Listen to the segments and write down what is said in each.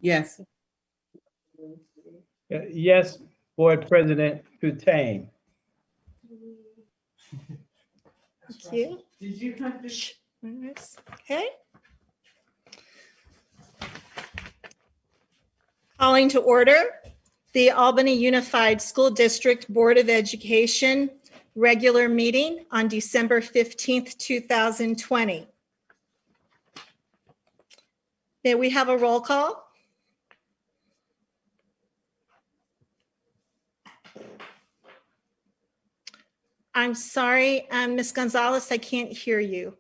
Yes. Yes, Board President Putain. Thank you. Did you have to? Okay. Calling to order the Albany Unified School District Board of Education regular meeting on December 15th, 2020. May we have a roll call? I'm sorry, Ms. Gonzalez, I can't hear you.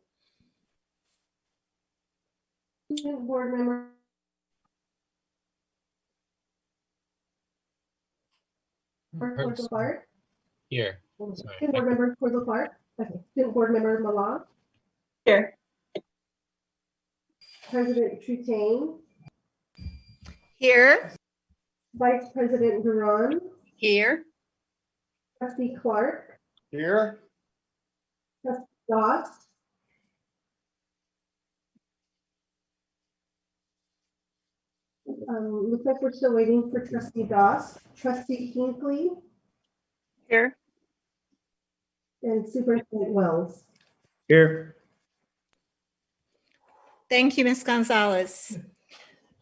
Board member. Clark. Here. Student board member Clark. Okay. Student board member Malak. Here. President Trutain. Here. Vice President Duran. Here. Trustee Clark. Here. Trustee Doss. Looks like we're still waiting for Trustee Doss. Trustee Hinckley Here. and Superintendent Wells. Here. Thank you, Ms. Gonzalez.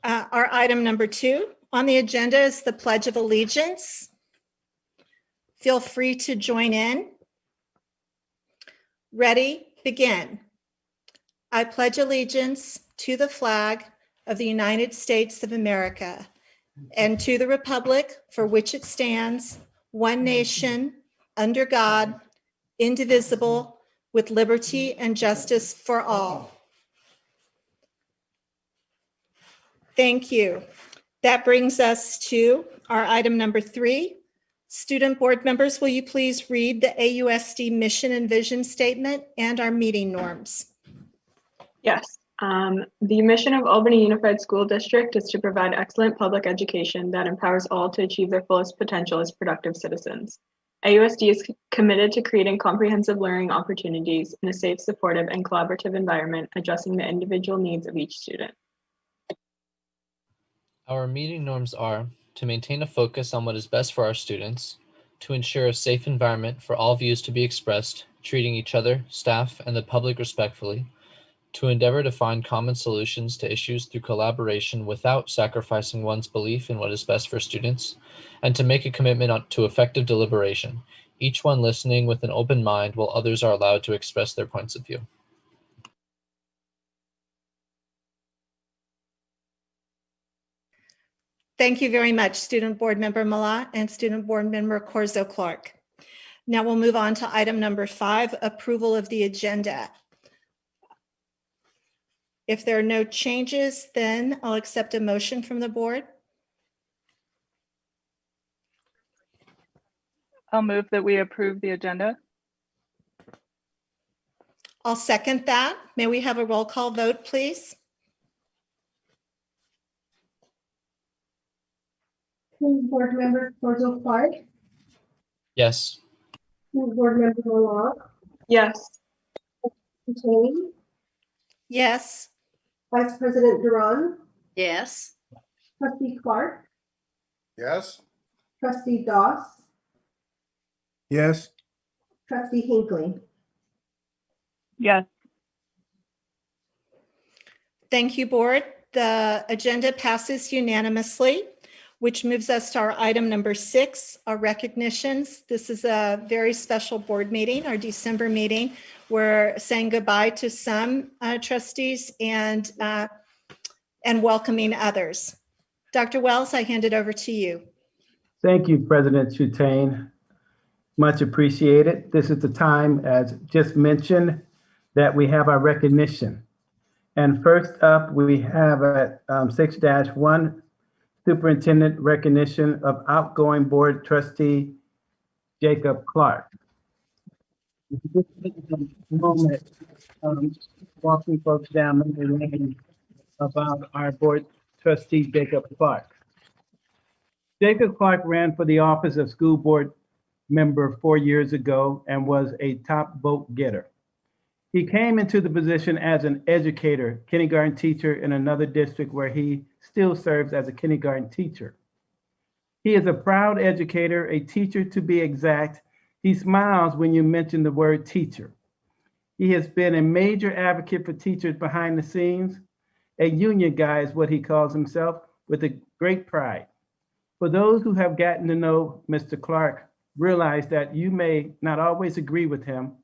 Our item number 2 on the agenda is the Pledge of Allegiance. Feel free to join in. Ready, begin. I pledge allegiance to the flag of the United States of America and to the republic for which it stands, one nation, under God, indivisible, with liberty and justice for all. Thank you. That brings us to our item number 3. Student board members, will you please read the AUSD mission and vision statement and our meeting norms? Yes. The mission of Albany Unified School District is to provide excellent public education that empowers all to achieve their fullest potential as productive citizens. AUSD is committed to creating comprehensive learning opportunities in a safe, supportive, and collaborative environment, addressing the individual needs of each student. Our meeting norms are to maintain a focus on what is best for our students, to ensure a safe environment for all views to be expressed, treating each other, staff, and the public respectfully, to endeavor to find common solutions to issues through collaboration without sacrificing one's belief in what is best for students, and to make a commitment to effective deliberation, each one listening with an open mind while others are allowed to express their points of view. Thank you very much, Student Board Member Malott and Student Board Member Corzo Clark. Now we'll move on to item number 5, approval of the agenda. If there are no changes, then I'll accept a motion from the board. I'll move that we approve the agenda. I'll second that. May we have a roll call vote, please? Student board member Clark. Yes. Student board member Malak. Yes. Trutain. Yes. Vice President Duran. Yes. Trustee Clark. Yes. Trustee Doss. Yes. Trustee Hinckley. Yes. Thank you, board. The agenda passes unanimously, which moves us to our item number 6, our recognitions. This is a very special board meeting, our December meeting. We're saying goodbye to some trustees and welcoming others. Dr. Wells, I hand it over to you. Thank you, President Trutain. Much appreciated. This is the time, as just mentioned, that we have our recognition. And first up, we have at 6-1, Superintendent recognition of outgoing board trustee, Jacob Clark. Just a moment, walking folks down memory lane about our board trustee, Jacob Clark. Jacob Clark ran for the office of school board member 4 years ago and was a top vote getter. He came into the position as an educator, kindergarten teacher in another district where he still serves as a kindergarten teacher. He is a proud educator, a teacher to be exact. He smiles when you mention the word teacher. He has been a major advocate for teachers behind the scenes. A union guy is what he calls himself, with a great pride. For those who have gotten to know Mr. Clark, realize that you may not always agree with him.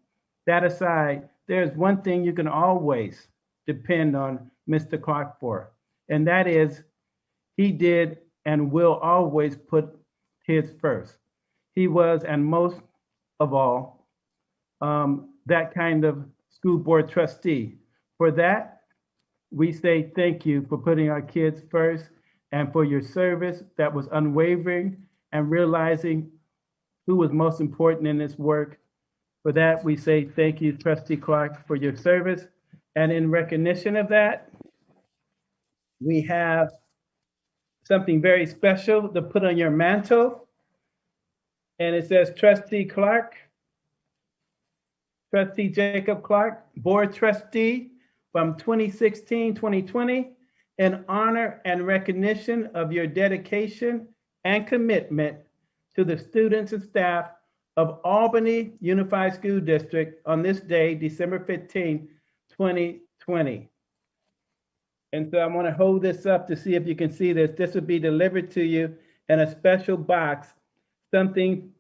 That aside, there's one thing you can always depend on Mr. Clark for, and that is he did and will always put kids first. He was, and most of all, that kind of school board trustee. For that, we say thank you for putting our kids first and for your service that was unwavering and realizing who was most important in this work. For that, we say thank you, Trustee Clark, for your service. And in recognition of that, we have something very special to put on your mantle. And it says Trustee Clark, Trustee Jacob Clark, Board Trustee from 2016-2020, in honor and recognition of your dedication and commitment to the students and staff of Albany Unified School District on this day, December 15, 2020. And so I want to hold this up to see if you can see this. This will be delivered to you in a special box, something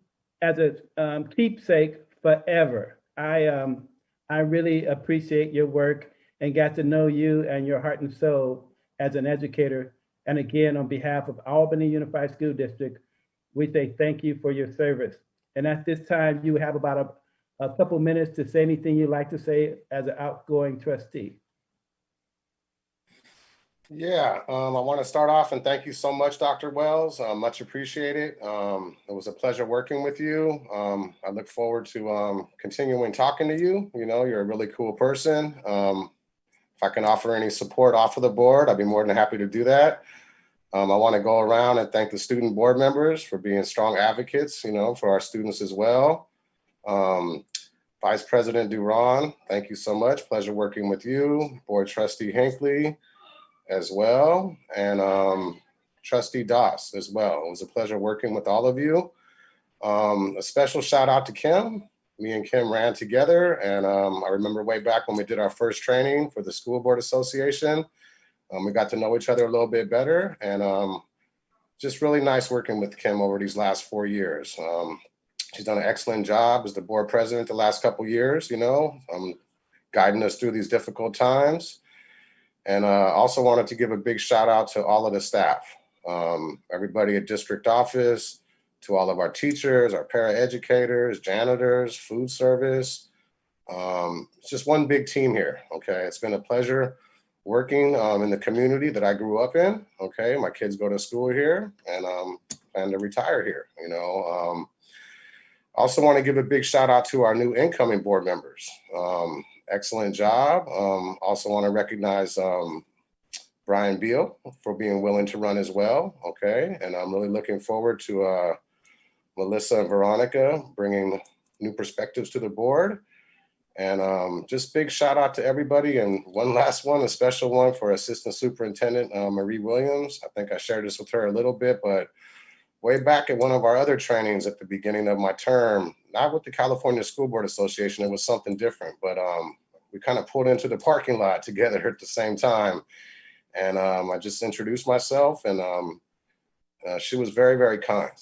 as a keepsake forever. I really appreciate your work and got to know you and your heart and soul as an educator. And again, on behalf of Albany Unified School District, we say thank you for your service. And at this time, you have about a couple minutes to say anything you'd like to say as an outgoing trustee. Yeah, I want to start off and thank you so much, Dr. Wells. Much appreciated. It was a pleasure working with you. I look forward to continuing talking to you. You know, you're a really cool person. If I can offer any support off of the board, I'd be more than happy to do that. I want to go around and thank the student board members for being strong advocates, you know, for our students as well. Vice President Duran, thank you so much. Pleasure working with you. Board Trustee Hinckley as well. And Trustee Doss as well. It was a pleasure working with all of you. A special shout out to Kim. Me and Kim ran together. And I remember way back when we did our first training for the School Board Association. We got to know each other a little bit better, and just really nice working with Kim over these last 4 years. She's done an excellent job as the board president the last couple years, you know, guiding us through these difficult times. And also wanted to give a big shout out to all of the staff, everybody at district office, to all of our teachers, our paraeducators, janitors, food service. It's just one big team here, okay? It's been a pleasure working in the community that I grew up in. Okay, my kids go to school here and plan to retire here, you know. Also want to give a big shout out to our new incoming board members. Excellent job. Also want to recognize Brian Beal for being willing to run as well. Okay, and I'm really looking forward to Melissa and Veronica bringing new perspectives to the board. And just big shout out to everybody. And one last one, a special one for Assistant Superintendent Marie Williams. I think I shared this with her a little bit, but way back at one of our other trainings at the beginning of my term, not with the California School Board Association, it was something different, but we kind of pulled into the parking lot together at the same time. And I just introduced myself, and she was very, very kind,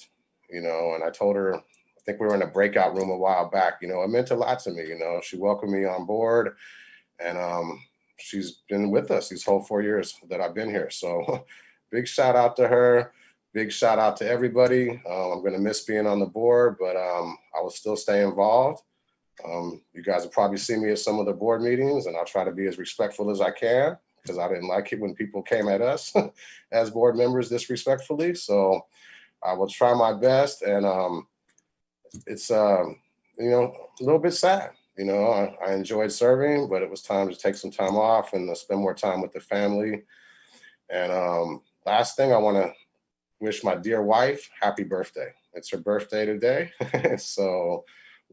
you know, and I told her, I think we were in a breakout room a while back, you know, it meant a lot to me, you know, she welcomed me on board, and she's been with us these whole 4 years that I've been here. So big shout out to her, big shout out to everybody. I'm going to miss being on the board, but I will still stay involved. You guys will probably see me at some of the board meetings, and I'll try to be as respectful as I can, because I didn't like it when people came at us as board members disrespectfully. So I will try my best, and it's you know, a little bit sad. You know, I enjoyed serving, but it was time to take some time off and spend more time with the family. And last thing, I want to wish my dear wife happy birthday. It's her birthday today. So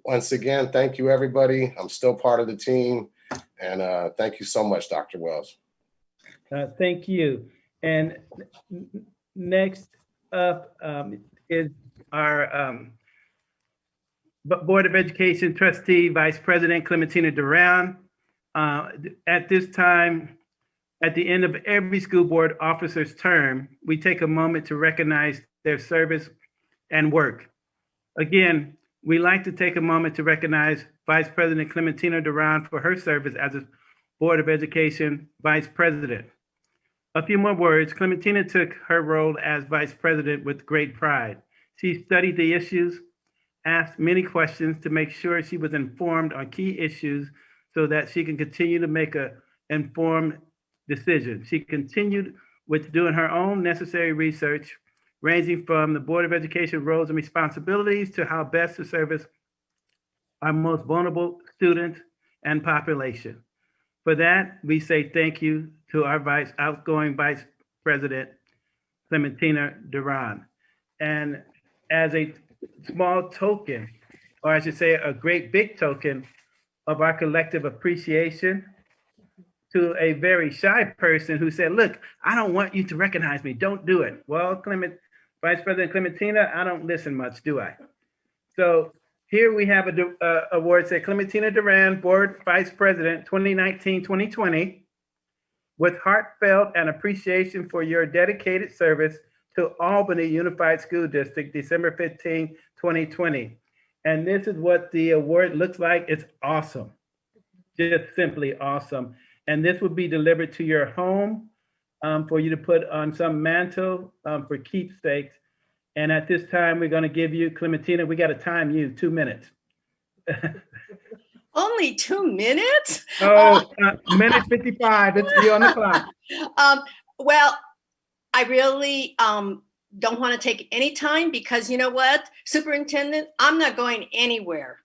once again, thank you, everybody. I'm still part of the team. And thank you so much, Dr. Wells. Thank you. And next up is our Board of Education Trustee, Vice President Clementina Duran. At this time, at the end of every school board officer's term, we take a moment to recognize their service and work. Again, we like to take a moment to recognize Vice President Clementina Duran for her service as a Board of Education Vice President. A few more words. Clementina took her role as Vice President with great pride. She studied the issues, asked many questions to make sure she was informed on key issues so that she can continue to make an informed decision. She continued with doing her own necessary research, ranging from the Board of Education roles and responsibilities to how best to service our most vulnerable students and population. For that, we say thank you to our outgoing Vice President, Clementina Duran. And as a small token, or I should say a great big token of our collective appreciation to a very shy person who said, look, I don't want you to recognize me, don't do it. Well, Vice President Clementina, I don't listen much, do I? So here we have a award, say Clementina Duran, Board Vice President 2019-2020, with heartfelt and appreciation for your dedicated service to Albany Unified School District, December 15, 2020. And this is what the award looks like. It's awesome, just simply awesome. And this will be delivered to your home for you to put on some mantle for keepsakes. And at this time, we're going to give you, Clementina, we got to time you 2 minutes. Only 2 minutes? Minute 55, it's you on the clock. Well, I really don't want to take any time because you know what, Superintendent, I'm not going anywhere.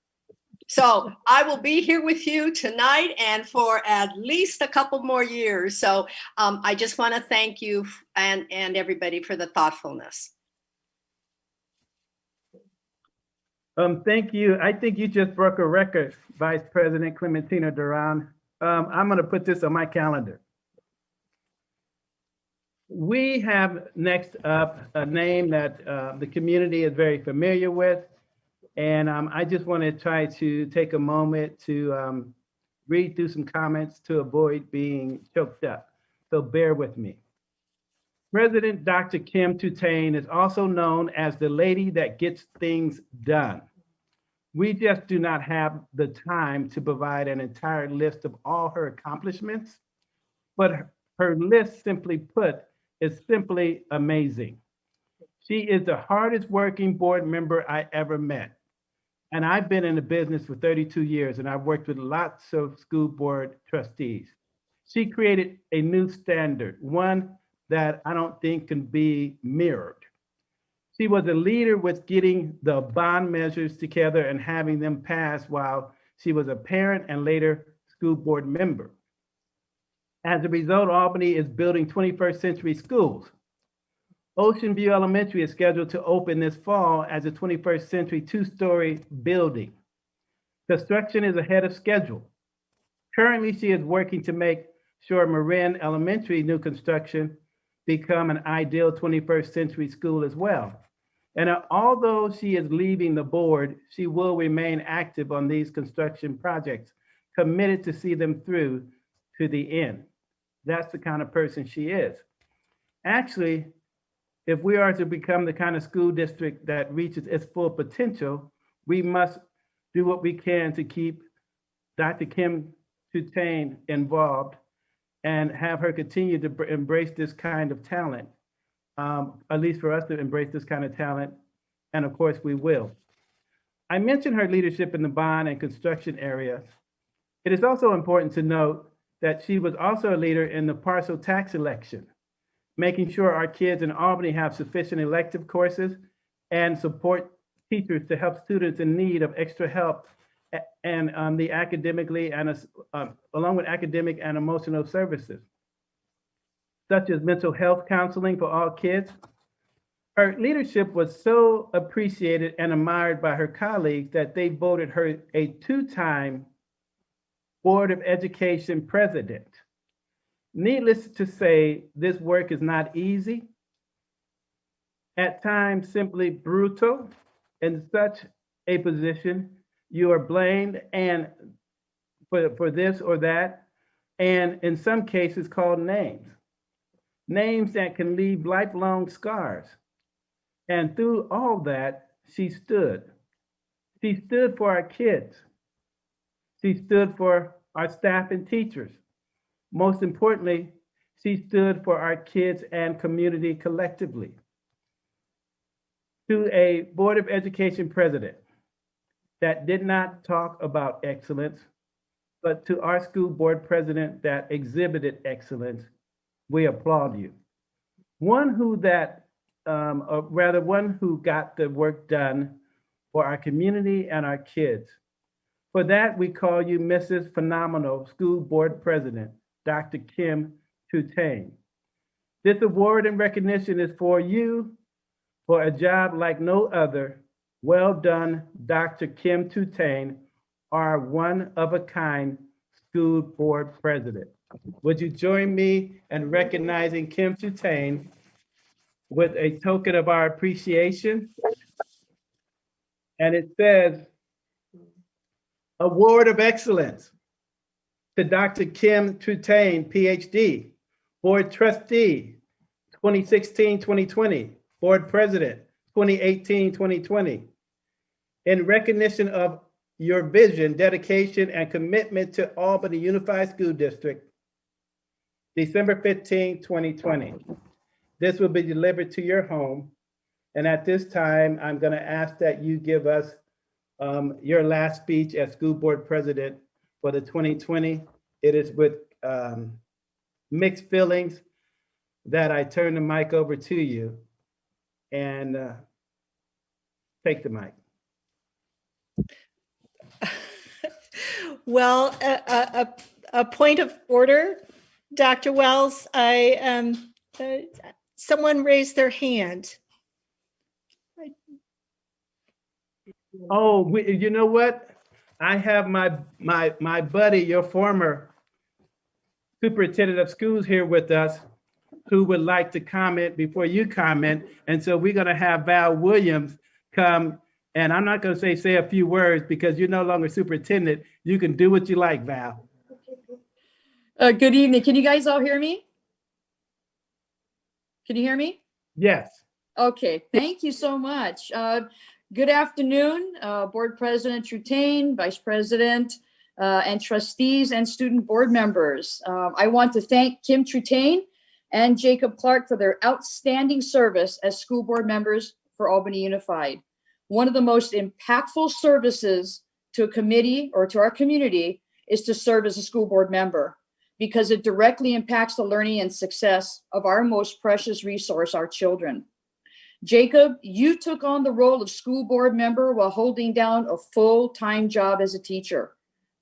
So I will be here with you tonight and for at least a couple more years. So I just want to thank you and everybody for the thoughtfulness. Thank you. I think you just broke a record, Vice President Clementina Duran. I'm going to put this on my calendar. We have next up a name that the community is very familiar with. And I just want to try to take a moment to read through some comments to avoid being choked up. So bear with me. President Dr. Kim Tutane is also known as the lady that gets things done. We just do not have the time to provide an entire list of all her accomplishments, but her list, simply put, is simply amazing. She is the hardest working board member I ever met. And I've been in the business for 32 years and I've worked with lots of school board trustees. She created a new standard, one that I don't think can be mirrored. She was a leader with getting the bond measures together and having them passed while she was a parent and later school board member. As a result, Albany is building 21st century schools. Ocean View Elementary is scheduled to open this fall as a 21st century 2-story building. Construction is ahead of schedule. Currently, she is working to make sure Marin Elementary new construction become an ideal 21st century school as well. And although she is leaving the board, she will remain active on these construction projects, committed to see them through to the end. That's the kind of person she is. Actually, if we are to become the kind of school district that reaches its full potential, we must do what we can to keep Dr. Kim Tutane involved and have her continue to embrace this kind of talent, at least for us to embrace this kind of talent. And of course, we will. I mentioned her leadership in the bond and construction areas. It is also important to note that she was also a leader in the parcel tax election, making sure our kids in Albany have sufficient elective courses and support teachers to help students in need of extra help and the academically and along with academic and emotional services, such as mental health counseling for all kids. Her leadership was so appreciated and admired by her colleagues that they voted her a 2-time Board of Education President. Needless to say, this work is not easy, at times simply brutal. In such a position, you are blamed and for this or that, and in some cases called names. Names that can leave lifelong scars. And through all that, she stood. She stood for our kids. She stood for our staff and teachers. Most importantly, she stood for our kids and community collectively. To a Board of Education president that did not talk about excellence, but to our school board president that exhibited excellence, we applaud you. One who got the work done for our community and our kids. For that, we call you Mrs. Phenomenal School Board President, Dr. Kim Tutane. This award and recognition is for you for a job like no other. Well done, Dr. Kim Tutane, our one-of-a-kind school board president. Would you join me in recognizing Kim Tutane with a token of our appreciation? And it says, Award of Excellence to Dr. Kim Tutane, PhD, Board Trustee, 2016-2020, Board President, 2018-2020. In recognition of your vision, dedication, and commitment to Albany Unified School District, December 15, 2020. This will be delivered to your home. And at this time, I'm going to ask that you give us your last speech as school board president for the 2020. It is with mixed feelings that I turn the mic over to you, and take the mic. Well, a point of order, Dr. Wells. Someone raised their hand. Oh, you know what? I have my buddy, your former superintendent of schools here with us, who would like to comment before you comment. And so we're going to have Val Williams come. And I'm not going to say a few words because you're no longer superintendent. You can do what you like, Val. Good evening. Can you guys all hear me? Can you hear me? Yes. Okay, thank you so much. Good afternoon, Board President Tutane, Vice President, and trustees and student board members. I want to thank Kim Tutane and Jacob Clark for their outstanding service as school board members for Albany Unified. One of the most impactful services to a committee or to our community is to serve as a school board member, because it directly impacts the learning and success of our most precious resource, our children. Jacob, you took on the role of school board member while holding down a full-time job as a teacher.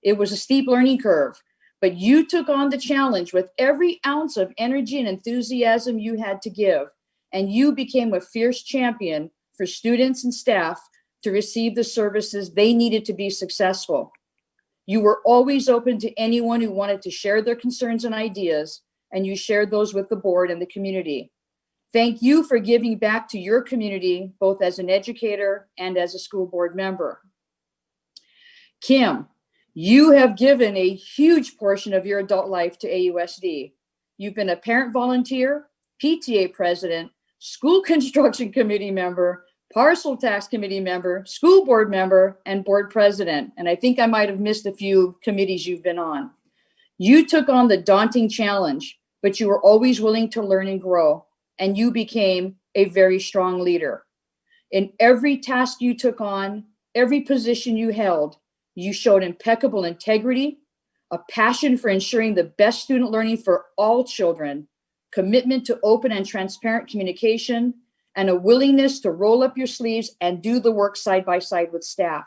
It was a steep learning curve, but you took on the challenge with every ounce of energy and enthusiasm you had to give, and you became a fierce champion for students and staff to receive the services they needed to be successful. You were always open to anyone who wanted to share their concerns and ideas, and you shared those with the board and the community. Thank you for giving back to your community, both as an educator and as a school board member. Kim, you have given a huge portion of your adult life to AUSD. You've been a parent volunteer, PTA president, school construction committee member, parcel tax committee member, school board member, and board president. And I think I might have missed a few committees you've been on. You took on the daunting challenge, but you were always willing to learn and grow, and you became a very strong leader. In every task you took on, every position you held, you showed impeccable integrity, a passion for ensuring the best student learning for all children, commitment to open and transparent communication, and a willingness to roll up your sleeves and do the work side by side with staff.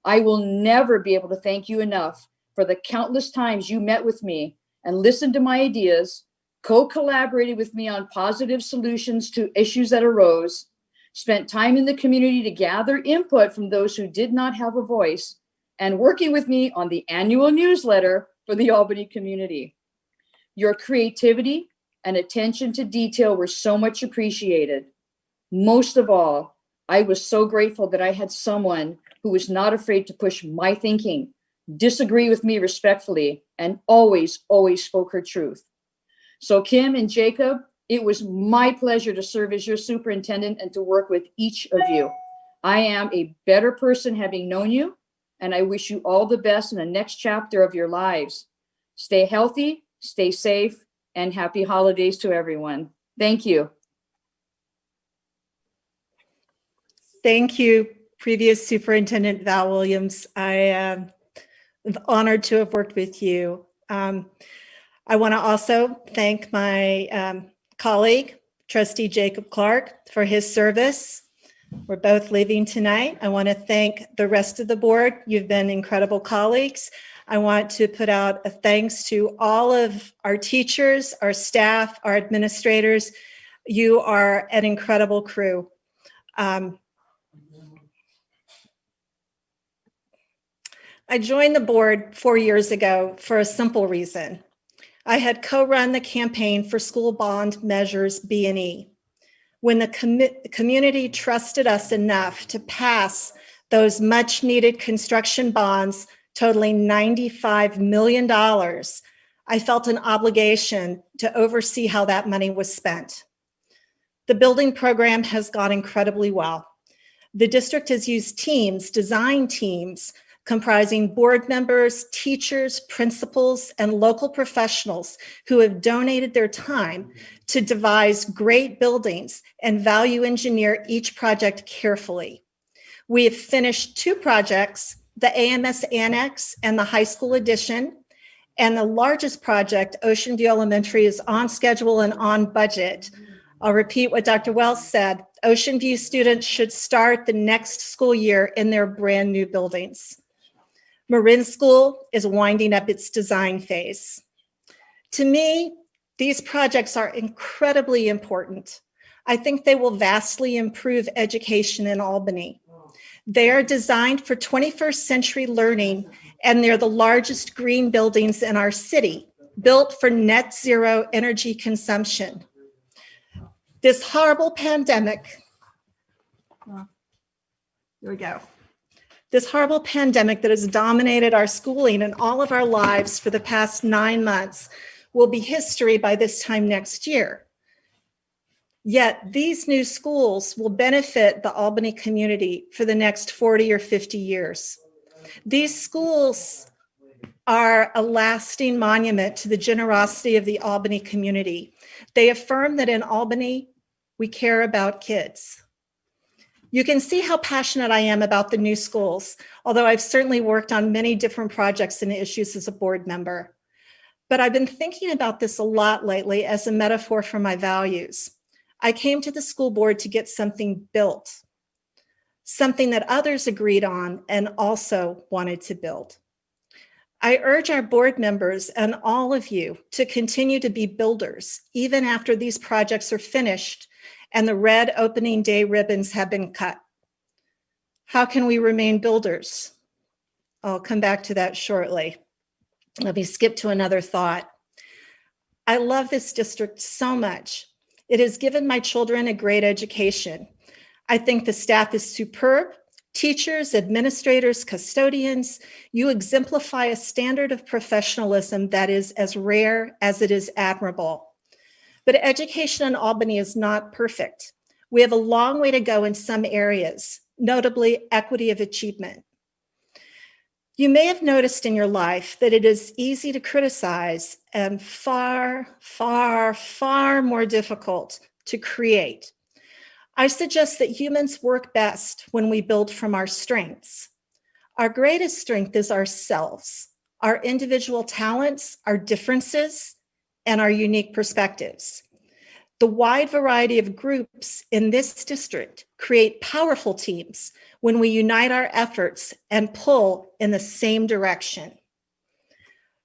I will never be able to thank you enough for the countless times you met with me and listened to my ideas, co-collaborated with me on positive solutions to issues that arose, spent time in the community to gather input from those who did not have a voice, and working with me on the annual newsletter for the Albany community. Your creativity and attention to detail were so much appreciated. Most of all, I was so grateful that I had someone who was not afraid to push my thinking, disagree with me respectfully, and always spoke her truth. So Kim and Jacob, it was my pleasure to serve as your superintendent and to work with each of you. I am a better person having known you, and I wish you all the best in the next chapter of your lives. Stay healthy, stay safe, and happy holidays to everyone. Thank you. Thank you, previous Superintendent Val Williams. I am honored to have worked with you. I want to also thank my colleague, Trustee Jacob Clark, for his service. We're both leaving tonight. I want to thank the rest of the board. You've been incredible colleagues. I want to put out a thanks to all of our teachers, our staff, our administrators. You are an incredible crew. I joined the board 4 years ago for a simple reason. I had co-run the campaign for school bond measures B&E. When the community trusted us enough to pass those much needed construction bonds totaling $95 million, I felt an obligation to oversee how that money was spent. The building program has gone incredibly well. The district has used teams, design teams, comprising board members, teachers, principals, and local professionals who have donated their time to devise great buildings and value engineer each project carefully. We have finished 2 projects, the AMS Annex and the high school addition, and the largest project, Ocean View Elementary, is on schedule and on budget. I'll repeat what Dr. Wells said. Ocean View students should start the next school year in their brand new buildings. Marin School is winding up its design phase. To me, these projects are incredibly important. I think they will vastly improve education in Albany. They are designed for 21st century learning, and they're the largest green buildings in our city, built for net zero energy consumption. This horrible pandemic, here we go. This horrible pandemic that has dominated our schooling and all of our lives for the past 9 months will be history by this time next year. Yet these new schools will benefit the Albany community for the next 40 or 50 years. These schools are a lasting monument to the generosity of the Albany community. They affirm that in Albany, we care about kids. You can see how passionate I am about the new schools, although I've certainly worked on many different projects and issues as a board member. But I've been thinking about this a lot lately as a metaphor for my values. I came to the school board to get something built, something that others agreed on and also wanted to build. I urge our board members and all of you to continue to be builders, even after these projects are finished and the red opening day ribbons have been cut. How can we remain builders? I'll come back to that shortly. Let me skip to another thought. I love this district so much. It has given my children a great education. I think the staff is superb. Teachers, administrators, custodians, you exemplify a standard of professionalism that is as rare as it is admirable. But education in Albany is not perfect. We have a long way to go in some areas, notably equity of achievement. You may have noticed in your life that it is easy to criticize and far, far, far more difficult to create. I suggest that humans work best when we build from our strengths. Our greatest strength is ourselves, our individual talents, our differences, and our unique perspectives. The wide variety of groups in this district create powerful teams when we unite our efforts and pull in the same direction.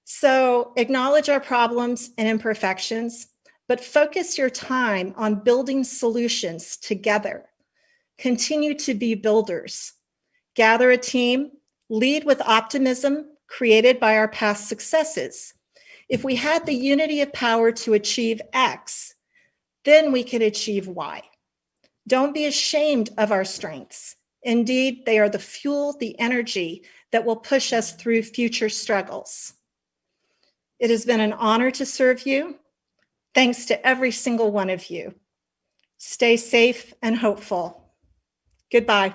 So acknowledge our problems and imperfections, but focus your time on building solutions together. Continue to be builders. Gather a team, Lead with optimism created by our past successes. If we had the unity of power to achieve X, then we could achieve Y. Don't be ashamed of our strengths. Indeed, they are the fuel, the energy that will push us through future struggles. It has been an honor to serve you. Thanks to every single one of you. Stay safe and hopeful. Goodbye.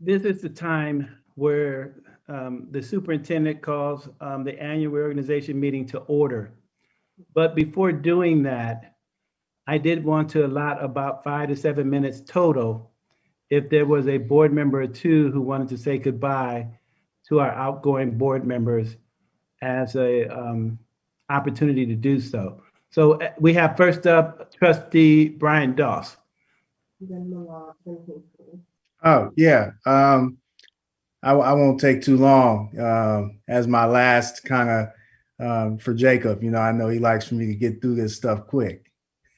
This is the time where the superintendent calls the annual reorganization meeting to order. But before doing that, I did want to allot about 5 to 7 minutes total if there was a board member or two who wanted to say goodbye to our outgoing board members as a opportunity to do so. So we have first up Trustee Brian Doss. Oh, yeah. I won't take too long. As my last kind of for Jacob, I know he likes for me to get through this stuff quick.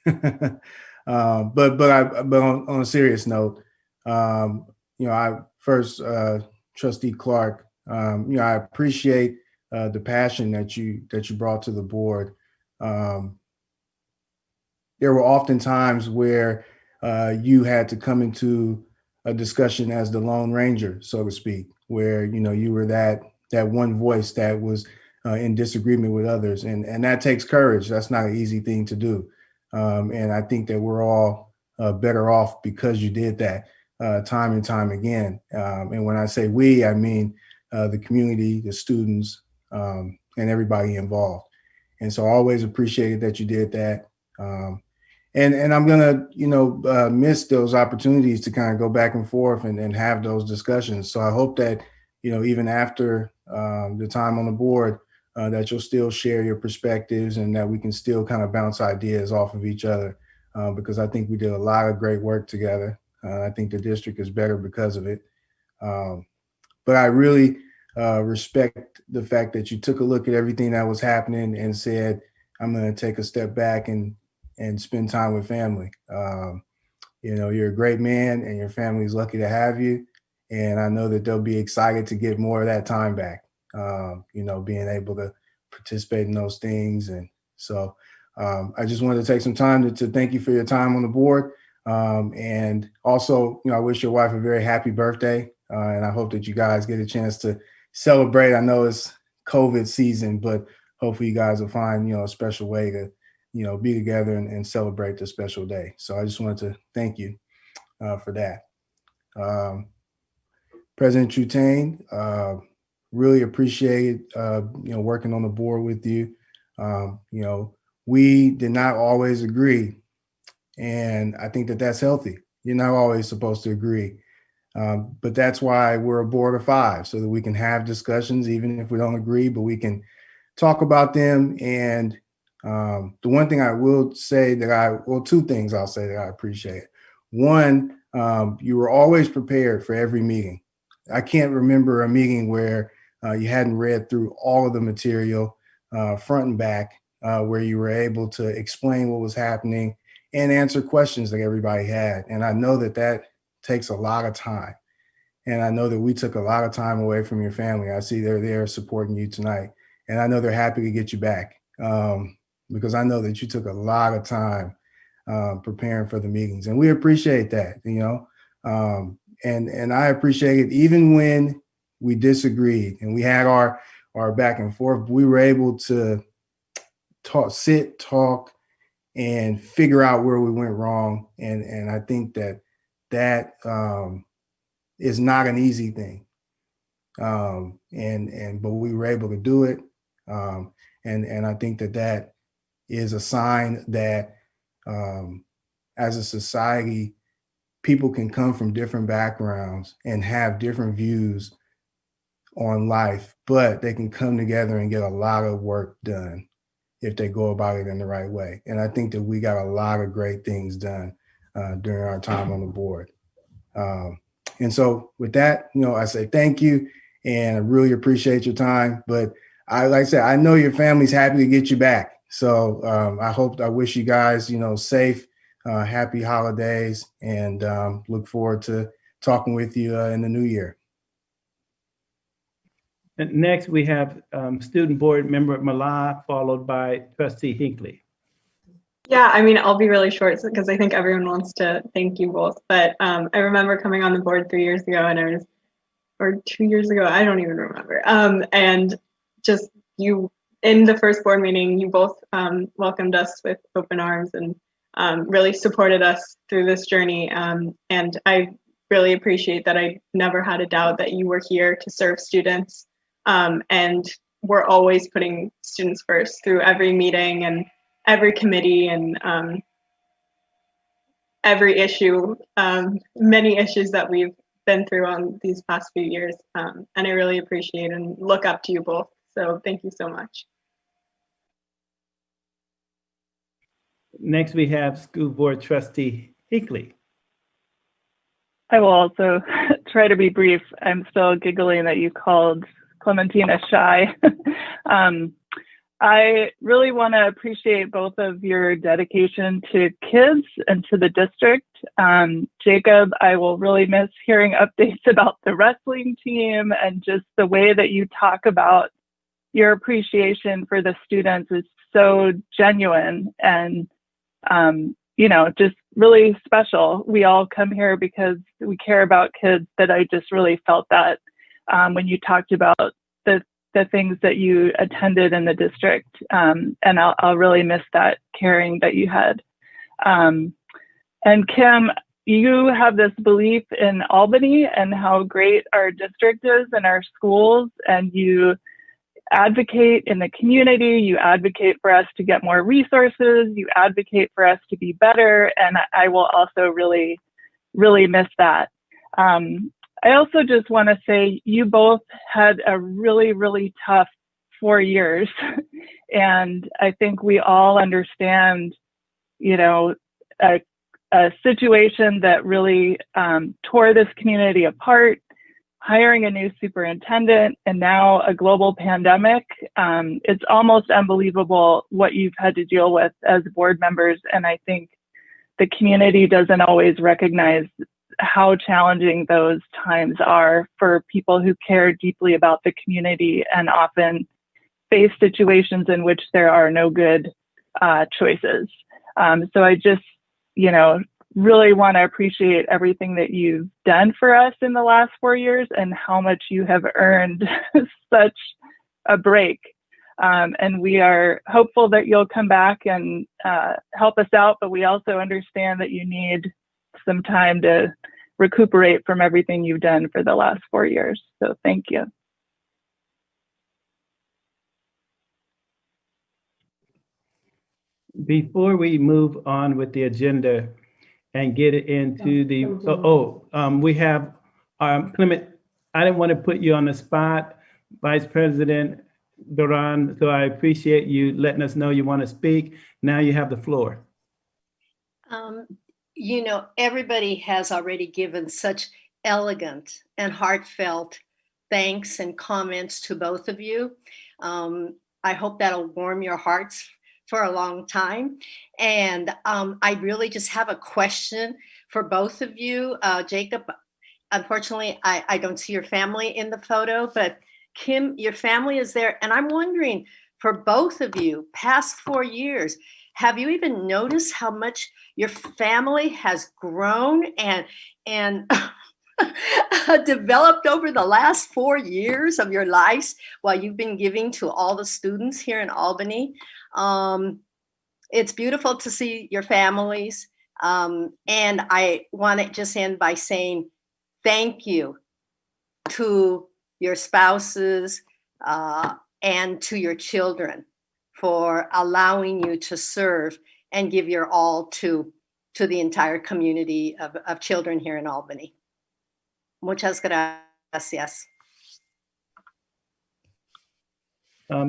But on a serious note, I first, Trustee Clark, I appreciate the passion that you brought to the board. There were often times where you had to come into a discussion as the Lone Ranger, so to speak, where you were that one voice that was in disagreement with others, and that takes courage. That's not an easy thing to do, and I think that we're all better off because you did that time and time again. And when I say we, I mean the community, the students, and everybody involved. And so I always appreciated that you did that. And I'm gonna, miss those opportunities to kind of go back and forth and have those discussions. So I hope that, even after the time on the board, that you'll still share your perspectives and that we can still kind of bounce ideas off of each other, because I think we did a lot of great work together. I think the district is better because of it. But I really respect the fact that you took a look at everything that was happening and said, I'm going to take a step back and spend time with family. You're a great man and your family's lucky to have you. And I know that they'll be excited to get more of that time back, being able to participate in those things. And so I just wanted to take some time to thank you for your time on the board. And also, I wish your wife a very happy birthday. And I hope that you guys get a chance to celebrate. I know it's COVID season, but hopefully you guys will find, a special way to be together and celebrate this special day. So I just wanted to thank you for that. President Trutain, really appreciate, working on the board with you. We did not always agree. And I think that that's healthy. You're not always supposed to agree. But that's why we're a board of 5, so that we can have discussions, even if we don't agree, but we can talk about them. And the one thing I will say two things I'll say that I appreciate. One, you were always prepared for every meeting. I can't remember a meeting where you hadn't read through all of the material front and back, where you were able to explain what was happening and answer questions that everybody had. And I know that takes a lot of time. And I know that we took a lot of time away from your family. I see they're there supporting you tonight. And I know they're happy to get you back. Because I know that you took a lot of time preparing for the meetings, and we appreciate that, and I appreciate it even when we disagreed and we had our back and forth. We were able to talk, and figure out where we went wrong, and I think that is not an easy thing, but we were able to do it, and I think that is a sign that as a society, people can come from different backgrounds and have different views on life, but they can come together and get a lot of work done if they go about it in the right way. And I think that we got a lot of great things done during our time on the board. And so with that, I say thank you, and I really appreciate your time, but like I said, I know your family's happy to get you back. So I wish you guys, safe, happy holidays, and look forward to talking with you in the new year. And next, we have Student Board Member Mala, followed by Trustee Hinckley. Yeah, I mean, I'll be really short because I think everyone wants to thank you both. But I remember coming on the board 3 years ago, or 2 years ago, I don't even remember. And just you, in the first board meeting, you both welcomed us with open arms and really supported us through this journey. And I really appreciate that. I never had a doubt that you were here to serve students. And we're always putting students first through every meeting and every committee and every issue, many issues that we've been through on these past few years. And I really appreciate and look up to you both. So thank you so much. Next, we have School Board Trustee Hinckley. I will also try to be brief. I'm still giggling that you called Clementina shy. I really want to appreciate both of your dedication to kids and to the district. Jacob, I will really miss hearing updates about the wrestling team, and just the way that you talk about your appreciation for the students is so genuine and, just really special. We all come here because we care about kids, but I just really felt that when you talked about the things that you attended in the district, and I'll really miss that caring that you had. And Kim, you have this belief in Albany and how great our district is and our schools, and you advocate in the community, you advocate for us to get more resources, you advocate for us to be better, and I will also really, really miss that. I also just want to say you both had a really, really tough 4 years. And I think we all understand, a situation that really tore this community apart, hiring a new superintendent, and now a global pandemic. It's almost unbelievable what you've had to deal with as board members. And I think the community doesn't always recognize how challenging those times are for people who care deeply about the community and often face situations in which there are no good choices. So I just, really want to appreciate everything that you've done for us in the last 4 years and how much you have earned such a break. And we are hopeful that you'll come back and help us out, but we also understand that you need some time to recuperate from everything you've done for the last 4 years. So thank you. Before we move on with the agenda and get it into we have Clement. I didn't want to put you on the spot, Vice President Duran, so I appreciate you letting us know you want to speak. Now you have the floor. Everybody has already given such elegant and heartfelt thanks and comments to both of you. I hope that'll warm your hearts for a long time. And I really just have a question for both of you. Jacob, unfortunately, I don't see your family in the photo, but Kim, your family is there. And I'm wondering, for both of you, past 4 years, have you even noticed how much your family has grown and developed over the last 4 years of your lives while you've been giving to all the students here in Albany? It's beautiful to see your families. And I want to just end by saying thank you to your spouses and to your children for allowing you to serve and give your all to the entire community of children here in Albany. Muchas gracias.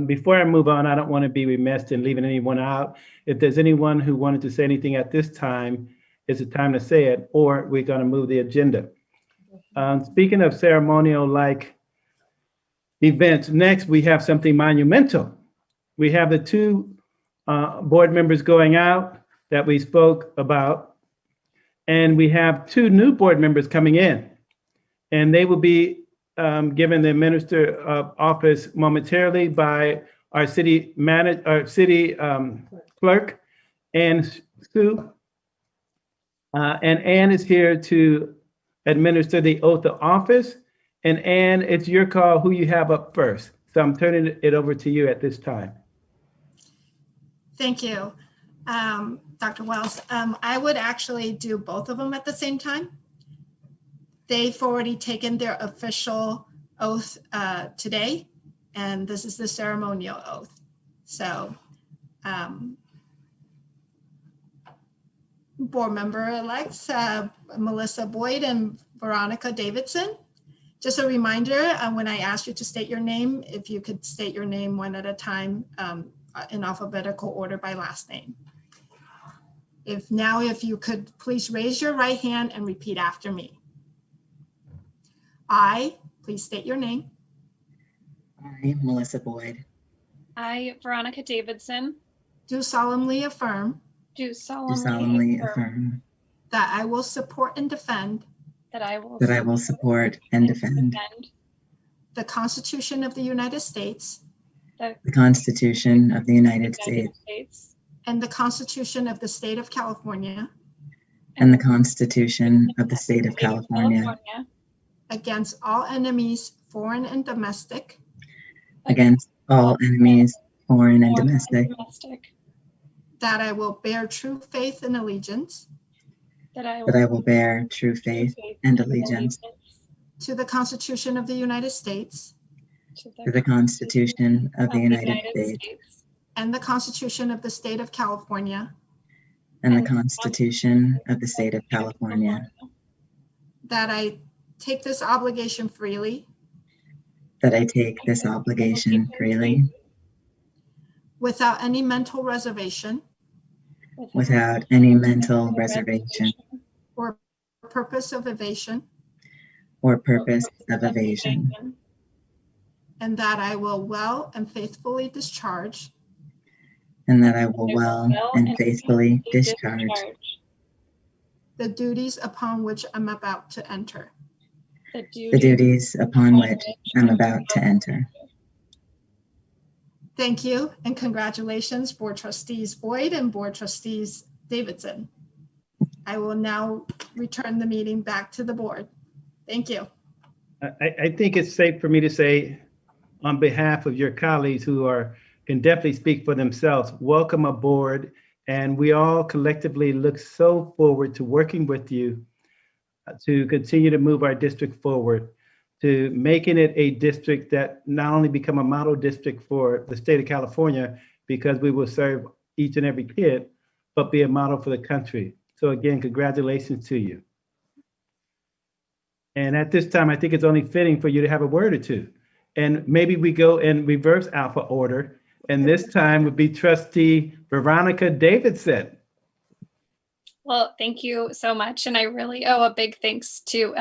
Before I move on, I don't want to be remiss in leaving anyone out. If there's anyone who wanted to say anything at this time, it's the time to say it, or we're going to move the agenda. Speaking of ceremonial-like events. Next, we have something monumental. We have the two board members going out that we spoke about, and we have two new board members coming in, and they will be given the Minister of Office momentarily by our city clerk, Ann Sue. And Ann is here to administer the oath of office. And Ann, it's your call who you have up first. So I'm turning it over to you at this time. Thank you, Dr. Wells. I would actually do both of them at the same time. They've already taken their official oath today, and this is the ceremonial oath. So, board member-elects Melissa Boyd and Veronica Davidson. Just a reminder, when I asked you to state your name, if you could state your name one at a time in alphabetical order by last name. If you could please raise your right hand and repeat after me. I, please state your name. I, Melissa Boyd. I, Veronica Davidson. Do solemnly affirm. Do solemnly affirm. That I will support and defend. That I will support and defend. The Constitution of the United States. The Constitution of the United States. And the Constitution of the State of California. And the Constitution of the State of California. Against all enemies, foreign and domestic. Against all enemies, foreign and domestic. That I will bear true faith and allegiance. That I will bear true faith and allegiance. To the Constitution of the United States. To the Constitution of the United States. And the Constitution of the State of California. And the Constitution of the State of California. That I take this obligation freely. That I take this obligation freely. Without any mental reservation. Without any mental reservation. Or purpose of evasion. Or purpose of evasion. And that I will well and faithfully discharge. And that I will well and faithfully discharge. The duties upon which I'm about to enter. The duties upon which I'm about to enter. Thank you and congratulations, Board Trustees Boyd and Board Trustees Davidson. I will now return the meeting back to the board. Thank you. I think it's safe for me to say, on behalf of your colleagues who can definitely speak for themselves, welcome aboard. And we all collectively look so forward to working with you to continue to move our district forward, to making it a district that not only become a model district for the state of California, because we will serve each and every kid, but be a model for the country. So again, congratulations to you. And at this time, I think it's only fitting for you to have a word or two. And maybe we go in reverse alpha order. And this time would be Trustee Veronica Davidson. Well, thank you so much. And I really owe a big thanks to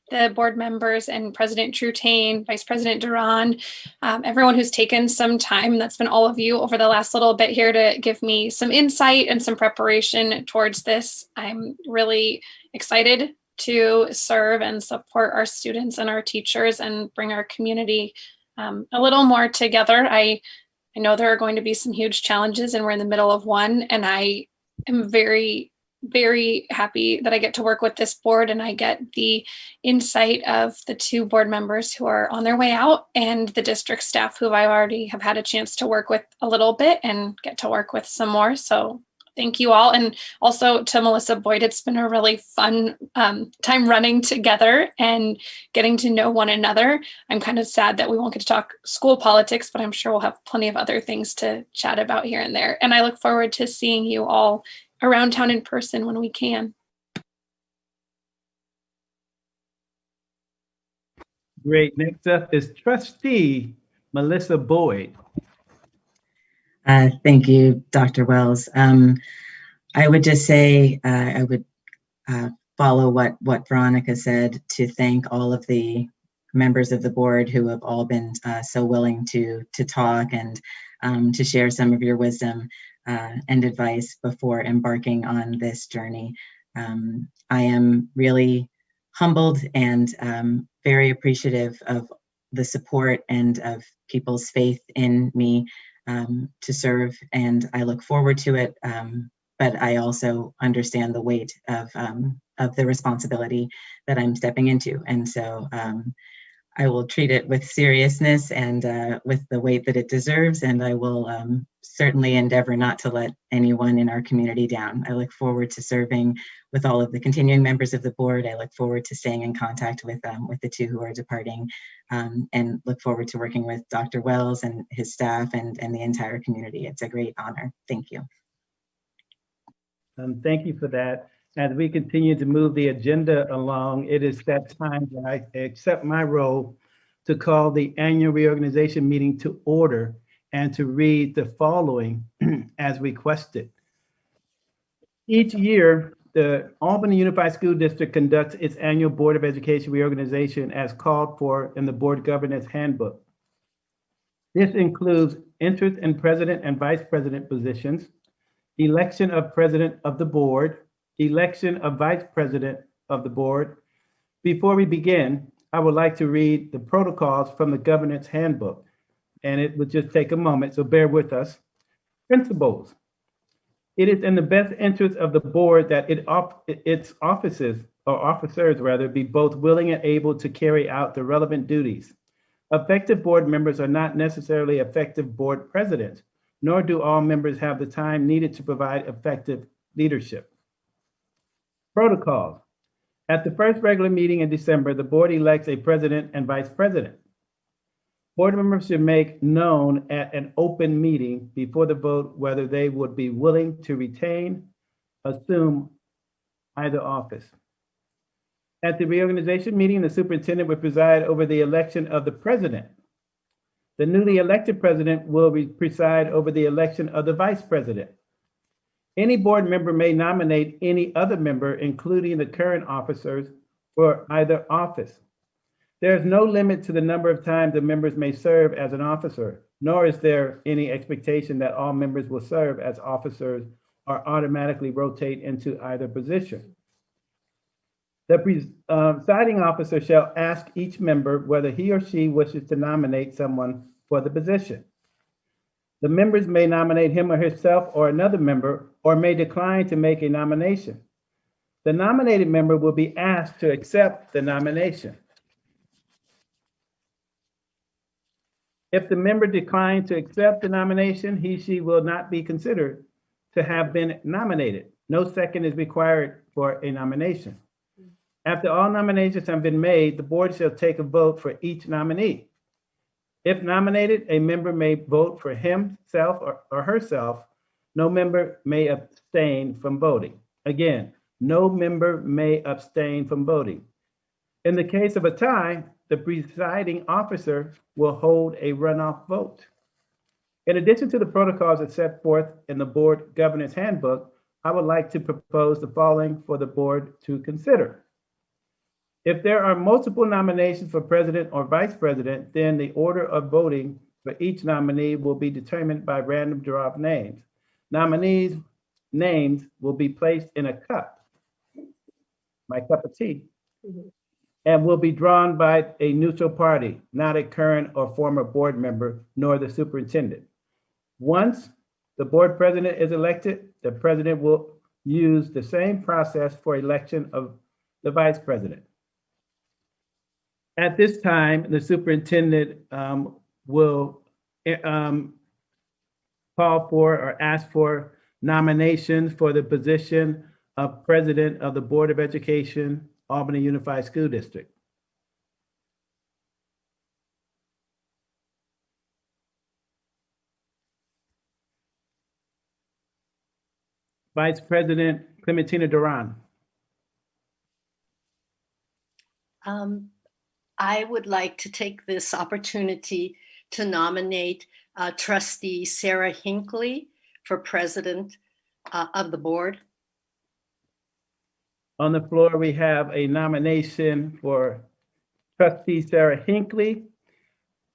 the board members and President Trutain, Vice President Duran, everyone who's taken some time, that's been all of you over the last little bit here to give me some insight and some preparation towards this. I'm really excited to serve and support our students and our teachers and bring our community a little more together. I know there are going to be some huge challenges and we're in the middle of one, and I am very, very happy that I get to work with this board and I get the insight of the two board members who are on their way out and the district staff who I already have had a chance to work with a little bit and get to work with some more. So thank you all. And also to Melissa Boyd, it's been a really fun time running together and getting to know one another. I'm kind of sad that we won't get to talk school politics, but I'm sure we'll have plenty of other things to chat about here and there. And I look forward to seeing you all around town in person when we can. Great. Next up is Trustee Melissa Boyd. Thank you, Dr. Wells. I would just say I would follow what Veronica said to thank all of the members of the board who have all been so willing to talk and to share some of your wisdom and advice before embarking on this journey. I am really humbled and very appreciative of the support and of people's faith in me to serve, and I look forward to it. But I also understand the weight of the responsibility that I'm stepping into, and so I will treat it with seriousness and with the weight that it deserves, and I will certainly endeavor not to let anyone in our community down. I look forward to serving with all of the continuing members of the board. I look forward to staying in contact with the two who are departing, and look forward to working with Dr. Wells and his staff and the entire community. It's a great honor. Thank you. Thank you for that. As we continue to move the agenda along, it is that time that I accept my role to call the annual reorganization meeting to order and to read the following as requested. Each year, the Albany Unified School District conducts its annual Board of Education reorganization as called for in the Board Governance Handbook. This includes interest in president and vice president positions, election of president of the board, election of vice president of the board. Before we begin, I would like to read the protocols from the governance handbook, and it would just take a moment, so bear with us. Principles. It is in the best interest of the board that its officers be both willing and able to carry out the relevant duties. Effective board members are not necessarily effective board presidents, nor do all members have the time needed to provide effective leadership. Protocols. At the first regular meeting in December, the board elects a president and vice president. Board members should make known at an open meeting before the vote whether they would be willing to retain, assume either office. At the reorganization meeting, the superintendent will preside over the election of the president. The newly elected president will preside over the election of the vice president. Any board member may nominate any other member, including the current officers, for either office. There is no limit to the number of times the members may serve as an officer, nor is there any expectation that all members will serve as officers or automatically rotate into either position. The presiding officer shall ask each member whether he or she wishes to nominate someone for the position. The members may nominate him or herself or another member, or may decline to make a nomination. The nominated member will be asked to accept the nomination. If the member declines to accept the nomination, she will not be considered to have been nominated. No second is required for a nomination. After all nominations have been made, the board shall take a vote for each nominee. If nominated, a member may vote for himself or herself. No member may abstain from voting. Again, no member may abstain from voting. In the case of a tie, the presiding officer will hold a runoff vote. In addition to the protocols that set forth in the board governance handbook, I would like to propose the following for the board to consider. If there are multiple nominations for president or vice president, then the order of voting for each nominee will be determined by random draw of names. Nominees' names will be placed in a cup, my cup of tea, and will be drawn by a neutral party, not a current or former board member, nor the superintendent. Once the board president is elected, the president will use the same process for election of the vice president. At this time, the superintendent will call for or ask for nominations for the position of president of the Board of Education, Albany Unified School District. Vice President Clementina Duran. I would like to take this opportunity to nominate Trustee Sarah Hinckley for president of the board. On the floor, we have a nomination for trustee Sarah Hinckley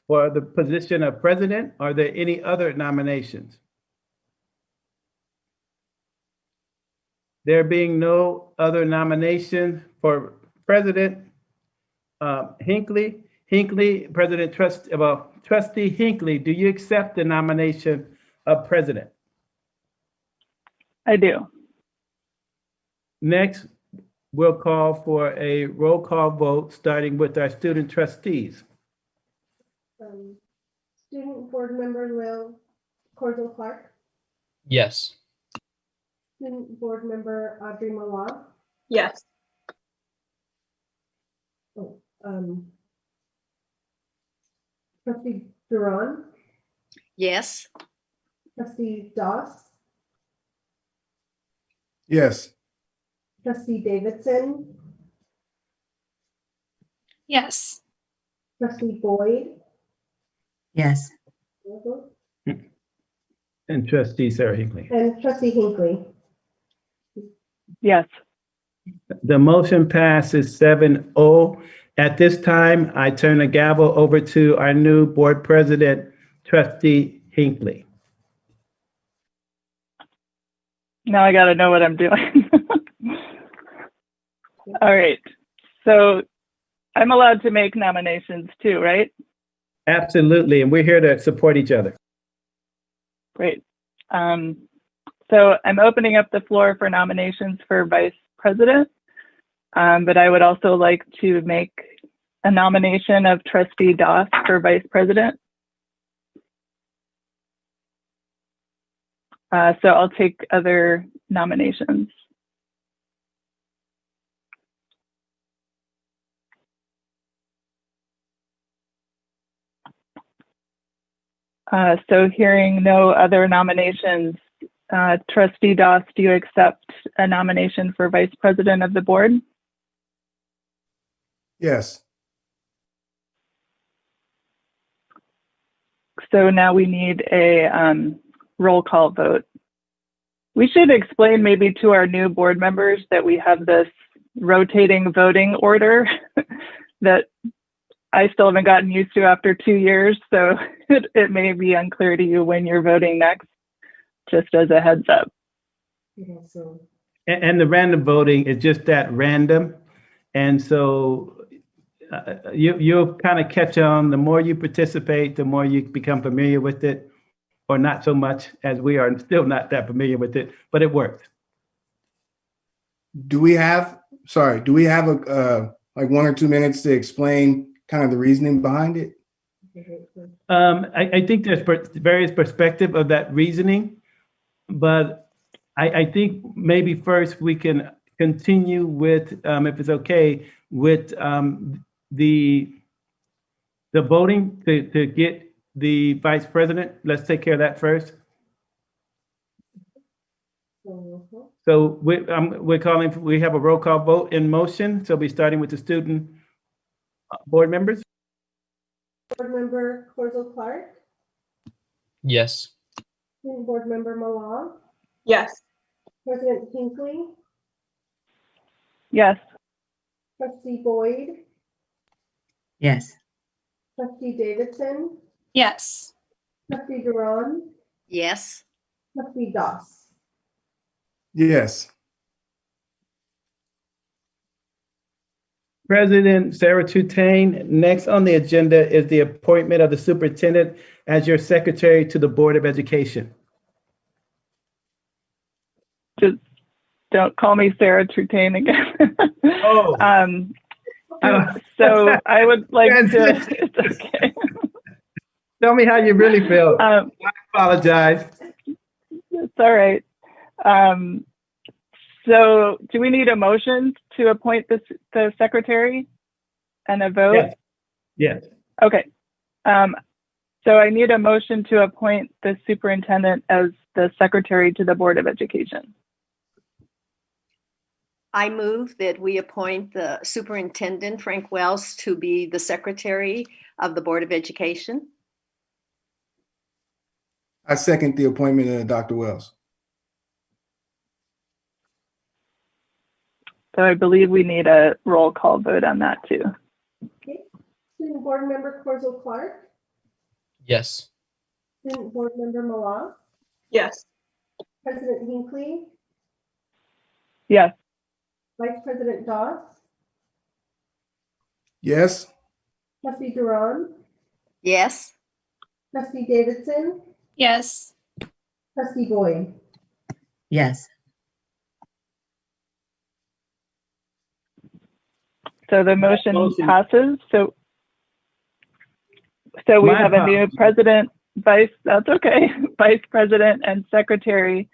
for the position of president. Are there any other nominations? There being no other nomination for President Hinckley, Trustee Hinckley, do you accept the nomination of president? I do. Next, we'll call for a roll call vote, starting with our student trustees. Student Board Member Lil Cordell Clark, Yes. Student Board Member Audrey Malak, Yes. Trustee Duran, Yes. Trustee Doss, Yes. Trustee Davidson, Yes. Trustee Boyd, Yes. And trustee Sarah Hinckley. and Trustee Hinckley. Yes. The motion passes 7-0. At this time, I turn the gavel over to our new board president, trustee Hinckley. Now I got to know what I'm doing. All right. So I'm allowed to make nominations too, right? Absolutely, and we're here to support each other. Great. So I'm opening up the floor for nominations for vice president, but I would also like to make a nomination of trustee Doss for vice president. So I'll take other nominations. So hearing no other nominations, trustee Doss, do you accept a nomination for vice president of the board? Yes. So now we need a roll call vote. We should explain maybe to our new board members that we have this rotating voting order that I still haven't gotten used to after 2 years. So it may be unclear to you when you're voting next, just as a heads up. And the random voting is just that, random. And so you'll kind of catch on. The more you participate, the more you become familiar with it, or not so much, as we are still not that familiar with it, but it works. Do we have like 1 or 2 minutes to explain kind of the reasoning behind it? I think there's various perspectives of that reasoning, but I think maybe first we can continue with, if it's okay, with the voting to get the vice president. Let's take care of that first. So we're calling, we have a roll call vote in motion. So we're starting with the student board members. Board Member Cordell Clark, Yes. Student Board Member Malak, Yes. President Hinckley, Yes. Trustee Boyd, Yes. Trustee Davidson, Yes. Trustee Duran, Yes. Trustee Doss. Yes. President Sarah Trutain, next on the agenda is the appointment of the superintendent as your secretary to the Board of Education. Just don't call me Sarah Trutain again. Oh. So I would like to, it's okay. Tell me how you really feel. I apologize. It's all right. So do we need a motion to appoint the secretary and a vote? Yes. Yes. Okay. So I need a motion to appoint the superintendent as the secretary to the Board of Education. I move that we appoint the superintendent, Frank Wells, to be the secretary of the Board of Education. I second the appointment of Dr. Wells. So I believe we need a roll call vote on that too. Board Member Corzo Clark, Yes. Student Board Member Malak, Yes. President Hinckley, Yes. Vice President Doss, Yes. Trustee Duran, Yes. Trustee Davidson, Yes. Trustee Boyd. Yes. So the motion Motion. passes. So we My have a new apologies. president, that's okay, vice president and secretary.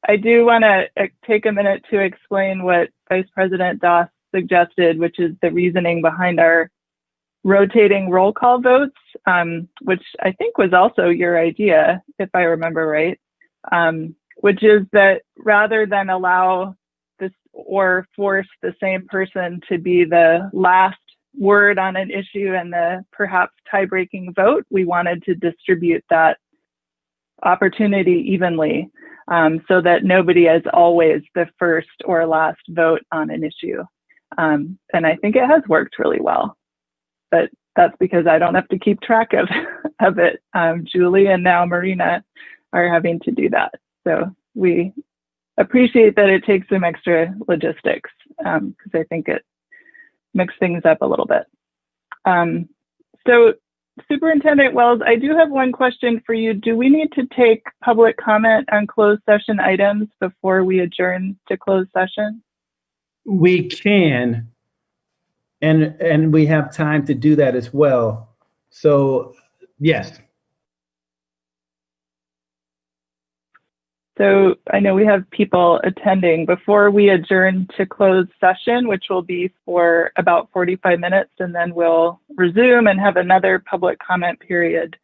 I do want to take a minute to explain what Vice President Doss suggested, which is the reasoning behind our rotating roll call votes, which I think was also your idea, if I remember right, which is that rather than allow this or force the same person to be the last word on an issue and the perhaps tie-breaking vote, we wanted to distribute that opportunity evenly, so that nobody is always the first or last vote on an issue. And I think it has worked really well, but that's because I don't have to keep track of it. Julie and now Marina are having to do that. So we appreciate that it takes some extra logistics, because I think it mixed things up a little bit. So Superintendent Wells, I do have one question for you. Do we need to take public comment on closed session items before we adjourn to closed session? We can, and we have time to do that as well. So, yes. So I know we have people attending. Before we adjourn to closed session, which will be for about 45 minutes, and then we'll resume and have another public comment period.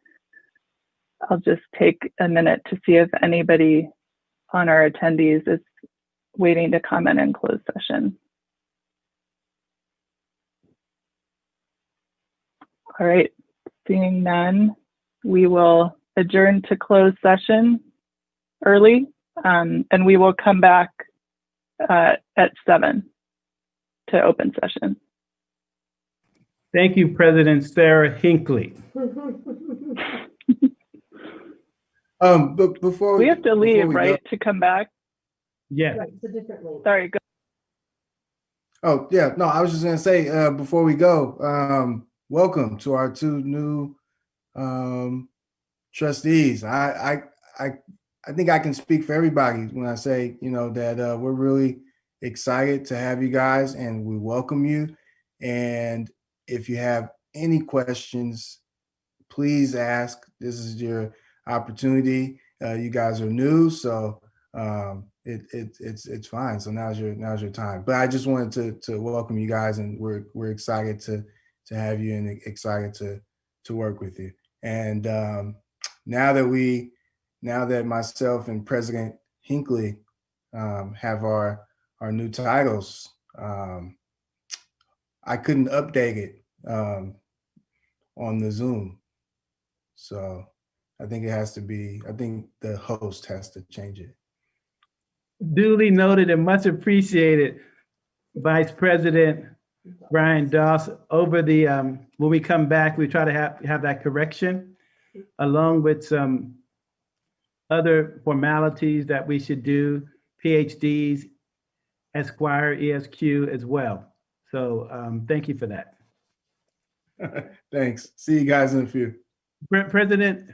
I'll just take a minute to see if anybody on our attendees is waiting to comment in closed session. All right, seeing none, we will adjourn to closed session early, and we will come back at 7 to open session. Thank you, President Sarah Hinckley. But before We have to leave, we right, go, to come back? Yes. Right, it's a different link. Sorry, go. oh yeah, no, I was just gonna say before we go, welcome to our two new trustees. I think I can speak for everybody when I say, that we're really excited to have you guys and we welcome you. And if you have any questions, please ask. This is your opportunity. You guys are new, so it's fine. So now's your time. But I just wanted to welcome you guys, and we're excited to have you and excited to work with you. And now that myself and President Hinckley have our new titles, I couldn't update it on the Zoom. So I think the host has to change it. Duly noted and much appreciated, Vice President Brian Doss. Over the, when we come back, we try to have that correction along with some other formalities that we should do, PhDs, Esquire, ESQ as well. So thank you for that. Thanks. See you guys in a few. President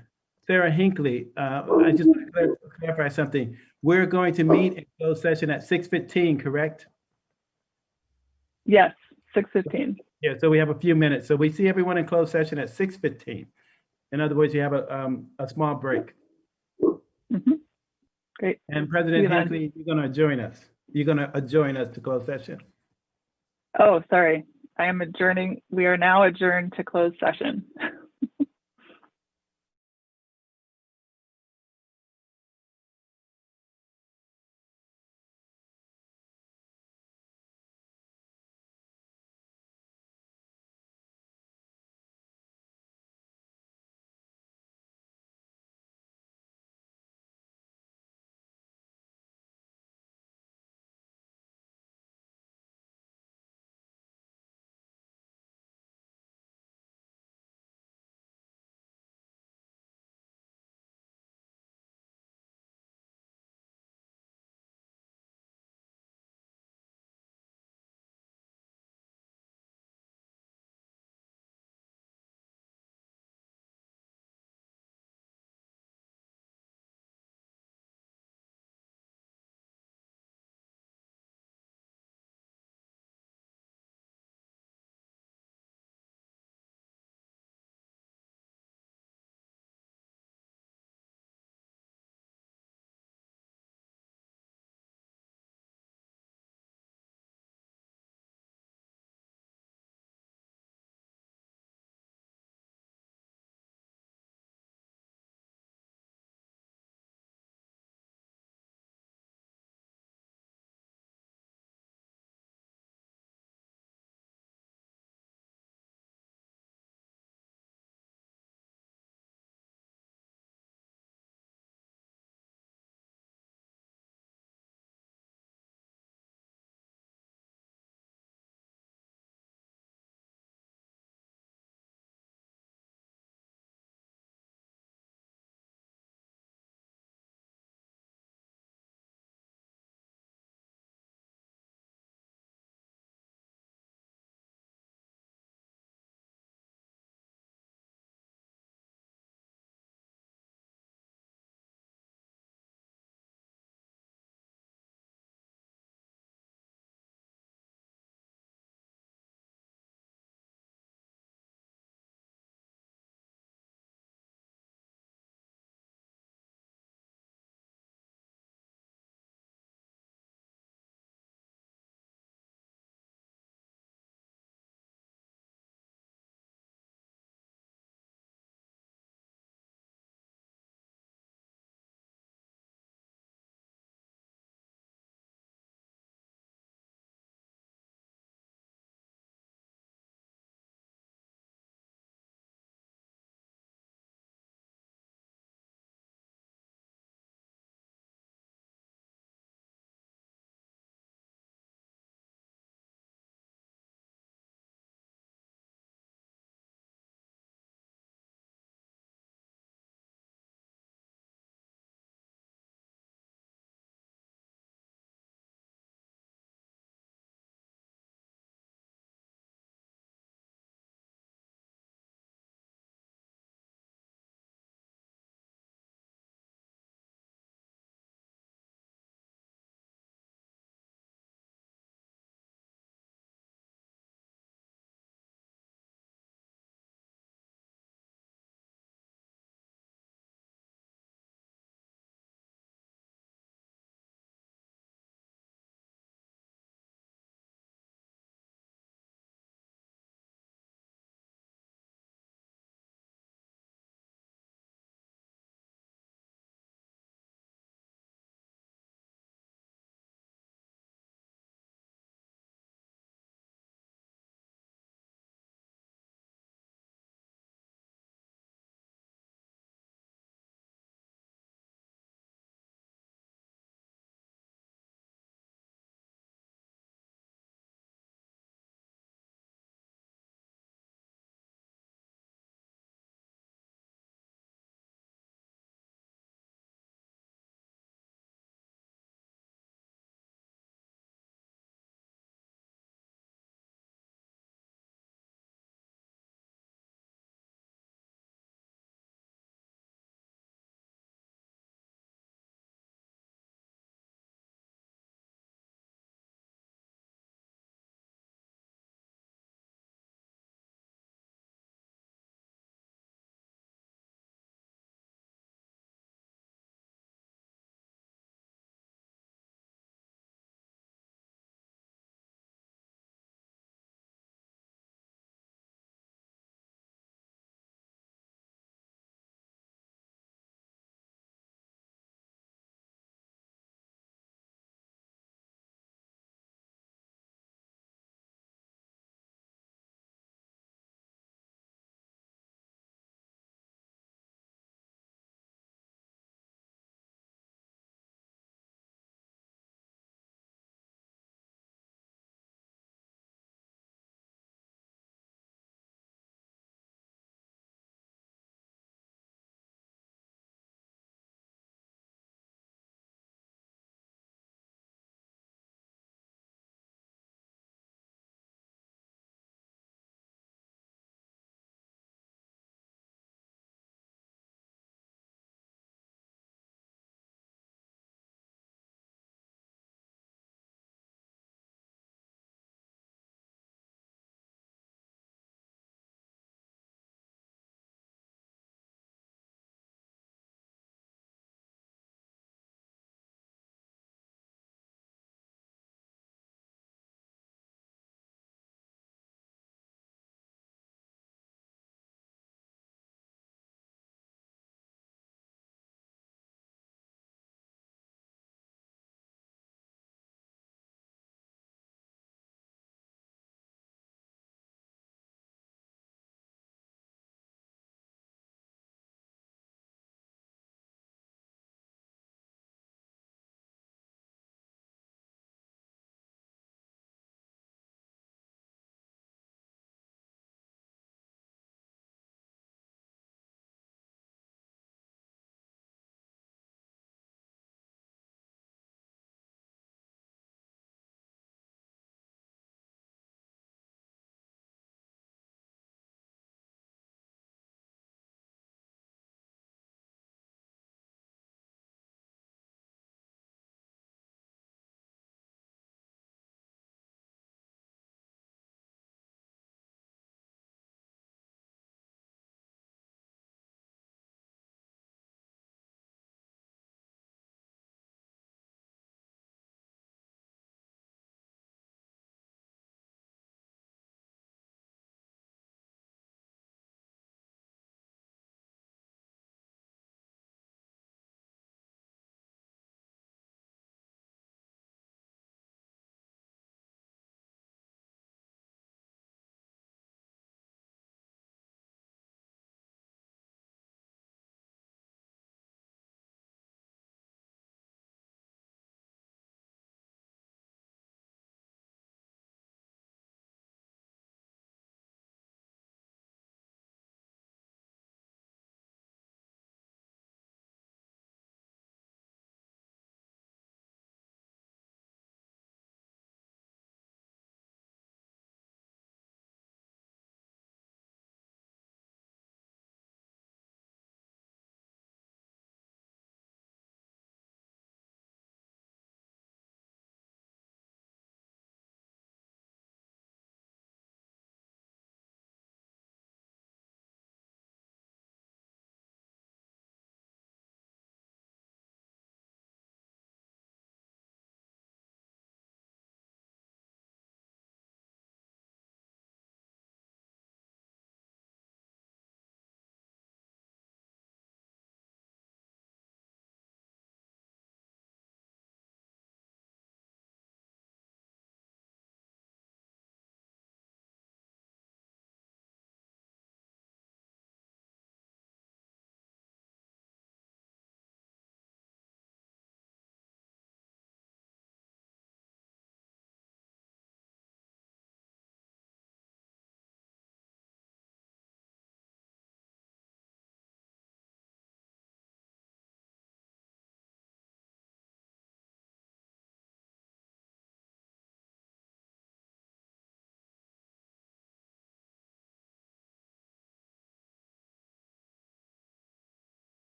Sarah Hinckley, I just want to clarify something. We're going to meet in closed session at 6:15, correct? Yes, 6:15. Yeah, so we have a few minutes. So we see everyone in closed session at 6:15. In other words, you have a small break. Mm-hmm. Great. And President Hinckley, you're going to join us. You're going to join us to closed session. Oh, sorry. I am adjourning. We are now adjourned to closed session.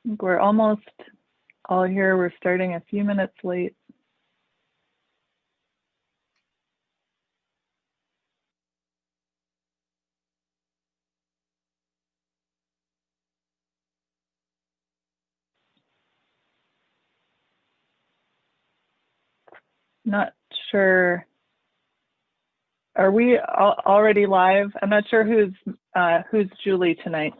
think we're almost all here. We're starting a few minutes late. Not sure. Are we already live? I'm not sure who's Julie tonight.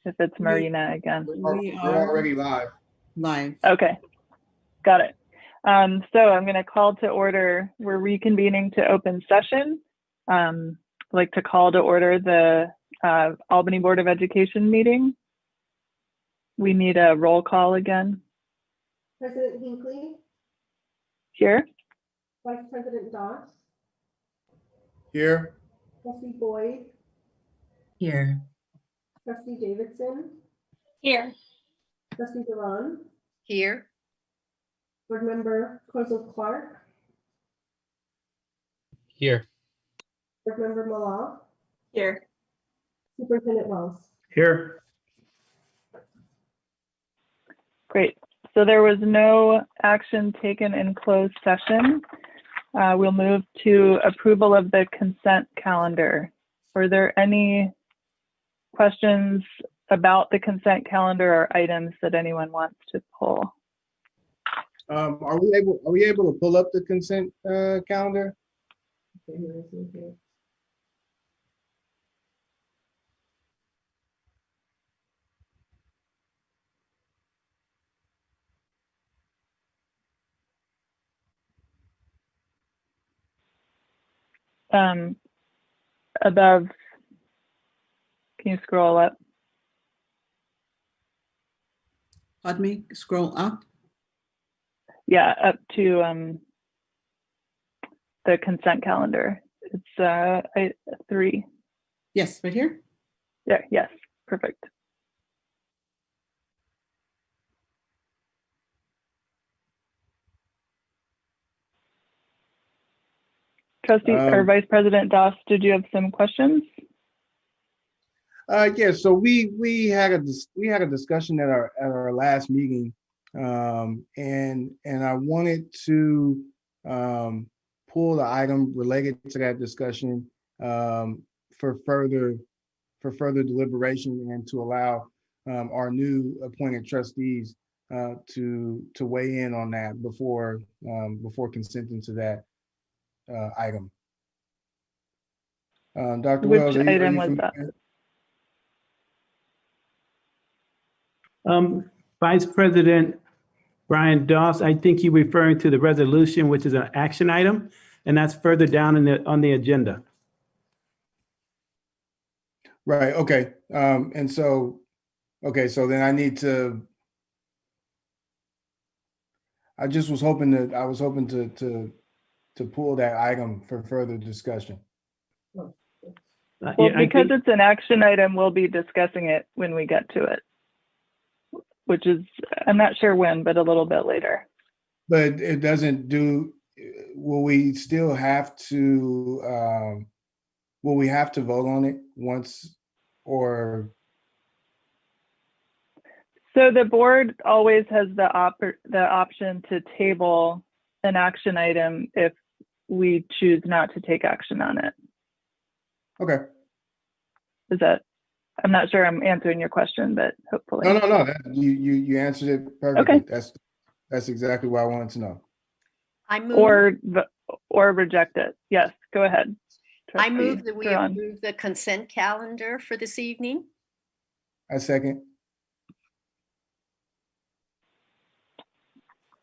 If it's Marina again. We We're are already live. live. Okay, got it. So I'm going to call to order. We're reconvening to open session. I'd like to call to order the Albany Board of Education meeting. We need a roll call again. President Hinckley, Here. Vice President Doss, Here. Trustee Boyd, Here. Trustee Davidson, Here. Trustee Duran, Here. Board Member Kozel Clark, Here. Board Member Malal, Here. Superintendent Wells. Here. Great. So there was no action taken in closed session. We'll move to approval of the consent calendar. Are there any questions about the consent calendar or items that anyone wants to pull? Are we able to pull up the consent calendar? Above, can you scroll up? Pardon me, scroll up. Yeah, up to the consent calendar. It's 3. Yes, right here. Yeah, yes, perfect. Trustee or Vice President Doss, did you have some questions? Yeah, so we had a discussion at our last meeting, and I wanted to pull the item related to that discussion for further deliberation and to allow our new appointed trustees to weigh in on that before consenting to that item. Dr. Which Wells, are you item was that? Vice President Brian Doss, I think you're referring to the resolution, which is an action item, and that's further down on the agenda. Right, okay. And so, okay, so then I need to, I was hoping to pull that item for further discussion. Well, Yeah, because it's an action item, we'll be discussing it when we get to it, which is, I'm not sure when, but a little bit later. But it doesn't do, will we still have to, will we have to vote on it once or? So the board always has the option to table an action item if we choose not to take action on it. Okay. Is that, I'm not sure I'm answering your question, but hopefully. No. You answered it perfectly. Okay. That's exactly what I wanted to know. I move. Or reject it. Yes, go ahead. I move that we Duran. approve the consent calendar for this evening. I second.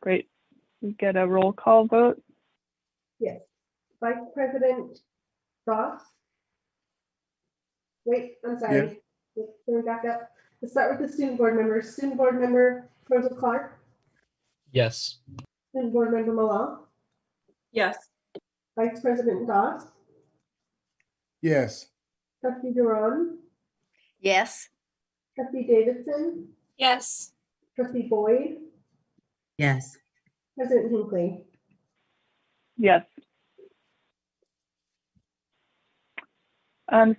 Great. We get a roll call vote. Yes. Vice President Doss. Wait, I'm sorry. Going back up. Let's start with the student board members. Student board member Kozel Clark, Yes. student board member Malal, Yes. Vice President Doss, Yes. Trustee Duran, Yes. Trustee Davidson, Yes. Trustee Boyd, Yes. President Hinckley. Yes.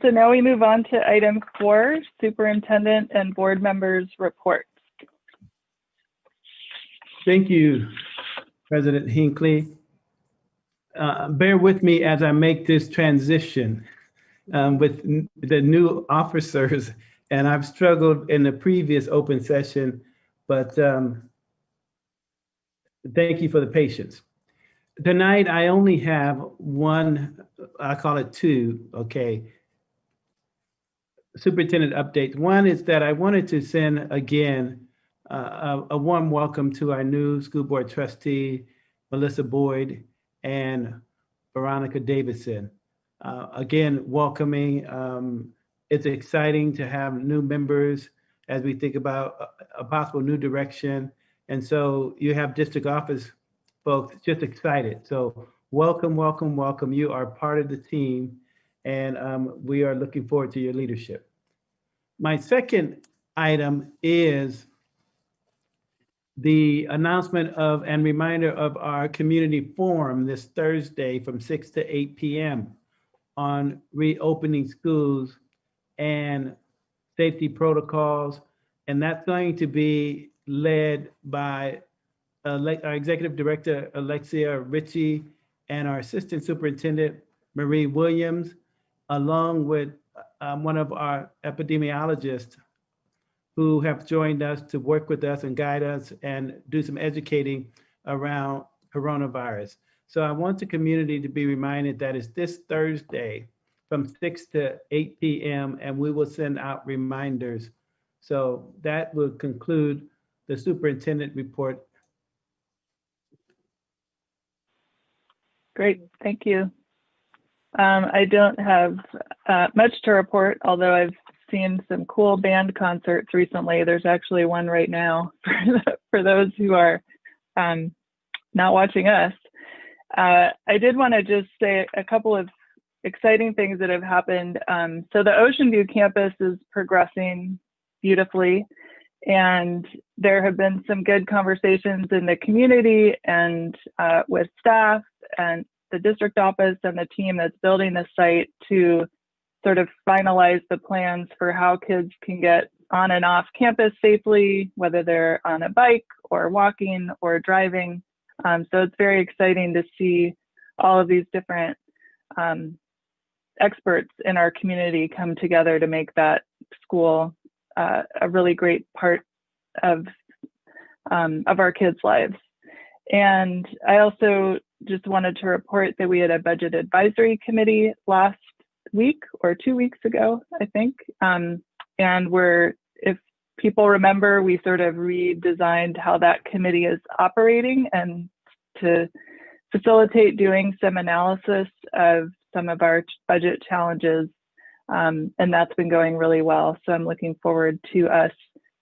So now we move on to item 4, superintendent and board members reports. Thank you, President Hinckley. Bear with me as I make this transition with the new officers, and I've struggled in the previous open session, but thank you for the patience. Tonight, I only have one, I call it two, okay, superintendent updates. One is that I wanted to send again a warm welcome to our new school board trustee, Melissa Boyd and Veronica Davidson. Again, welcoming. It's exciting to have new members as we think about a possible new direction. And so you have district office folks just excited. So welcome, welcome, welcome. You are part of the team, and we are looking forward to your leadership. My second item is the announcement of and reminder of our community forum this Thursday from 6 to 8 p.m. on reopening schools and safety protocols. And that's going to be led by our Executive Director, Alexia Ritchie, and our Assistant Superintendent, Marie Williams, along with one of our epidemiologists who have joined us to work with us and guide us and do some educating around coronavirus. So I want the community to be reminded that it's this Thursday from 6 to 8 p.m. and we will send out reminders. So that will conclude the superintendent report. Great, thank you. I don't have much to report, although I've seen some cool band concerts recently. There's actually one right now for those who are not watching us. I did want to just say a couple of exciting things that have happened. So the Ocean View campus is progressing beautifully, and there have been some good conversations in the community and with staff and the district office and the team that's building the site to sort of finalize the plans for how kids can get on and off campus safely, whether they're on a bike or walking or driving. So it's very exciting to see all of these different experts in our community come together to make that school a really great part of our kids' lives. And I also just wanted to report that we had a budget advisory committee last week or 2 weeks ago, I think. And if people remember, we sort of redesigned how that committee is operating and to facilitate doing some analysis of some of our budget challenges. And that's been going really well. So I'm looking forward to us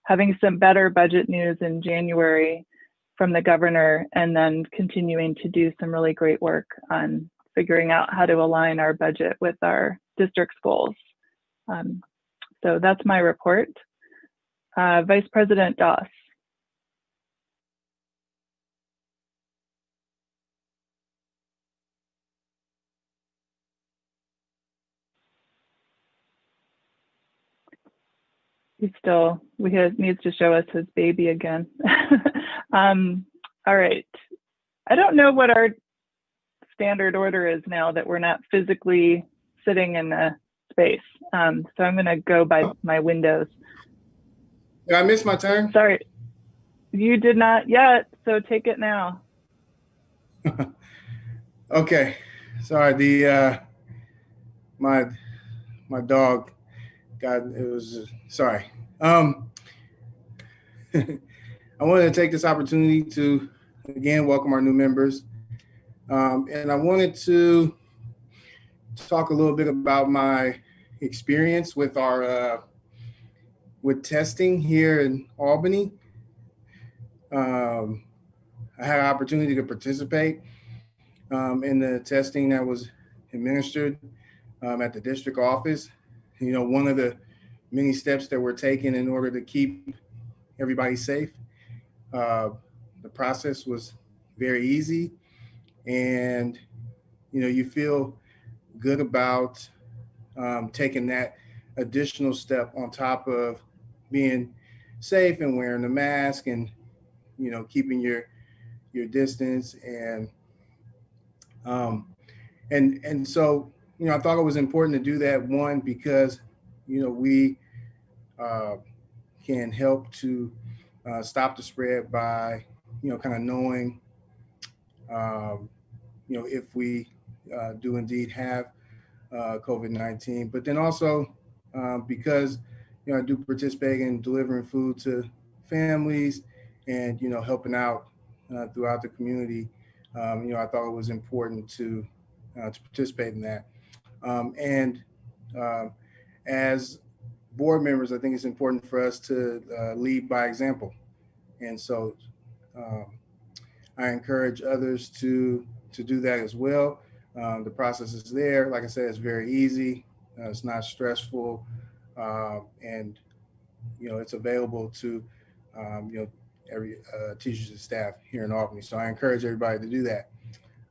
having some better budget news in January from the governor, and then continuing to do some really great work on figuring out how to align our budget with our district's goals. So that's my report. Vice President Doss. Needs to show us his baby again. All right. I don't know what our standard order is now that we're not physically sitting in the space. So I'm going to go by my windows. Did I miss my turn? Sorry, you did not yet. So take it now. Okay. Sorry. My dog sorry. I wanted to take this opportunity to, again, welcome our new members. And I wanted to talk a little bit about my experience with with testing here in Albany. I had an opportunity to participate in the testing that was administered at the district office. You know, one of the many steps that we're taking in order to keep everybody safe. The process was very easy, and you feel good about taking that additional step on top of being safe and wearing the mask and keeping your your distance, and so, you know, I thought it was important to do that. One, because, you know, we can help to stop the spread by, you know, kind of knowing, you know, if we do indeed have COVID-19, but then also because, you know, I do participate in delivering food to families and, you know, helping out throughout the community. You know, I thought it was important to participate in that. And as board members, I think it's important for us to lead by example. And so I encourage others to do that as well. The process is there. Like I said, it's very easy. It's not stressful, and, you know, it's available to, you know, every teachers and staff here in Albany. So I encourage everybody to do that.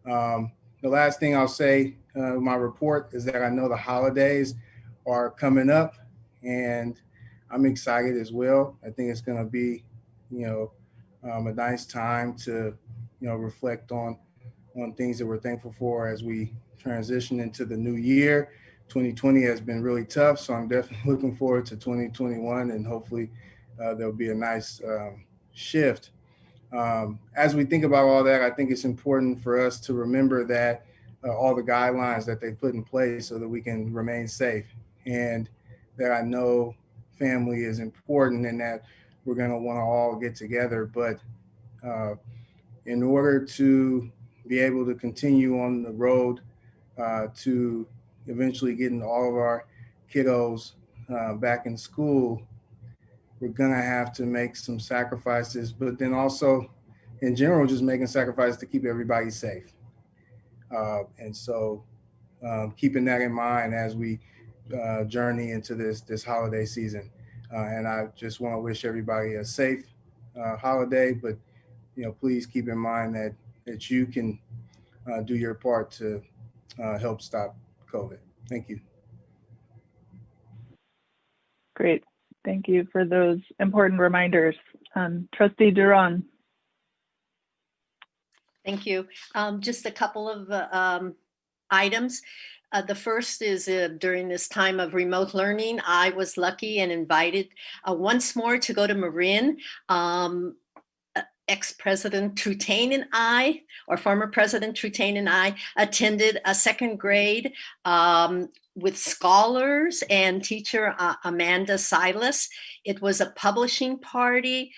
The last thing I'll say in my report is that I know the holidays are coming up, and I'm excited as well. I think it's going to be, you know, a nice time to, you know, reflect on things that we're thankful for as we transition into the new year. 2020 has been really tough, so I'm definitely looking forward to 2021, and hopefully there'll be a nice shift. As we think about all that, I think it's important for us to remember that all the guidelines that they put in place so that we can remain safe, and that I know family is important and that we're going to want to all get together. But in order to be able to continue on the road to eventually getting all of our kiddos back in school, we're going to have to make some sacrifices, but then also in general, just making sacrifices to keep everybody safe. And so keeping that in mind as we journey into this holiday season. And I just want to wish everybody a safe holiday, but, you know, please keep in mind that you can do your part to help stop COVID. Thank you. Great. Thank you for those important reminders. Trustee Duran. Thank you. Just a couple of items. The first is during this time of remote learning, I was lucky and invited once more to go to Marin. Ex-President Trutain and I, or former President Trutain and I, attended a second grade with scholars and teacher Amanda Silas. It was a publishing party.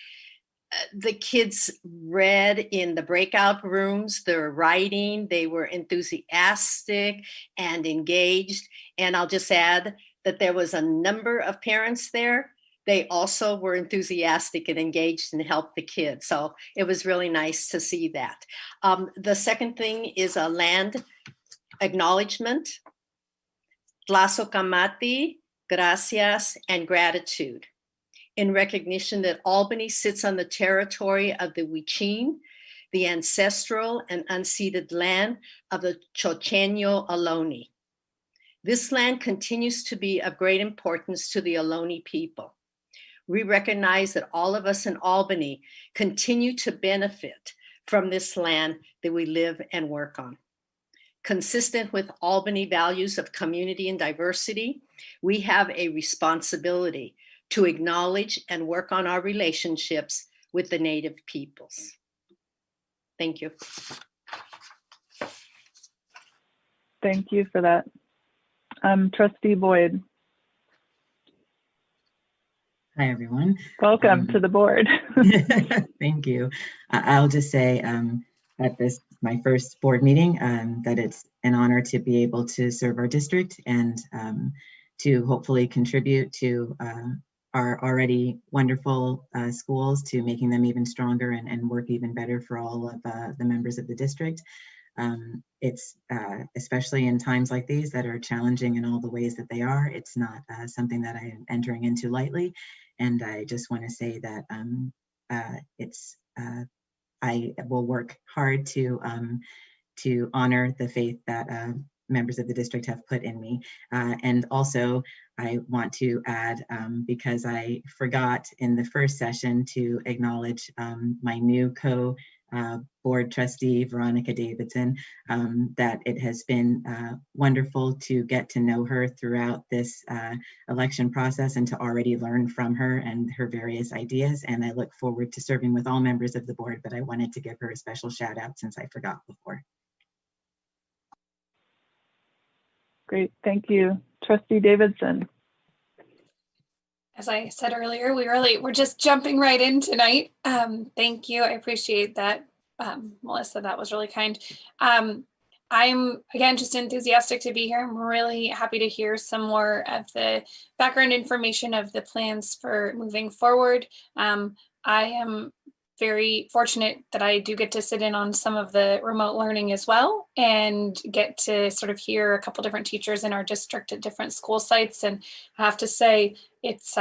The kids read in the breakout rooms, they're writing, they were enthusiastic and engaged. And I'll just add that there was a number of parents there. They also were enthusiastic and engaged and helped the kids. So it was really nice to see that. The second thing is a land acknowledgement. Tlazo Kamati, gracias, and gratitude, in recognition that Albany sits on the territory of the Huichin, the ancestral and unceded land of the Chochenyo Ohlone. This land continues to be of great importance to the Ohlone people. We recognize that all of us in Albany continue to benefit from this land that we live and work on. Consistent with Albany values of community and diversity, we have a responsibility to acknowledge and work on our relationships with the Native peoples. Thank you. Thank you for that. Trustee Boyd. Hi, everyone. Welcome to the board. Thank you. I'll just say at this, my first board meeting, that it's an honor to be able to serve our district and to hopefully contribute to our already wonderful schools, to making them even stronger and work even better for all of the members of the district. It's especially in times like these that are challenging in all the ways that they are, it's not something that I am entering into lightly. And I just want to say that I will work hard to honor the faith that members of the district have put in me. And also, I want to add, because I forgot in the first session to acknowledge my new board trustee, Veronica Davidson, that it has been wonderful to get to know her throughout this election process and to already learn from her and her various ideas. And I look forward to serving with all members of the board, but I wanted to give her a special shout out since I forgot before. Great, thank you. Trustee Davidson. As I said earlier, we're just jumping right in tonight. Thank you. I appreciate that, Melissa. That was really kind. I'm, again, just enthusiastic to be here. I'm really happy to hear some more of the background information of the plans for moving forward. I am very fortunate that I do get to sit in on some of the remote learning as well and get to sort of hear a couple different teachers in our district at different school sites. And I have to say, it's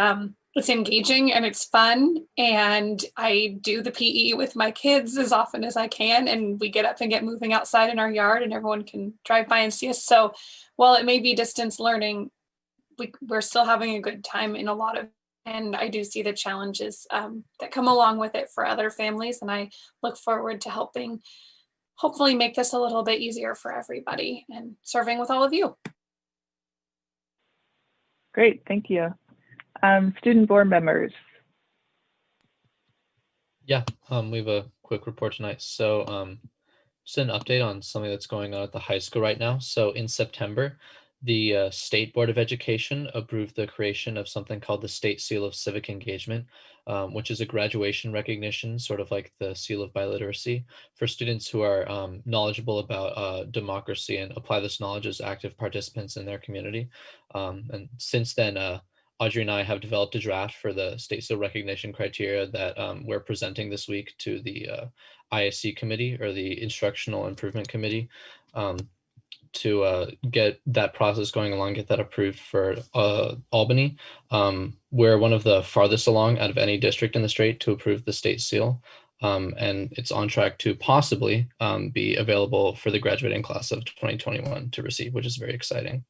engaging and it's fun. And I do the PE with my kids as often as I can. And we get up and get moving outside in our yard and everyone can drive by and see us. So while it may be distance learning, we're still having a good time in a lot of, and I do see the challenges that come along with it for other families. And I look forward to helping hopefully make this a little bit easier for everybody and serving with all of you. Great, thank you. Student board members. Yeah, we have a quick report tonight. So just an update on something that's going on at the high school right now. So in September, the State Board of Education approved the creation of something called the State Seal of Civic Engagement, which is a graduation recognition, sort of like the Seal of Biliteracy, for students who are knowledgeable about democracy and apply this knowledge as active participants in their community. And since then, Audrey and I have developed a draft for the State Seal recognition criteria that we're presenting this week to the ISC committee, or the Instructional Improvement Committee, to get that process going along, get that approved for Albany. We're one of the farthest along out of any district in the state to approve the state seal. And it's on track to possibly be available for the graduating class of 2021 to receive, which is very exciting.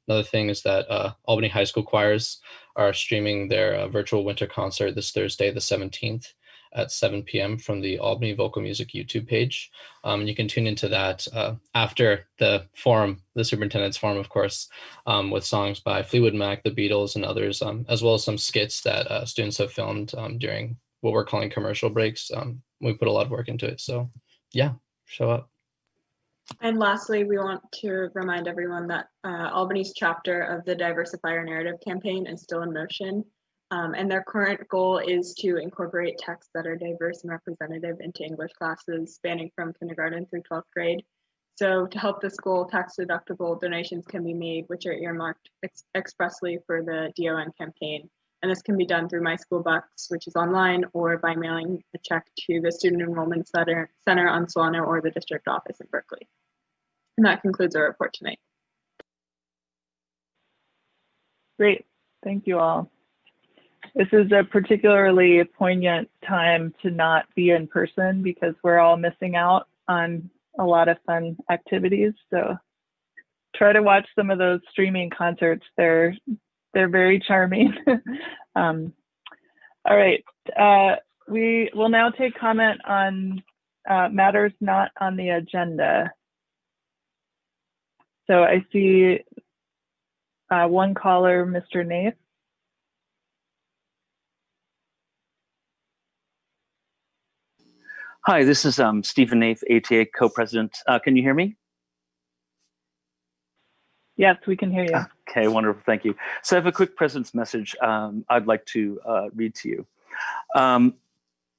Another thing is that Albany High School choirs are streaming their virtual winter concert this Thursday, the 17th, at 7 p.m. from the Albany Vocal Music YouTube page. And you can tune into that after the forum, the superintendent's forum, of course, with songs by Fleetwood Mac, the Beatles, and others, as well as some skits that students have filmed during what we're calling commercial breaks. We put a lot of work into it. So yeah, show up. And lastly, we want to remind everyone that Albany's chapter of the Diversifier Narrative campaign is still in motion. And their current goal is to incorporate texts that are diverse and representative into English classes spanning from kindergarten through 12th grade. So to help this goal, tax-deductible donations can be made, which are earmarked expressly for the DON campaign. And this can be done through My School Bucks, which is online, or by mailing a check to the Student Enrollment Center on Solano or the district office in Berkeley. And that concludes our report tonight. Great, thank you all. This is a particularly poignant time to not be in person because we're all missing out on a lot of fun activities. So try to watch some of those streaming concerts. They're very charming. All right, we will now take comment on matters not on the agenda. So I see one caller, Mr. Nath. Hi, this is Stephen Nath, ATA co-president. Can you hear me? Yes, we can hear you. Okay, wonderful, thank you. So I have a quick presence message I'd like to read to you.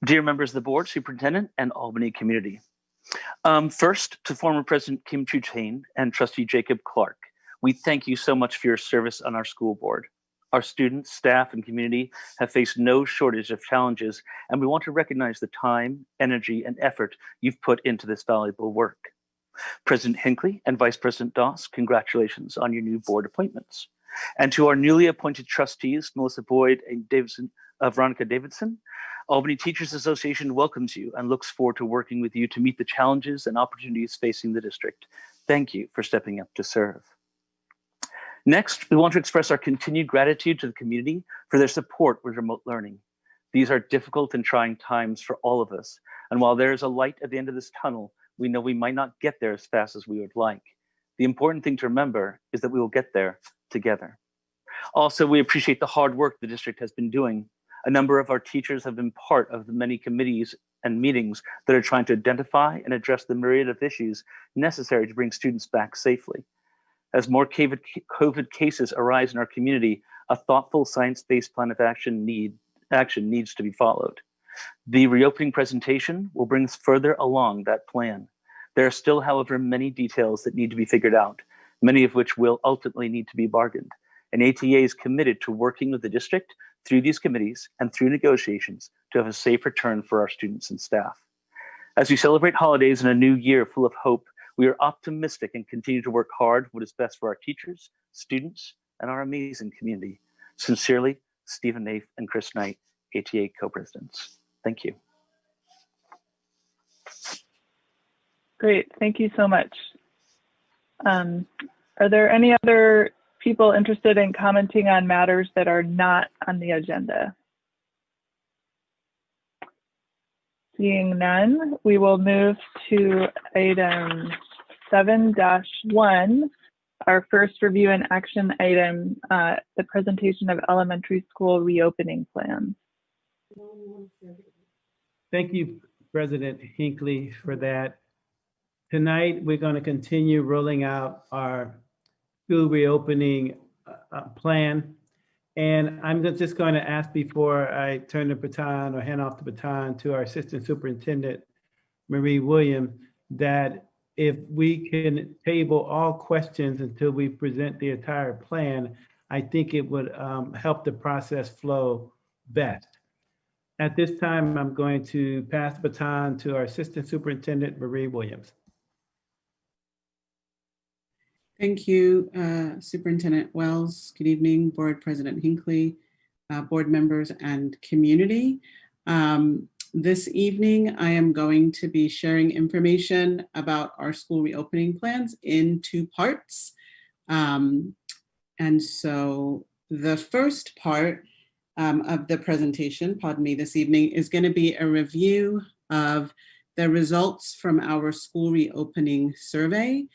Dear members of the board, superintendent, and Albany community. First, to former President Kim Chu-Tain and trustee Jacob Clark, we thank you so much for your service on our school board. Our students, staff, and community have faced no shortage of challenges, and we want to recognize the time, energy, and effort you've put into this valuable work. President Hinckley and Vice President Doss, congratulations on your new board appointments. And to our newly appointed trustees, Melissa Boyd and Veronica Davidson, Albany Teachers Association welcomes you and looks forward to working with you to meet the challenges and opportunities facing the district. Thank you for stepping up to serve. Next, we want to express our continued gratitude to the community for their support with remote learning. These are difficult and trying times for all of us, And while there is a light at the end of this tunnel, we know we might not get there as fast as we would like. The important thing to remember is that we will get there together. Also, we appreciate the hard work the district has been doing. A number of our teachers have been part of the many committees and meetings that are trying to identify and address the myriad of issues necessary to bring students back safely. As more COVID cases arise in our community, a thoughtful science-based plan of action needs to be followed. The reopening presentation will bring us further along that plan. There are still, however, many details that need to be figured out, many of which will ultimately need to be bargained. And ATA is committed to working with the district through these committees and through negotiations to have a safe return for our students and staff. As we celebrate holidays and a new year full of hope, we are optimistic and continue to work hard what is best for our teachers, students, and our amazing community. Sincerely, Stephen Naif and Chris Knight, ATA co-presidents. Thank you. Great, thank you so much. Are there any other people interested in commenting on matters that are not on the agenda? Seeing none, we will move to item 7-1, our first review and action item, the presentation of elementary school reopening plans. Thank you, President Hinckley, for that. Tonight, we're going to continue rolling out our school reopening plan. And I'm just going to ask, before I turn the baton or hand off the baton to our Assistant Superintendent, Marie Williams, that if we can table all questions until we present the entire plan, I think it would help the process flow best. At this time, I'm going to pass the baton to our Assistant Superintendent, Marie Williams. Thank you, Superintendent Wells. Good evening, Board President Hinckley, board members and community. This evening, I am going to be sharing information about our school reopening plans in two parts. And so the first part of the presentation, pardon me, this evening is going to be a review of the results from our school reopening survey.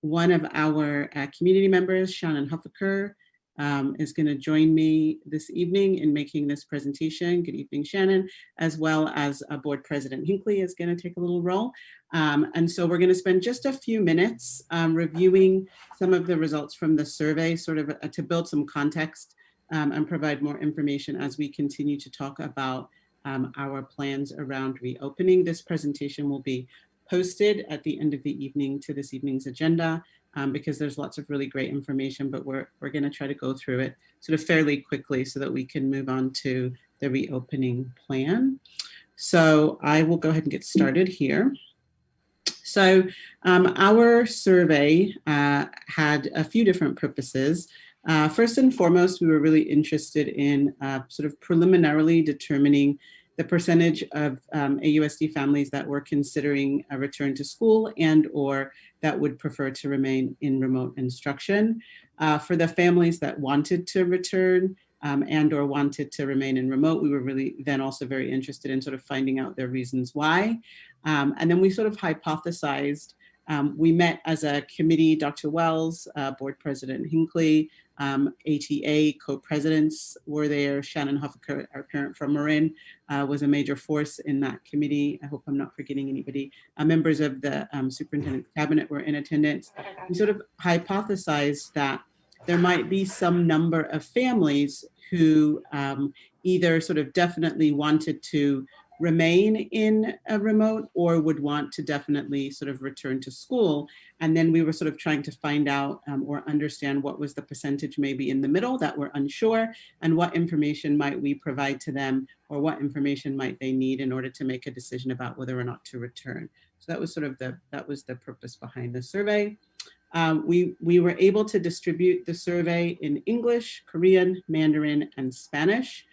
One of our community members, Shannon Huffaker, is going to join me this evening in making this presentation. Good evening, Shannon, as well as Board President Hinckley is going to take a little role. And so we're going to spend just a few minutes reviewing some of the results from the survey, sort of to build some context and provide more information as we continue to talk about our plans around reopening. This presentation will be posted at the end of the evening to this evening's agenda because there's lots of really great information, but we're going to try to go through it sort of fairly quickly so that we can move on to the reopening plan. So I will go ahead and get started here. So our survey had a few different purposes. First and foremost, we were really interested in sort of preliminarily determining the percentage of AUSD families that were considering a return to school and or that would prefer to remain in remote instruction. For the families that wanted to return and or wanted to remain in remote, we were really then also very interested in sort of finding out their reasons why. And then we sort of hypothesized. We met as a committee, Dr. Wells, Board President Hinckley, ATA co-presidents were there. Shannon Huffaker, our parent from Marin, was a major force in that committee. I hope I'm not forgetting anybody. Members of the superintendent's cabinet were in attendance. We sort of hypothesized that there might be some number of families who either sort of definitely wanted to remain in a remote or would want to definitely sort of return to school. And then we were sort of trying to find out or understand what was the percentage maybe in the middle that were unsure and what information might we provide to them or what information might they need in order to make a decision about whether or not to return. So that was sort of the purpose behind the survey. We were able to distribute the survey in English, Korean, Mandarin, and Spanish.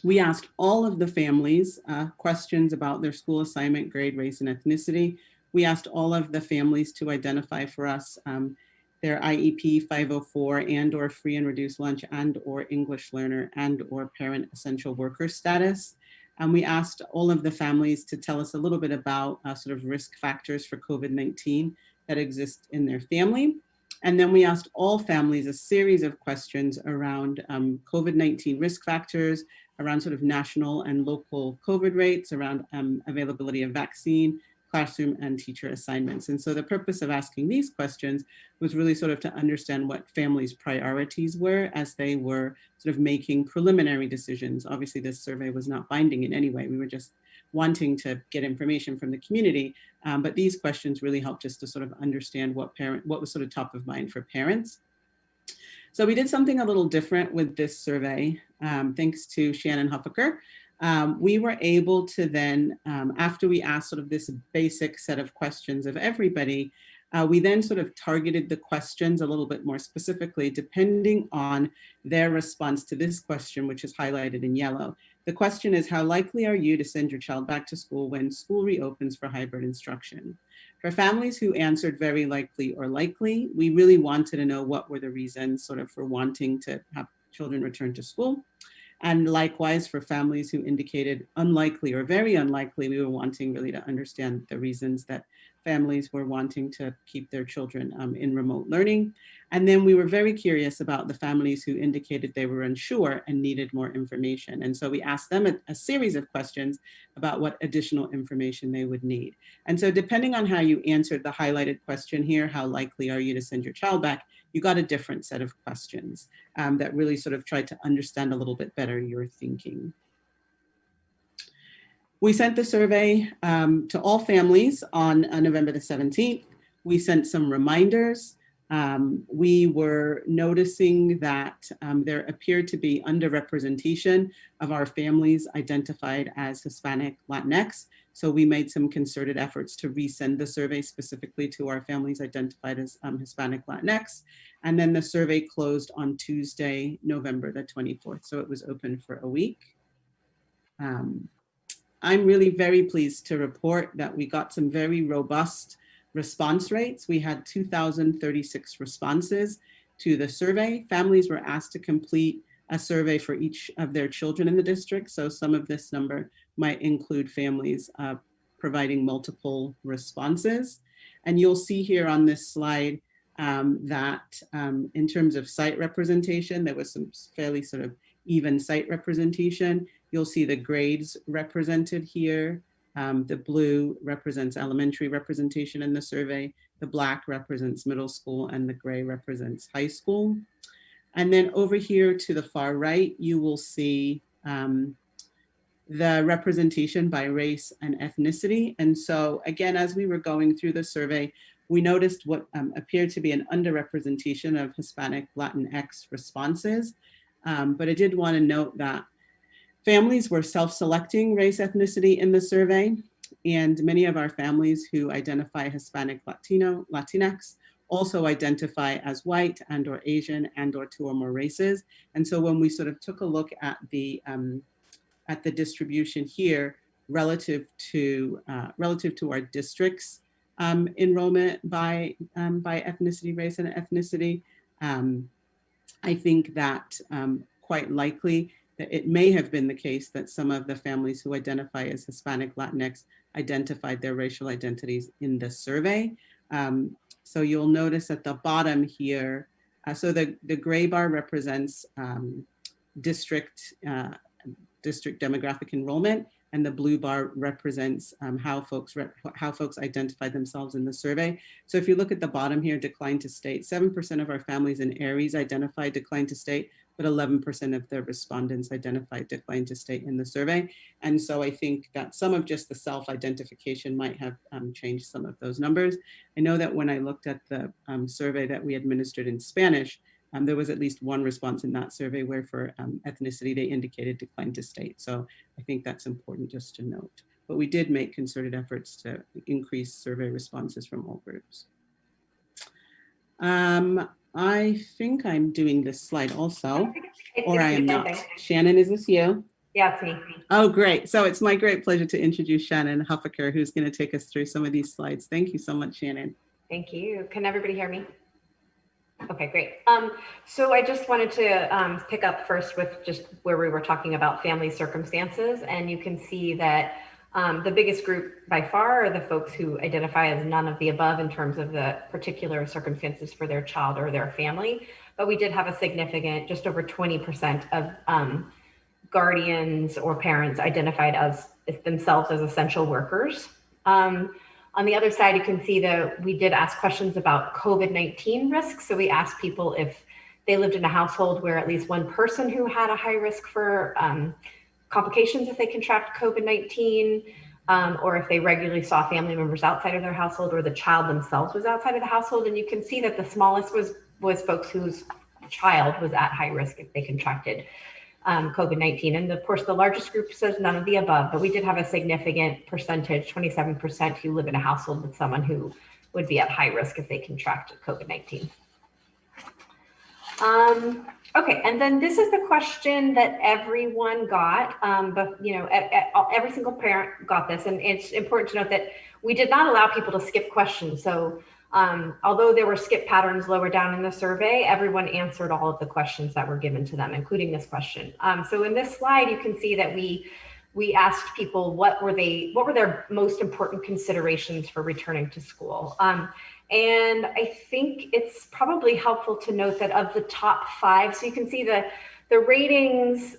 We asked all of the families questions about their school assignment, grade, race, and ethnicity. We asked all of the families to identify for us their IEP 504 and or free and reduced lunch and or English learner and or parent essential worker status. And we asked all of the families to tell us a little bit about sort of risk factors for COVID-19 that exist in their family. And then we asked all families a series of questions around COVID-19 risk factors, around sort of national and local COVID rates, around availability of vaccine, classroom and teacher assignments. And so the purpose of asking these questions was really sort of to understand what families' priorities were as they were sort of making preliminary decisions. Obviously, this survey was not binding in any way. We were just wanting to get information from the community. But these questions really helped us to sort of understand what was sort of top of mind for parents. So we did something a little different with this survey, thanks to Shannon Huffaker. We were able to then, after we asked sort of this basic set of questions of everybody, we then sort of targeted the questions a little bit more specifically, depending on their response to this question, which is highlighted in yellow. The question is, how likely are you to send your child back to school when school reopens for hybrid instruction? For families who answered very likely or likely, we really wanted to know what were the reasons sort of for wanting to have children return to school. And likewise, for families who indicated unlikely or very unlikely, we were wanting really to understand the reasons that families were wanting to keep their children in remote learning. And then we were very curious about the families who indicated they were unsure and needed more information. And so we asked them a series of questions about what additional information they would need. And so depending on how you answered the highlighted question here, how likely are you to send your child back, you got a different set of questions that really sort of tried to understand a little bit better your thinking. We sent the survey to all families on November the 17th. We sent some reminders. We were noticing that there appeared to be underrepresentation of our families identified as Hispanic Latinx. So we made some concerted efforts to resend the survey specifically to our families identified as Hispanic Latinx. And then the survey closed on Tuesday, November the 24th. So it was open for a week. I'm really very pleased to report that we got some very robust response rates. We had 2,036 responses to the survey. Families were asked to complete a survey for each of their children in the district. So some of this number might include families providing multiple responses. And you'll see here on this slide that in terms of site representation, there was some fairly sort of even site representation. You'll see the grades represented here. The blue represents elementary representation in the survey. The black represents middle school and the gray represents high school. And then over here to the far right, you will see the representation by race and ethnicity. And so again, as we were going through the survey, we noticed what appeared to be an underrepresentation of Hispanic Latinx responses. But I did want to note that families were self-selecting race ethnicity in the survey, and many of our families who identify Hispanic Latinx also identify as white and or Asian and or two or more races. And so when we sort of took a look at the distribution here relative to our district's enrollment by ethnicity, race and ethnicity, I think that quite likely that it may have been the case that some of the families who identify as Hispanic Latinx identified their racial identities in the survey. So you'll notice at the bottom here, so the gray bar represents district demographic enrollment, and the blue bar represents how folks identify themselves in the survey. So if you look at the bottom here, decline to state, 7% of our families in Aries identified decline to state, but 11% of the respondents identified decline to state in the survey. And so I think that some of just the self-identification might have changed some of those numbers. I know that when I looked at the survey that we administered in Spanish, there was at least one response in that survey where for ethnicity, they indicated decline to state. So I think that's important just to note. But we did make concerted efforts to increase survey responses from all groups. I think I'm doing this slide also, or I am not. Shannon, is this you? Yeah, it's me. Oh, great. So it's my great pleasure to introduce Shannon Huffaker, who's going to take us through some of these slides. Thank you so much, Shannon. Thank you. Can everybody hear me? Okay, great. So I just wanted to pick up first with just where we were talking about family circumstances, and you can see that the biggest group by far are the folks who identify as none of the above in terms of the particular circumstances for their child or their family. But we did have a significant, just over 20% of guardians or parents identified as themselves as essential workers. On the other side, you can see that we did ask questions about COVID-19 risks. So we asked people if they lived in a household where at least one person who had a high risk for complications if they contract COVID-19, or if they regularly saw family members outside of their household, or the child themselves was outside of the household. And you can see that the smallest was folks whose child was at high risk if they contracted COVID-19. And of course, the largest group says none of the above, but we did have a significant percentage, 27%, who live in a household with someone who would be at high risk if they contracted COVID-19. Okay, and then this is the question that everyone got, but every single parent got this, and it's important to note that we did not allow people to skip questions. So although there were skip patterns lower down in the survey, everyone answered all of the questions that were given to them, including this question. So in this slide, you can see that we asked people what were their most important considerations for returning to school. And I think it's probably helpful to note that of the top 5, so you can see the ratings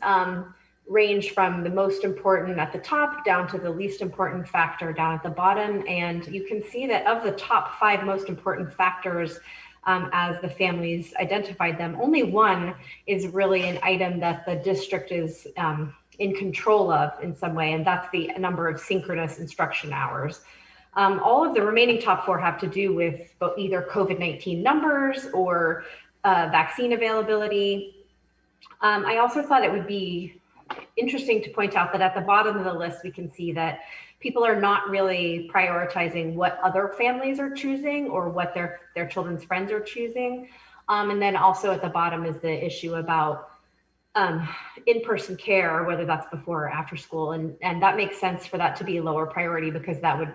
range from the most important at the top down to the least important factor down at the bottom. And you can see that of the top 5 most important factors, as the families identified them, only one is really an item that the district is in control of in some way, and that's the number of synchronous instruction hours. All of the remaining top 4 have to do with either COVID-19 numbers or vaccine availability. I also thought it would be interesting to point out that at the bottom of the list, we can see that people are not really prioritizing what other families are choosing or what their children's friends are choosing. And then also at the bottom is the issue about in-person care, whether that's before or after school. And that makes sense for that to be a lower priority, because that would,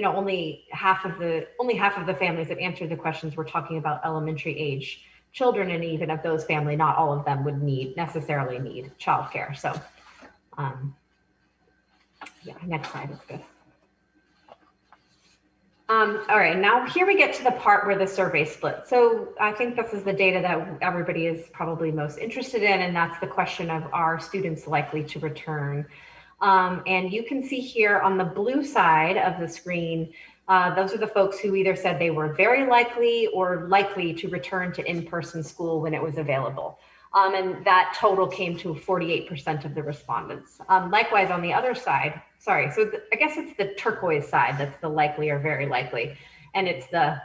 only half of the families that answered the questions were talking about elementary age children, and even of those families, not all of them would necessarily need childcare. So, yeah, next slide is good. All right, now here we get to the part where the survey split. So I think this is the data that everybody is probably most interested in, and that's the question of, are students likely to return? And you can see here on the blue side of the screen, those are the folks who either said they were very likely or likely to return to in-person school when it was available. And that total came to 48% of the respondents. Likewise, on the other side, I guess it's the turquoise side that's the likely or very likely, and it's the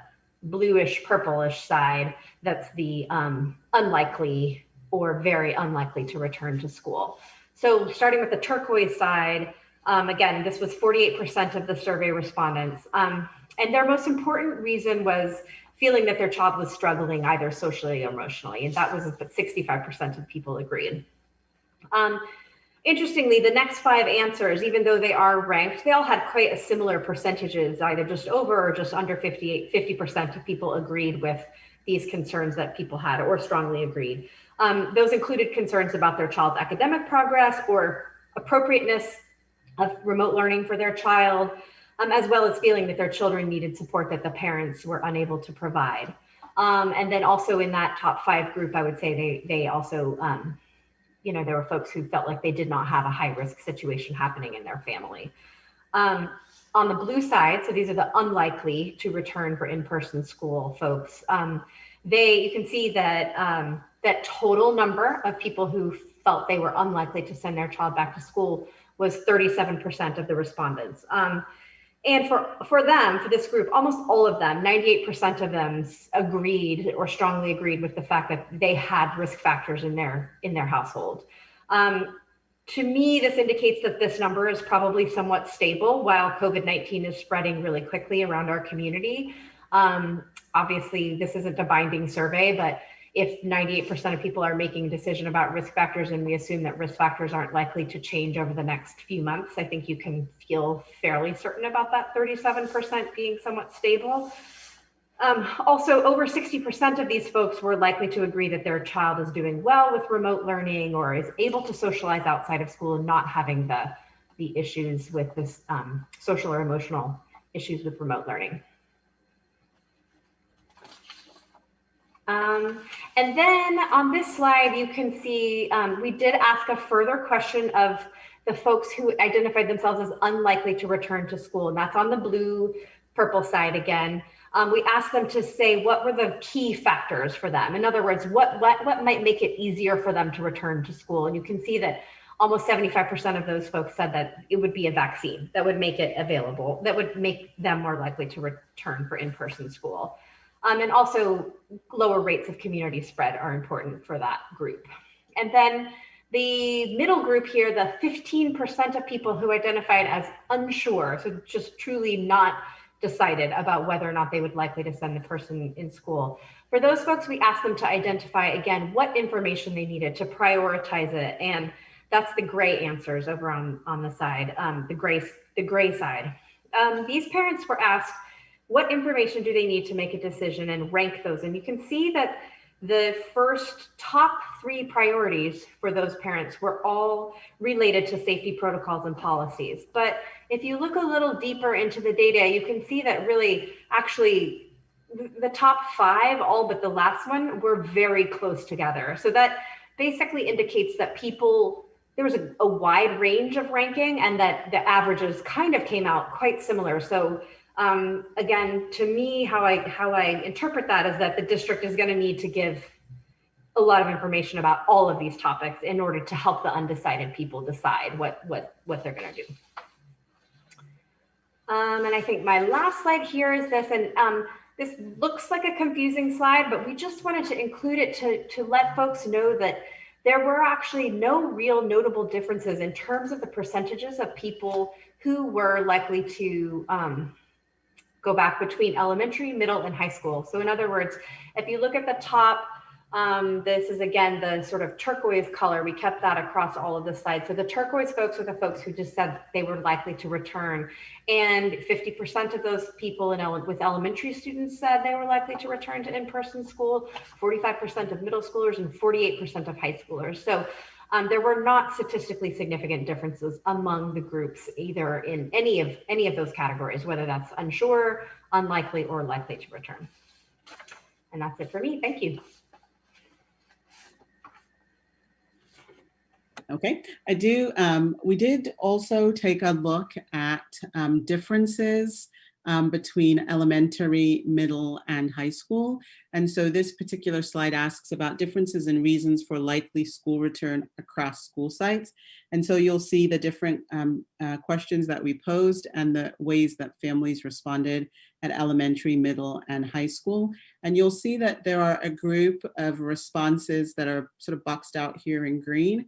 bluish purplish side that's the unlikely or very unlikely to return to school. So starting with the turquoise side, again, this was 48% of the survey respondents. And their most important reason was feeling that their child was struggling either socially or emotionally. And that was what 65% of people agreed. Interestingly, the next 5 answers, even though they are ranked, they all had quite a similar percentages, either just over or just under 50% of people agreed with these concerns that people had, or strongly agreed. Those included concerns about their child's academic progress or appropriateness of remote learning for their child, as well as feeling that their children needed support that the parents were unable to provide. And then also in that top 5 group, I would say they also, there were folks who felt like they did not have a high risk situation happening in their family. On the blue side, so these are the unlikely to return for in-person school folks. You can see that that total number of people who felt they were unlikely to send their child back to school was 37% of the respondents. And for this group, almost all of them, 98% of them agreed or strongly agreed with the fact that they had risk factors in their household. To me, this indicates that this number is probably somewhat stable while COVID-19 is spreading really quickly around our community. Obviously, this isn't a binding survey, but if 98% of people are making a decision about risk factors, and we assume that risk factors aren't likely to change over the next few months, I think you can feel fairly certain about that 37% being somewhat stable. Also, over 60% of these folks were likely to agree that their child is doing well with remote learning or is able to socialize outside of school and not having the issues with this social or emotional issues with remote learning. And then on this slide, you can see we did ask a further question of the folks who identified themselves as unlikely to return to school, and that's on the blue purple side again. We asked them to say what were the key factors for them. In other words, what might make it easier for them to return to school? And you can see that almost 75% of those folks said that it would be a vaccine that would make it available, that would make them more likely to return for in-person school. And also lower rates of community spread are important for that group. And then the middle group here, the 15% of people who identified as unsure, so just truly not decided about whether or not they would likely to send the person in school. For those folks, we asked them to identify, again, what information they needed to prioritize it. And that's the gray answers over on the side, the gray side. These parents were asked, what information do they need to make a decision, and rank those. And you can see that the first top 3 priorities for those parents were all related to safety protocols and policies. But if you look a little deeper into the data, you can see that really actually the top 5, all but the last one, were very close together. So that basically indicates that there was a wide range of ranking and that the averages kind of came out quite similar. So again, to me, how I interpret that is that the district is going to need to give a lot of information about all of these topics in order to help the undecided people decide what they're going to do. And I think my last slide here is this, and this looks like a confusing slide, but we just wanted to include it to let folks know that there were actually no real notable differences in terms of the percentages of people who were likely to go back between elementary, middle, and high school. So in other words, if you look at the top, this is again the sort of turquoise color. We kept that across all of the slides. So the turquoise folks are the folks who just said they were likely to return. And 50% of those people with elementary students said they were likely to return to in-person school, 45% of middle schoolers, and 48% of high schoolers. So there were not statistically significant differences among the groups, either in any of those categories, whether that's unsure, unlikely, or likely to return. And that's it for me. Thank you. Okay, we did also take a look at differences between elementary, middle, and high school. And so this particular slide asks about differences and reasons for likely school return across school sites. And so you'll see the different questions that we posed and the ways that families responded at elementary, middle, and high school. And you'll see that there are a group of responses that are sort of boxed out here in green.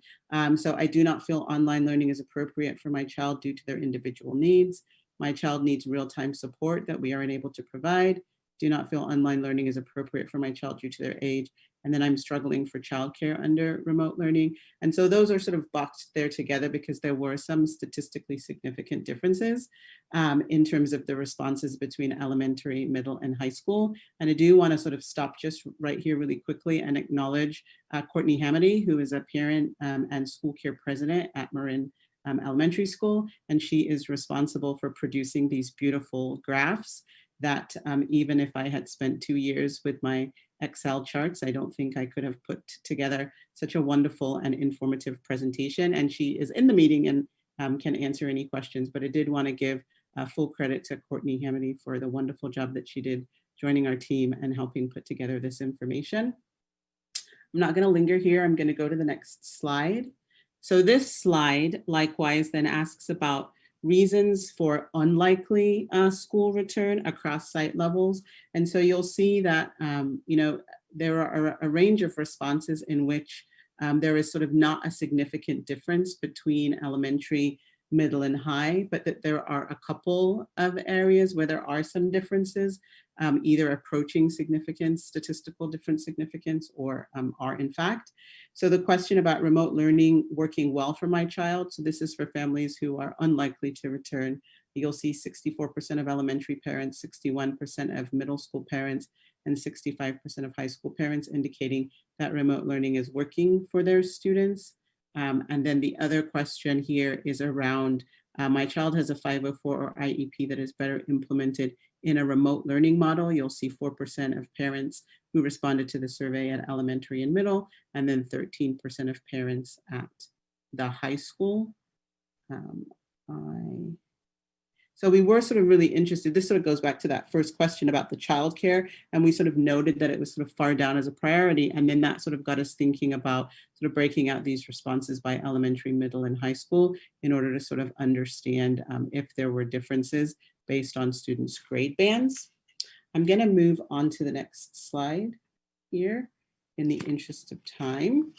So I do not feel online learning is appropriate for my child due to their individual needs. My child needs real-time support that we are unable to provide. Do not feel online learning is appropriate for my child due to their age. And then I'm struggling for childcare under remote learning. And so those are sort of boxed there together because there were some statistically significant differences in terms of the responses between elementary, middle, and high school. And I do want to sort of stop just right here really quickly and acknowledge Courtney Hamady, who is a parent and school care president at Marin Elementary School, and she is responsible for producing these beautiful graphs that even if I had spent 2 years with my Excel charts, I don't think I could have put together such a wonderful and informative presentation. And she is in the meeting and can answer any questions, but I did want to give full credit to Courtney Hamady for the wonderful job that she did joining our team and helping put together this information. I'm not going to linger here. I'm going to go to the next slide. So this slide likewise then asks about reasons for unlikely school return across site levels. And so you'll see that, there are a range of responses in which there is sort of not a significant difference between elementary, middle, and high, but that there are a couple of areas where there are some differences, either approaching statistical different significance or are in fact. So the question about remote learning working well for my child. So this is for families who are unlikely to return. You'll see 64% of elementary parents, 61% of middle school parents, and 65% of high school parents indicating that remote learning is working for their students. And then the other question here is around, my child has a 504 or IEP that is better implemented in a remote learning model. You'll see 4% of parents who responded to the survey at elementary and middle, and then 13% of parents at the high school. So we were sort of really interested, this sort of goes back to that first question about the childcare, and we sort of noted that it was sort of far down as a priority, and then that sort of got us thinking about sort of breaking out these responses by elementary, middle, and high school in order to sort of understand if there were differences based on students' grade bands. I'm gonna move on to the next slide here in the interest of time.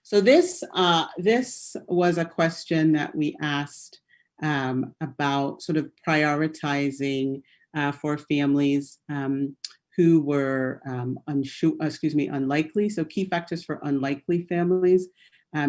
So this was a question that we asked about sort of prioritizing for families who were unlikely. So key factors for unlikely families.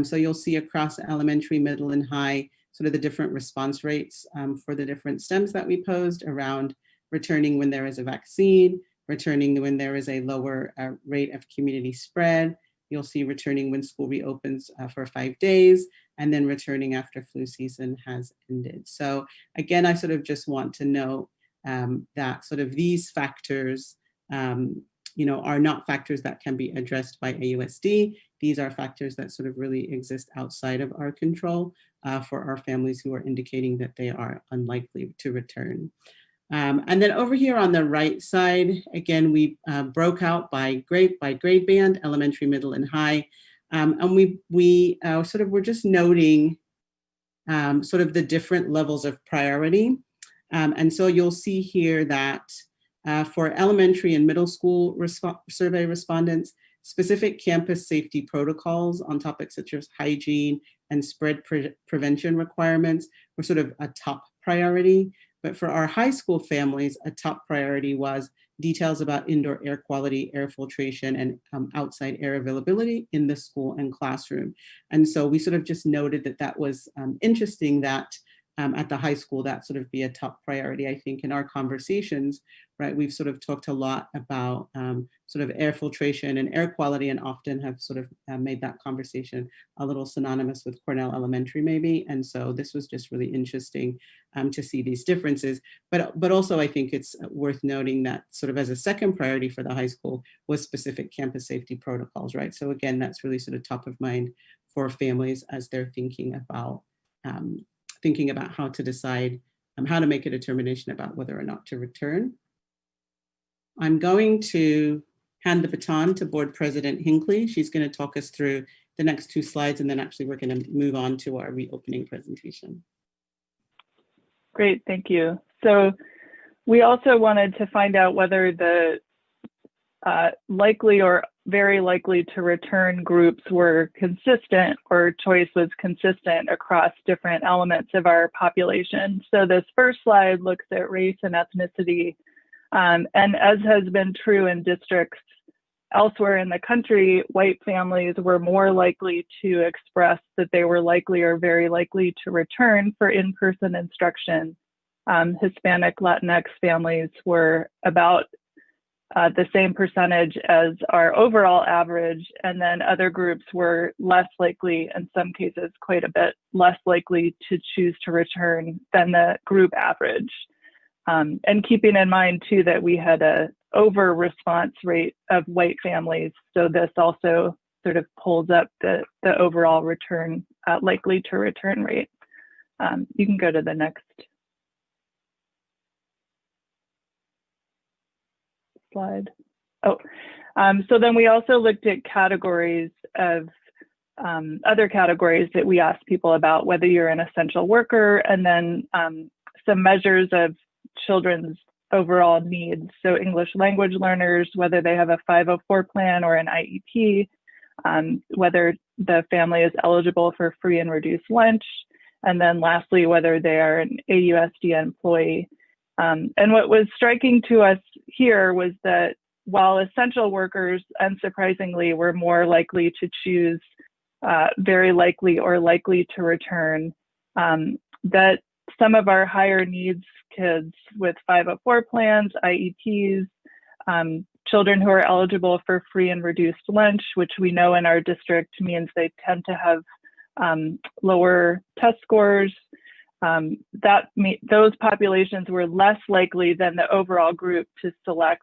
So you'll see across elementary, middle, and high, sort of the different response rates for the different stems that we posed around returning when there is a vaccine, returning when there is a lower rate of community spread. You'll see returning when school reopens for 5 days, and then returning after flu season has ended. So again, I sort of just want to note that sort of these factors, are not factors that can be addressed by AUSD. These are factors that sort of really exist outside of our control for our families who are indicating that they are unlikely to return. And then over here on the right side, again, we broke out by grade band, elementary, middle, and high. And we sort of were just noting sort of the different levels of priority. And so you'll see here that for elementary and middle school survey respondents, specific campus safety protocols on topics such as hygiene and spread prevention requirements were sort of a top priority. But for our high school families, a top priority was details about indoor air quality, air filtration, and outside air availability in the school and classroom. And so we sort of just noted that that was interesting that at the high school, that sort of be a top priority. I think in our conversations, right, we've sort of talked a lot about sort of air filtration and air quality, and often have sort of made that conversation a little synonymous with Cornell Elementary maybe. And so this was just really interesting to see these differences. But also I think it's worth noting that sort of as a second priority for the high school was specific campus safety protocols, right? So again, that's really sort of top of mind for families as they're thinking about how to decide how to make a determination about whether or not to return. I'm going to hand the baton to Board President Hinckley. She's going to talk us through the next 2 slides, and then actually we're going to move on to our reopening presentation. Great, thank you. So we also wanted to find out whether the likely or very likely to return groups were consistent, or choice was consistent across different elements of our population. So this first slide looks at race and ethnicity. And as has been true in districts elsewhere in the country, white families were more likely to express that they were likely or very likely to return for in-person instruction. Hispanic Latinx families were about the same percentage as our overall average, and then other groups were less likely, in some cases quite a bit less likely, to choose to return than the group average. And keeping in mind too that we had a over response rate of white families, so this also sort of pulls up the overall return likely to return rate. You can go to the next slide. Oh, so then we also looked at categories of other categories that we asked people about, whether you're an essential worker, and then some measures of children's overall needs. So English language learners, whether they have a 504 plan or an IEP, whether the family is eligible for free and reduced lunch, and then lastly, whether they are an AUSD employee. And what was striking to us here was that while essential workers, unsurprisingly, were more likely to choose very likely or likely to return, that some of our higher needs kids with 504 plans, IEPs, children who are eligible for free and reduced lunch, which we know in our district means they tend to have lower test scores. Those populations were less likely than the overall group to select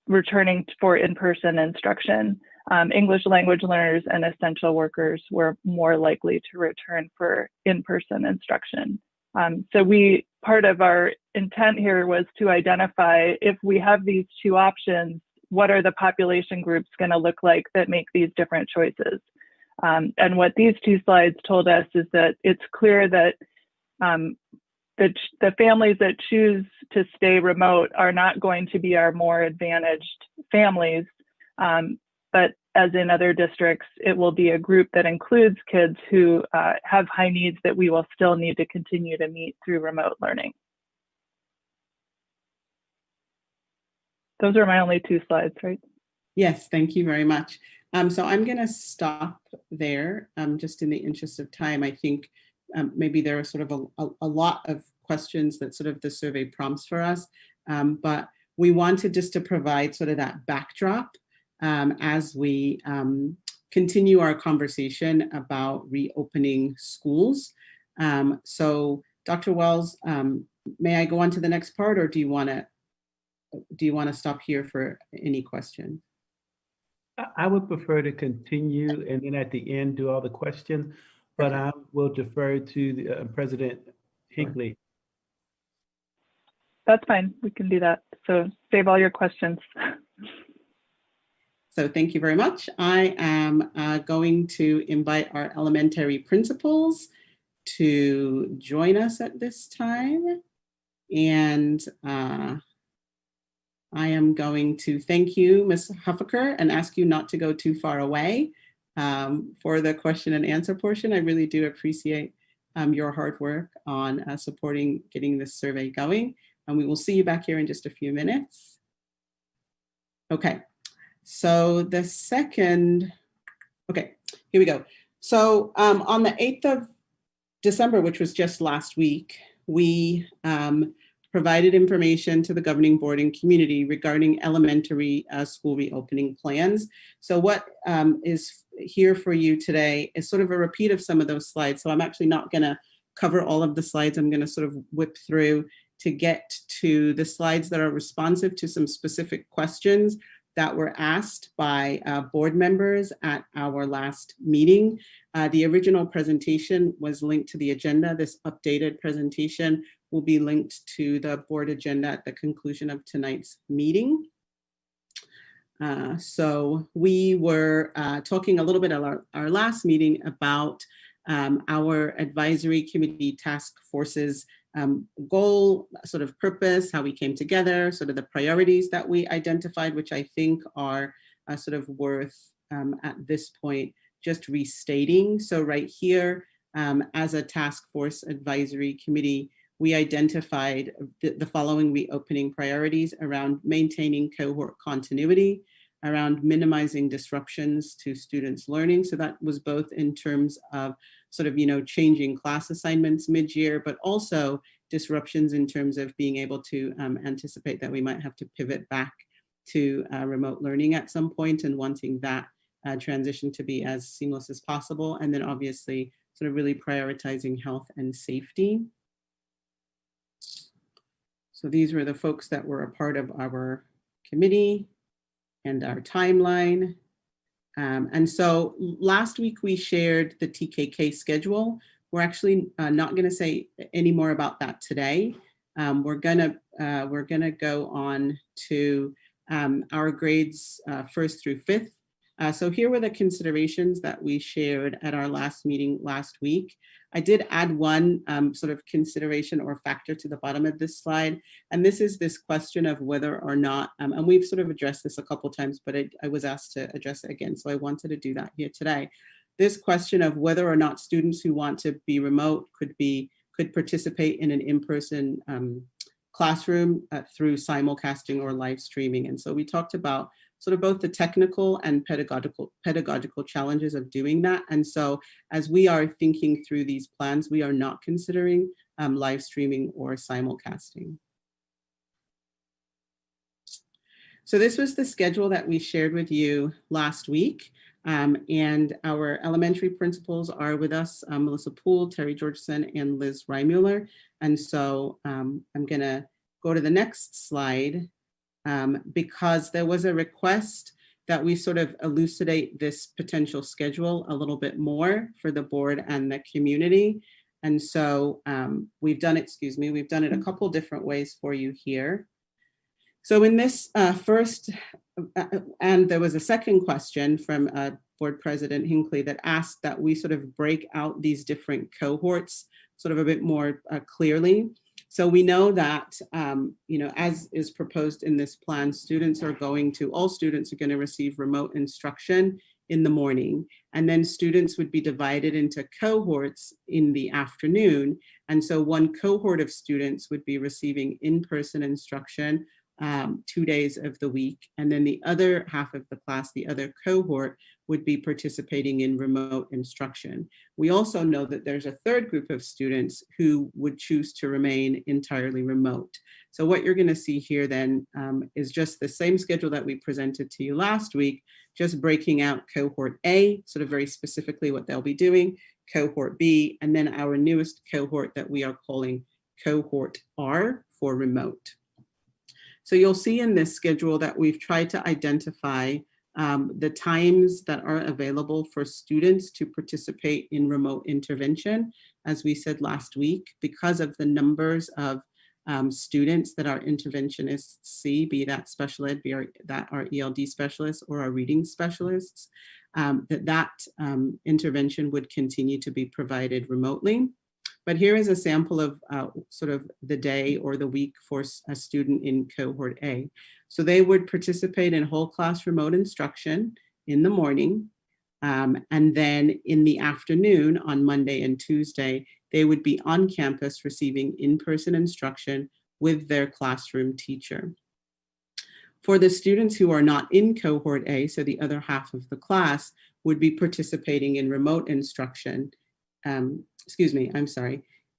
returning for in-person instruction. English language learners and essential workers were more likely to return for in-person instruction. So part of our intent here was to identify, if we have these two options, what are the population groups going to look like that make these different choices? And what these two slides told us is that it's clear that the families that choose to stay remote are not going to be our more advantaged families. But as in other districts, it will be a group that includes kids who have high needs that we will still need to continue to meet through remote learning. Those are my only two slides, right? Yes, thank you very much. So I'm going to stop there, just in the interest of time. I think maybe there are sort of a lot of questions that sort of the survey prompts for us, but we wanted just to provide sort of that backdrop as we continue our conversation about reopening schools. So Dr. Wells, may I go on to the next part, or do you want to stop here for any questions? I would prefer to continue and then at the end do all the questions, but I will defer to the, President Hinckley. That's fine, we can do that. So save all your questions. So thank you very much. I am going to invite our elementary principals to join us at this time. And I am going to thank you, Ms. Huffaker, and ask you not to go too far away for the question and answer portion. I really do appreciate your hard work on supporting getting this survey going. And we will see you back here in just a few minutes. Okay, so the second, okay, here we go. So on the 8th of December, which was just last week, we provided information to the governing board and community regarding elementary school reopening plans. So what is here for you today is sort of a repeat of some of those slides. So I'm actually not gonna cover all of the slides. I'm gonna sort of whip through to get to the slides that are responsive to some specific questions that were asked by board members at our last meeting. The original presentation was linked to the agenda. This updated presentation will be linked to the board agenda at the conclusion of tonight's meeting. So we were talking a little bit at our last meeting about our advisory committee task force's goal, sort of purpose, how we came together, sort of the priorities that we identified, which I think are sort of worth at this point just restating. So right here, as a task force advisory committee, we identified the following reopening priorities around maintaining cohort continuity, around minimizing disruptions to students' learning. So that was both in terms of sort of, changing class assignments mid-year, but also disruptions in terms of being able to anticipate that we might have to pivot back to remote learning at some point and wanting that transition to be as seamless as possible. And then obviously sort of really prioritizing health and safety. So these were the folks that were a part of our committee and our timeline. And so last week we shared the TKK schedule. We're actually not going to say any more about that today. We're gonna go on to our grades 1st through 5th. So here were the considerations that we shared at our last meeting last week. I did add one sort of consideration or factor to the bottom of this slide. And this is this question of whether or not, and we've sort of addressed this a couple of times, but I was asked to address it again. So I wanted to do that here today. This question of whether or not students who want to be remote could participate in an in-person classroom through simulcasting or live streaming. And so we talked about sort of both the technical and pedagogical challenges of doing that. And so as we are thinking through these plans, we are not considering live streaming or simulcasting. So this was the schedule that we shared with you last week. And our elementary principals are with us, Melissa Poole, Terry Georgeson, and Liz Reimuller. And so I'm gonna go to the next slide because there was a request that we sort of elucidate this potential schedule a little bit more for the board and the community. And so we've done it a couple different ways for you here. So in this first, and there was a second question from Board President Hinckley that asked that we sort of break out these different cohorts sort of a bit more clearly. So we know that, as is proposed in this plan, all students are going to receive remote instruction in the morning, and then students would be divided into cohorts in the afternoon. And so one cohort of students would be receiving in-person instruction 2 days of the week. And then the other half of the class, the other cohort, would be participating in remote instruction. We also know that there's a third group of students who would choose to remain entirely remote. So what you're going to see here then is just the same schedule that we presented to you last week, just breaking out cohort A, sort of very specifically what they'll be doing, cohort B, and then our newest cohort that we are calling cohort R for remote. So you'll see in this schedule that we've tried to identify the times that are available for students to participate in remote intervention. As we said last week, because of the numbers of students that our interventionists see, be that special ed, be that our ELD specialists or our reading specialists, that intervention would continue to be provided remotely. But here is a sample of sort of the day or the week for a student in cohort A. So they would participate in whole class remote instruction in the morning. And then in the afternoon on Monday and Tuesday, they would be on campus receiving in-person instruction with their classroom teacher. For the students who are not in cohort A, so the other half of the class would be participating in remote instruction.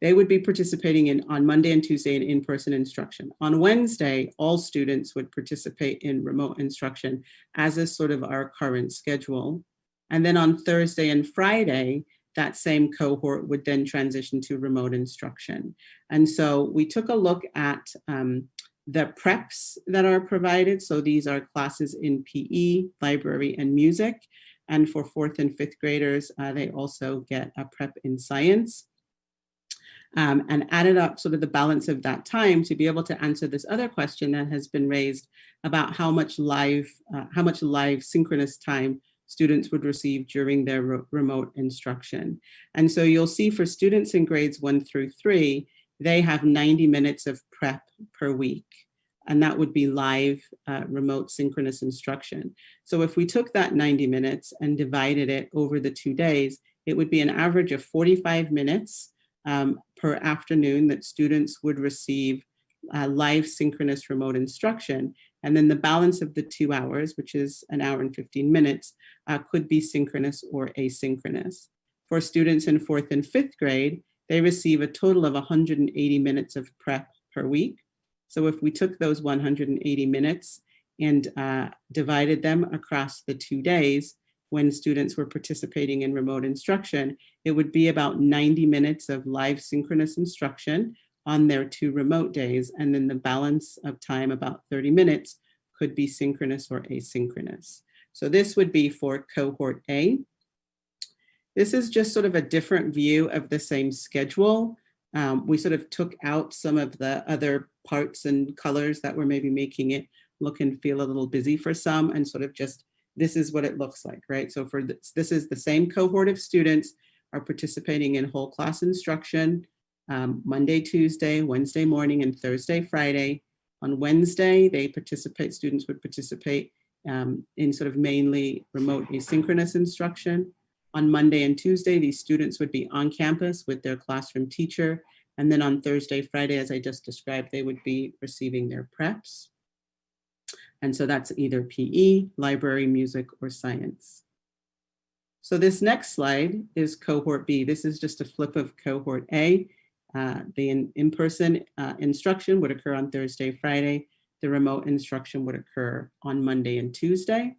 They would be participating on Monday and Tuesday in in-person instruction. On Wednesday, all students would participate in remote instruction, as is sort of our current schedule. And then on Thursday and Friday, that same cohort would then transition to remote instruction. And so we took a look at the preps that are provided. So these are classes in PE, library, and music. And for 4th and 5th graders, they also get a prep in science. And added up sort of the balance of that time to be able to answer this other question that has been raised about how much live synchronous time students would receive during their remote instruction. And so you'll see for students in grades 1 through 3, they have 90 minutes of prep per week. And that would be live remote synchronous instruction. So if we took that 90 minutes and divided it over the 2 days, it would be an average of 45 minutes per afternoon that students would receive live synchronous remote instruction. And then the balance of the 2 hours, which is an hour and 15 minutes, could be synchronous or asynchronous. For students in 4th and 5th grade, they receive a total of 180 minutes of prep per week. So if we took those 180 minutes and divided them across the 2 days when students were participating in remote instruction, it would be about 90 minutes of live synchronous instruction on their 2 remote days. And then the balance of time, about 30 minutes, could be synchronous or asynchronous. So this would be for cohort A. This is just sort of a different view of the same schedule. We sort of took out some of the other parts and colors that were maybe making it look and feel a little busy for some, and sort of just, this is what it looks like, right? So for this is the same cohort of students are participating in whole class instruction Monday, Tuesday, Wednesday morning, and Thursday, Friday. On Wednesday, students would participate in sort of mainly remote asynchronous instruction. On Monday and Tuesday, these students would be on campus with their classroom teacher. And then on Thursday, Friday, as I just described, they would be receiving their preps. And so that's either PE, library, music, or science. So this next slide is cohort B. This is just a flip of cohort A. The in-person instruction would occur on Thursday, Friday. The remote instruction would occur on Monday and Tuesday.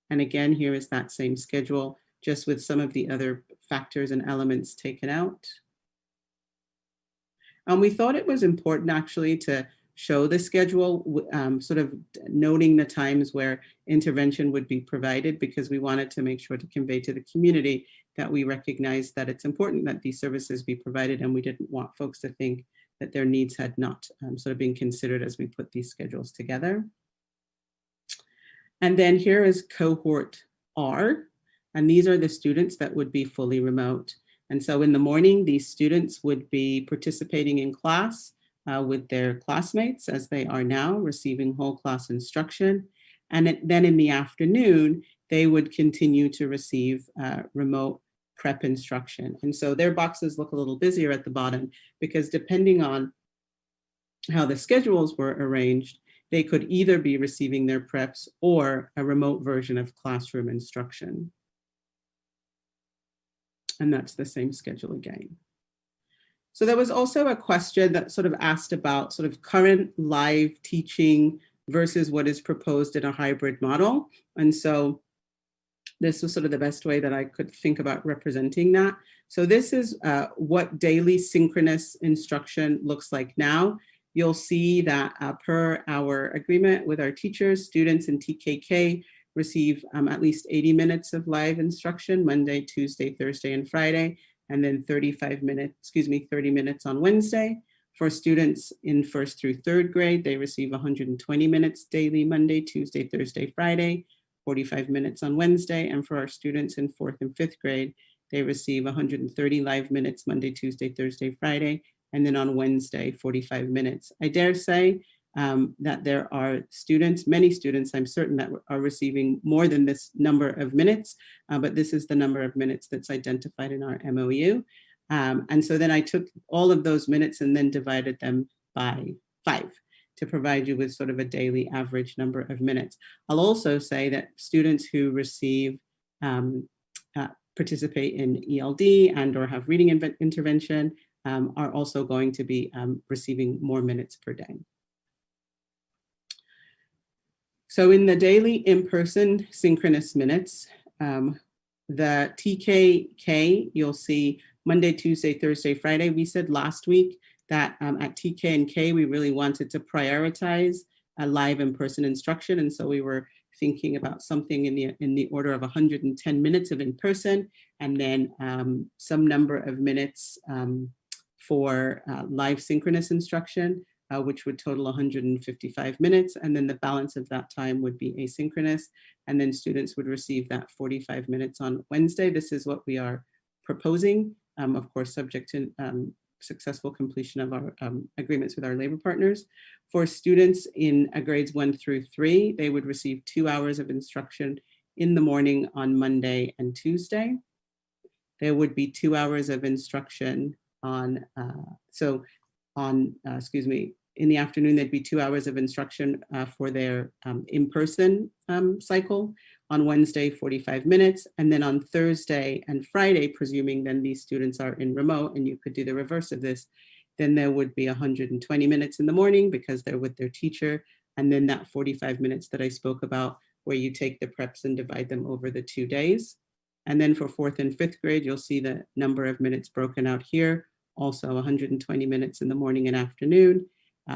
And again, here is that same schedule, just with some of the other factors and elements taken out. We thought it was important actually to show the schedule, sort of noting the times where intervention would be provided, because we wanted to make sure to convey to the community that we recognize that it's important that these services be provided, and we didn't want folks to think that their needs had not sort of been considered as we put these schedules together. And then here is cohort R, and these are the students that would be fully remote. And so in the morning, these students would be participating in class with their classmates, as they are now, receiving whole class instruction. And then in the afternoon, they would continue to receive remote prep instruction. And so their boxes look a little busier at the bottom, because depending on how the schedules were arranged, they could either be receiving their preps or a remote version of classroom instruction. And that's the same schedule again. So there was also a question that sort of asked about sort of current live teaching versus what is proposed in a hybrid model. And so this was sort of the best way that I could think about representing that. So this is what daily synchronous instruction looks like now. You'll see that per our agreement with our teachers, students in TKK receive at least 80 minutes of live instruction, Monday, Tuesday, Thursday, and Friday, and then 30 minutes on Wednesday. For students in 1st through 3rd grade, they receive 120 minutes daily, Monday, Tuesday, Thursday, Friday, 45 minutes on Wednesday. And for our students in 4th and 5th grade, they receive 130 live minutes, Monday, Tuesday, Thursday, Friday, and then on Wednesday, 45 minutes. I dare say that there are students, many students, I'm certain, that are receiving more than this number of minutes, but this is the number of minutes that's identified in our MOU. And so then I took all of those minutes and then divided them by 5 to provide you with sort of a daily average number of minutes. I'll also say that students who receive, participate in ELD and or have reading intervention are also going to be receiving more minutes per day. So in the daily in-person synchronous minutes, the TKK, you'll see Monday, Tuesday, Thursday, Friday. We said last week that at TK and K, we really wanted to prioritize a live in-person instruction. And so we were thinking about something in the order of 110 minutes of in-person, and then some number of minutes for live synchronous instruction, which would total 155 minutes. And then the balance of that time would be asynchronous. And then students would receive that 45 minutes on Wednesday. This is what we are proposing, of course, subject to successful completion of our agreements with our labor partners. For students in grades 1 through 3, they would receive 2 hours of instruction in the morning on Monday and Tuesday. There would be 2 hours of instruction on, in the afternoon, there'd be 2 hours of instruction for their in-person cycle. On Wednesday, 45 minutes. And then on Thursday and Friday, presuming then these students are in remote, and you could do the reverse of this, then there would be 120 minutes in the morning because they're with their teacher. And then that 45 minutes that I spoke about, where you take the preps and divide them over the 2 days. And then for 4th and 5th grade, you'll see the number of minutes broken out here. Also 120 minutes in the morning and afternoon.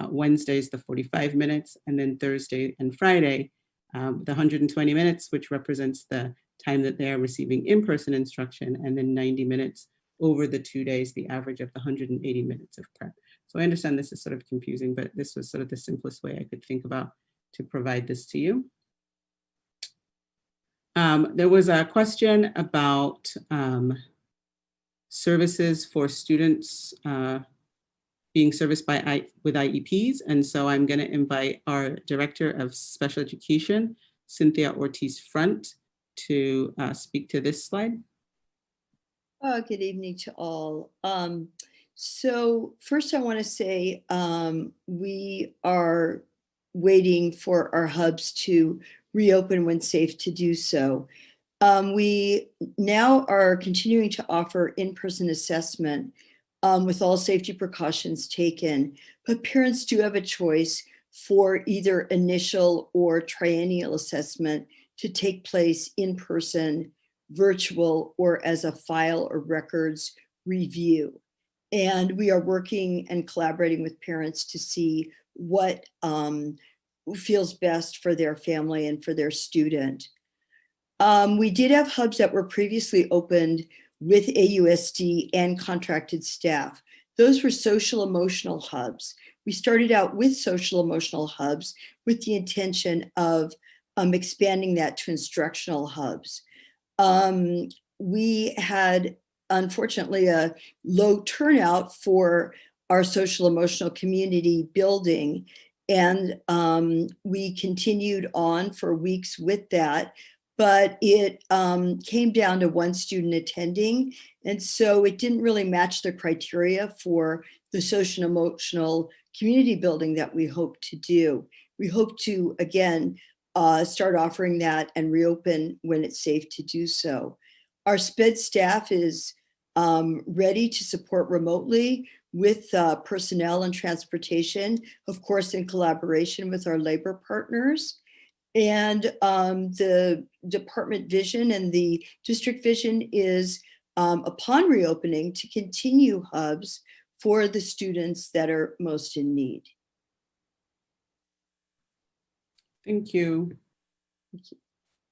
Wednesday's the 45 minutes, and then Thursday and Friday, the 120 minutes, which represents the time that they're receiving in-person instruction, and then 90 minutes over the 2 days, the average of the 180 minutes of prep. So I understand this is sort of confusing, but this was sort of the simplest way I could think about to provide this to you. There was a question about services for students being serviced with IEPs. And so I'm going to invite our Director of Special Education, Cynthia Ortiz-Front, to speak to this slide. Good evening to all. So first I want to say we waiting for our hubs to reopen when safe to do so. We now are continuing to offer in-person assessment with all safety precautions taken, but parents do have a choice for either initial or triennial assessment to take place in person, virtual, or as a file or records review. And we are working and collaborating with parents to see what feels best for their family and for their student. We did have hubs that were previously opened with AUSD and contracted staff. Those were social emotional hubs. We started out with social emotional hubs with the intention of expanding that to instructional hubs. We had, unfortunately, a low turnout for our social emotional community building, and we continued on for weeks with that. But it came down to one student attending. And so it didn't really match the criteria for the social emotional community building that we hope to do. We hope to, again, start offering that and reopen when it's safe to do so. Our SPED staff is ready to support remotely with personnel and transportation, of course, in collaboration with our labor partners. And the department vision and the district vision is upon reopening to continue hubs for the students that are most in need. Thank you.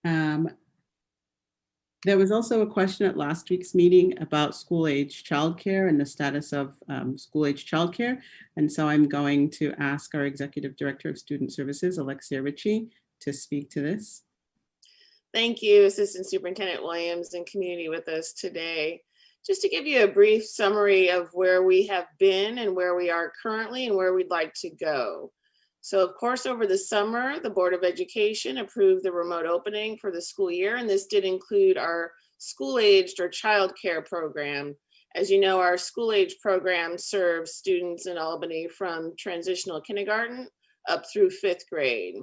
There was also a question at last week's meeting about school-age childcare and the status of school-age childcare. And so I'm going to ask our Executive Director of Student Services, Alexia Ritchie, to speak to this. Thank you, Assistant Superintendent Williams and community with us today. Just to give you a brief summary of where we have been and where we are currently and where we'd like to go. So of course, over the summer, the Board of Education approved the remote opening for the school year, and this did include our school-aged or child care program. As you know, our school-age program serves students in Albany from transitional kindergarten up through 5th grade.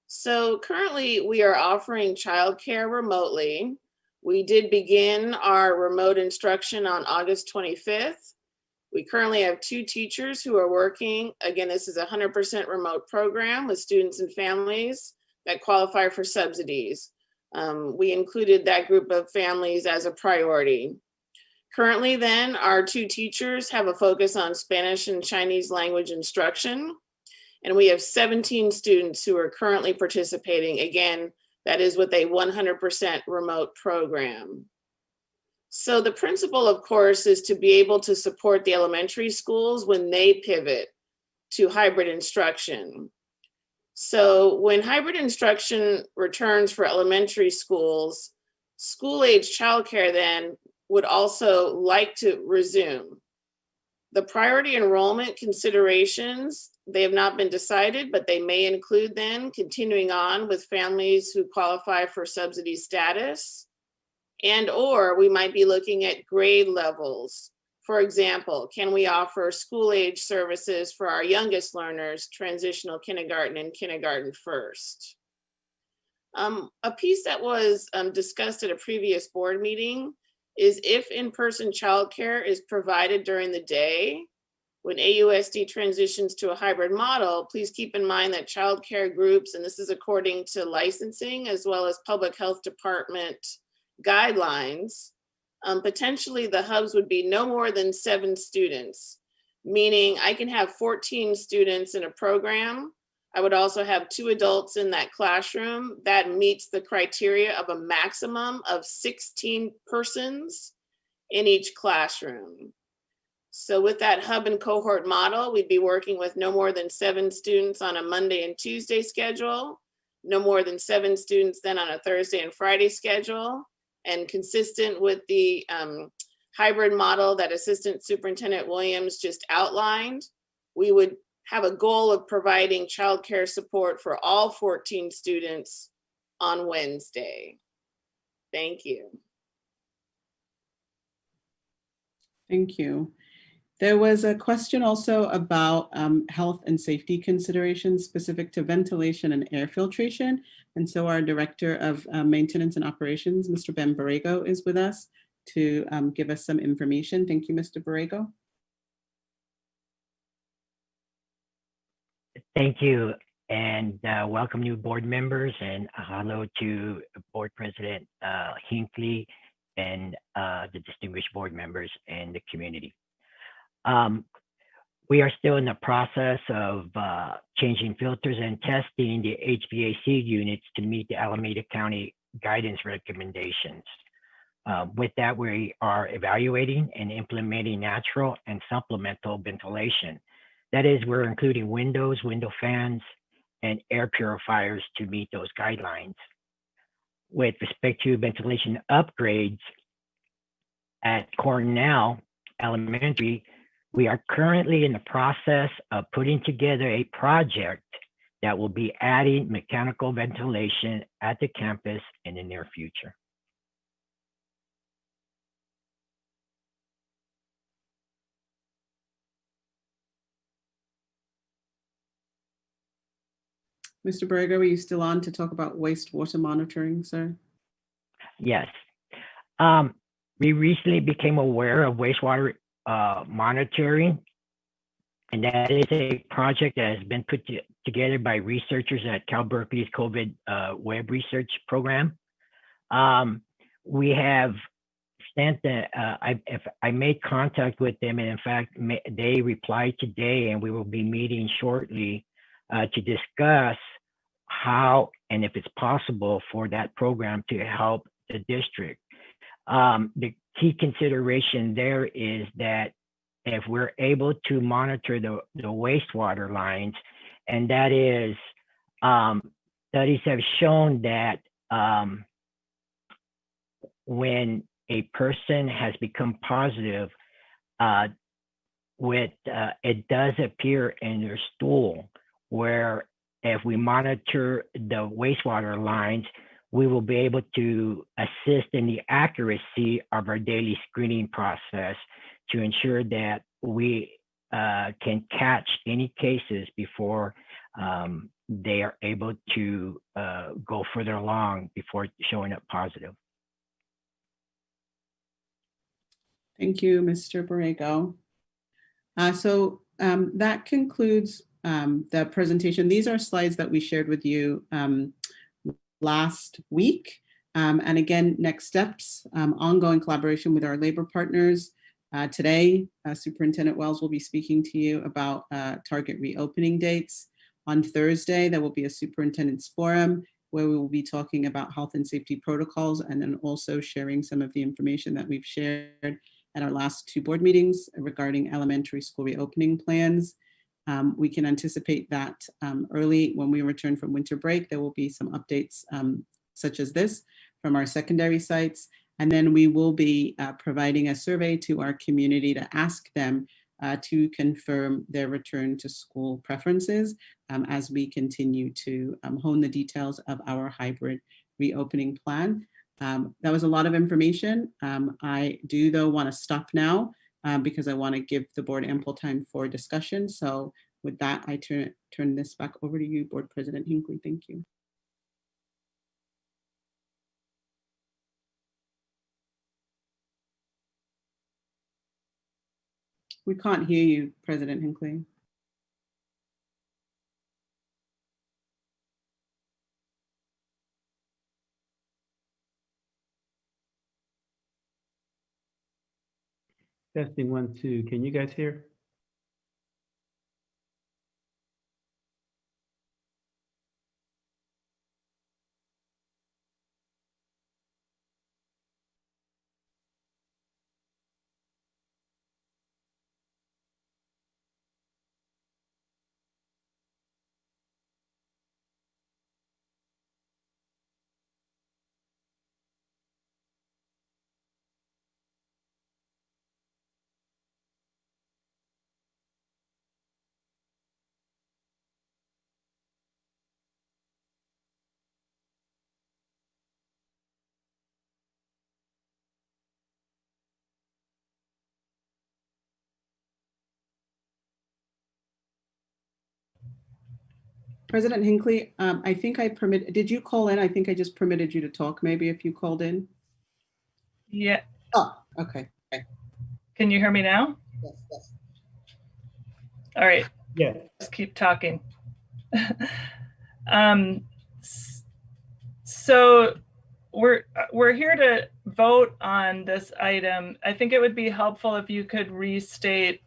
So currently we are offering childcare remotely. We did begin our remote instruction on August 25th. We currently have 2 teachers who are working. Again, this is a 100% remote program with students and families that qualify for subsidies. We included that group of families as a priority. Currently then, our 2 teachers have a focus on Spanish and Chinese language instruction. And we have 17 students who are currently participating. Again, that is with a 100% remote program. So the principle, of course, is to be able to support the elementary schools when they pivot to hybrid instruction. So when hybrid instruction returns for elementary schools, school-age childcare then would also like to resume. The priority enrollment considerations, they have not been decided, but they may include then continuing on with families who qualify for subsidy status, and or we might be looking at grade levels. For example, can we offer school age services for our youngest learners, transitional kindergarten and kindergarten first? A piece that was discussed at a previous board meeting is if in-person childcare is provided during the day, when AUSD transitions to a hybrid model, please keep in mind that childcare groups, and this is according to licensing as well as public health department guidelines, potentially the hubs would be no more than 7 students, meaning I can have 14 students in a program. I would also have 2 adults in that classroom. That meets the criteria of a maximum of 16 persons in each classroom. So with that hub and cohort model, we'd be working with no more than 7 students on a Monday and Tuesday schedule, no more than 7 students then on a Thursday and Friday schedule, and consistent with the hybrid model that Assistant Superintendent Williams just outlined, we would have a goal of providing childcare support for all 14 students on Wednesday. Thank you. Thank you. There was a question also about health and safety considerations specific to ventilation and air filtration. And so our Director of Maintenance and Operations, Mr. Ben Borrego, is with us to give us some information. Thank you, Mr. Borrego. Thank you, and welcome new board members, and hello to Board President Hinckley and the distinguished board members and the community. We are still in the process of changing filters and testing the HVAC units to meet the Alameda County guidance recommendations. With that, we are evaluating and implementing natural and supplemental ventilation. That is, we're including windows, window fans, and air purifiers to meet those guidelines. With respect to ventilation upgrades at Cornell Elementary, we are currently in the process of putting together a project that will be adding mechanical ventilation at the campus in the near future. Mr. Borrego, are you still on to talk about wastewater monitoring, sir? Yes. We recently became aware of wastewater monitoring, and that is a project that has been put together by researchers at Cal Berkeley's COVID web research program. We have sent I made contact with them, and in fact, they replied today, and we will be meeting shortly to discuss how and if it's possible for that program to help the district. The key consideration there is that if we're able to monitor the wastewater lines, and that is, studies have shown that when a person has become positive, it does appear in their stool, where if we monitor the wastewater lines, we will be able to assist in the accuracy of our daily screening process to ensure that we can catch any cases before they are able to go further along before showing up positive. Thank you, Mr. Borrego. So that concludes the presentation. These are slides that we shared with you last week. And again, next steps, ongoing collaboration with our labor partners. Today, Superintendent Wells will be speaking to you about target reopening dates. On Thursday, there will be a superintendent's forum where we will be talking about health and safety protocols, and then also sharing some of the information that we've shared at our last two board meetings regarding elementary school reopening plans. We can anticipate that early when we return from winter break, there will be some updates such as this from our secondary sites. And then we will be providing a survey to our community to ask them to confirm their return to school preferences as we continue to hone the details of our hybrid reopening plan. That was a lot of information. I do, though, want to stop now because I want to give the board ample time for discussion. So with that, I turn this back over to you, Board President Hinckley. Thank you. We can't hear you, President Hinckley. Testing 1, 2. Can you guys hear? President Hinckley, I think did you call in? I think I just permitted you to talk, maybe if you called in. Yeah. Oh, okay. Can you hear me now? Yes. All right. Yeah. Just keep talking. So we're here to vote on this item. I think it would be helpful if you could restate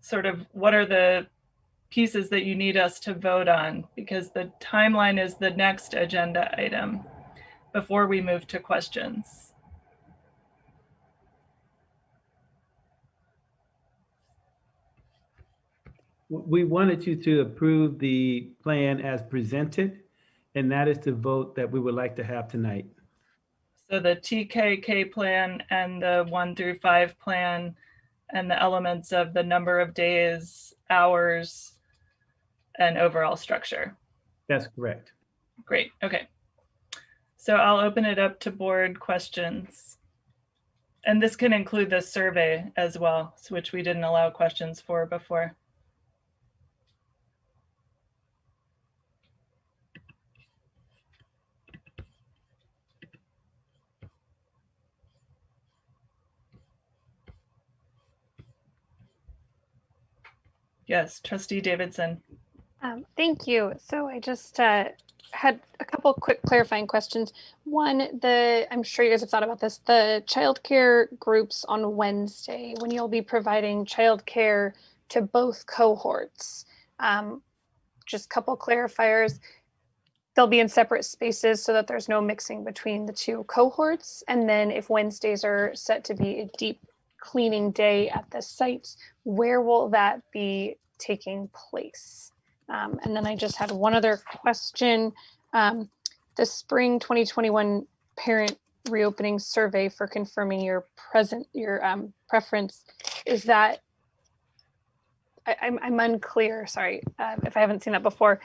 sort of what are the pieces that you need us to vote on, because the timeline is the next agenda item before we move to questions. We wanted you to approve the plan as presented, and that is the vote that we would like to have tonight. So the TKK plan and the 1 through 5 plan and the elements of the number of days, hours, and overall structure. That's correct. Great, okay. So I'll open it up to board questions. And this can include the survey as well, which we didn't allow questions for before. Yes, Trustee Davidson. Thank you. So I just had a couple quick clarifying questions. One, I'm sure you guys have thought about this, the childcare groups on Wednesday, when you'll be providing childcare to both cohorts. Just a couple clarifiers. They'll be in separate spaces so that there's no mixing between the two cohorts. And then if Wednesdays are set to be a deep cleaning day at the sites, where will that be taking place? And then I just had one other question. The spring 2021 parent reopening survey for confirming your preference, is that, I'm unclear, sorry, if I haven't seen that before.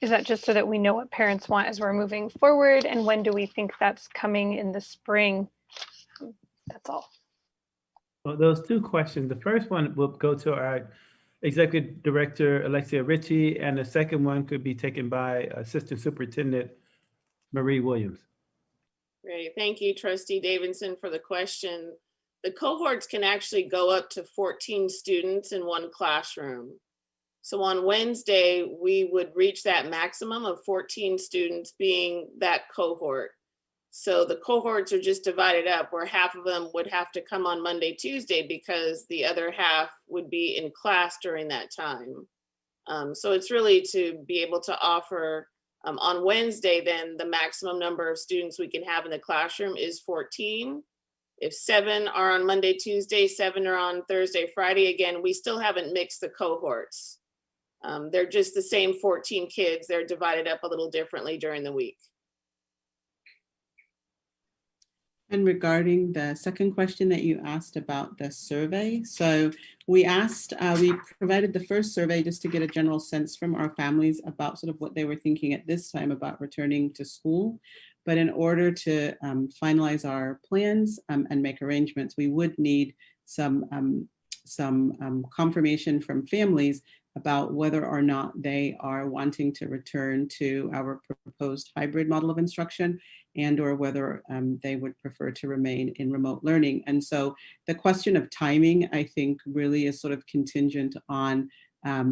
Is that just so that we know what parents want as we're moving forward? And when do we think that's coming in the spring? That's all. Well, those two questions. The first one will go to our Executive Director, Alexia Ritchie, and the second one could be taken by Assistant Superintendent Marie Williams. Great. Thank you, Trustee Davidson, for the question. The cohorts can actually go up to 14 students in one classroom. So on Wednesday, we would reach that maximum of 14 students being that cohort. So the cohorts are just divided up where half of them would have to come on Monday, Tuesday, because the other half would be in class during that time. So it's really to be able to offer on Wednesday, then the maximum number of students we can have in the classroom is 14. If 7 are on Monday, Tuesday, 7 are on Thursday, Friday, again, we still haven't mixed the cohorts. They're just the same 14 kids. They're divided up a little differently during the week. And regarding the second question that you asked about the survey, so we provided the first survey just to get a general sense from our families about sort of what they were thinking at this time about returning to school. But in order to finalize our plans and make arrangements, we would need some confirmation from families about whether or not they are wanting to return to our proposed hybrid model of instruction, and or whether they would prefer to remain in remote learning. And so the question of timing, I think, really is sort of contingent on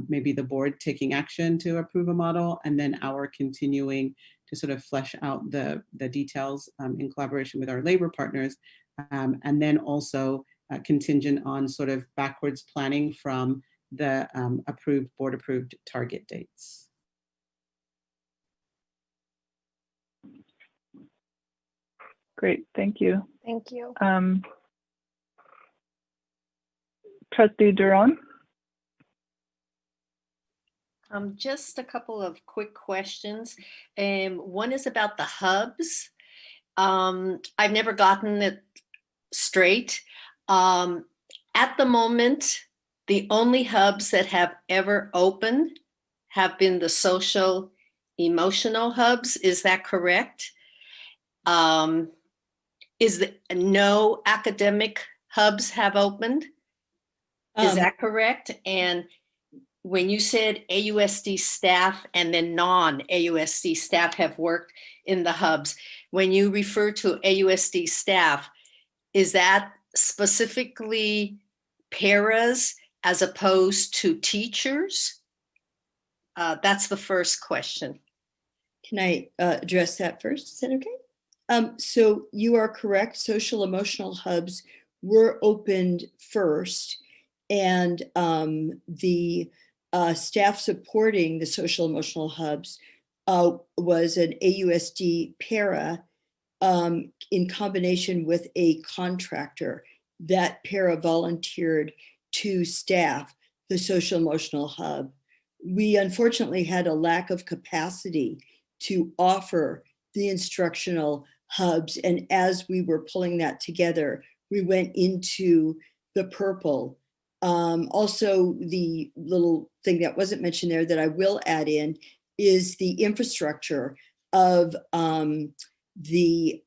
maybe the board taking action to approve a model, and then our continuing to sort of flesh out the details in collaboration with our labor partners, and then also contingent on sort of backwards planning from the board approved target dates. Great, thank you. Thank you. Trustee Duran. Just a couple of quick questions. One is about the hubs. I've never gotten it straight. At the moment, the only hubs that have ever opened have been the social emotional hubs. Is that correct? No academic hubs have opened? Is that correct? And when you said AUSD staff and then non-AUSD staff have worked in the hubs, when you refer to AUSD staff, is that specifically paras as opposed to teachers? That's the first question. Can I address that first? Is that okay? So you are correct. Social emotional hubs were opened first, and the staff supporting the social emotional hubs was an AUSD para in combination with a contractor. That para volunteered to staff the social emotional hub. We unfortunately had a lack of capacity to offer the instructional hubs. And as we were pulling that together, we went into the purple. Also, the little thing that wasn't mentioned there that I will add in is the infrastructure of the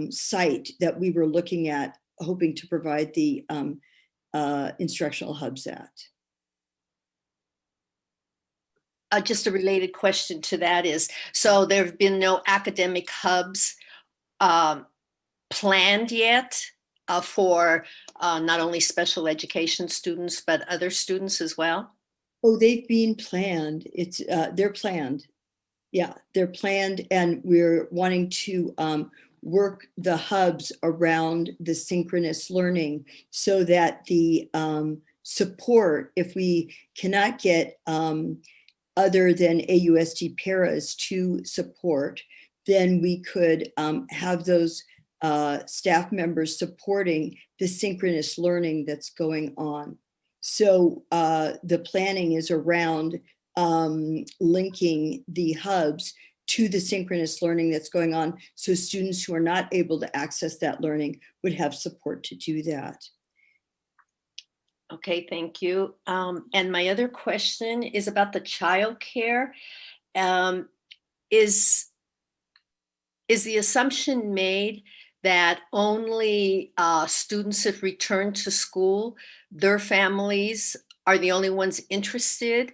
site that we were looking at, hoping to provide the instructional hubs at. Just a related question to that is, so there have been no academic hubs planned yet for not only special education students, but other students as well? Oh, they've been planned. They're planned. Yeah, they're planned, and we're wanting to work the hubs around the synchronous learning so that the support, if we cannot get other than AUSD paras to support, then we could have those staff members supporting the synchronous learning that's going on. So the planning is around linking the hubs to the synchronous learning that's going on, so students who are not able to access that learning would have support to do that. Okay, thank you. And my other question is about the childcare. Is the assumption made that only students have returned to school, their families are the only ones interested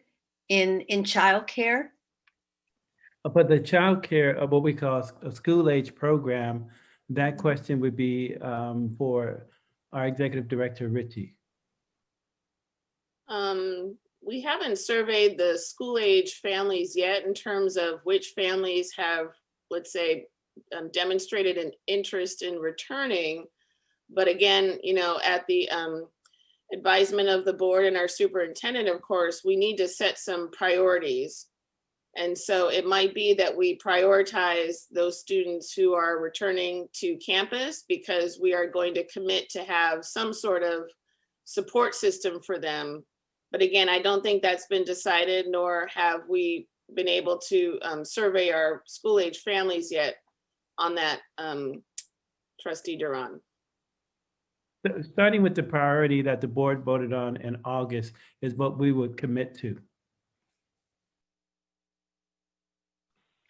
in childcare? But the childcare, what we call a school age program, that question would be for our executive director, Richie. We haven't surveyed the school age families yet in terms of which families have, let's say, demonstrated an interest in returning. But again, you know, at the advisement of the board and our superintendent, of course, we need to set some priorities. And so it might be that we prioritize those students who are returning to campus because we are going to commit to have some sort of support system for them. But again, I don't think that's been decided, nor have we been able to survey our school age families yet on that, Trustee Duran. Starting with the priority that the board voted on in August is what we would commit to.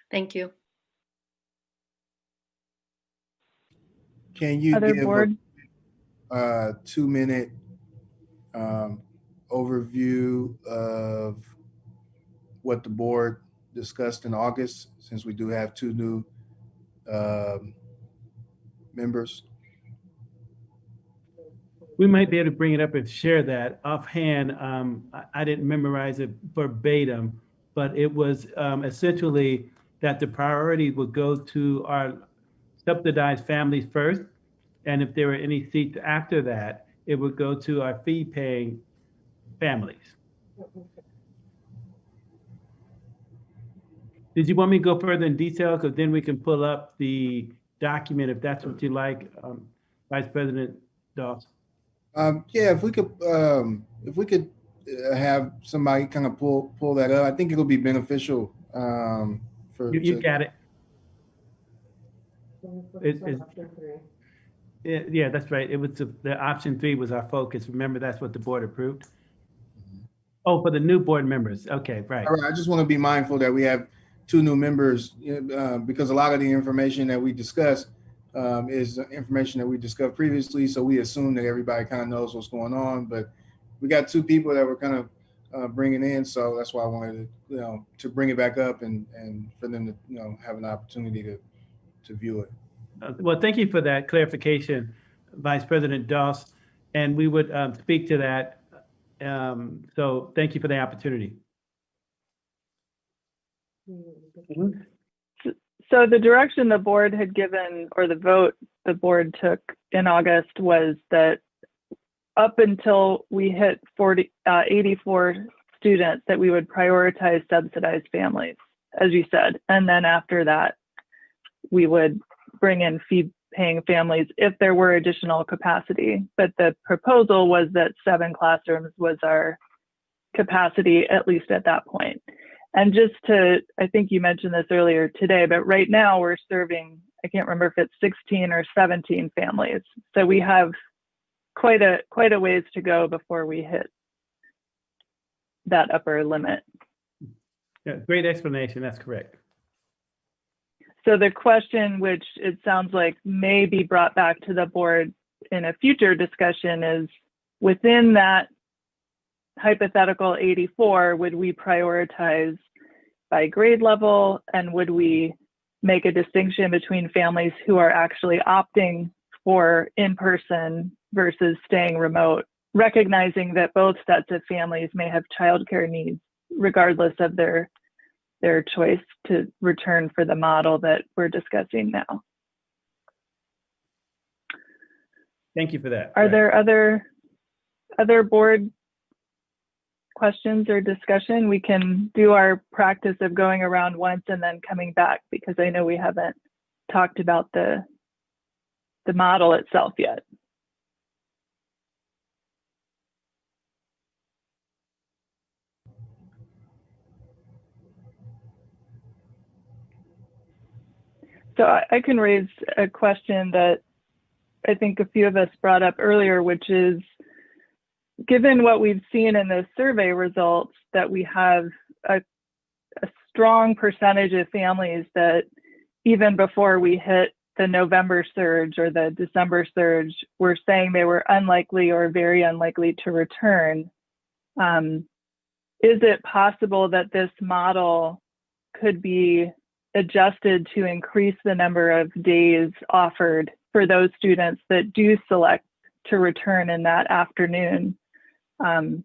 Thank you. Can you Other give board? a 2-minute overview of what the board discussed in August, since we do have 2 new members? We might be able to bring it up and share that. Offhand, I didn't memorize it verbatim, but it was essentially that the priority would go to our subsidized families first. And if there were any seats after that, it would go to our fee-paying families. Did you want me to go further in detail? Because then we can pull up the document if that's what you like, Vice President Dawes. Yeah, if we could have somebody kind of pull that up, I think it'll be beneficial. You got it. Yeah, that's right. It was the option 3 was our focus. Remember, that's what the board approved. Oh, for the new board members. Okay, right. All right. I just want to be mindful that we have 2 new members because a lot of the information that we discussed is information that we discussed previously. So we assume that everybody kind of knows what's going on, but we got 2 people that were kind of bringing in. So that's why I wanted to bring it back up and for them to, have an opportunity to view it. Well, thank you for that clarification, Vice President Doss, and we would speak to that. So thank you for the opportunity. So the direction the board had given, or the vote the board took in August, was that up until we hit 84 students, that we would prioritize subsidized families, as you said. And then after that, we would bring in fee-paying families if there were additional capacity. But the proposal was that 7 classrooms was our capacity, at least at that point. And just to, I think you mentioned this earlier today, but right now we're serving, I can't remember if it's 16 or 17 families. So we have quite a ways to go before we hit that upper limit. Yeah, great explanation. That's correct. So the question, which it sounds like may be brought back to the board in a future discussion, is within that hypothetical 84, would we prioritize by grade level, and would we make a distinction between families who are actually opting for in-person versus staying remote, recognizing that both sets of families may have childcare needs regardless of their choice to return for the model that we're discussing now? Thank you for that. Are there other board questions or discussion? We can do our practice of going around once and then coming back, because I know we haven't talked about the model itself yet. So I can raise a question that I think a few of us brought up earlier, which is, given what we've seen in the survey results, that we have a strong percentage of families that even before we hit the November surge or the December surge were saying they were unlikely or very unlikely to return. Is it possible that this model could be adjusted to increase the number of days offered for those students that do select to return in that afternoon? All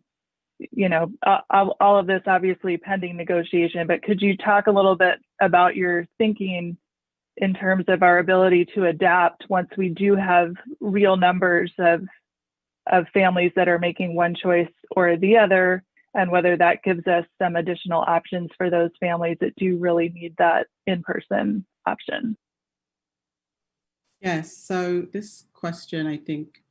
of this obviously pending negotiation, but could you talk a little bit about your thinking in terms of our ability to adapt once we do have real numbers of families that are making one choice or the other, and whether that gives us some additional options for those families that do really need that in-person option? Yes, so this question, I think,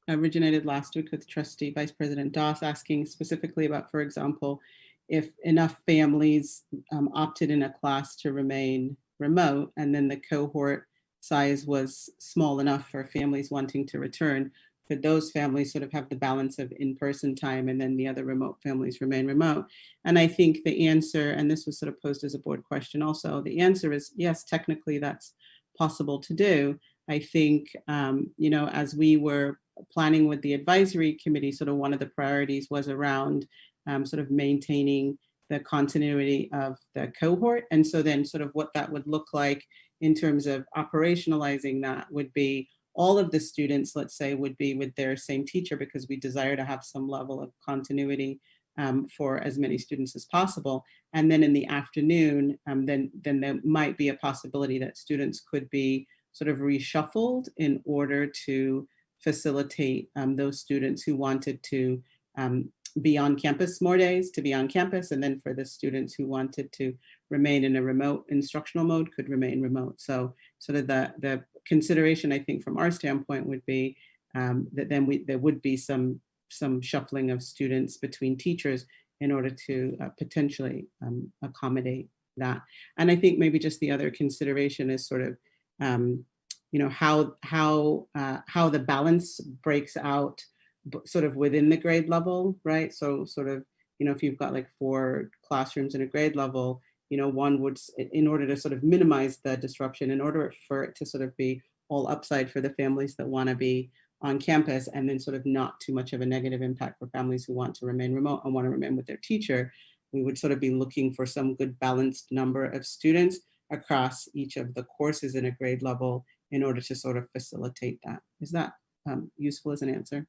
originated last week with Trustee Vice President Doss, asking specifically about, for example, if enough families opted in a class to remain remote, and then the cohort size was small enough for families wanting to return, could those families sort of have the balance of in-person time, and then the other remote families remain remote? And I think the answer, and this was sort of posed as a board question also, the answer is yes, technically that's possible to do. I think, as we were planning with the advisory committee, sort of one of the priorities was around sort of maintaining the continuity of the cohort. And so then sort of what that would look like in terms of operationalizing that would be all of the students, let's say, would be with their same teacher, because we desire to have some level of continuity for as many students as possible. And then in the afternoon, then there might be a possibility that students could be sort of reshuffled in order to facilitate those students who wanted to be on campus more days to be on campus, and then for the students who wanted to remain in a remote instructional mode could remain remote. So sort of the consideration, I think, from our standpoint would be that then there would be some shuffling of students between teachers in order to potentially accommodate that. And I think maybe just the other consideration is sort of how the balance breaks out sort of within the grade level, right? So sort of, if you've got like 4 classrooms in a grade level, one would, in order to sort of minimize the disruption, in order for it to sort of be all upside for the families that want to be on campus, and then sort of not too much of a negative impact for families who want to remain remote and want to remain with their teacher, we would sort of be looking for some good balanced number of students across each of the courses in a grade level in order to sort of facilitate that. Is that useful as an answer?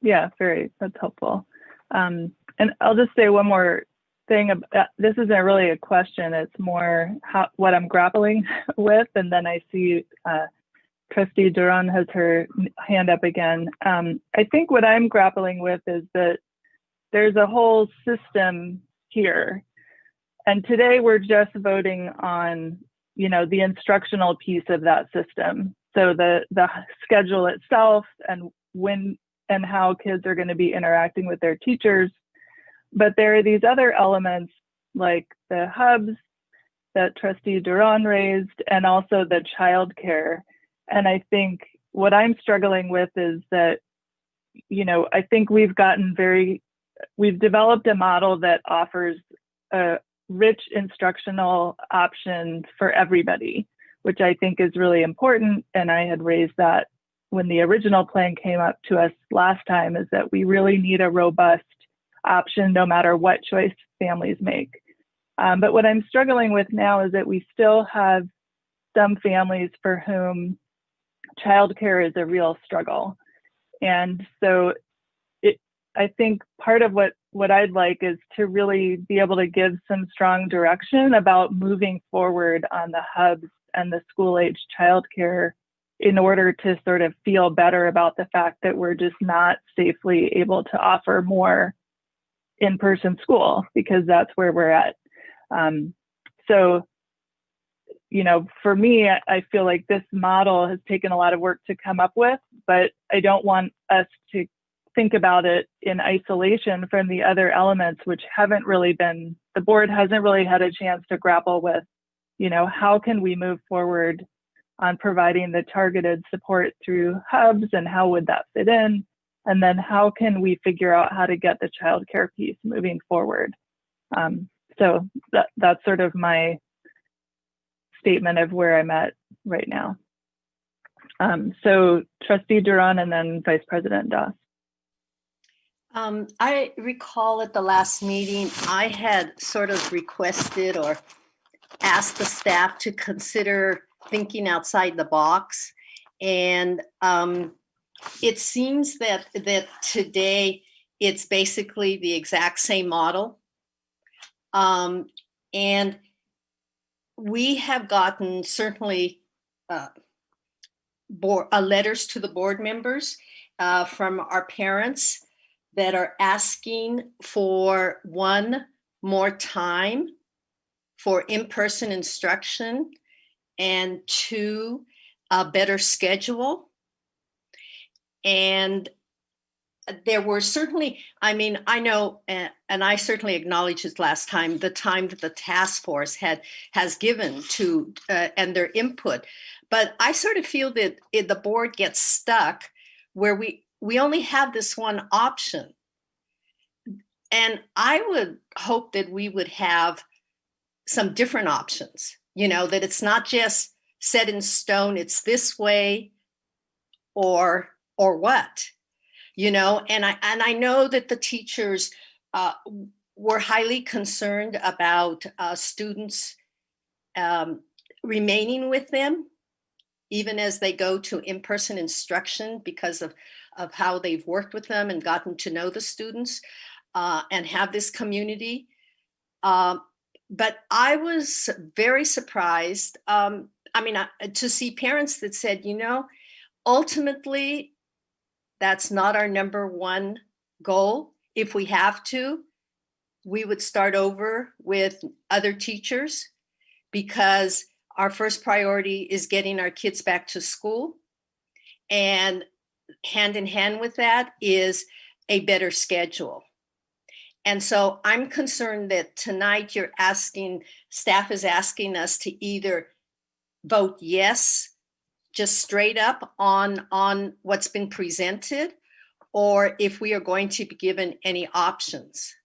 Yeah, that's helpful. And I'll just say one more thing. This isn't really a question, it's more what I'm grappling with. And then I see Trustee Duran has her hand up again. I think what I'm grappling with is that there's a whole system here. And today we're just voting on, the instructional piece of that system. So the schedule itself and when and how kids are going to be interacting with their teachers. But there are these other elements like the hubs that Trustee Duran raised, and also the childcare. And I think what I'm struggling with is that, I think we've developed a model that offers a rich instructional option for everybody, which I think is really important. And I had raised that when the original plan came up to us last time, is that we really need a robust option no matter what choice families make. But what I'm struggling with now is that we still have some families for whom childcare is a real struggle. And so I think part of what I'd like is to really be able to give some strong direction about moving forward on the hubs and the school-age childcare in order to sort of feel better about the fact that we're just not safely able to offer more in-person school, because that's where we're at. So, for me, I feel like this model has taken a lot of work to come up with, but I don't want us to think about it in isolation from the other elements, which haven't really been, the board hasn't really had a chance to grapple with, how can we move forward on providing the targeted support through hubs, and how would that fit in? And then how can we figure out how to get the childcare piece moving forward? So that's sort of my statement of where I'm at right now. So Trustee Duran and then Vice President Doss. I recall at the last meeting, I had sort of requested or asked the staff to consider thinking outside the box. And it seems that today it's basically the exact same model. And we have gotten certainly letters to the board members from our parents that are asking for one more time for in-person instruction, and two, a better schedule. And there were certainly, I know, and I certainly acknowledge this last time, the time that the task force has given to and their input. But I sort of feel that the board gets stuck where we only have this one option. And I would hope that we would have some different options, that it's not just set in stone, it's this way or what, and I know that the teachers were highly concerned about students remaining with them, even as they go to in-person instruction, because of how they've worked with them and gotten to know the students and have this community. But I was very surprised, to see parents that said, ultimately, that's not our number one goal. If we have to, we would start over with other teachers, because our first priority is getting our kids back to school. And hand in hand with that is a better schedule. And so I'm concerned that tonight staff is asking us to either vote yes, just straight up on what's been presented, or if we are going to be given any options.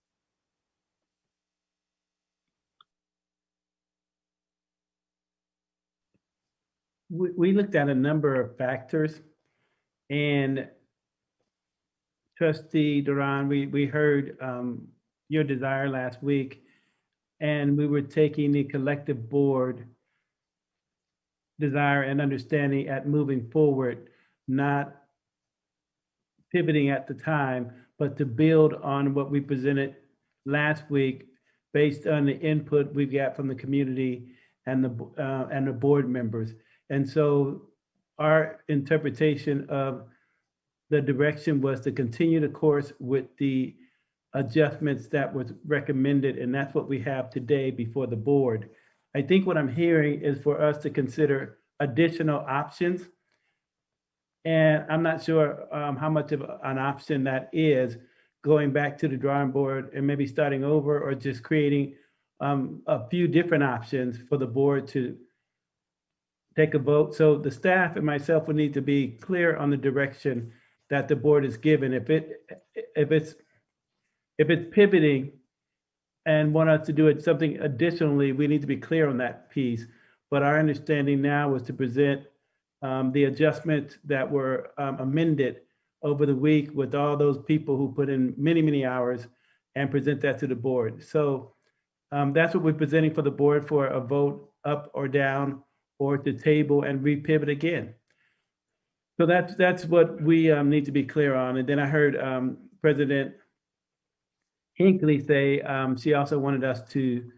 We looked at a number of factors, And Trustee Duran, we heard your desire last week, and we were taking the collective board desire and understanding at moving forward, not pivoting at the time, but to build on what we presented last week based on the input we got from the community and the board members. And so our interpretation of the direction was to continue the course with the adjustments that was recommended, and that's what we have today before the board. I think what I'm hearing is for us to consider additional options. And I'm not sure how much of an option that is, going back to the drawing board and maybe starting over, or just creating a few different options for the board to take a vote. So the staff and myself would need to be clear on the direction that the board is given. If it's pivoting and want us to do it something additionally, we need to be clear on that piece. But our understanding now was to present the adjustments that were amended over the week with all those people who put in many, many hours, and present that to the board. So that's what we're presenting for the board for a vote up or down, or to table and repivot again. So that's what we need to be clear on. And then I heard President Hinckley say she also wanted us to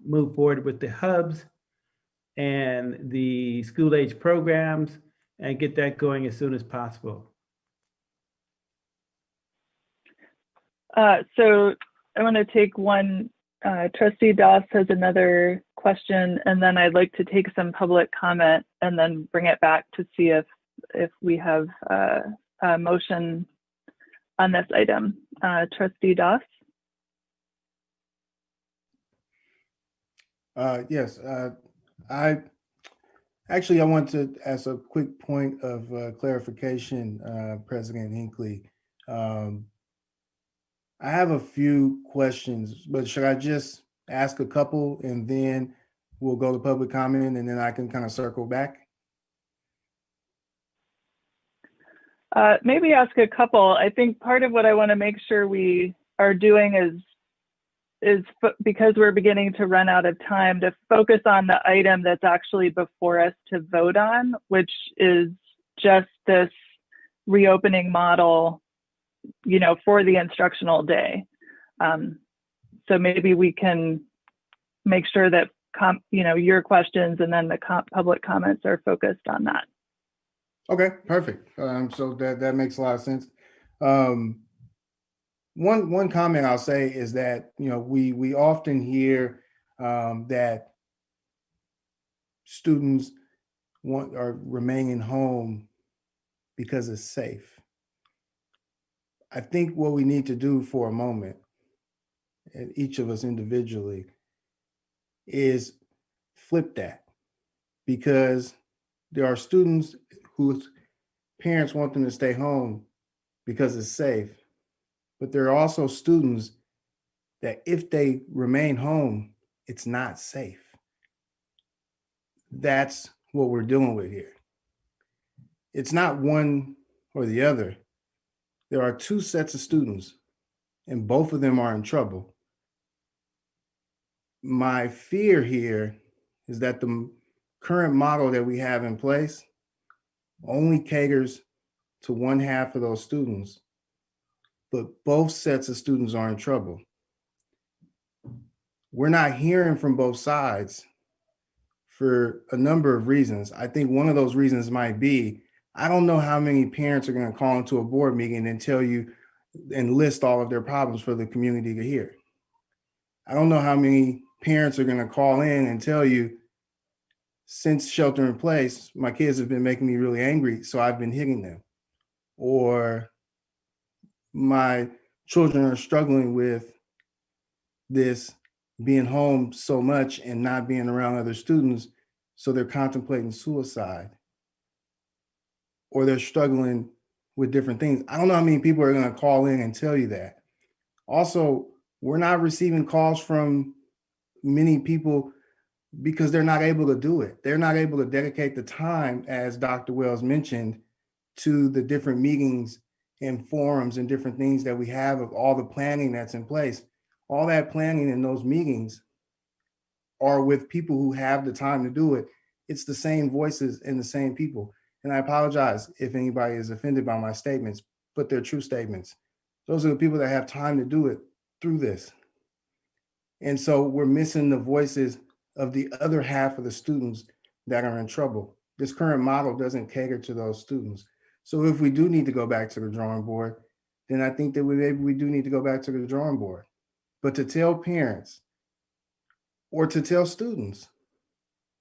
move forward with the hubs and the school age programs and get that going as soon as possible. So I want to take one. Trustee Doss has another question, and then I'd like to take some public comment and then bring it back to see if we have a motion on this item. Trustee Doss? Yes, I want to ask a quick point of clarification, President Hinckley. I have a few questions, but should I just ask a couple and then we'll go to public comment, and then I can kind of circle back? Maybe ask a couple. I think part of what I want to make sure we are doing is because we're beginning to run out of time, to focus on the item that's actually before us to vote on, which is just this reopening model, for the instructional day. So maybe we can make sure that your questions and then the public comments are focused on that. Okay, perfect. So that makes a lot of sense. One comment I'll say is that we often hear that students are remaining home because it's safe. I think what we need to do for a moment, and each of us individually, is flip that, because there are students whose parents want them to stay home because it's safe, but there are also students that if they remain home, it's not safe. That's what we're dealing with here. It's not one or the other. There are two sets of students, and both of them are in trouble. My fear here is that the current model that we have in place only caters to one half of those students, but both sets of students are in trouble. We're not hearing from both sides for a number of reasons. I think one of those reasons might be, I don't know how many parents are going to call into a board meeting and tell you and list all of their problems for the community to hear. I don't know how many parents are going to call in and tell you, since shelter in place, my kids have been making me really angry, so I've been hitting them. Or my children are struggling with this, being home so much and not being around other students, so they're contemplating suicide. Or they're struggling with different things. I don't know how many people are going to call in and tell you that. Also, we're not receiving calls from many people because they're not able to do it. They're not able to dedicate the time, as Dr. Wells mentioned, to the different meetings and forums and different things that we have of all the planning that's in place. All that planning in those meetings are with people who have the time to do it. It's the same voices and the same people. And I apologize if anybody is offended by my statements, but they're true statements. Those are the people that have time to do it through this. And so we're missing the voices of the other half of the students that are in trouble. This current model doesn't cater to those students. So if we do need to go back to the drawing board, then I think that maybe we do need to go back to the drawing board. But to tell parents or to tell students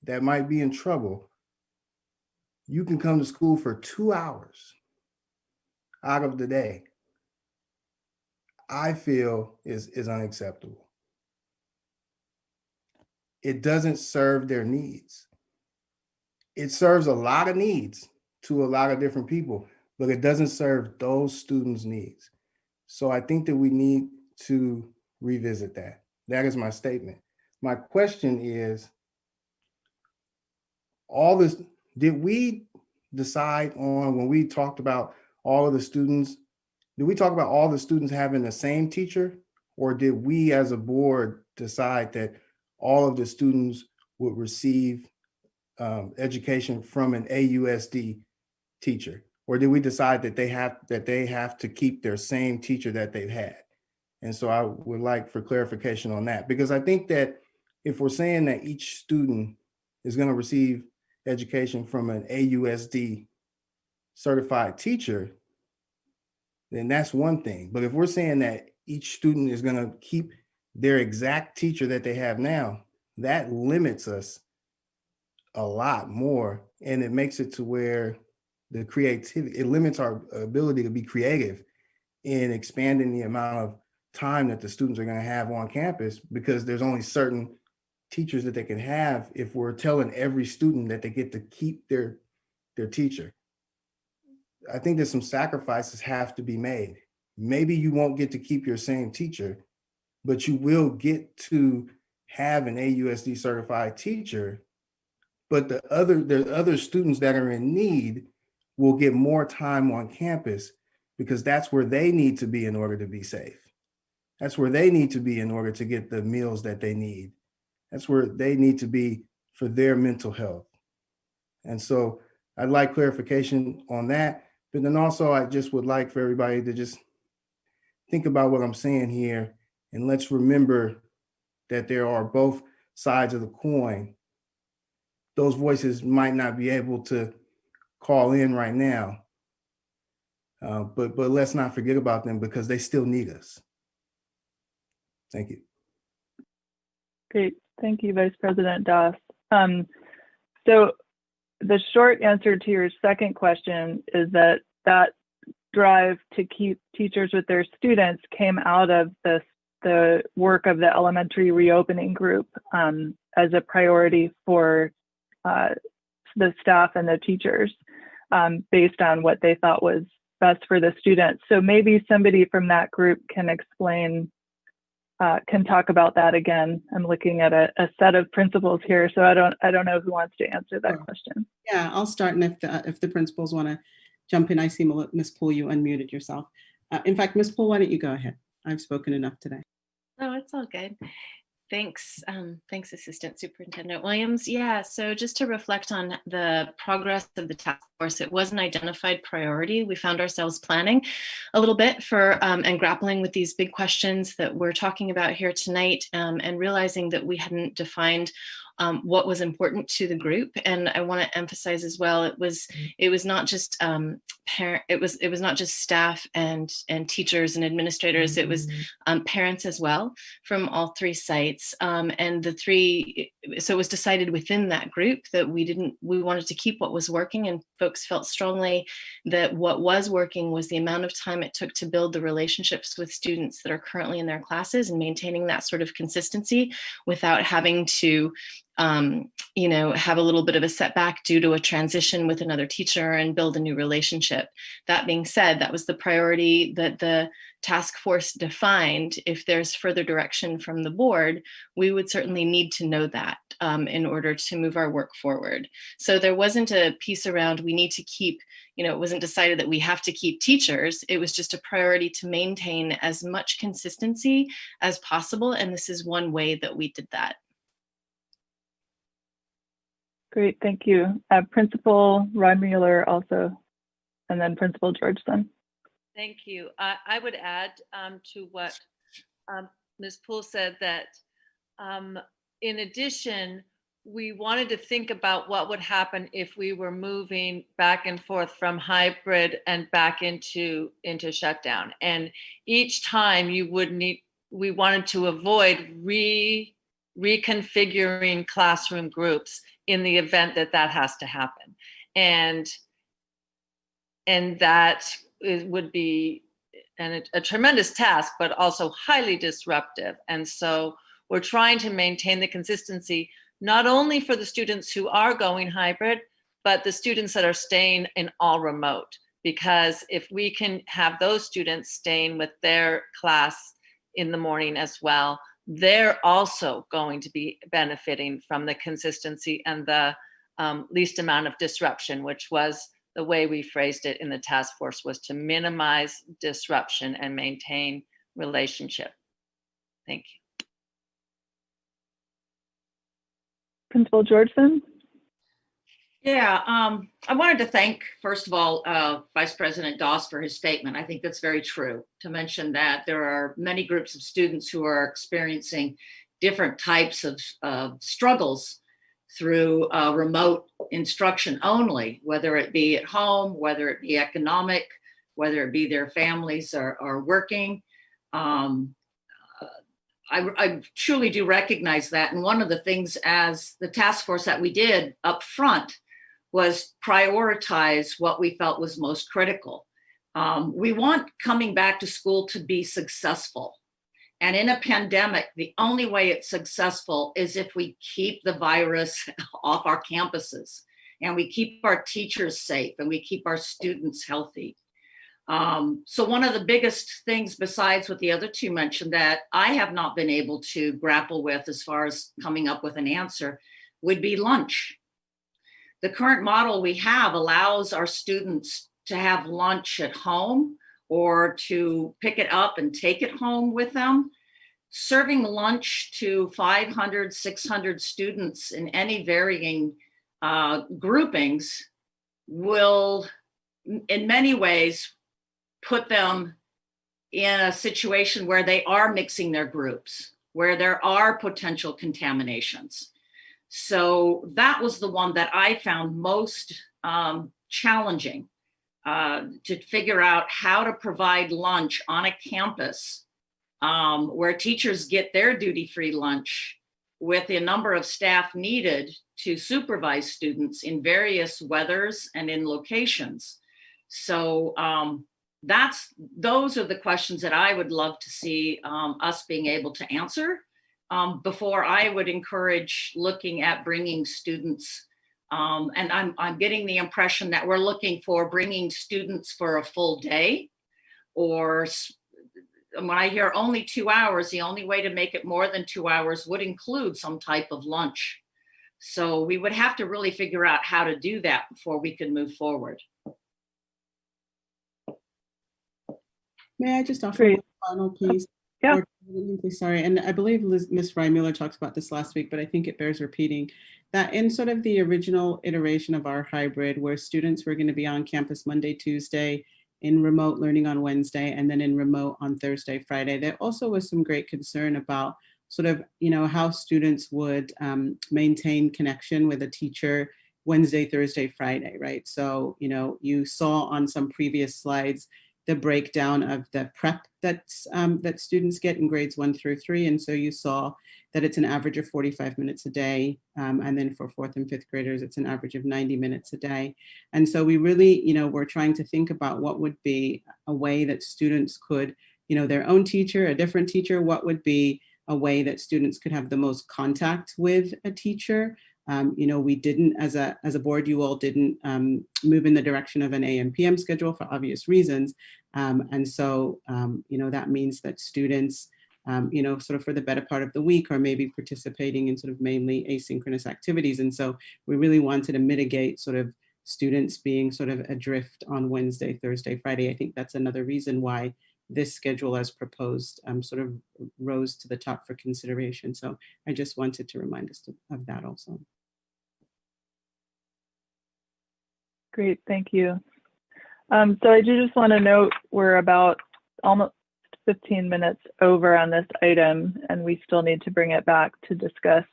that might be in trouble, you can come to school for 2 hours out of the day, I feel is unacceptable. It doesn't serve their needs. It serves a lot of needs to a lot of different people, but it doesn't serve those students' needs. So I think that we need to revisit that. That is my statement. My question is, all this, did we decide on, when we talked about all of the students, did we talk about all the students having the same teacher? Or did we as a board decide that all of the students would receive education from an AUSD teacher? Or did we decide that they have to keep their same teacher that they've had? And so I would like for clarification on that, because I think that if we're saying that each student is going to receive education from an AUSD certified teacher, then that's one thing. But if we're saying that each student is going to keep their exact teacher that they have now, that limits us a lot more. And it makes it to where the creativity, it limits our ability to be creative in expanding the amount of time that the students are going to have on campus, because there's only certain teachers that they can have if we're telling every student that they get to keep their teacher. I think that some sacrifices have to be made. Maybe you won't get to keep your same teacher, but you will get to have an AUSD certified teacher. But the other students that are in need will get more time on campus, because that's where they need to be in order to be safe. That's where they need to be in order to get the meals that they need. That's where they need to be for their mental health. And so I'd like clarification on that. But then also I just would like for everybody to just think about what I'm saying here. And let's remember that there are both sides of the coin. Those voices might not be able to call in right now, but let's not forget about them, because they still need us. Thank you. Great. Thank you, Vice President Doss. So the short answer to your second question is that drive to keep teachers with their students came out of the work of the elementary reopening group as a priority for the staff and the teachers based on what they thought was best for the students. So maybe somebody from that group can explain, can talk about that again. I'm looking at a set of principals here, so I don't know who wants to answer that question. Yeah, I'll start, and if the principals want to jump in, I see Ms. Poole, you unmuted yourself. In fact, Ms. Poole, why don't you go ahead? I've spoken enough today. Oh, it's all good. Thanks. Thanks, Assistant Superintendent Williams. Yeah, so just to reflect on the progress of the task force, it was an identified priority. We found ourselves planning a little bit for and grappling with these big questions that we're talking about here tonight, and realizing that we hadn't defined what was important to the group. And I want to emphasize as well, it was not just it was not just staff and teachers and administrators. It was parents as well from all three sites. And so it was decided within that group that we wanted to keep what was working, and folks felt strongly that what was working was the amount of time it took to build the relationships with students that are currently in their classes and maintaining that sort of consistency without having to have a little bit of a setback due to a transition with another teacher and build a new relationship. That being said, that was the priority that the task force defined. If there's further direction from the board, we would certainly need to know that in order to move our work forward. So there wasn't a piece around we need to keep, it wasn't decided that we have to keep teachers. It was just a priority to maintain as much consistency as possible. And this is one way that we did that. Great, thank you. Principal Reimüller also, and then Principal Georgeson. Thank you. I would add to what Ms. Poole said that in addition, we wanted to think about what would happen if we were moving back and forth from hybrid and back into shutdown. And each time we wanted to avoid reconfiguring classroom groups in the event that has to happen. And that would be a tremendous task, but also highly disruptive. And so we're trying to maintain the consistency, not only for the students who are going hybrid, but the students that are staying in all remote. Because if we can have those students staying with their class in the morning as well, they're also going to be benefiting from the consistency and the least amount of disruption, which was the way we phrased it in the task force, was to minimize disruption and maintain relationship. Thank you. Principal Georgeson? Yeah, I wanted to thank, first of all, Vice President Doss for his statement. I think that's very true, to mention that there are many groups of students who are experiencing different types of struggles through remote instruction only, whether it be at home, whether it be economic, whether it be their families are working. I truly do recognize that. And one of the things as the task force that we did up front was prioritize what we felt was most critical. We want coming back to school to be successful. And in a pandemic, the only way it's successful is if we keep the virus off our campuses and we keep our teachers safe and we keep our students healthy. So one of the biggest things, besides what the other two mentioned, that I have not been able to grapple with as far as coming up with an answer would be lunch. The current model we have allows our students to have lunch at home or to pick it up and take it home with them. Serving lunch to 500, 600 students in any varying groupings will, in many ways, put them in a situation where they are mixing their groups, where there are potential contaminations. So that was the one that I found most challenging, to figure out how to provide lunch on a campus where teachers get their duty-free lunch with the number of staff needed to supervise students in various weathers and in locations. So those are the questions that I would love to see us being able to answer before I would encourage looking at bringing students. And I'm getting the impression that we're looking for bringing students for a full day, or when I hear only 2 hours, the only way to make it more than 2 hours would include some type of lunch. So we would have to really figure out how to do that before we can move forward. May I just offer one final piece? Yeah. Sorry, and I believe Ms. Reimüller talked about this last week, but I think it bears repeating that in sort of the original iteration of our hybrid, where students were going to be on campus Monday, Tuesday, in remote learning on Wednesday, and then in remote on Thursday, Friday, there also was some great concern about sort of, how students would maintain connection with a teacher Wednesday, Thursday, Friday, right? So, you saw on some previous slides the breakdown of the prep that students get in grades 1 through 3. And so you saw that it's an average of 45 minutes a day. And then for 4th and 5th graders, it's an average of 90 minutes a day. And so we really, we're trying to think about what would be a way that students could, their own teacher, a different teacher, what would be a way that students could have the most contact with a teacher. We didn't, as a board, you all didn't move in the direction of an AM PM schedule for obvious reasons. And so, that means that students, sort of for the better part of the week are maybe participating in sort of mainly asynchronous activities. And so we really wanted to mitigate sort of students being sort of adrift on Wednesday, Thursday, Friday. I think that's another reason why this schedule as proposed sort of rose to the top for consideration. So I just wanted to remind us of that also. Great, thank you. So I do just want to note we're about almost 15 minutes over on this item, and we still need to bring it back to discuss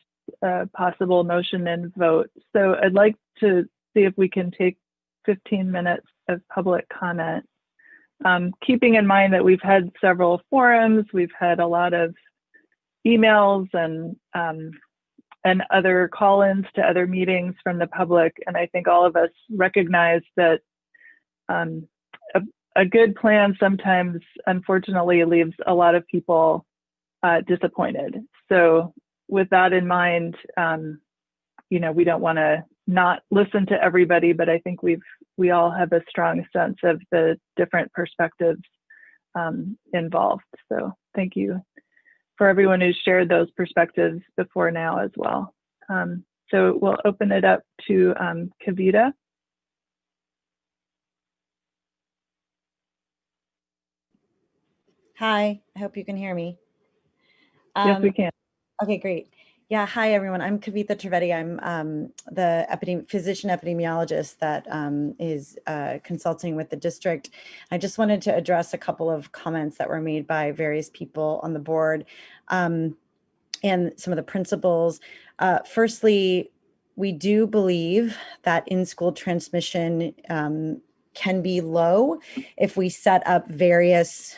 a possible motion and vote. So I'd like to see if we can take 15 minutes of public comment. Keeping in mind that we've had several forums, we've had a lot of emails and other call-ins to other meetings from the public. And I think all of us recognize that a good plan sometimes, unfortunately, leaves a lot of people disappointed. So with that in mind, we don't want to not listen to everybody, but I think we all have a strong sense of the different perspectives involved. So thank you for everyone who's shared those perspectives before now as well. So we'll open it up to Kavita. Hi, I hope you can hear me. Yes, we can. Okay, great. Yeah, hi everyone. I'm Kavita Trivedi. I'm the physician epidemiologist that is consulting with the district. I just wanted to address a couple of comments that were made by various people on the board and some of the principals. Firstly, we do believe that in-school transmission can be low if we set up various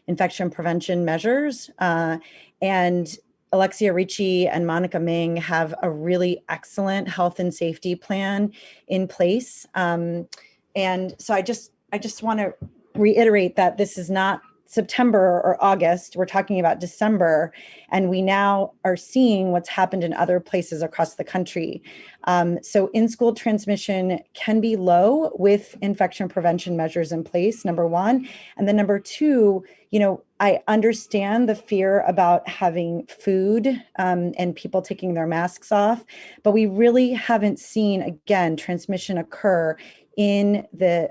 infection prevention measures. And Alexia Ricci and Monica Ming have a really excellent health and safety plan in place. And so I just want to reiterate that this is not September or August, we're talking about December, and we now are seeing what's happened in other places across the country. So in-school transmission can be low with infection prevention measures in place, number one. And then number two, I understand the fear about having food and people taking their masks off, but we really haven't seen, again, transmission occur in the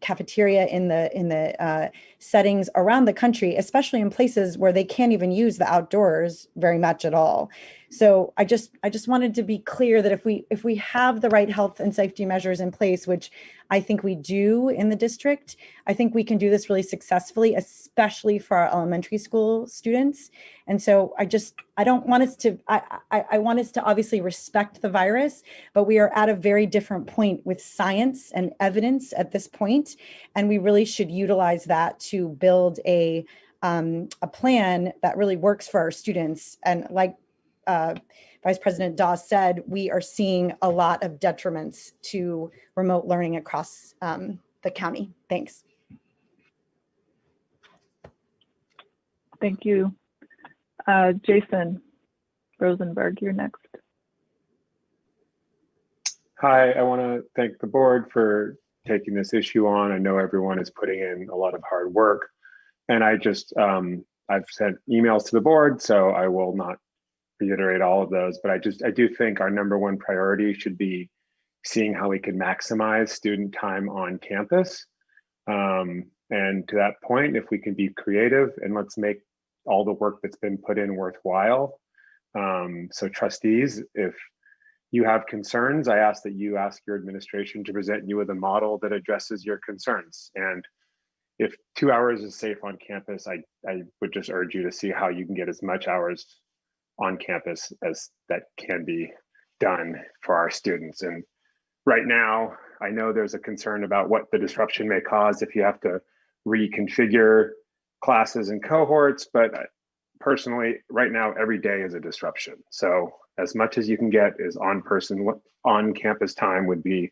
cafeteria, in the settings around the country, especially in places where they can't even use the outdoors very much at all. So I just wanted to be clear that if we have the right health and safety measures in place, which I think we do in the district, I think we can do this really successfully, especially for our elementary school students. And so I don't want us to, I want us to obviously respect the virus, but we are at a very different point with science and evidence at this point, and we really should utilize that to build a plan that really works for our students. And like Vice President Dawes said, we are seeing a lot of detriments to remote learning across the county. Thanks. Thank you. Jason Rosenberg, you're next. Hi, I want to thank the board for taking this issue on. I know everyone is putting in a lot of hard work, and I've sent emails to the board, so I will not reiterate all of those, but I do think our number one priority should be seeing how we can maximize student time on campus. And to that point, if we can be creative and let's make all the work that's been put in worthwhile. So trustees, if you have concerns, I ask that you ask your administration to present you with a model that addresses your concerns. And if 2 hours is safe on campus, I would just urge you to see how you can get as much hours on campus as that can be done for our students. And right now, I know there's a concern about what the disruption may cause if you have to reconfigure classes and cohorts, but personally, right now, every day is a disruption. So as much as you can get is on campus time would be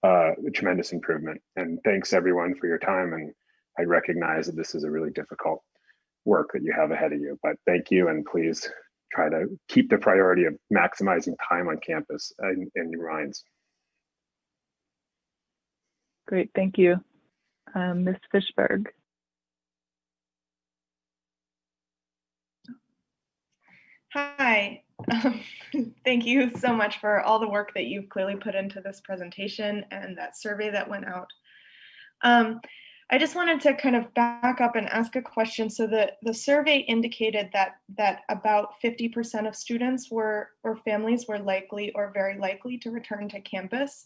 a tremendous improvement. And thanks everyone for your time. And I recognize that this is a really difficult work that you have ahead of you. But thank you, and please try to keep the priority of maximizing time on campus in your minds. Great, thank you. Ms. Fishberg. Hi, thank you so much for all the work that you've clearly put into this presentation and that survey that went out. I just wanted to kind of back up and ask a question. So the survey indicated that about 50% of students or families were likely or very likely to return to campus.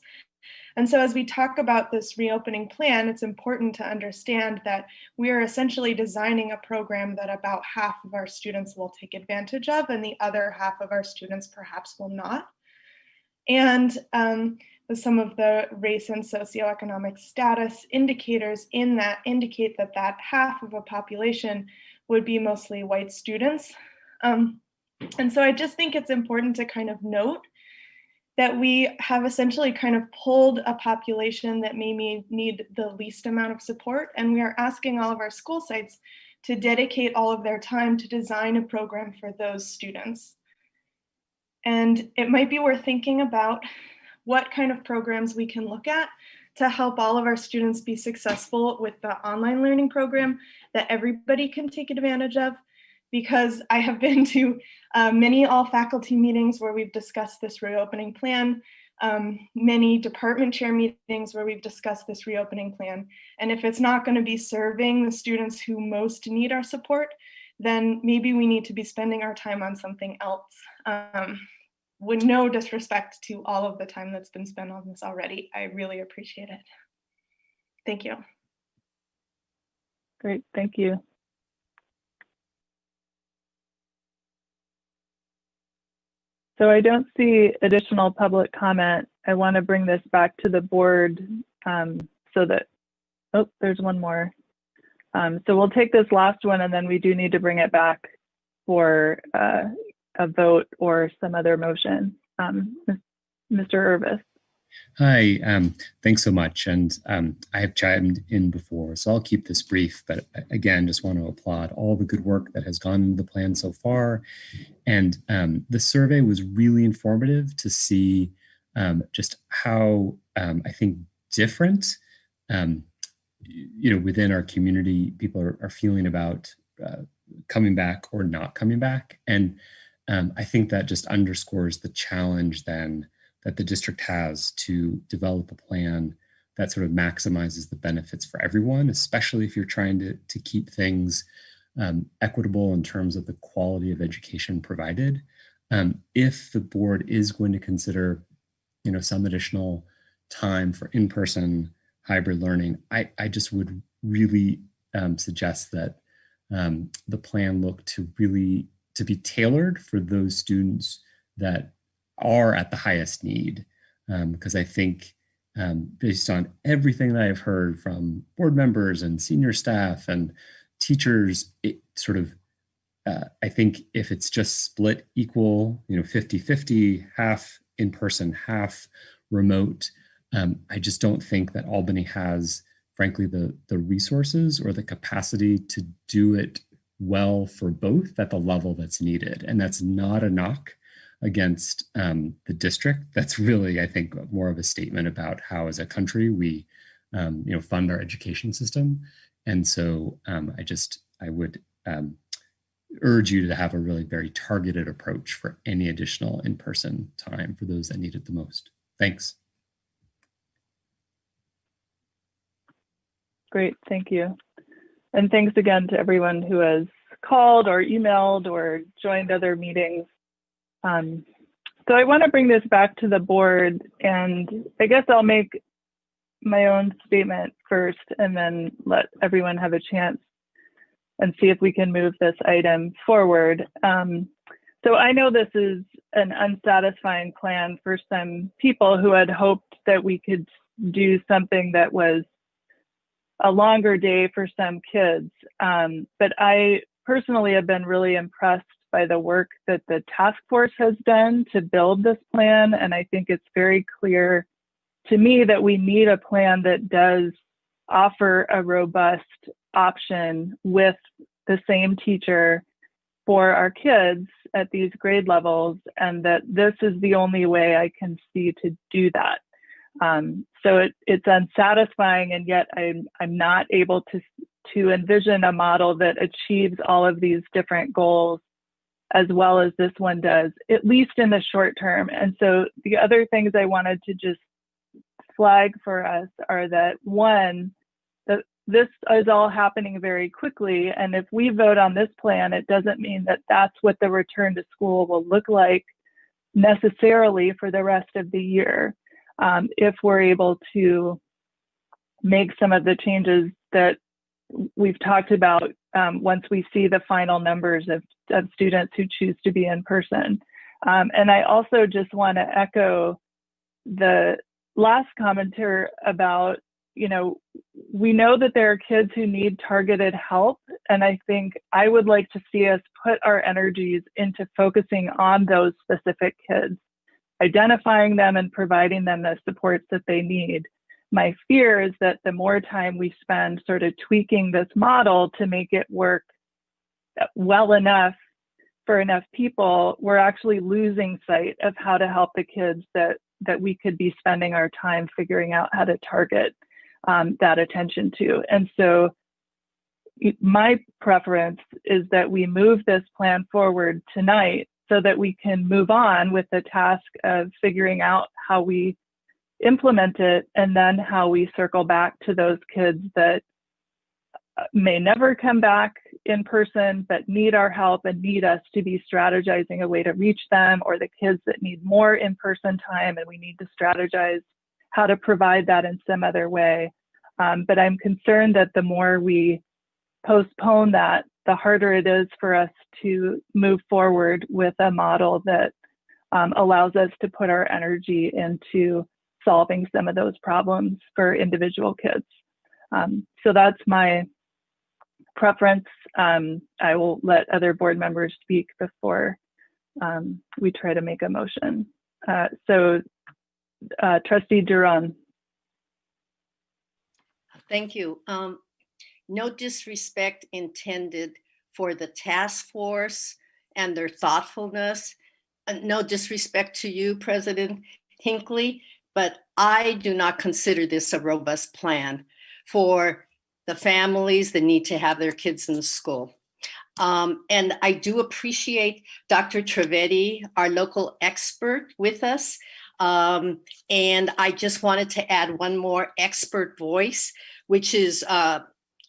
And so as we talk about this reopening plan, it's important to understand that we are essentially designing a program that about half of our students will take advantage of, and the other half of our students perhaps will not. And some of the race and socioeconomic status indicators in that indicate that that half of a population would be mostly white students. And so I just think it's important to kind of note that we have essentially kind of pulled a population that may need the least amount of support, and we are asking all of our school sites to dedicate all of their time to design a program for those students. And it might be worth thinking about what kind of programs we can look at to help all of our students be successful with the online learning program that everybody can take advantage of. Because I have been to many all faculty meetings where we've discussed this reopening plan, many department chair meetings where we've discussed this reopening plan. And if it's not going to be serving the students who most need our support, then maybe we need to be spending our time on something else. With no disrespect to all of the time that's been spent on this already, I really appreciate it. Thank you. Great, thank you. So I don't see additional public comment. I want to bring this back to the board so that, oh, there's one more. So we'll take this last one, and then we do need to bring it back for a vote or some other motion. Mr. Irvis. Hi, thanks so much. And I have chimed in before, so I'll keep this brief, but again, just want to applaud all the good work that has gone into the plan so far. And the survey was really informative to see just how I think different, within our community, people are feeling about coming back or not coming back. And I think that just underscores the challenge then that the district has to develop a plan that sort of maximizes the benefits for everyone, especially if you're trying to keep things equitable in terms of the quality of education provided. If the board is going to consider, some additional time for in-person hybrid learning, I just would really suggest that the plan look to be tailored for those students that are at the highest need, because I think based on everything that I've heard from board members and senior staff and teachers, it sort of, I think if it's just split equal, 50-50, half in person, half remote, I just don't think that Albany has, frankly, the resources or the capacity to do it well for both at the level that's needed. And that's not a knock against the district. That's really, I think, more of a statement about how as a country we fund our education system. And so I would urge you to have a really very targeted approach for any additional in-person time for those that need it the most. Thanks. Great, thank you. And thanks again to everyone who has called or emailed or joined other meetings. So I want to bring this back to the board, and I guess I'll make my own statement first and then let everyone have a chance and see if we can move this item forward. So I know this is an unsatisfying plan for some people who had hoped that we could do something that was a longer day for some kids. But I personally have been really impressed by the work that the task force has done to build this plan. And I think it's very clear to me that we need a plan that does offer a robust option with the same teacher for our kids at these grade levels, and that this is the only way I can see to do that. So it's unsatisfying, and yet I'm not able to envision a model that achieves all of these different goals as well as this one does, at least in the short term. And so the other things I wanted to just flag for us are that, one, that this is all happening very quickly. And if we vote on this plan, it doesn't mean that that's what the return to school will look like necessarily for the rest of the year. If we're able to make some of the changes that we've talked about once we see the final numbers of students who choose to be in person. And I also just want to echo the last commenter about, we know that there are kids who need targeted help. And I think I would like to see us put our energies into focusing on those specific kids, identifying them and providing them the supports that they need. My fear is that the more time we spend sort of tweaking this model to make it work well enough for enough people, we're actually losing sight of how to help the kids that we could be spending our time figuring out how to target that attention to. And so my preference is that we move this plan forward tonight so that we can move on with the task of figuring out how we implement it, and then how we circle back to those kids that may never come back in person but need our help and need us to be strategizing a way to reach them, or the kids that need more in-person time and we need to strategize how to provide that in some other way. But I'm concerned that the more we postpone that, the harder it is for us to move forward with a model that allows us to put our energy into solving some of those problems for individual kids. So that's my preference. I will let other board members speak before we try to make a motion. So Trustee Duran. Thank you. No disrespect intended for the task force and their thoughtfulness. No disrespect to you, President Hinckley, but I do not consider this a robust plan for the families that need to have their kids in school. And I do appreciate Dr. Trivedi, our local expert, with us. And I just wanted to add one more expert voice, which is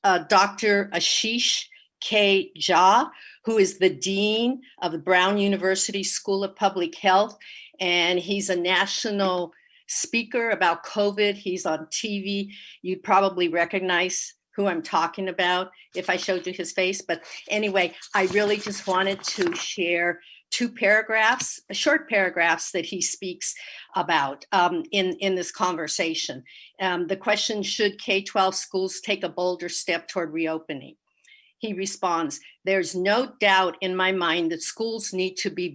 Dr. Ashish K. Jha, who is the Dean of the Brown University School of Public Health. And he's a national speaker about COVID. He's on TV. You'd probably recognize who I'm talking about if I showed you his face. But anyway, I really just wanted to share two paragraphs, short paragraphs that he speaks about in this conversation. The question, should K-12 schools take a bolder step toward reopening? He responds, there's no doubt in my mind that schools need to be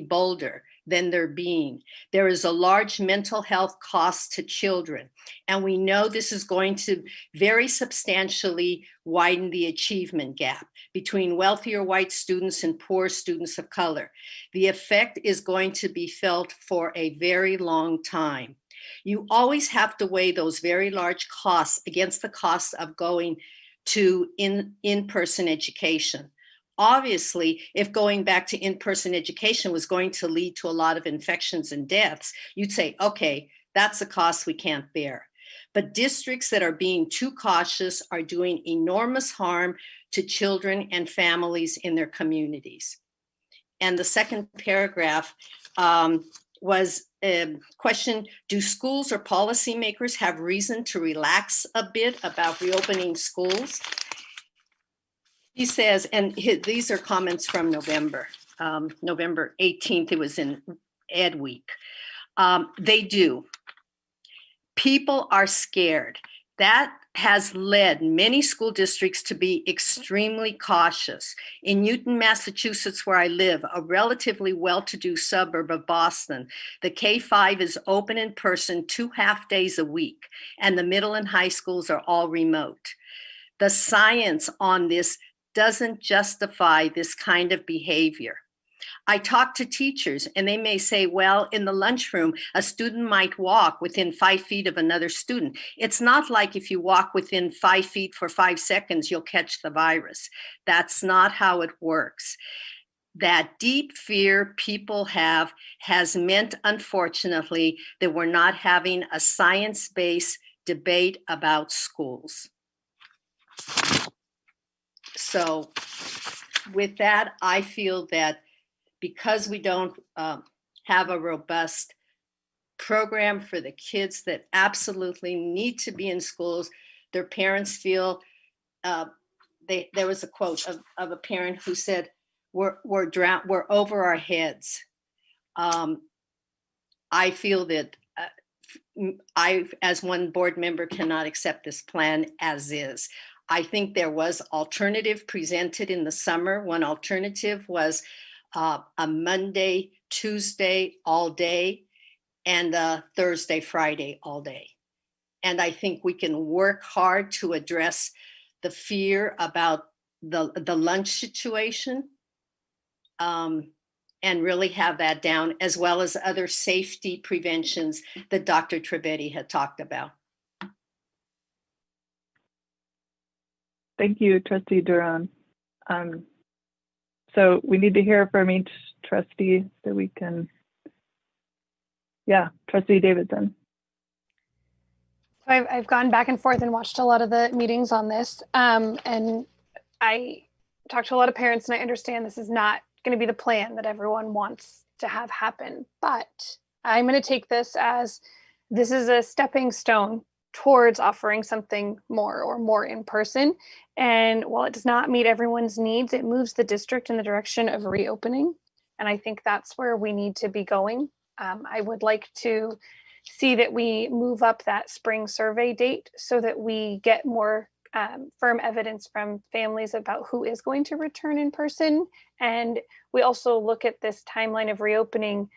bolder than they're being. There is a large mental health cost to children, and we know this is going to very substantially widen the achievement gap between wealthier white students and poor students of color. The effect is going to be felt for a very long time. You always have to weigh those very large costs against the cost of going to in-person education. Obviously, if going back to in-person education was going to lead to a lot of infections and deaths, you'd say, okay, that's a cost we can't bear. But districts that are being too cautious are doing enormous harm to children and families in their communities. And the second paragraph was a question, do schools or policymakers have reason to relax a bit about reopening schools? He says, and these are comments from November 18th, it was in Ed Week. They do. People are scared. That has led many school districts to be extremely cautious. In Newton, Massachusetts, where I live, a relatively well-to-do suburb of Boston, the K-5 is open in person 2 half days a week, and the middle and high schools are all remote. The science on this doesn't justify this kind of behavior. I talk to teachers and they may say, well, in the lunchroom, a student might walk within 5 feet of another student. It's not like if you walk within 5 feet for 5 seconds, you'll catch the virus. That's not how it works. That deep fear people have has meant, unfortunately, that we're not having a science-based debate about schools. So with that, I feel that because we don't have a robust program for the kids that absolutely need to be in schools, their parents feel, there was a quote of a parent who said, we're over our heads. I feel that I, as one board member, cannot accept this plan as is. I think there was alternative presented in the summer. One alternative was a Monday, Tuesday all day, and a Thursday, Friday all day. And I think we can work hard to address the fear about the lunch situation, and really have that down, as well as other safety preventions that Dr. Trivedi had talked about. Thank you, Trustee Duran. So we need to hear from each trustee so we can, Trustee Davidson. I've gone back and forth and watched a lot of the meetings on this. And I talked to a lot of parents, and I understand this is not going to be the plan that everyone wants to have happen. But I'm going to take this as this is a stepping stone towards offering something more in person. And while it does not meet everyone's needs, it moves the district in the direction of reopening. And I think that's where we need to be going. I would like to see that we move up that spring survey date so that we get more firm evidence from families about who is going to return in person. And we also look at this timeline of reopening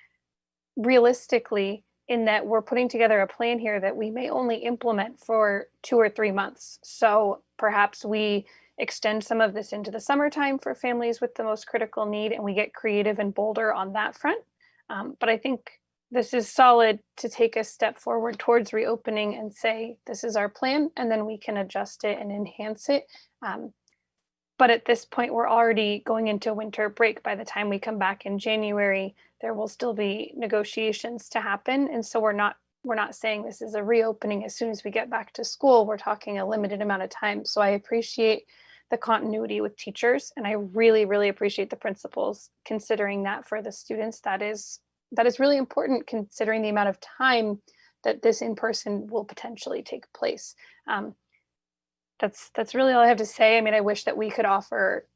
realistically, in that we're putting together a plan here that we may only implement for 2 or 3 months. So perhaps we extend some of this into the summertime for families with the most critical need, and we get creative and bolder on that front. But I think this is solid to take a step forward towards reopening and say, this is our plan, and then we can adjust it and enhance it. But at this point, we're already going into winter break. By the time we come back in January, there will still be negotiations to happen. And so we're not saying this is a reopening as soon as we get back to school. We're talking a limited amount of time. So I appreciate the continuity with teachers, and I really, really appreciate the principals considering that for the students. That is really important, considering the amount of time that this in-person will potentially take place. That's really all I have to say. I mean, I wish that we could offer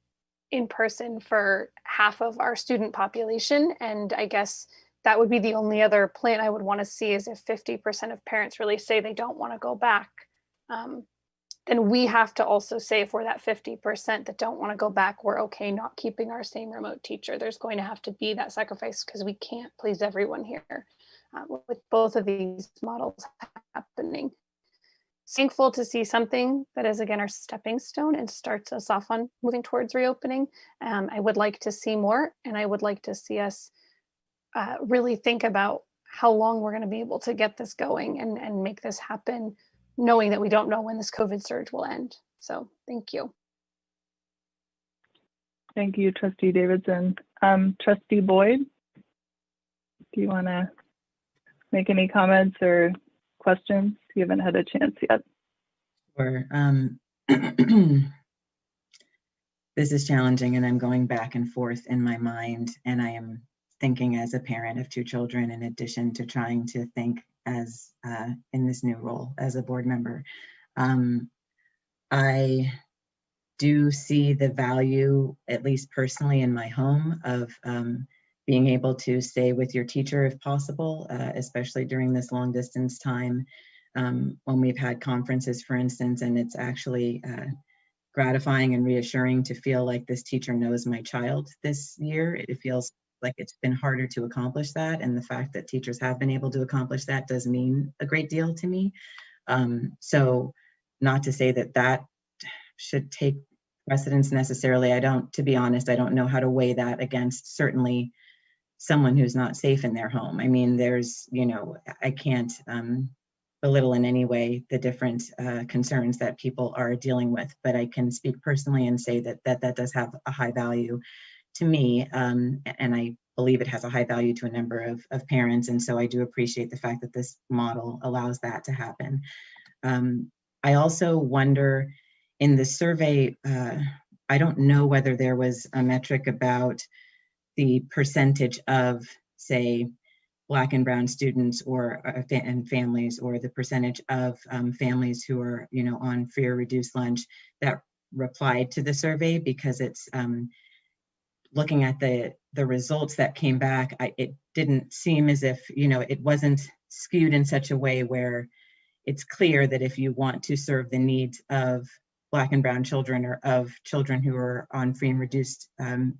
in person for half of our student population. And I guess that would be the only other plan I would want to see, is if 50% of parents really say they don't want to go back. Then we have to also say, if we're that 50% that don't want to go back, we're okay not keeping our same remote teacher. There's going to have to be that sacrifice, because we can't please everyone here with both of these models happening. Thankful to see something that is, again, our stepping stone and starts us off on moving towards reopening. I would like to see more, and I would like to see us really think about how long we're going to be able to get this going and make this happen, knowing that we don't know when this COVID surge will end. So thank you. Thank you, Trustee Davidson. Trustee Boyd, do you want to make any comments or questions? You haven't had a chance yet. Sure. This is challenging, and I'm going back and forth in my mind, and I am thinking as a parent of 2 children, in addition to trying to think as in this new role as a board member. I do see the value, at least personally in my home, of being able to stay with your teacher if possible, especially during this long distance time. When we've had conferences, for instance, and it's actually gratifying and reassuring to feel like this teacher knows my child this year. It feels like it's been harder to accomplish that, and the fact that teachers have been able to accomplish that does mean a great deal to me. So not to say that that should take precedents necessarily. To be honest, I don't know how to weigh that against certainly someone who's not safe in their home. I mean, I can't belittle in any way the different concerns that people are dealing with, but I can speak personally and say that does have a high value to me, and I believe it has a high value to a number of parents, and so I do appreciate the fact that this model allows that to happen. I also wonder, in the survey, I don't know whether there was a metric about the percentage of, say, Black and Brown students and families, or the percentage of families who are, on free or reduced lunch that replied to the survey, because it's looking at the results that came back, it didn't seem as if, it wasn't skewed in such a way where it's clear that if you want to serve the needs of Black and Brown children, or of children who are on free and reduced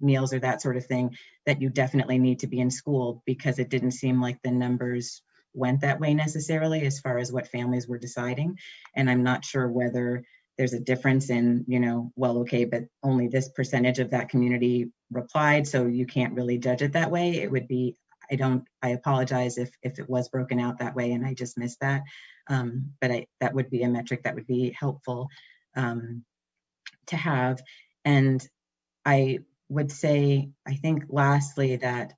meals or that sort of thing, that you definitely need to be in school, because it didn't seem like the numbers went that way necessarily as far as what families were deciding. And I'm not sure whether there's a difference in, well, okay, but only this percentage of that community replied, so you can't really judge it that way. It would be, I apologize if it was broken out that way and I just missed that. But that would be a metric that would be helpful to have. And I would say, I think lastly, that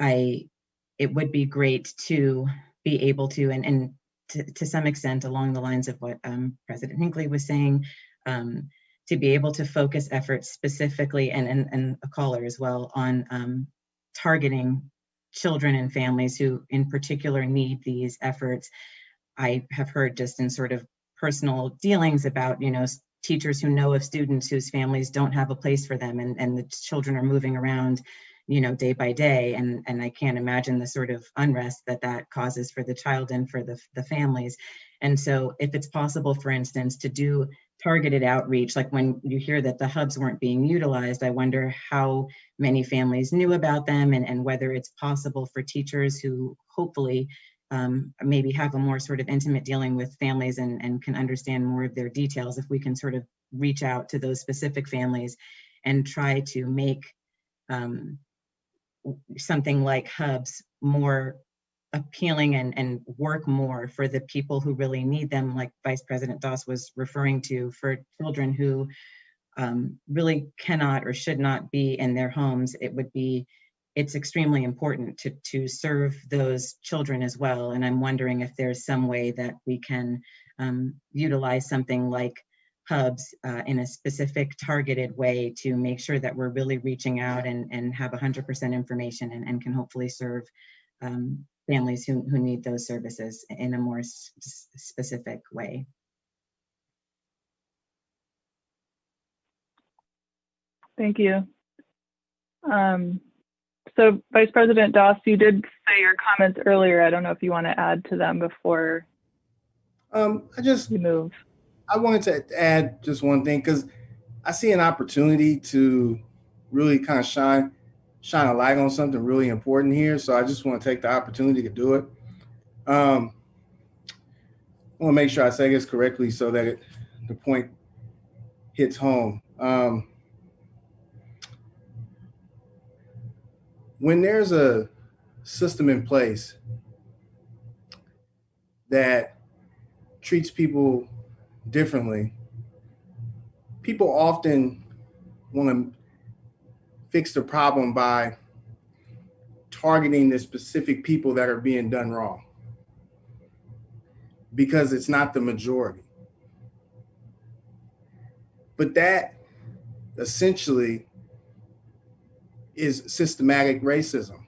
it would be great to be able to, and to some extent along the lines of what President Hinckley was saying, to be able to focus efforts specifically, and a caller as well, on targeting children and families who in particular need these efforts. I have heard just in sort of personal dealings about, teachers who know of students whose families don't have a place for them, and the children are moving around, day by day. And I can't imagine the sort of unrest that causes for the child and for the families. And so if it's possible, for instance, to do targeted outreach, like when you hear that the hubs weren't being utilized, I wonder how many families knew about them, and whether it's possible for teachers who hopefully maybe have a more sort of intimate dealing with families and can understand more of their details, if we can sort of reach out to those specific families and try to make something like hubs more appealing and work more for the people who really need them, like Vice President Doss was referring to, for children who really cannot or should not be in their homes. It's extremely important to serve those children as well. And I'm wondering if there's some way that we can utilize something like hubs in a specific targeted way to make sure that we're really reaching out and have 100% information and can hopefully serve families who need those services in a more specific way. Thank you. So Vice President Doss, you did say your comments earlier. I don't know if you want to add to them before you move. I wanted to add just one thing, because I see an opportunity to really kind of shine a light on something really important here. So I just want to take the opportunity to do it. I want to make sure I say this correctly so that the point hits home. When there's a system in place that treats people differently, people often want to fix the problem by targeting the specific people that are being done wrong, because it's not the majority. But that essentially is systematic racism.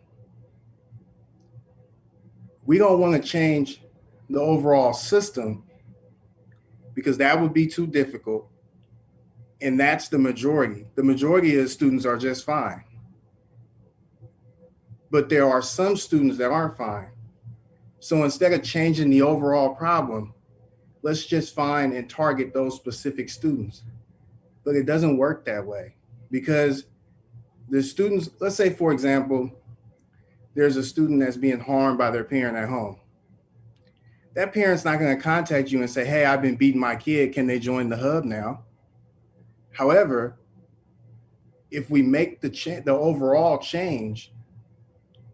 We don't want to change the overall system, because that would be too difficult. And that's the majority. The majority of students are just fine. But there are some students that aren't fine. So instead of changing the overall problem, let's just find and target those specific students. But it doesn't work that way, because the students, let's say, for example, there's a student that's being harmed by their parent at home. That parent's not going to contact you and say, hey, I've been beating my kid. Can they join the hub now? However, if we make the overall change,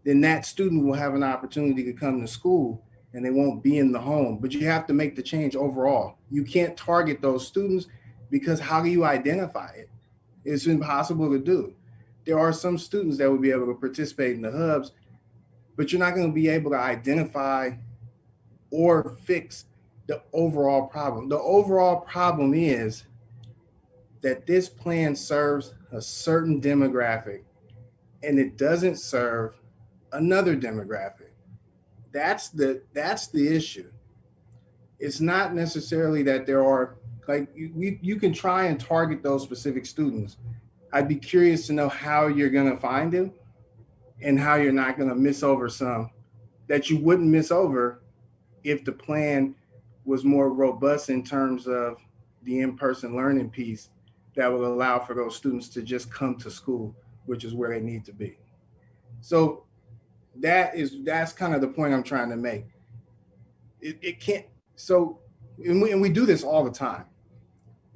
then that student will have an opportunity to come to school and they won't be in the home. But you have to make the change overall. You can't target those students because how do you identify it? It's impossible to do. There are some students that will be able to participate in the hubs, but you're not going to be able to identify or fix the overall problem. The overall problem is that this plan serves a certain demographic and it doesn't serve another demographic. That's the issue. It's not necessarily that there are, like, you can try and target those specific students. I'd be curious to know how you're gonna find them and how you're not gonna miss over some that you wouldn't miss over if the plan was more robust in terms of the in-person learning piece that will allow for those students to just come to school, which is where they need to be. So that's kind of the point I'm trying to make. It can't, so, and we do this all the time,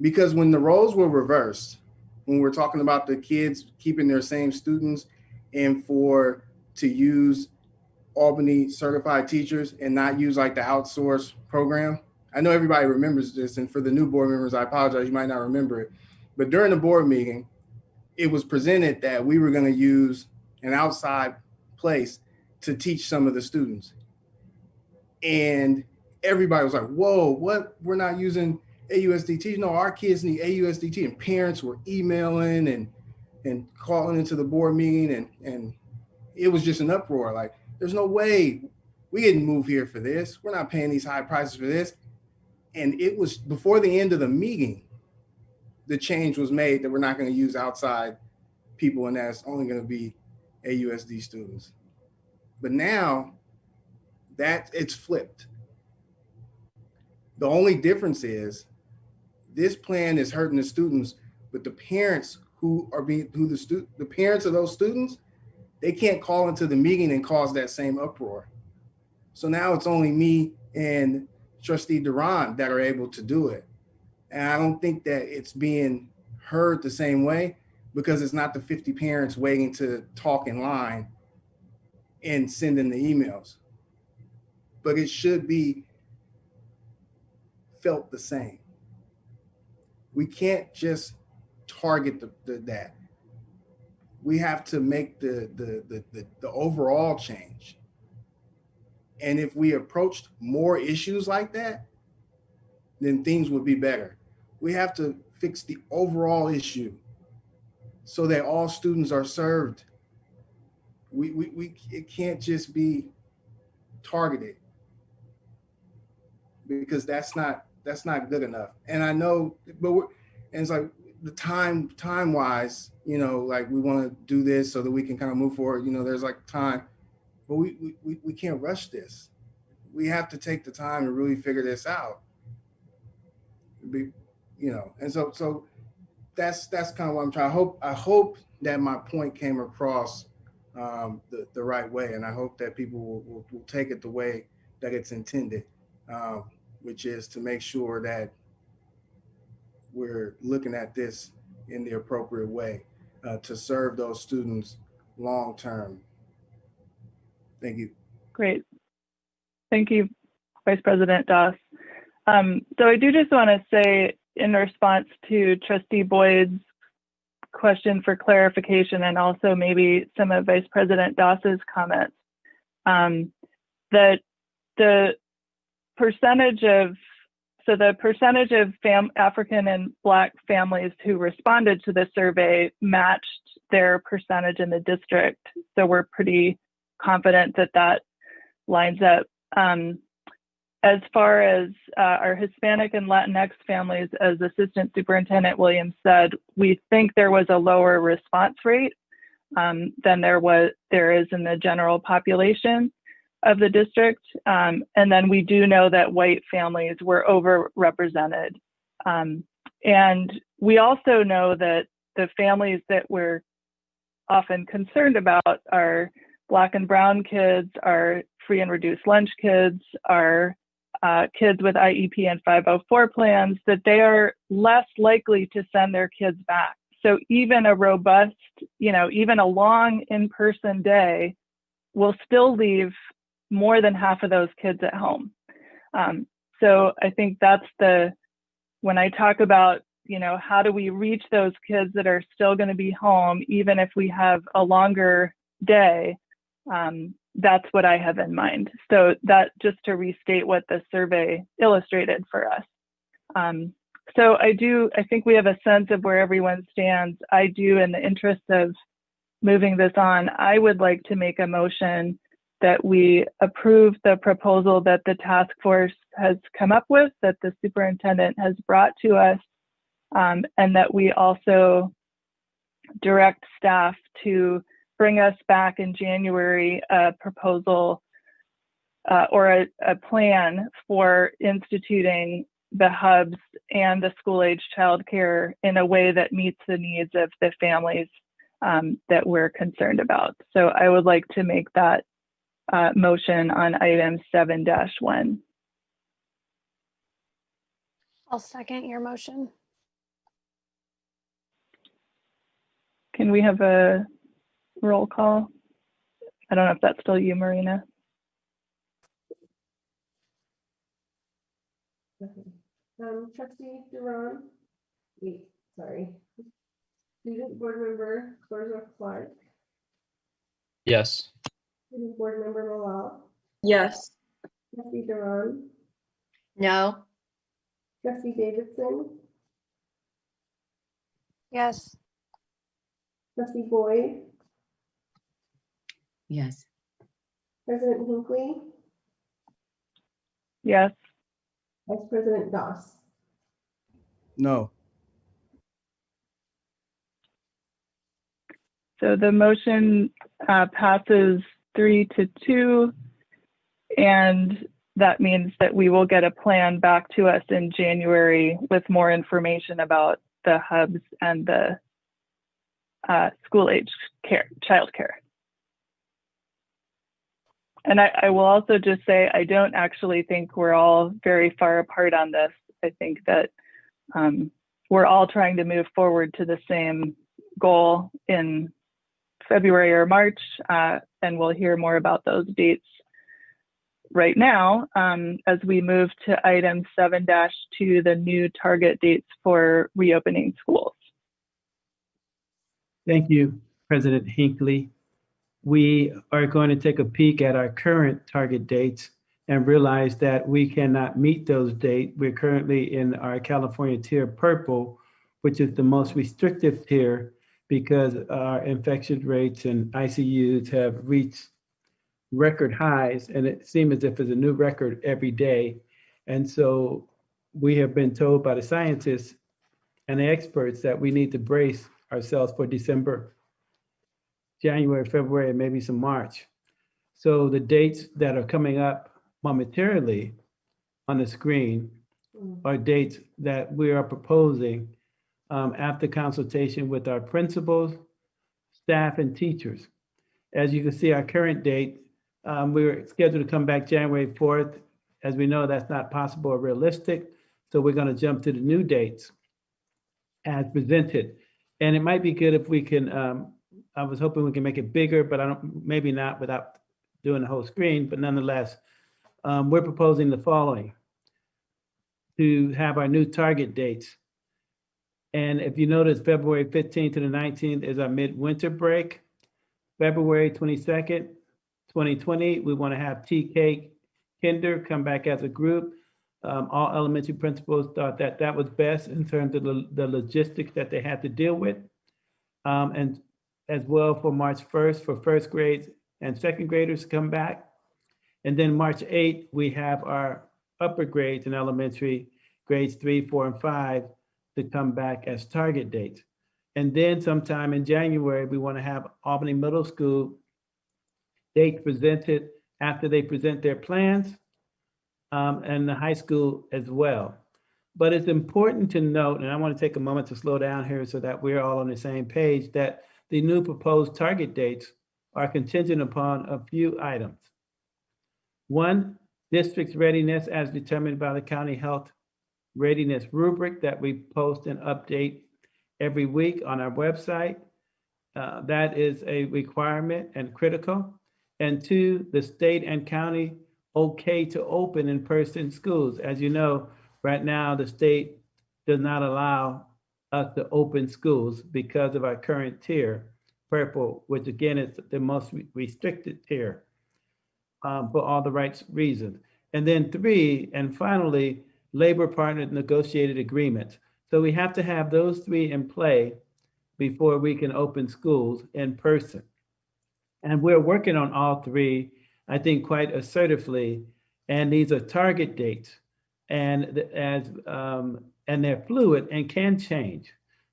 because when the roles were reversed, when we're talking about the kids keeping their same students and to use Albany certified teachers and not use like the outsource program. I know everybody remembers this, and for the new board members, I apologize, you might not remember it. But during the board meeting, it was presented that we were going to use an outside place to teach some of the students. And everybody was like, whoa, what? We're not using AUSD teachers. No, our kids need AUSD teachers. And parents were emailing and calling into the board meeting, and it was just an uproar. Like, there's no way, we didn't move here for this. We're not paying these high prices for this. And it was before the end of the meeting, the change was made that we're not going to use outside people and that's only going to be AUSD students. But now that it's flipped. The only difference is this plan is hurting the students, but the parents the parents of those students, they can't call into the meeting and cause that same uproar. So now it's only me and Trustee Duran that are able to do it. And I don't think that it's being heard the same way because it's not the 50 parents waiting to talk in line and sending the emails. But it should be felt the same. We can't just target that. We have to make the overall change. And if we approached more issues like that, then things would be better. We have to fix the overall issue so that all students are served. It can't just be targeted because that's not good enough. And I know, and it's like the time wise, like we want to do this so that we can kind of move forward. There's like time, but we can't rush this. We have to take the time to really figure this out. And so that's kind of what I'm trying. I hope that my point came across the right way, and I hope that people will take it the way that it's intended, which is to make sure that we're looking at this in the appropriate way to serve those students long term. Thank you. Great. Thank you, Vice President Doss. So I do just want to say, in response to Trustee Boyd's question for clarification, and also maybe some of Vice President Doss's comments, that the percentage of African and Black families who responded to the survey matched their percentage in the district. So we're pretty confident that lines up. As far as our Hispanic and Latinx families, as Assistant Superintendent Williams said, we think there was a lower response rate than there is in the general population of the district. And then we do know that white families were overrepresented. And we also know that the families that we're often concerned about are Black and brown kids, are free and reduced lunch kids, are kids with IEP and 504 plans, that they are less likely to send their kids back. So even a robust, even a long in-person day will still leave more than half of those kids at home. So I think that's when I talk about, how do we reach those kids that are still going to be home, even if we have a longer day, that's what I have in mind. So that, just to restate what the survey illustrated for us. So I think we have a sense of where everyone stands. I do, in the interest of moving this on, I would like to make a motion that we approve the proposal that the task force has come up with, that the superintendent has brought to us, and that we also direct staff to bring us back in January a proposal or a plan for instituting the hubs and the school-age childcare in a way that meets the needs of the families that we're concerned about. So I would like to make that motion on item 7-1. I'll second your motion. Can we have a roll call? I don't know if that's still you, Marina. Trustee Duran, Student Board Member Clark. Yes. Student Board Member Malal. Yes. Trustee Duran. No. Trustee Davidson. Yes. Trustee Boyd. Yes. President Hinckley. Yes. Vice President Doss. No. So the motion passes 3-2, and that means that we will get a plan back to us in January with more information about the hubs and the school-age child care. And I will also just say, I don't actually think we're all very far apart on this. I think that we're all trying to move forward to the same goal in February or March, and we'll hear more about those dates right now as we move to item 7-2, the new target dates for reopening schools. Thank you, President Hinckley. We are going to take a peek at our current target dates and realize that we cannot meet those dates. We're currently in our California tier purple, which is the most restrictive tier because our infection rates and ICUs have reached record highs, and it seems as if it's a new record every day. And so we have been told by the scientists and the experts that we need to brace ourselves for December, January, February, and maybe some March. So the dates that are coming up momentarily on the screen are dates that we are proposing after consultation with our principals, staff, and teachers. As you can see, our current date, we were scheduled to come back January 4th. As we know, that's not possible or realistic. So we're going to jump to the new dates as presented. And it might be good if we can, I was hoping we can make it bigger, but maybe not without doing the whole screen, but nonetheless, we're proposing the following: to have our new target dates. And if you notice, February 15th to the 19th is our midwinter break. February 22nd, 2020, we want to have TK Kinder come back as a group. All elementary principals thought that that was best in terms of the logistics that they had to deal with. And as well for March 1st for first grades and second graders to come back. And then March 8th, we have our upper grades in elementary, grades 3, 4, and 5 to come back as target dates. And then sometime in January, we want to have Albany Middle School dates presented after they present their plans, and the high school as well. But it's important to note, and I want to take a moment to slow down here so that we're all on the same page, that the new proposed target dates are contingent upon a few items. One, district's readiness as determined by the county health readiness rubric that we post and update every week on our website. That is a requirement and critical. And 2, the state and county okay to open in-person schools. As you know, right now the state does not allow us to open schools because of our current tier, purple, which again is the most restricted tier for all the right reasons. And then 3, and finally, labor partner negotiated agreements. So we have to have those 3 in play before we can open schools in person. And we're working on all 3, I think, quite assertively. And these are target dates, and they're fluid and can change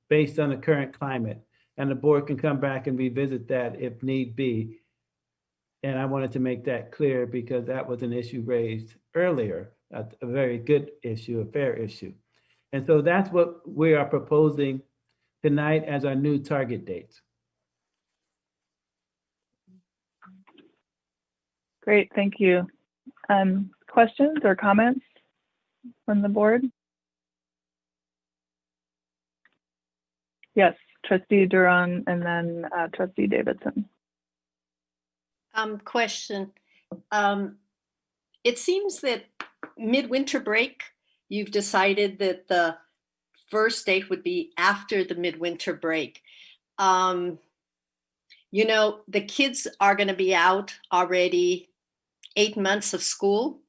based on the current climate. And the board can come back and revisit that if need be. And I wanted to make that clear because that was an issue raised earlier, a very good issue, a fair issue. And so that's what we are proposing tonight as our new target dates. Great, thank you. Questions or comments from the board? Yes, Trustee Duran and then Trustee Davidson. Question. It seems that midwinter break, you've decided that the first date would be after the midwinter break. You know, the kids are going to be out already 8 months of school.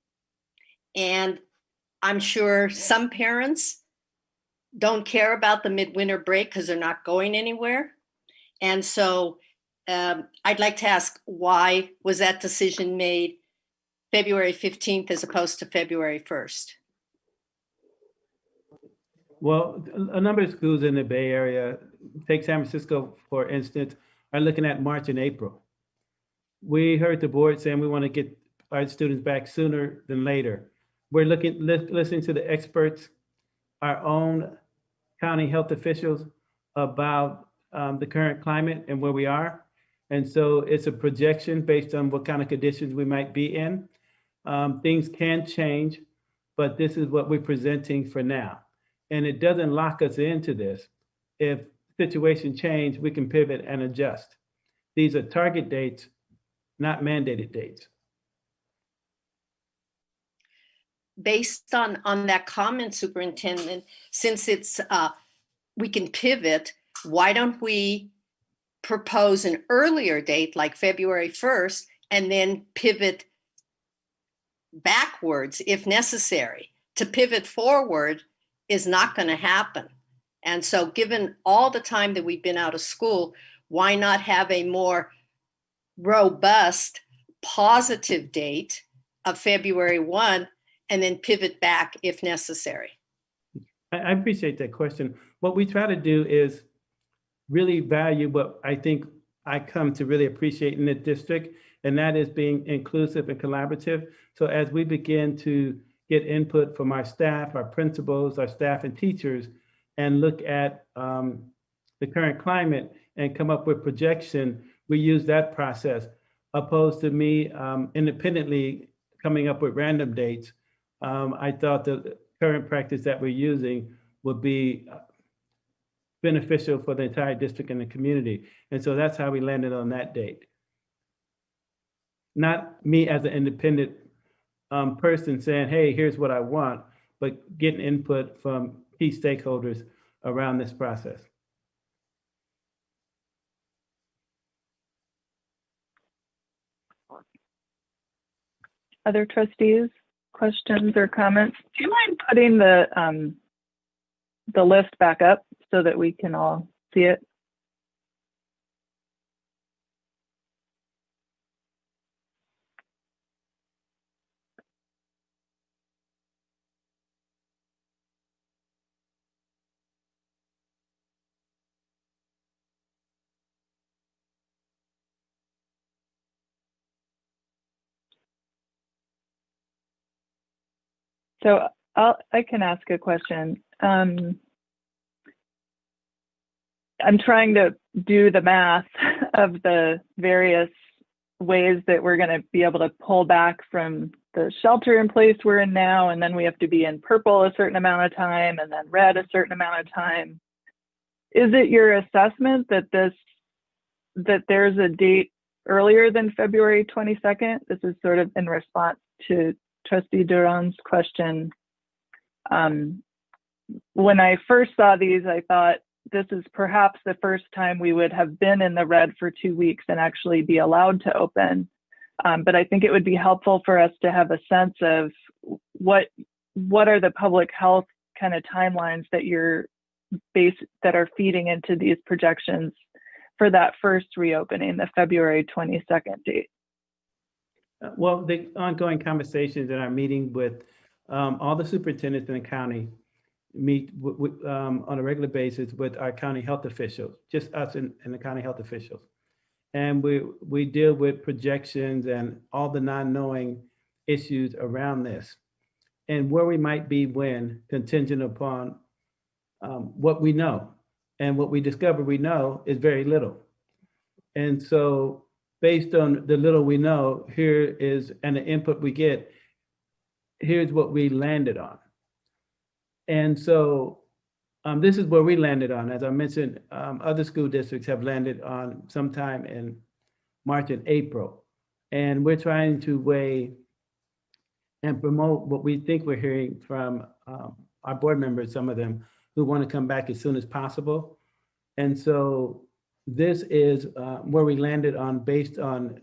And I'm sure some parents don't care about the midwinter break because they're not going anywhere. And so I'd like to ask, why was that decision made February 15th as opposed to February 1st? Well, a number of schools in the Bay Area, take San Francisco, for instance, are looking at March and April. We heard the board saying we want to get our students back sooner than later. We're listening to the experts, our own county health officials about the current climate and where we are. And so it's a projection based on what kind of conditions we might be in. Things can change, but this is what we're presenting for now. And it doesn't lock us into this. If situation change, we can pivot and adjust. These are target dates, not mandated dates. Based on that comment, Superintendent, since it's we can pivot, why don't we propose an earlier date like February 1st and then pivot backwards if necessary? To pivot forward is not going to happen. And so given all the time that we've been out of school, why not have a more robust, positive date of February 1 and then pivot back if necessary? I appreciate that question. What we try to do is really value what I think I come to really appreciate in the district, and that is being inclusive and collaborative. So as we begin to get input from our staff, our principals, our staff and teachers, and look at the current climate and come up with projection, we use that process, opposed to me independently coming up with random dates. I thought the current practice that we're using would be beneficial for the entire district and the community. And so that's how we landed on that date. Not me as an independent person saying, hey, here's what I want, but getting input from key stakeholders around this process. Other trustees, questions or comments? Do you mind putting the list back up so that we can all see it? So I can ask a question. I'm trying to do the math of the various ways that we're going to be able to pull back from the shelter in place we're in now, and then we have to be in purple a certain amount of time and then red a certain amount of time. Is it your assessment that there's a date earlier than February 22nd? This is sort of in response to Trustee Duran's question. When I first saw these, I thought this is perhaps the first time we would have been in the red for 2 weeks and actually be allowed to open. But I think it would be helpful for us to have a sense of what are the public health kind of timelines that that are feeding into these projections for that first reopening, the February 22nd date. Well, the ongoing conversations in our meeting with all the superintendents in the county meet on a regular basis with our county health officials, just us and the county health officials. And we deal with projections and all the non-knowing issues around this and where we might be when, contingent upon what we know. And what we discover we know is very little. And so based on the little we know, and the input we get, here's what we landed on. And so this is where we landed on. As I mentioned, other school districts have landed on sometime in March and April. And we're trying to weigh and promote what we think we're hearing from our board members, some of them who want to come back as soon as possible. And so this is where we landed on based on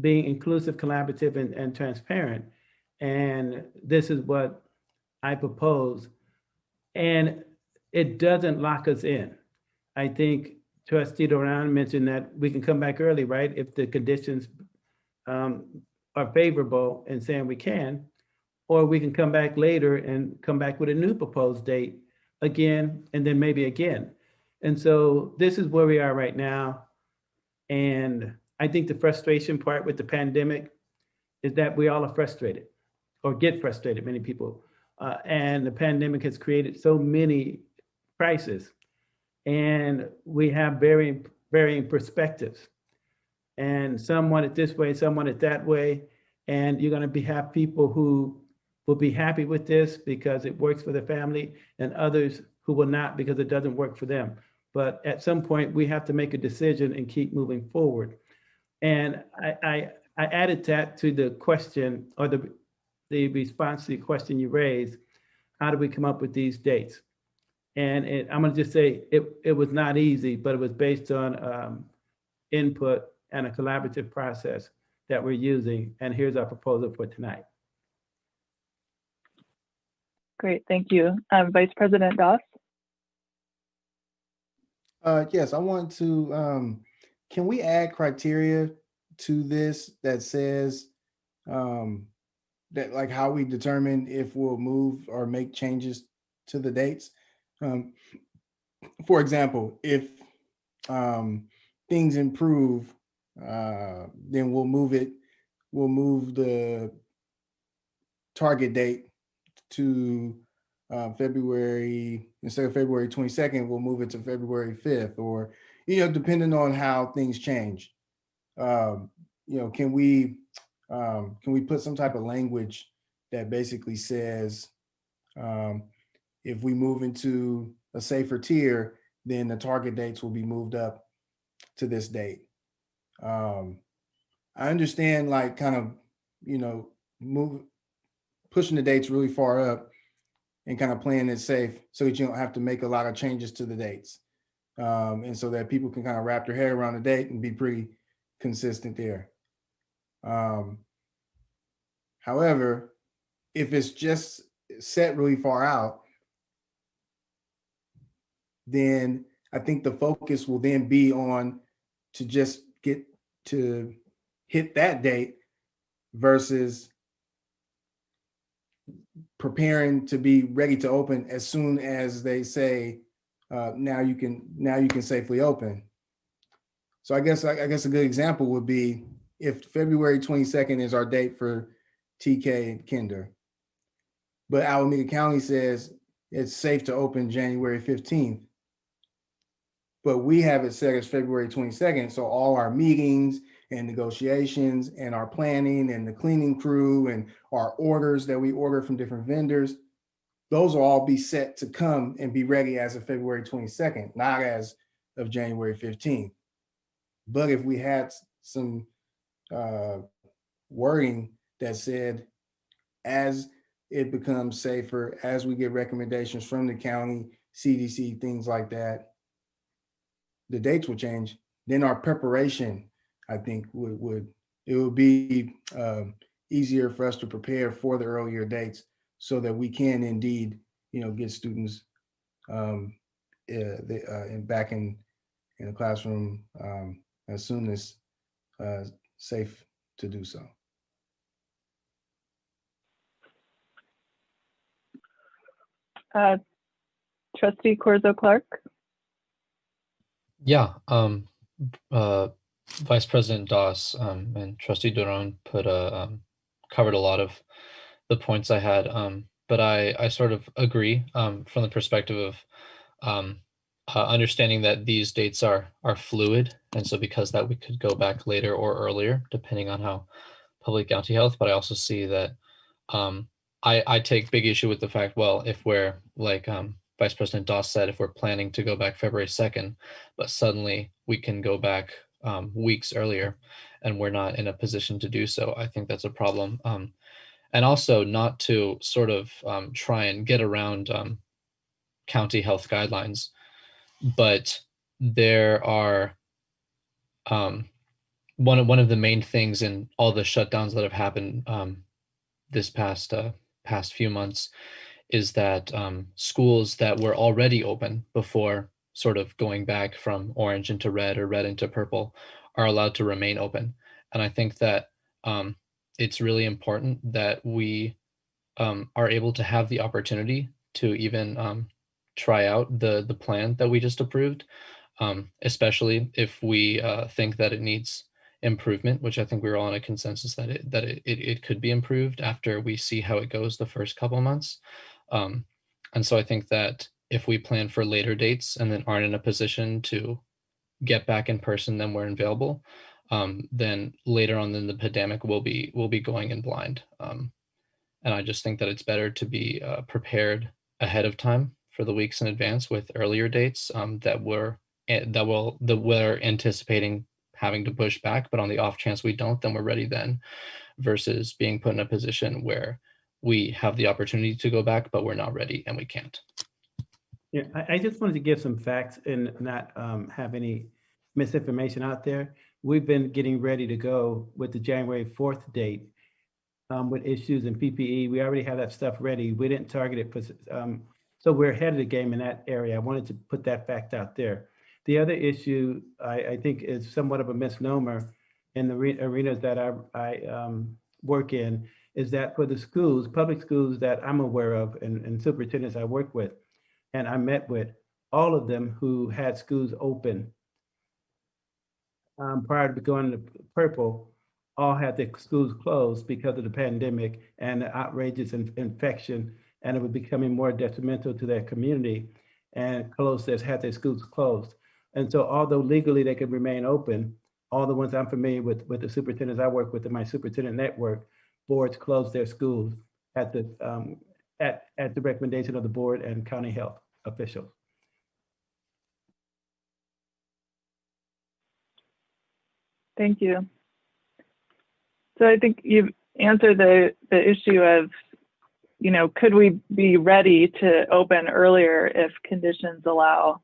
being inclusive, collaborative, and transparent. And this is what I propose. And it doesn't lock us in. I think Trustee Duran mentioned that we can come back early, right? If the conditions are favorable and saying we can, or we can come back later and come back with a new proposed date again, and then maybe again. And so this is where we are right now. And I think the frustration part with the pandemic is that we all are frustrated or get frustrated, many people. And the pandemic has created so many crises, and we have varying perspectives. And some want it this way, some want it that way. And you're going to have people who will be happy with this because it works for the family, and others who will not because it doesn't work for them. But at some point, we have to make a decision and keep moving forward. And I added that to the question, or the response to the question you raised: how do we come up with these dates? And I'm going to just say it was not easy, but it was based on input and a collaborative process that we're using. And here's our proposal for tonight. Great, thank you. Vice President Doss? Yes, I want to, can we add criteria to this that says that, like, how we determine if we'll move or make changes to the dates? For example, if things improve, then we'll move the target date to February, instead of February 22nd, we'll move it to February 5th, or, depending on how things change. Can we put some type of language that basically says, if we move into a safer tier, then the target dates will be moved up to this date. I understand, like, kind of, pushing the dates really far up and kind of playing it safe so that you don't have to make a lot of changes to the dates. And so that people can kind of wrap their head around the date and be pretty consistent there. However, if it's just set really far out, then I think the focus will then be on to just get to hit that date versus preparing to be ready to open as soon as they say, now you can safely open. So I guess a good example would be if February 22nd is our date for TK and Kinder, but Alameda County says it's safe to open January 15th. But we have it set as February 22nd. So all our meetings and negotiations and our planning and the cleaning crew and our orders that we order from different vendors, those will all be set to come and be ready as of February 22nd, not as of January 15th. But if we had some wording that said, as it becomes safer, as we get recommendations from the county, CDC, things like that, the dates will change. Then our preparation, I think, would be easier for us to prepare for the earlier dates, so that we can indeed, get students back in the classroom as soon as safe to do so. Trustee Corzo Clark. Yeah, Vice President Doss and Trustee Duran covered a lot of the points I had, but I sort of agree from the perspective of understanding that these dates are fluid, and so because that we could go back later or earlier depending on how public county health. But I also see that I take big issue with the fact, well, if we're like Vice President Doss said, if we're planning to go back February 2nd, but suddenly we can go back weeks earlier and we're not in a position to do so, I think that's a problem. And also not to sort of try and get around county health guidelines, but there are one of the main things in all the shutdowns that have happened this past few months is that schools that were already open before sort of going back from orange into red or red into purple are allowed to remain open. And I think that it's really important that we are able to have the opportunity to even try out the plan that we just approved, especially if we think that it needs improvement, which I think we're all in a consensus that it could be improved after we see how it goes the first couple of months. And so I think that if we plan for later dates and then aren't in a position to get back in person then we're available, then later on in the pandemic we'll be going in blind. And I just think that it's better to be prepared ahead of time for the weeks in advance with earlier dates that we're anticipating having to push back, but on the off chance we don't, then we're ready then, versus being put in a position where we have the opportunity to go back, but we're not ready and we can't. Yeah, I just wanted to give some facts and not have any misinformation out there. We've been getting ready to go with the January 4th date with issues in PPE. We already have that stuff ready. We didn't target it, so we're ahead of the game in that area. I wanted to put that fact out there. The other issue I think is somewhat of a misnomer in the arenas that I work in, is that for the schools, public schools that I'm aware of and superintendents I work with, and I met with, all of them who had schools open prior to going to purple, all had their schools closed because of the pandemic and the outrageous infection, and it was becoming more detrimental to their community, and had their schools closed. And so although legally they could remain open, all the ones I'm familiar with the superintendents I work with in my superintendent network, boards closed their schools at the recommendation of the board and county health officials. Thank you. So I think you've answered the issue of, could we be ready to open earlier if conditions allow?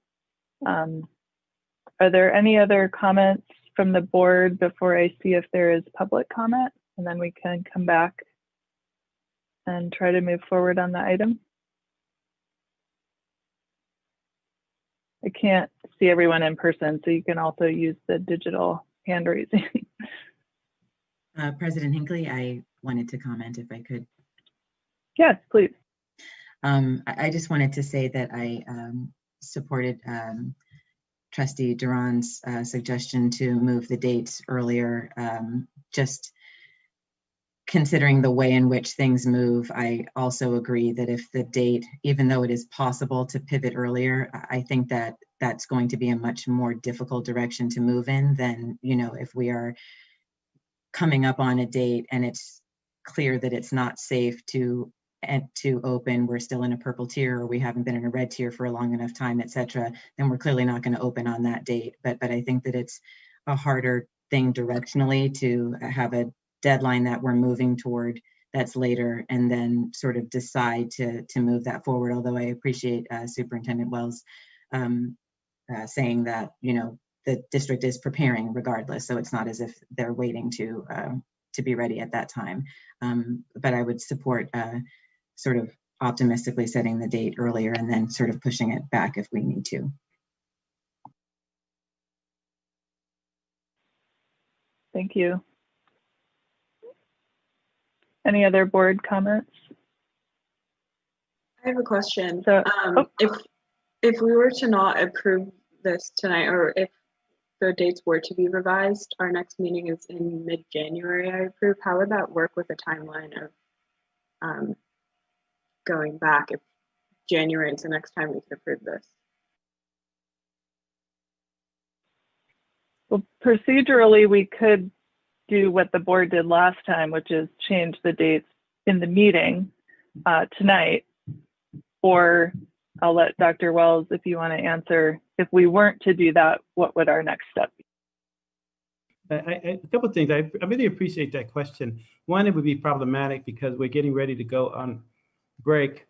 Are there any other comments from the board before I see if there is public comment? And then we can come back and try to move forward on the item. I can't see everyone in person, so you can also use the digital hand raising. President Hinckley, I wanted to comment if I could. Yes, please. I just wanted to say that I supported Trustee Duran's suggestion to move the dates earlier. Just considering the way in which things move, I also agree that if the date, even though it is possible to pivot earlier, I think that that's going to be a much more difficult direction to move in than, if we are coming up on a date and it's clear that it's not safe to open, we're still in a purple tier, or we haven't been in a red tier for a long enough time, et cetera, then we're clearly not going to open on that date. But I think that it's a harder thing directionally to have a deadline that we're moving toward that's later, and then sort of decide to move that forward. Although I appreciate Superintendent Wells saying that, you know, the district is preparing regardless, so it's not as if they're waiting to be ready at that time. But I would support sort of optimistically setting the date earlier and then sort of pushing it back if we need to. Thank you. Any other board comments? I have a question. So, if we were to not approve this tonight, or if the dates were to be revised, our next meeting is in mid-January, I approve. How would that work with the timeline of going back if January is the next time we can approve this? Well, procedurally, we could do what the board did last time, which is change the dates in the meeting tonight. Or I'll let Dr. Wells, if you want to answer, if we weren't to do that, what would our next step be? A couple of things. I really appreciate that question. One, it would be problematic because we're getting ready to go on break.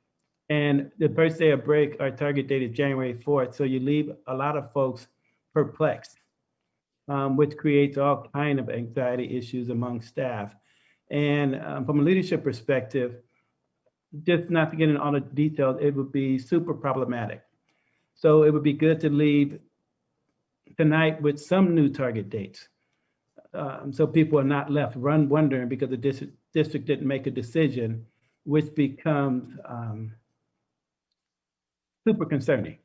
And the first day of break, our target date is January 4th. So you leave a lot of folks perplexed, which creates all kind of anxiety issues among staff. And from a leadership perspective, just not to get into all the details, it would be super problematic. So it would be good to leave tonight with some new target dates. So people are not left wondering because the district didn't make a decision, which becomes super concerning.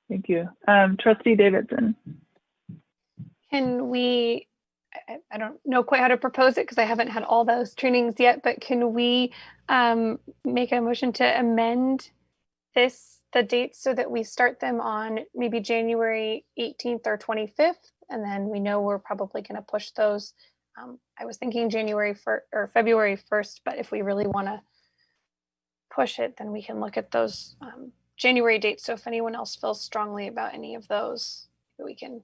Thank you. Trustee Davidson. Can we, I don't know quite how to propose it because I haven't had all those trainings yet, but can we make a motion to amend the dates so that we start them on maybe January 18th or 25th, and then we know we're probably going to push those. I was thinking January 1st or February 1st, but if we really want to push it, then we can look at those January dates. So if anyone else feels strongly about any of those, we can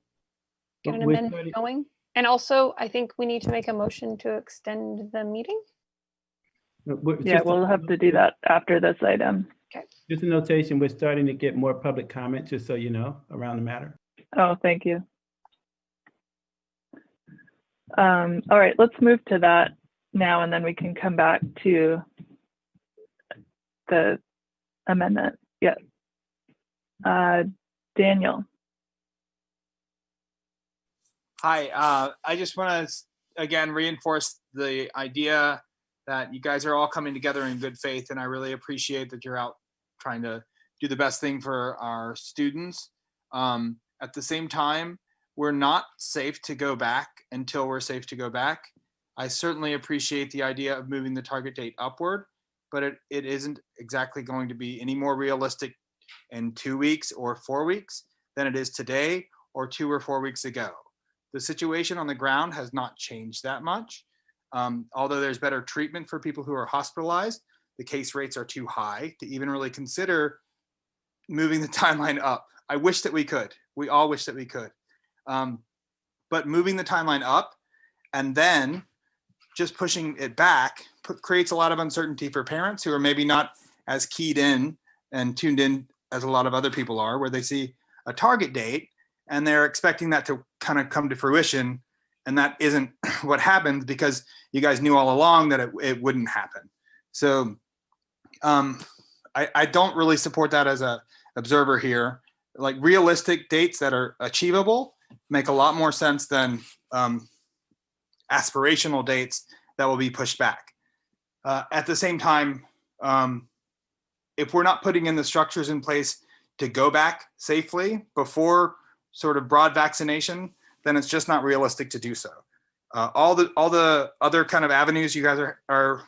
get an amendment going. And also, I think we need to make a motion to extend the meeting. Yeah, we'll have to do that after this item. Okay. Just a notation, we're starting to get more public comment, just so you know, around the matter. Oh, thank you. All right, let's move to that now, and then we can come back to the amendment. Yeah. Daniel. Hi, I just want to, again, reinforce the idea that you guys are all coming together in good faith, and I really appreciate that you're out trying to do the best thing for our students. At the same time, we're not safe to go back until we're safe to go back. I certainly appreciate the idea of moving the target date upward, but it isn't exactly going to be any more realistic in 2 weeks or 4 weeks than it is today or 2 or 4 weeks ago. The situation on the ground has not changed that much. Although there's better treatment for people who are hospitalized, the case rates are too high to even really consider moving the timeline up. I wish that we could. We all wish that we could. But moving the timeline up and then just pushing it back creates a lot of uncertainty for parents who are maybe not as keyed in and tuned in as a lot of other people are, where they see a target date and they're expecting that to kind of come to fruition. And that isn't what happens because you guys knew all along that it wouldn't happen. So I don't really support that as a observer here. Like realistic dates that are achievable make a lot more sense than aspirational dates that will be pushed back. At the same time, if we're not putting in the structures in place to go back safely before sort of broad vaccination, then it's just not realistic to do so. All the other kind of avenues you guys are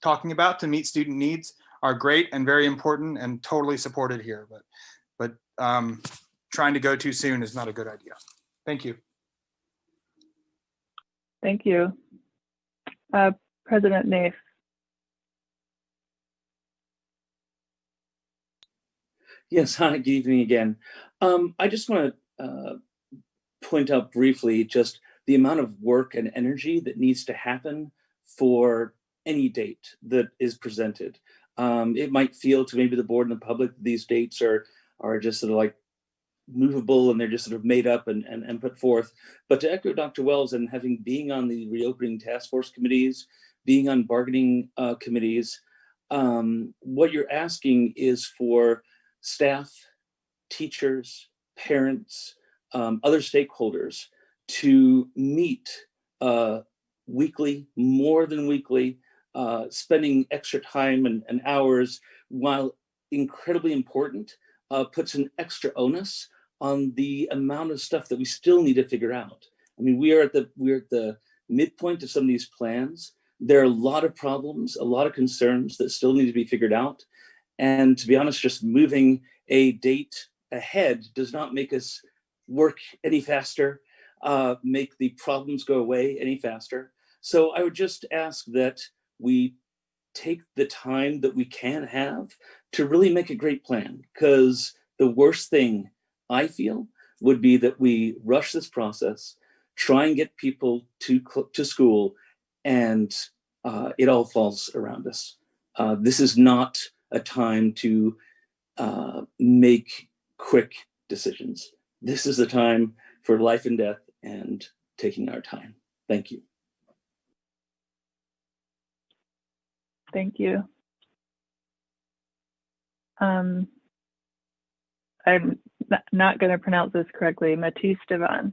talking about to meet student needs are great and very important and totally supported here. But trying to go too soon is not a good idea. Thank you. Thank you. President Naif. Yes, hi, good evening again. I just want to point out briefly just the amount of work and energy that needs to happen for any date that is presented. It might feel to maybe the board and the public that these dates are just sort of like movable and they're just sort of made up and put forth. But to echo Dr. Wells, and being on the reopening task force committees, being on bargaining committees, what you're asking is for staff, teachers, parents, other stakeholders to meet weekly, more than weekly, spending extra time and hours, while incredibly important, puts an extra onus on the amount of stuff that we still need to figure out. I mean, we're at the midpoint of some of these plans. There are a lot of problems, a lot of concerns that still need to be figured out. And to be honest, just moving a date ahead does not make us work any faster, make the problems go away any faster. So I would just ask that we take the time that we can have to really make a great plan, because the worst thing I feel would be that we rush this process, try and get people to school, and it all falls around us. This is not a time to make quick decisions. This is a time for life and death and taking our time. Thank you. Thank you. I'm not going to pronounce this correctly. Matisse Devan.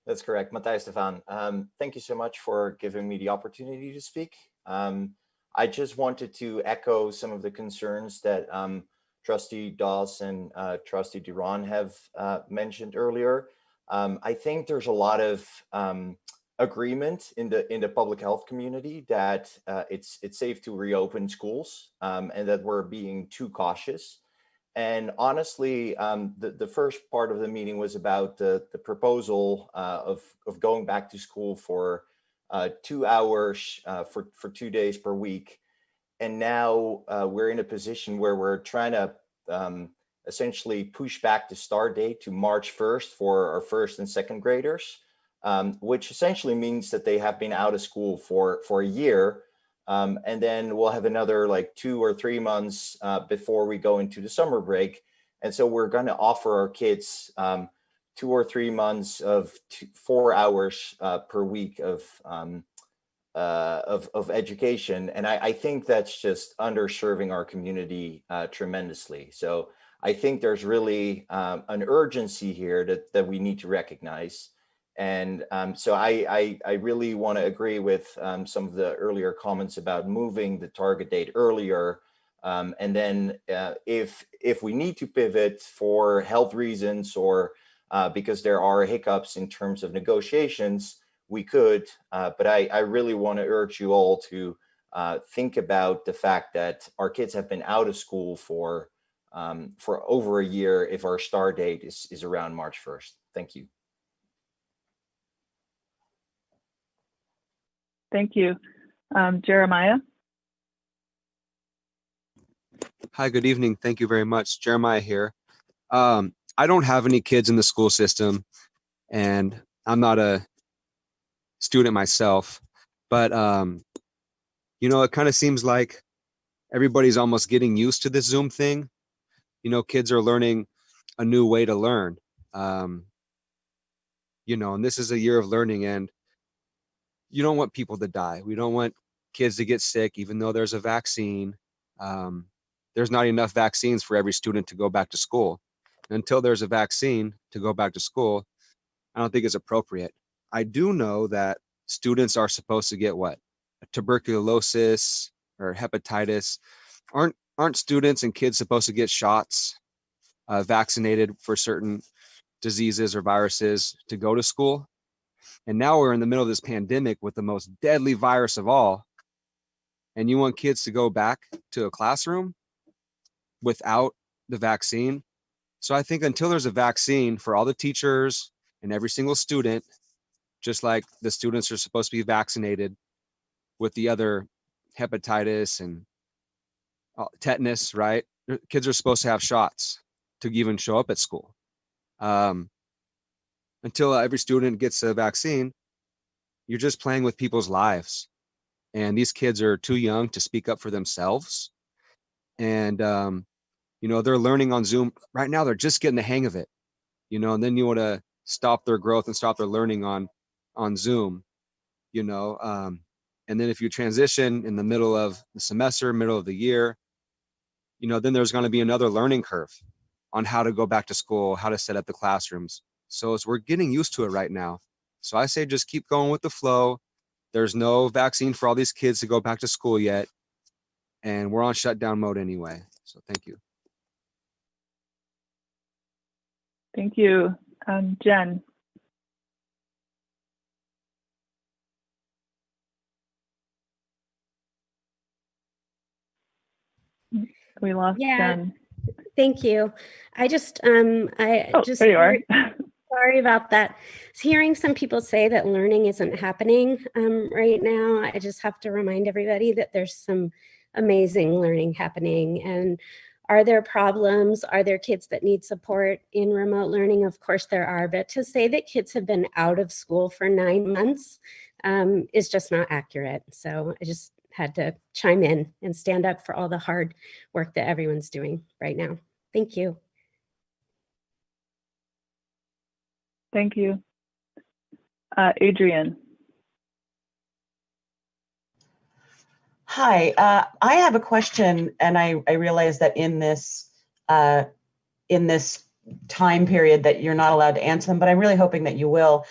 That's correct, Matthijs Devan. Thank you so much for giving me the opportunity to speak. I just wanted to echo some of the concerns that Trustee Doss and Trustee Duran have mentioned earlier. I think there's a lot of agreement in the public health community that it's safe to reopen schools and that we're being too cautious. And honestly, the first part of the meeting was about the proposal of going back to school for 2 hours for 2 days per week. And now we're in a position where we're trying to essentially push back the start date to March 1st for our first and second graders, which essentially means that they have been out of school for a year. And then we'll have another like 2 or 3 months before we go into the summer break. And so we're going to offer our kids 2 or 3 months of 4 hours per week of education. And I think that's just underserving our community tremendously. So I think there's really an urgency here that we need to recognize. And so I really want to agree with some of the earlier comments about moving the target date earlier. And then if we need to pivot for health reasons or because there are hiccups in terms of negotiations, we could. But I really want to urge you all to think about the fact that our kids have been out of school for over a year if our start date is around March 1st. Thank you. Thank you. Jeremiah? Hi, good evening. Thank you very much. Jeremiah here. I don't have any kids in the school system, and I'm not a student myself, but you know, it kind of seems like everybody's almost getting used to this Zoom thing. You know, kids are learning a new way to learn. You know, and this is a year of learning, and you don't want people to die. We don't want kids to get sick, even though there's a vaccine. There's not enough vaccines for every student to go back to school. Until there's a vaccine to go back to school, I don't think it's appropriate. I do know that students are supposed to get what? Tuberculosis or hepatitis. Aren't students and kids supposed to get shots, vaccinated for certain diseases or viruses to go to school? And now we're in the middle of this pandemic with the most deadly virus of all. And you want kids to go back to a classroom without the vaccine? So I think until there's a vaccine for all the teachers And every single student, just like the students are supposed to be vaccinated with the other hepatitis and tetanus, right? Kids are supposed to have shots to even show up at school. Until every student gets a vaccine, you're just playing with people's lives. And these kids are too young to speak up for themselves. And, you know, they're learning on Zoom right now. They're just getting the hang of it, you know, and then you want to stop their growth and stop their learning on Zoom, you know. And then if you transition in the middle of the semester, middle of the year, you know, then there's going to be another learning curve on how to go back to school, how to set up the classrooms. So we're getting used to it right now. So I say just keep going with the flow. There's no vaccine for all these kids to go back to school yet. And we're on shutdown mode anyway. So thank you. Thank you. Jen. We lost Jen. Thank you. I just, there you are. Sorry about that. Hearing some people say that learning isn't happening right now, I just have to remind everybody that there's some amazing learning happening. And are there problems? Are there kids that need support in remote learning? Of course there are, but to say that kids have been out of school for 9 months is just not accurate. So I just had to chime in and stand up for all the hard work that everyone's doing right now. Thank you. Thank you. Adrienne. Hi, I have a question, and I realize that in this time period that you're not allowed to answer them, but I'm really hoping that you will.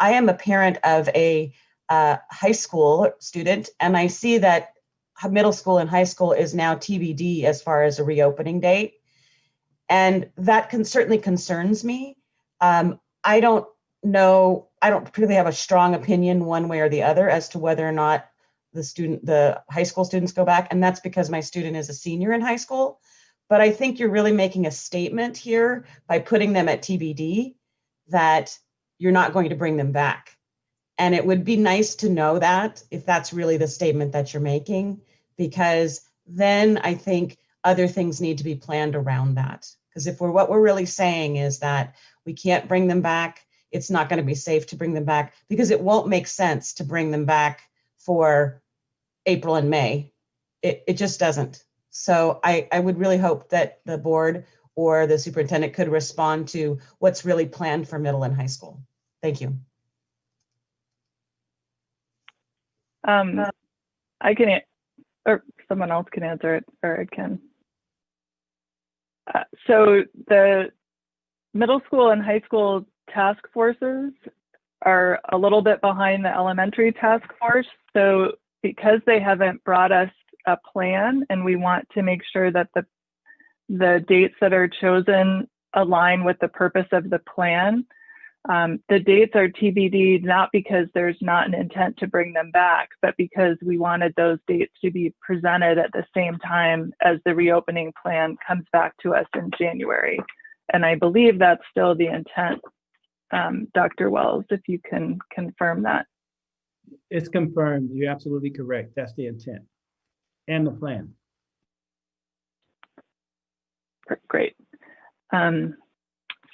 I am a parent of a high school student, and I see that middle school and high school is now TBD as far as a reopening date, and that certainly concerns me. I don't know, I don't particularly have a strong opinion one way or the other as to whether or not the high school students go back, and that's because my student is a senior in high school. But I think you're really making a statement here by putting them at TBD that you're not going to bring them back. And it would be nice to know that if that's really the statement that you're making, because then I think other things need to be planned around that. Because what we're really saying is that we can't bring them back, it's not going to be safe to bring them back, because it won't make sense to bring them back for April and May. It just doesn't. So I would really hope that the board or the superintendent could respond to what's really planned for middle and high school. Thank you. I can, or someone else can answer it, or I can. So the middle school and high school task forces are a little bit behind the elementary task force. So because they haven't brought us a plan, and we want to make sure that the dates that are chosen align with the purpose of the plan, the dates are TBD, not because there's not an intent to bring them back, but because we wanted those dates to be presented at the same time as the reopening plan comes back to us in January. And I believe that's still the intent. Dr. Wells, if you can confirm that. It's confirmed. You're absolutely correct. That's the intent and the plan. Great.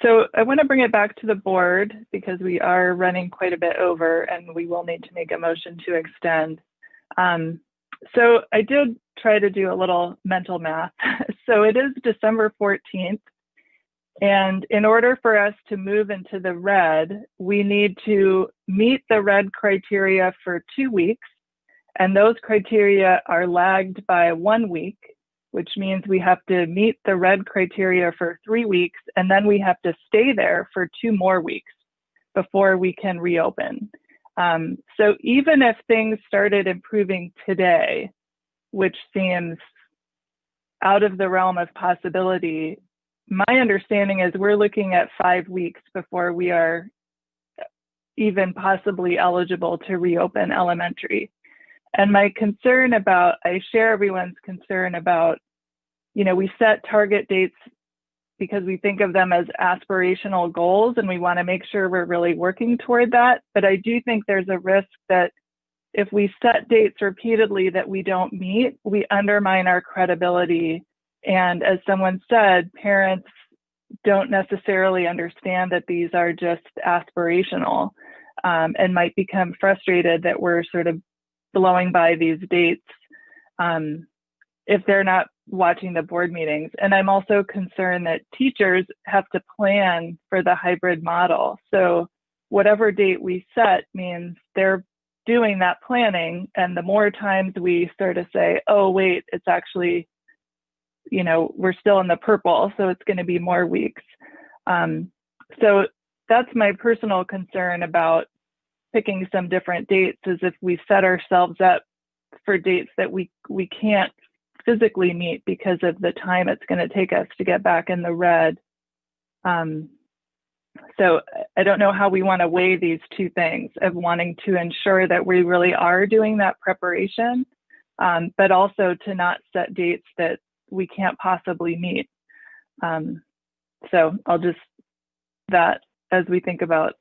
So I want to bring it back to the board because we are running quite a bit over and we will need to make a motion to extend. So I did try to do a little mental math. So it is December 14th. And in order for us to move into the red, we need to meet the red criteria for 2 weeks. And those criteria are lagged by 1 week, which means we have to meet the red criteria for 3 weeks. And then we have to stay there for 2 more weeks before we can reopen. So even if things started improving today, which seems out of the realm of possibility, my understanding is we're looking at 5 weeks before we are even possibly eligible to reopen elementary. And my concern about, I share everyone's concern about, you know, we set target dates because we think of them as aspirational goals and we want to make sure we're really working toward that. But I do think there's a risk that if we set dates repeatedly that we don't meet, we undermine our credibility. And as someone said, parents don't necessarily understand that these are just aspirational, and might become frustrated that we're sort of blowing by these dates if they're not watching the board meetings. And I'm also concerned that teachers have to plan for the hybrid model. So whatever date we set means they're doing that planning. And the more times we sort of say, oh, wait, it's actually, you know, we're still in the purple, so it's going to be more weeks. So that's my personal concern about picking some different dates, is if we set ourselves up for dates that we can't physically meet because of the time it's going to take us to get back in the red. So I don't know how we want to weigh these two things of wanting to ensure that we really are doing that preparation, but also to not set dates that we can't possibly meet. So I'll just, that as we think about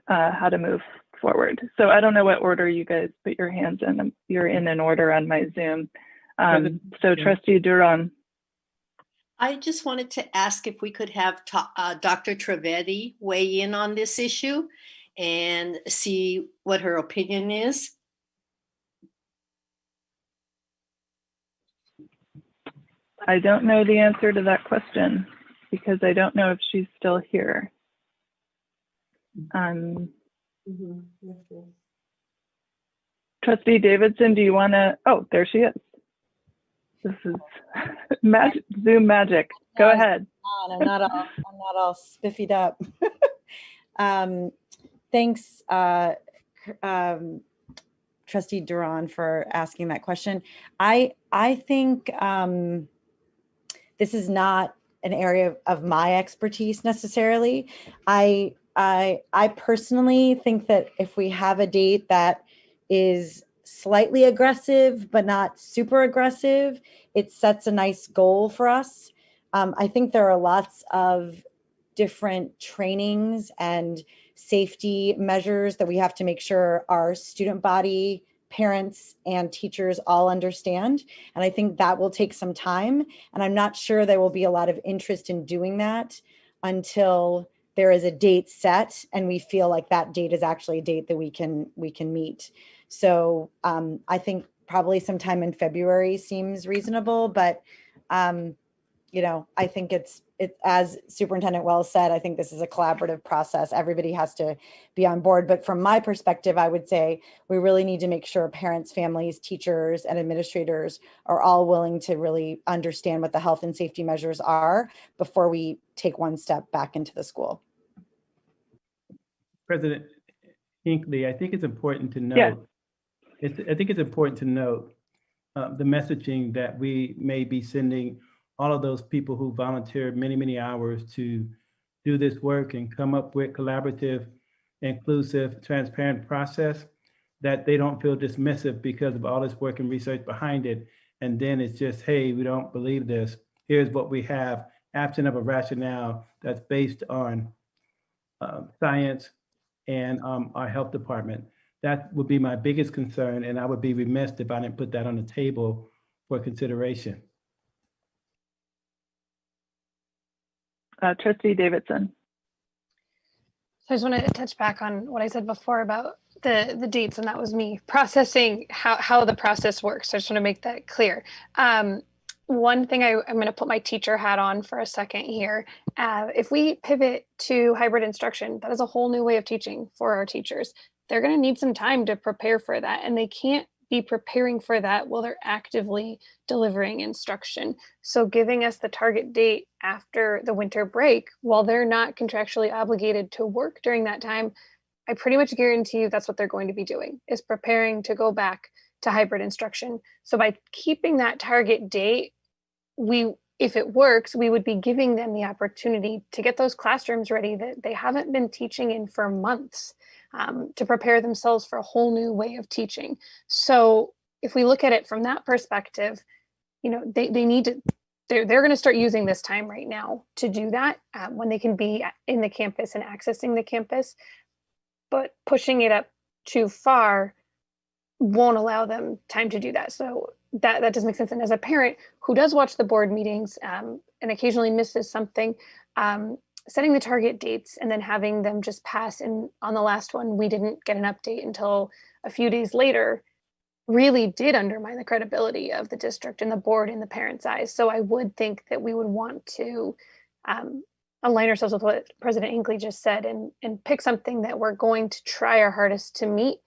how to move forward. So I don't know what order you guys put your hands in. You're in an order on my Zoom. So Trustee Duran. I just wanted to ask if we could have Dr. Trivedi weigh in on this issue and see what her opinion is. I don't know the answer to that question because I don't know if she's still here. Trustee Davidson, do you want to? Oh, there she is. This is magic, Zoom magic. Go ahead. I'm not all spiffied up. Thanks, Trustee Duran, for asking that question. I think this is not an area of my expertise necessarily. I personally think that if we have a date that is slightly aggressive, but not super aggressive, it sets a nice goal for us. I think there are lots of different trainings and safety measures that we have to make sure our student body, parents, and teachers all understand. And I think that will take some time. And I'm not sure there will be a lot of interest in doing that until there is a date set and we feel like that date is actually a date that we can meet. So I think probably sometime in February seems reasonable, but you know, I think it's as Superintendent Wells said, I think this is a collaborative process. Everybody has to be on board. But from my perspective, I would say we really need to make sure parents, families, teachers, and administrators are all willing to really understand what the health and safety measures are before we take one step back into the school. President Hinckley, I think it's important to note, Yeah. I think it's important to note the messaging that we may be sending all of those people who volunteered many, many hours to do this work and come up with collaborative, inclusive, transparent process, that they don't feel dismissive because of all this work and research behind it. And then it's just, hey, we don't believe this. Here's what we have, absent of a rationale that's based on science and our health department. That would be my biggest concern, and I would be remiss if I didn't put that on the table for consideration. Trustee Davidson. So I just want to touch back on what I said before about the dates, and that was me processing how the process works. So I just want to make that clear. One thing I'm going to put my teacher hat on for a second here. If we pivot to hybrid instruction, that is a whole new way of teaching for our teachers. They're going to need some time to prepare for that, and they can't be preparing for that while they're actively delivering instruction. So giving us the target date after the winter break, while they're not contractually obligated to work during that time, I pretty much guarantee you that's what they're going to be doing, is preparing to go back to hybrid instruction. So by keeping that target date, if it works, we would be giving them the opportunity to get those classrooms ready that they haven't been teaching in for months, to prepare themselves for a whole new way of teaching. So if we look at it from that perspective, you know, they need to they're going to start using this time right now to do that when they can be in the campus and accessing the campus. But pushing it up too far won't allow them time to do that. So that doesn't make sense. And as a parent who does watch the board meetings and occasionally misses something, setting the target dates and then having them just pass. And on the last one, we didn't get an update until a few days later, really did undermine the credibility of the district and the board in the parents' eyes. So I would think that we would want to align ourselves with what President Hinckley just said and pick something that we're going to try our hardest to meet.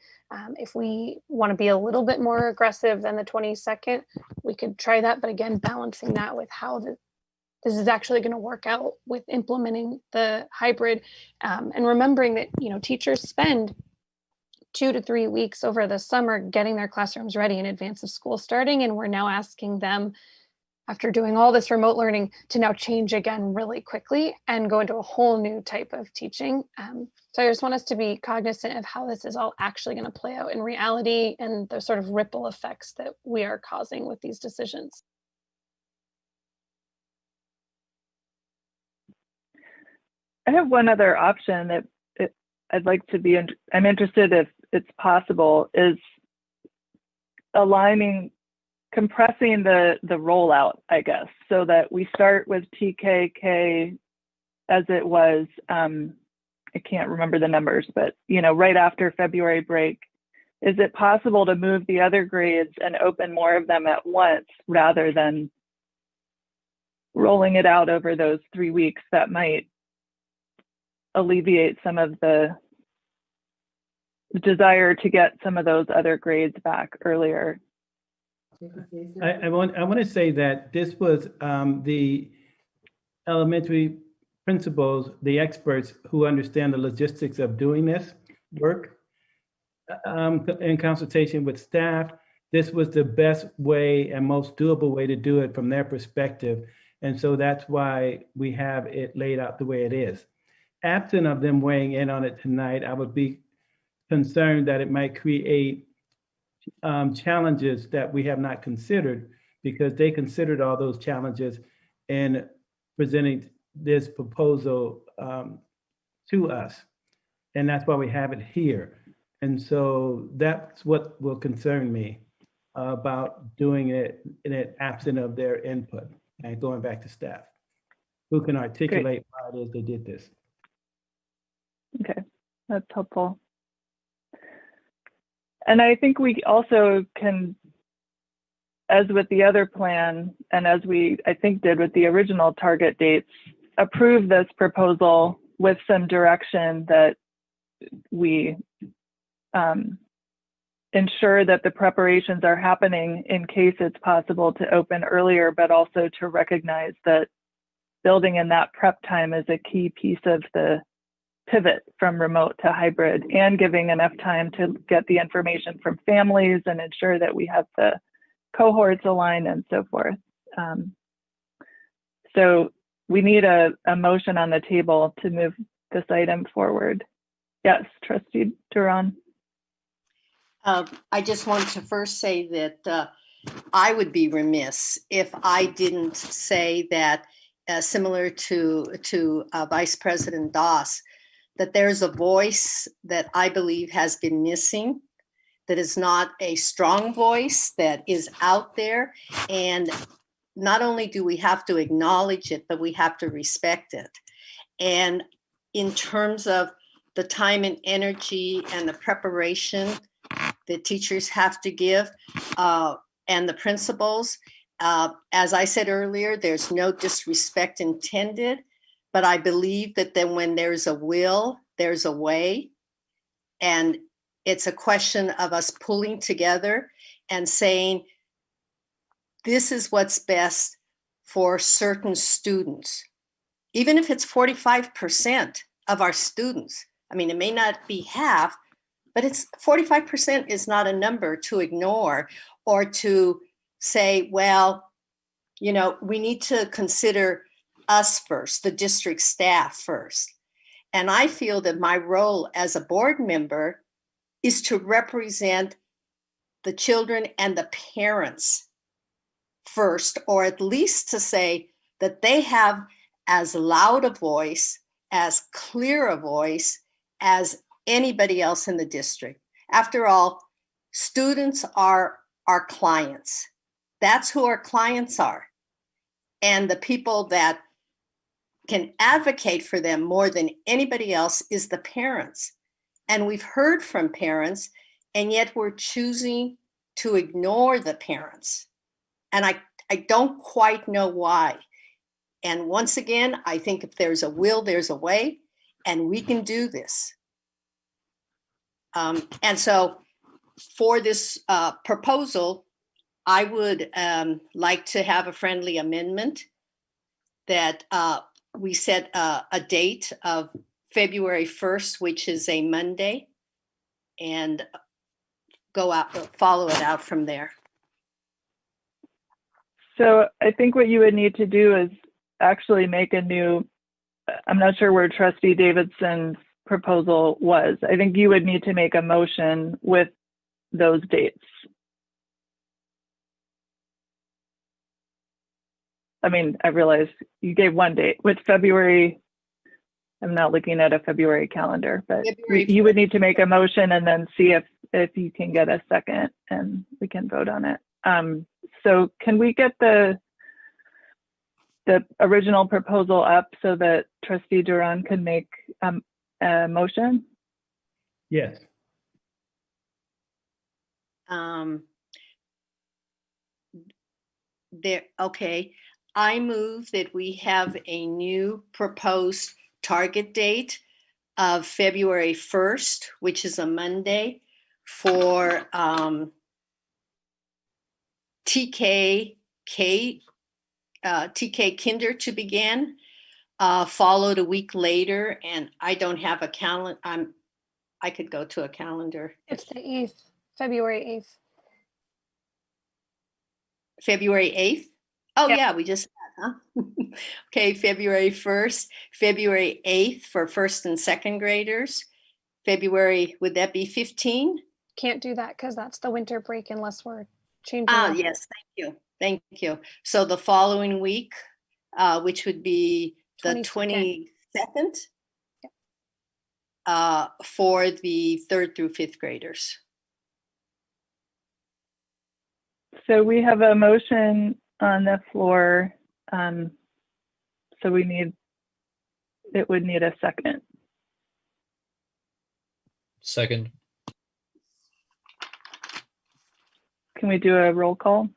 If we want to be a little bit more aggressive than the 22nd, we could try that. But again, balancing that with how this is actually going to work out with implementing the hybrid and remembering that, teachers spend 2 to 3 weeks over the summer getting their classrooms ready in advance of school starting. And we're now asking them, after doing all this remote learning, to now change again really quickly and go into a whole new type of teaching. So I just want us to be cognizant of how this is all actually going to play out in reality and the sort of ripple effects that we are causing with these decisions. I have one other option that I'd like to be, I'm interested if it's possible, is compressing the rollout, I guess, so that we start with TKK as it was, I can't remember the numbers, but right after February break. Is it possible to move the other grades and open more of them at once rather than rolling it out over those 3 weeks? That might alleviate some of the desire to get some of those other grades back earlier. I want to say that this was the elementary principals, the experts who understand the logistics of doing this work in consultation with staff. This was the best way and most doable way to do it from their perspective. And so that's why we have it laid out the way it is. Absent of them weighing in on it tonight, I would be concerned that it might create challenges that we have not considered, because they considered all those challenges in presenting this proposal to us. And that's why we have it here. And so that's what will concern me about doing it in it absent of their input and going back to staff who can articulate why it is they did this. Okay, that's helpful. And I think we also can, as with the other plan, and as we, I think, did with the original target dates, approve this proposal with some direction that we ensure that the preparations are happening in case it's possible to open earlier, but also to recognize that building in that prep time is a key piece of the pivot from remote to hybrid, and giving enough time to get the information from families and ensure that we have the cohorts aligned and so forth. So we need a motion on the table to move this item forward. Yes, Trustee Duran. I just want to first say that I would be remiss if I didn't say that, similar to Vice President Doss, that there's a voice that I believe has been missing, that is not a strong voice that is out there. And not only do we have to acknowledge it, but we have to respect it. And in terms of the time and energy and the preparation that teachers have to give and the principals, as I said earlier, there's no disrespect intended. But I believe that then when there's a will, there's a way. And it's a question of us pulling together and saying, this is what's best for certain students. Even if it's 45% of our students. I mean, it may not be half, but it's 45% is not a number to ignore or to say, well, we need to consider us first, the district staff first. And I feel that my role as a board member is to represent the children and the parents first, or at least to say that they have as loud a voice, as clear a voice as anybody else in the district. After all, students are our clients. That's who our clients are. And the people that can advocate for them more than anybody else is the parents. And we've heard from parents, and yet we're choosing to ignore the parents. And I don't quite know why. And once again, I think if there's a will, there's a way, and we can do this. And so for this proposal, I would like to have a friendly amendment that we set a date of February 1st, which is a Monday, and go out, follow it out from there. So I think what you would need to do is actually make a new, I'm not sure where Trustee Davidson's proposal was. I think you would need to make a motion with those dates. I mean, I realized you gave one date with February. I'm not looking at a February calendar, but you would need to make a motion and then see if you can get a second and we can vote on it. So can we get the original proposal up so that Trustee Duran can make a motion? Yes. Okay, I move that we have a new proposed target date of February 1st, which is a Monday, for TK Kinder to begin, followed a week later, and I don't have a calendar. I could go to a calendar. It's the 8th, February 8th. February 8th? Oh, yeah, we just had, huh? Okay, February 1st, February 8th for first and second graders. February, would that be 15? Can't do that because that's the winter break unless we're changing. Yes, thank you. Thank you. So the following week, which would be the 22nd, for the 3rd through 5th graders. So we have a motion on the floor. So it would need a second. Second. Can we do a roll call?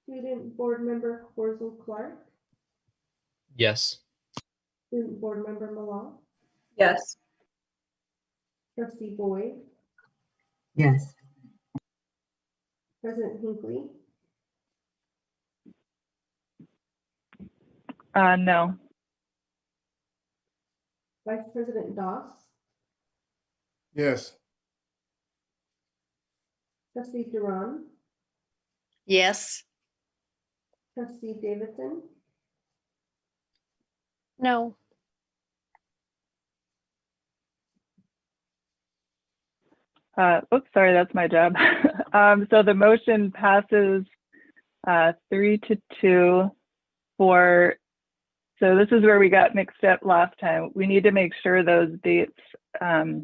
Student Board Member Horsel Clark, Yes. Student Board Member Malott, Yes. Trustee Boyd, Yes. President Hinckley, No. Vice President Doss, Yes. Trustee Duran, Yes. Trustee Davidson, No. Oops, sorry, that's my job. So the motion passes 3-2 for, so this is where we got mixed up last time. We need to make sure those dates are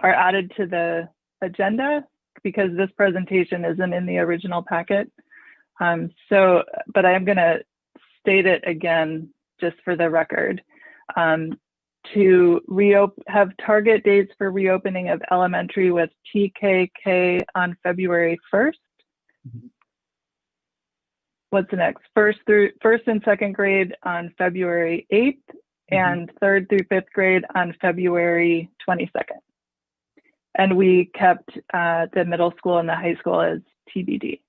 added to the agenda because this presentation isn't in the original packet. But I'm gonna state it again, just for the record. To have target dates for reopening of elementary with TKK on February 1st. What's next? First and second grade on February 8th, and 3rd through 5th grade on February 22nd. And we kept the middle school and the high school as TBD.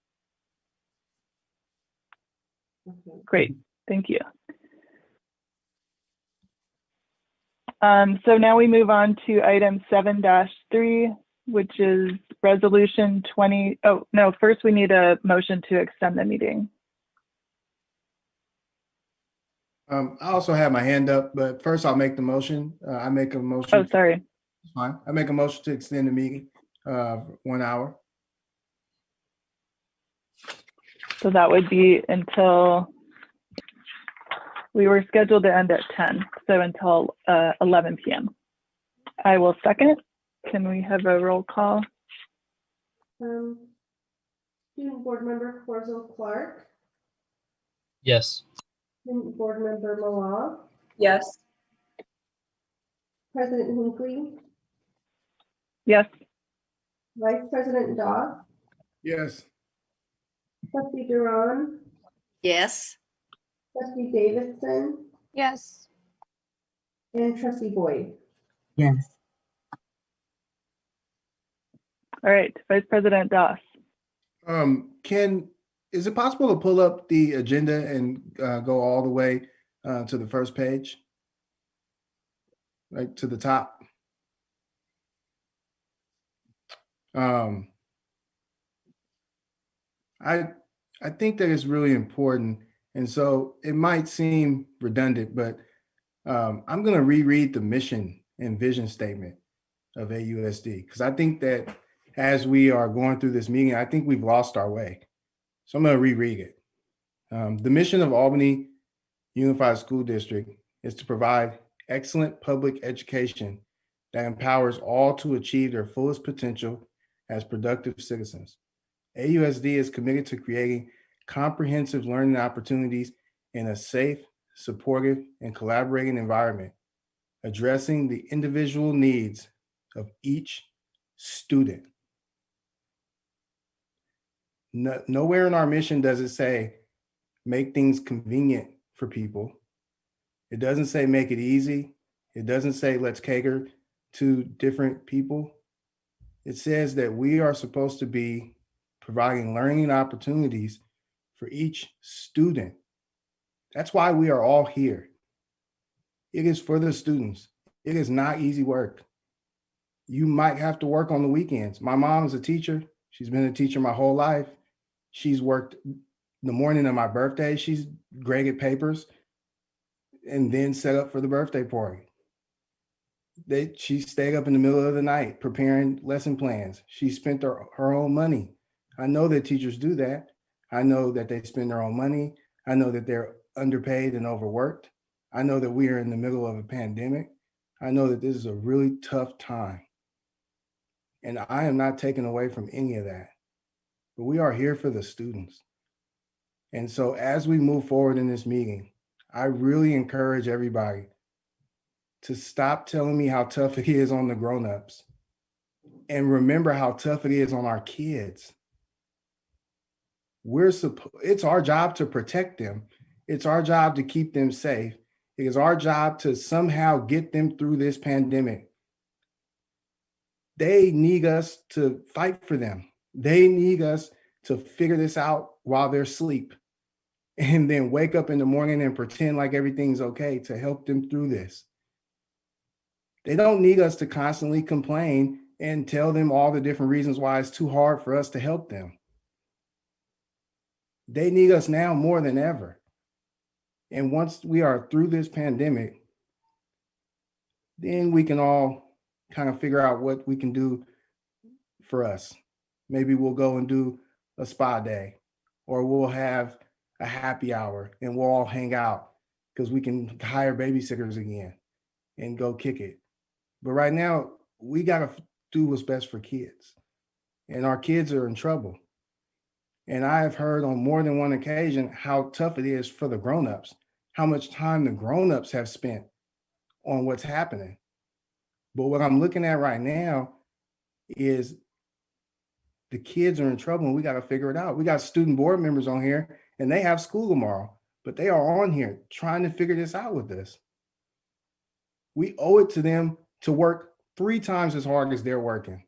Great, thank you. So now we move on to item 7-3, which is resolution 20. Oh, no, first we need a motion to extend the meeting. I also have my hand up, but first I'll make the motion. I make a motion. Oh, sorry. It's fine. I make a motion to extend the meeting 1 hour. So that would be until, we were scheduled to end at 10, so until 11 p.m. I will second. Can we have a roll call? Student Board Member Corzo Clark, Yes. Student Board Member Malab, Yes. President Hinckley, Yes. Vice President Doss, Yes. Trustee Duran, Yes. Trustee Davidson, Yes. and Trustee Boyd. Yes. All right, Vice President Doss. Is it possible to pull up the agenda and go all the way to the first page? Right to the top. I think that it's really important, and so it might seem redundant, but I'm going to reread the mission and vision statement of AUSD because I think that as we are going through this meeting, I think we've lost our way. So I'm going to reread it. The mission of Albany Unified School District is to provide excellent public education that empowers all to achieve their fullest potential as productive citizens. AUSD is committed to creating comprehensive learning opportunities in a safe, supportive, and collaborating environment, addressing the individual needs of each student. Nowhere in our mission does it say make things convenient for people. It doesn't say make it easy. It doesn't say let's cater to different people. It says that we are supposed to be providing learning opportunities for each student. That's why we are all here. It is for the students. It is not easy work. You might have to work on the weekends. My mom is a teacher. She's been a teacher my whole life. She's worked the morning of my birthday. She's graded papers and then set up for the birthday party. She stayed up in the middle of the night preparing lesson plans. She spent her own money. I know that teachers do that. I know that they spend their own money. I know that they're underpaid and overworked. I know that we are in the middle of a pandemic. I know that this is a really tough time. And I am not taking away from any of that. But we are here for the students. And so as we move forward in this meeting, I really encourage everybody to stop telling me how tough it is on the grown-ups and remember how tough it is on our kids. It's our job to protect them. It's our job to keep them safe. It is our job to somehow get them through this pandemic. They need us to fight for them. They need us to figure this out while they're asleep and then wake up in the morning and pretend like everything's okay to help them through this. They don't need us to constantly complain and tell them all the different reasons why it's too hard for us to help them. They need us now more than ever. And once we are through this pandemic, then we can all kind of figure out what we can do for us. Maybe we'll go and do a spa day, or we'll have a happy hour and we'll all hang out because we can hire babysitters again and go kick it. But right now, we got to do what's best for kids. And our kids are in trouble. And I have heard on more than one occasion how tough it is for the grown-ups, how much time the grown-ups have spent on what's happening. But what I'm looking at right now is the kids are in trouble and we got to figure it out. We got student board members on here and they have school tomorrow, but they are on here trying to figure this out with us. We owe it to them to work 3 times as hard as they're working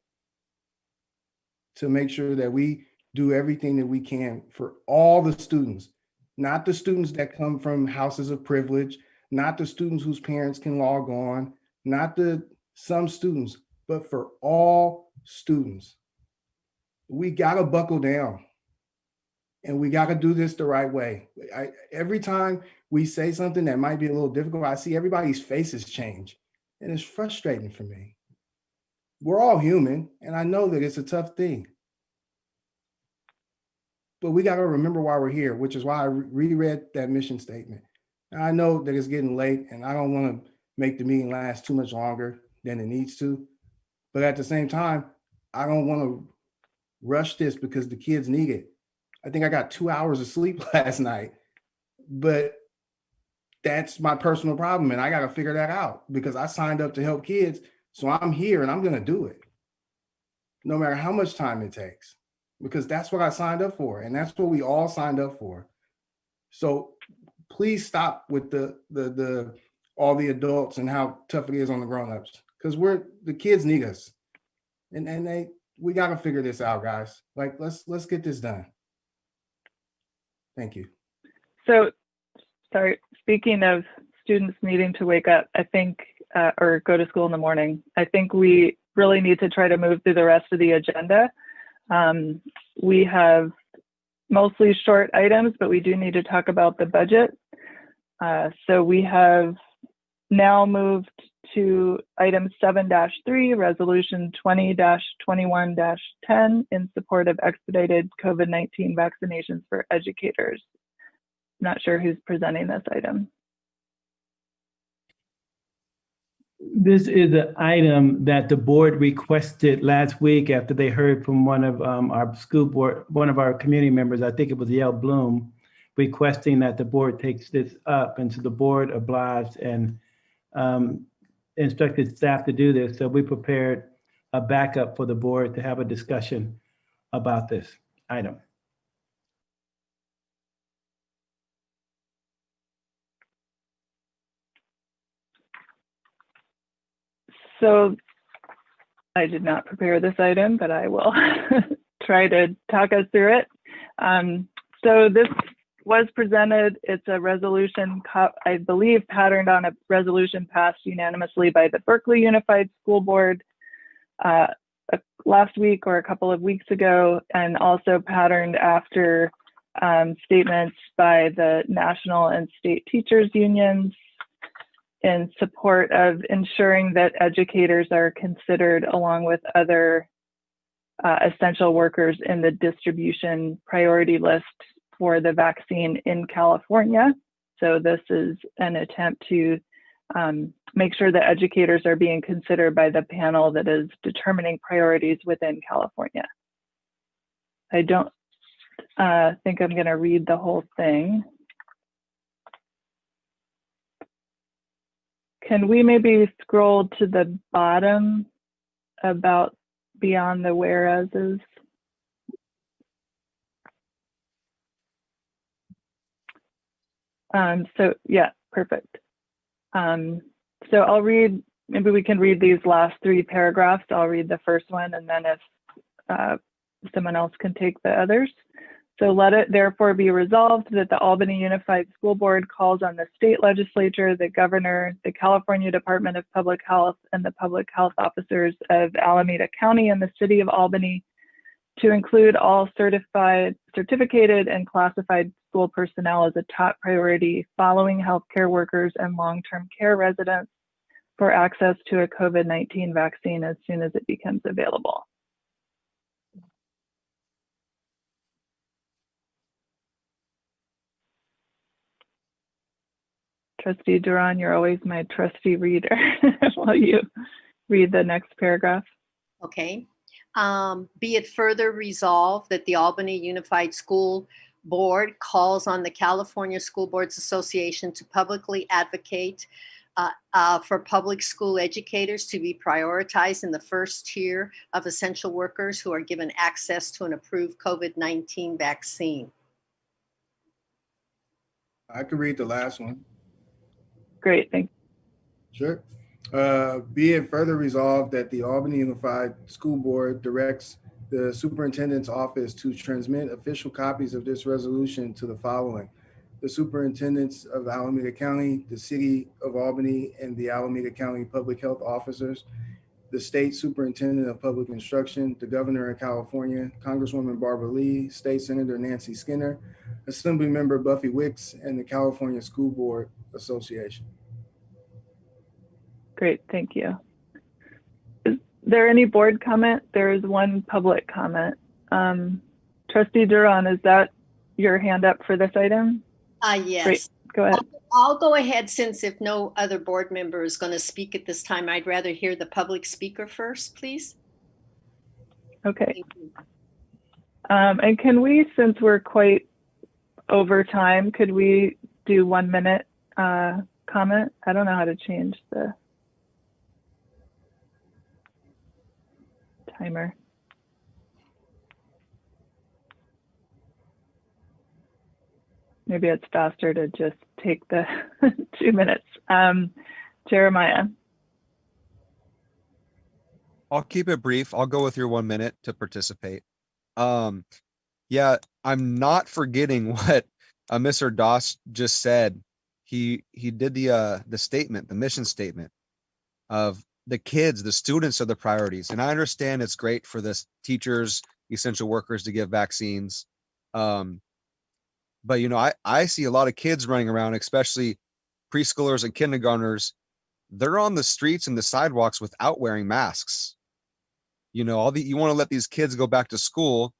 to make sure that we do everything that we can for all the students, not the students that come from houses of privilege, not the students whose parents can log on, not some students, but for all students. We got to buckle down and we got to do this the right way. Every time we say something that might be a little difficult, I see everybody's faces change and it's frustrating for me. We're all human and I know that it's a tough thing. but we got to remember why we're here, which is why I reread that mission statement. And I know that it's getting late and I don't want to make the meeting last too much longer than it needs to. But at the same time, I don't want to rush this because the kids need it. I think I got 2 hours of sleep last night, but that's my personal problem. And I got to figure that out because I signed up to help kids. So I'm here and I'm going to do it no matter how much time it takes, because that's what I signed up for. And that's what we all signed up for. So please stop with the all the adults and how tough it is on the grown-ups, because the kids need us. And we got to figure this out, guys. Like, let's get this done. Thank you. So, sorry, speaking of students needing to wake up, I think, or go to school in the morning, I think we really need to try to move through the rest of the agenda. We have mostly short items, but we do need to talk about the budget. So we have now moved to item 7-3, resolution 20-21-10 in support of expedited COVID-19 vaccinations for educators. Not sure who's presenting this item. This is an item that the board requested last week after they heard from one of our school board, one of our community members, I think it was Yale Bloom, requesting that the board takes this up. And so the board obliged and instructed staff to do this. So we prepared a backup for the board to have a discussion about this item. So I did not prepare this item, but I will try to talk us through it. So this was presented. It's a resolution, I believe, patterned on a resolution passed unanimously by the Berkeley Unified School Board last week or a couple of weeks ago, and also patterned after statements by the national and state teachers unions in support of ensuring that educators are considered along with other essential workers in the distribution priority list for the vaccine in California. So this is an attempt to make sure that educators are being considered by the panel that is determining priorities within California. I don't think I'm going to read the whole thing. Can we maybe scroll to the bottom about beyond the whereases? So yeah, perfect. So I'll read, maybe we can read these last 3 paragraphs. I'll read the first one, and then if someone else can take the others. So let it therefore be resolved that the Albany Unified School Board calls on the state legislature, the governor, the California Department of Public Health, and the public health officers of Alameda County and the city of Albany to include all certificated and classified school personnel as a top priority following healthcare workers and long-term care residents for access to a COVID-19 vaccine as soon as it becomes available. Trustee Duran, you're always my trusty reader. Will you read the next paragraph? Okay. Be it further resolved that the Albany Unified School Board calls on the California School Boards Association to publicly advocate for public school educators to be prioritized in the first tier of essential workers who are given access to an approved COVID-19 vaccine. I could read the last one. Great, thanks. Sure. Be it further resolved that the Albany Unified School Board directs the superintendent's office to transmit official copies of this resolution to the following: the superintendents of Alameda County, the city of Albany, and the Alameda County public health officers, the state superintendent of public instruction, the governor of California, Congresswoman Barbara Lee, State Senator Nancy Skinner, Assembly Member Buffy Wicks, and the California School Board Association. Great, thank you. Is there any board comment? There is one public comment. Trustee Duran, is that your hand up for this item? Yes. Great, go ahead. I'll go ahead, since if no other board member is going to speak at this time, I'd rather hear the public speaker first, please. Okay. And can we, since we're quite over time, could we do 1 minute comment? I don't know how to change the timer. Maybe it's faster to just take the 2 minutes. Jeremiah. I'll keep it brief. I'll go with your 1 minute to participate. Yeah, I'm not forgetting what Mr. Doss just said. He did the statement, the mission statement of the kids, the students are the priorities. And I understand it's great for the teachers, essential workers to give vaccines. But, you know, I see a lot of kids running around, especially preschoolers and kindergartners. They're on the streets and the sidewalks without wearing masks. You know, you want to let these kids go back to school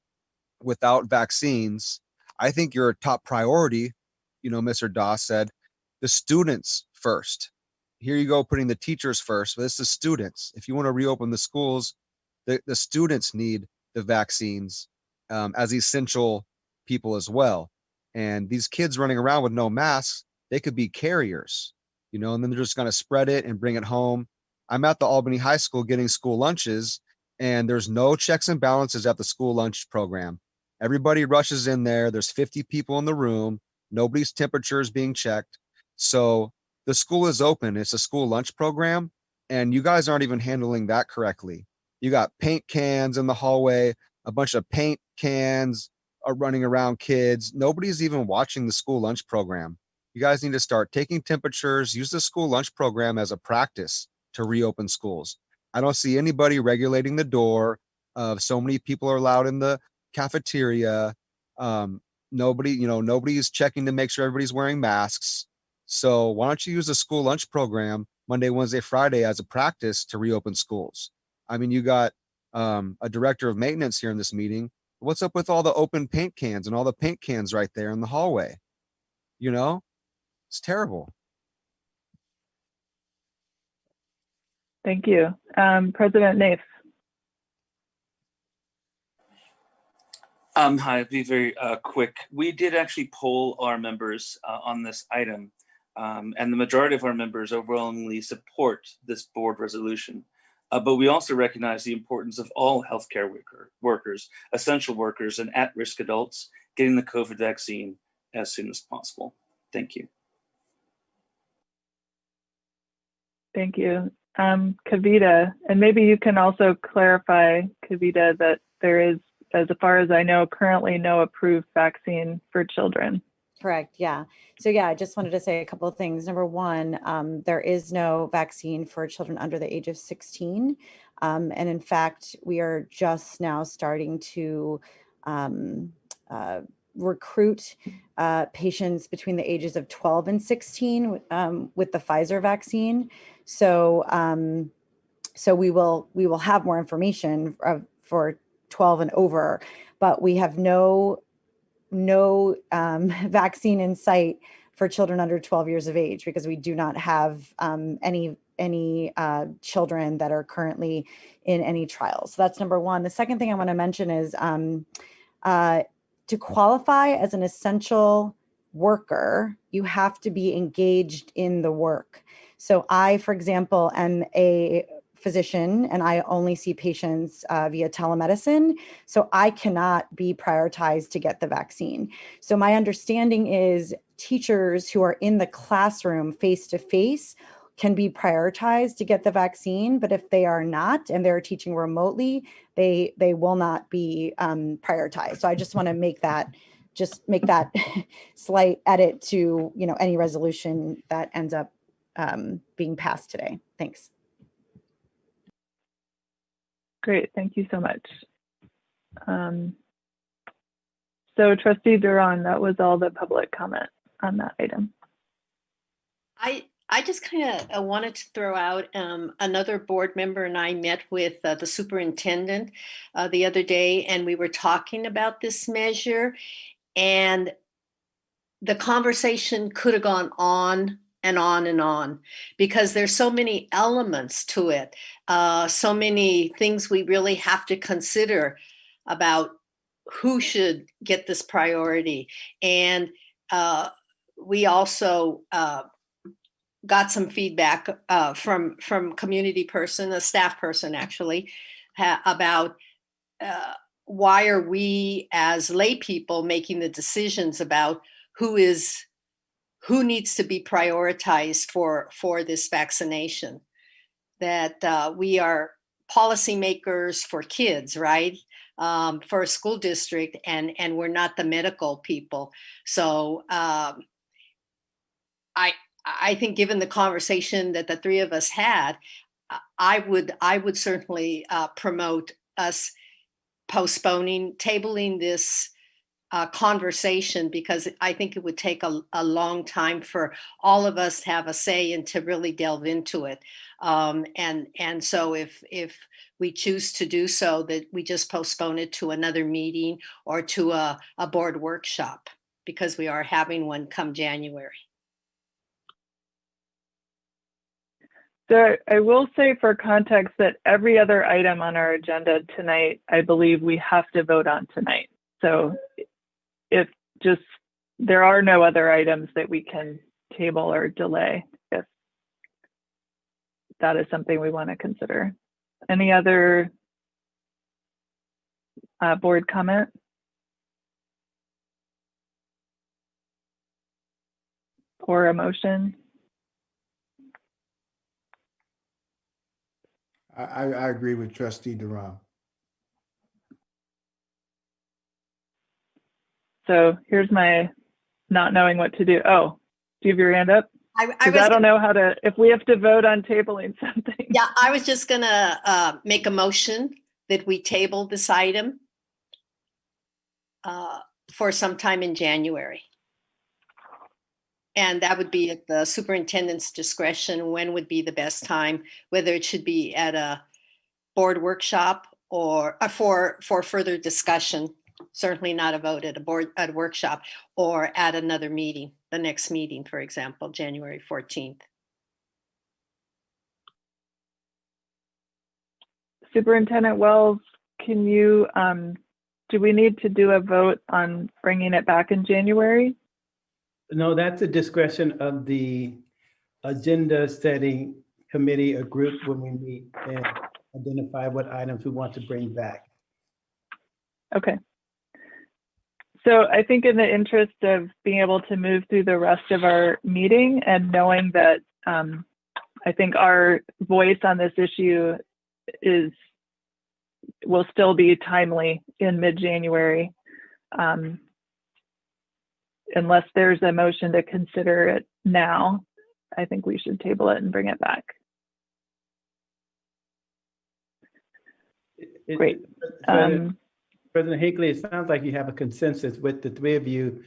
without vaccines. I think your top priority, you know, Mr. Doss said, the students first. Here you go, putting the teachers first, but it's the students. If you want to reopen the schools, the students need the vaccines as essential people as well. And these kids running around with no masks, they could be carriers, you know, and then they're just going to spread it and bring it home. I'm at the Albany High School getting school lunches, and there's no checks and balances at the school lunch program. Everybody rushes in there. There's 50 people in the room. Nobody's temperature is being checked. So the school is open. It's a school lunch program, and you guys aren't even handling that correctly. You got paint cans in the hallway, a bunch of paint cans are running around kids. Nobody's even watching the school lunch program. You guys need to start taking temperatures, use the school lunch program as a practice to reopen schools. I don't see anybody regulating the door. So many people are allowed in the cafeteria. Nobody's checking to make sure everybody's wearing masks. So why don't you use the school lunch program Monday, Wednesday, Friday as a practice to reopen schools? I mean, you got a director of maintenance here in this meeting. What's up with all the open paint cans and all the paint cans right there in the hallway? You know, it's terrible. Thank you. President Naif. Hi, I'll be very quick. We did actually poll our members on this item, and the majority of our members overwhelmingly support this board resolution. But we also recognize the importance of all healthcare workers, essential workers, and at-risk adults getting the COVID vaccine as soon as possible. Thank you. Thank you. Kavita, and maybe you can also clarify, Kavita, that there is, as far as I know, currently no approved vaccine for children. Correct. Yeah. So yeah, I just wanted to say a couple of things. Number one, there is no vaccine for children under the age of 16. And in fact, we are just now starting to recruit patients between the ages of 12 and 16 with the Pfizer vaccine. So we will have more information for 12 and over, but we have no vaccine in sight for children under 12 years of age, because we do not have any children that are currently in any trials. So that's number one. The second thing I want to mention is to qualify as an essential worker, you have to be engaged in the work. So I, for example, am a physician and I only see patients via telemedicine. So I cannot be prioritized to get the vaccine. So my understanding is teachers who are in the classroom face-to-face can be prioritized to get the vaccine, but if they are not and they're teaching remotely, they will not be prioritized. So I just want to make that slight edit to any resolution that ends up being passed today. Thanks. Great, thank you so much. So Trustee Duran, that was all the public comment on that item. I just kind of wanted to throw out another board member and I met with the superintendent the other day, and we were talking about this measure. And the conversation could have gone on and on and on, because there's so many elements to it, so many things we really have to consider about who should get this priority. And we also got some feedback from community person, a staff person actually, about why are we as lay people making the decisions about who needs to be prioritized for this vaccination. That we are policymakers for kids, right? For a school district, and we're not the medical people. So I think, given the conversation that the three of us had, I would certainly promote us tabling this conversation, because I think it would take a long time for all of us to have a say and to really delve into it. And so if we choose to do so, that we just postpone it to another meeting or to a board workshop, because we are having one come January. So I will say, for context, that every other item on our agenda tonight, I believe we have to vote on tonight. So if just, there are no other items that we can table or delay, if that is something we want to consider. Any other board comment? Or a motion? I agree with Trustee Duran. So here's my not knowing what to do. Oh, do you have your hand up? I don't know how to, if we have to vote on tabling something. Yeah, I was just gonna make a motion that we table this item for some time in January. And that would be at the superintendent's discretion. When would be the best time, whether it should be at a board workshop or for further discussion, certainly not a vote at a workshop, or at another meeting, the next meeting, for example, January 14th. Superintendent Wells, can you, do we need to do a vote on bringing it back in January? No, that's a discretion of the agenda setting committee or group when we meet and identify what items we want to bring back. Okay. So I think, in the interest of being able to move through the rest of our meeting, and knowing that I think our voice on this issue will still be timely in mid-January, unless there's a motion to consider it now, I think we should table it and bring it back. Great. President Hinckley, it sounds like you have a consensus with the three of you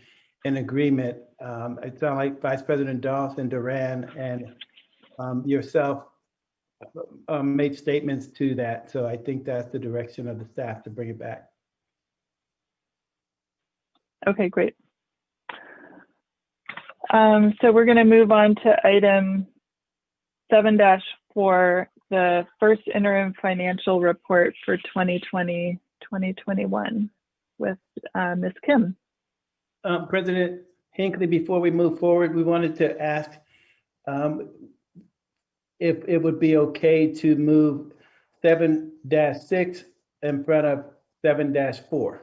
in agreement. It sounds like Vice President Dawson, Duran, and yourself made statements to that. So I think that's the direction of the staff, to bring it back. Okay, great. So we're going to move on to item 7-4, the first interim financial report for 2020-2021 with Ms. Kim. President Hinckley, before we move forward, we wanted to ask if it would be okay to move 7-6 in front of 7-4.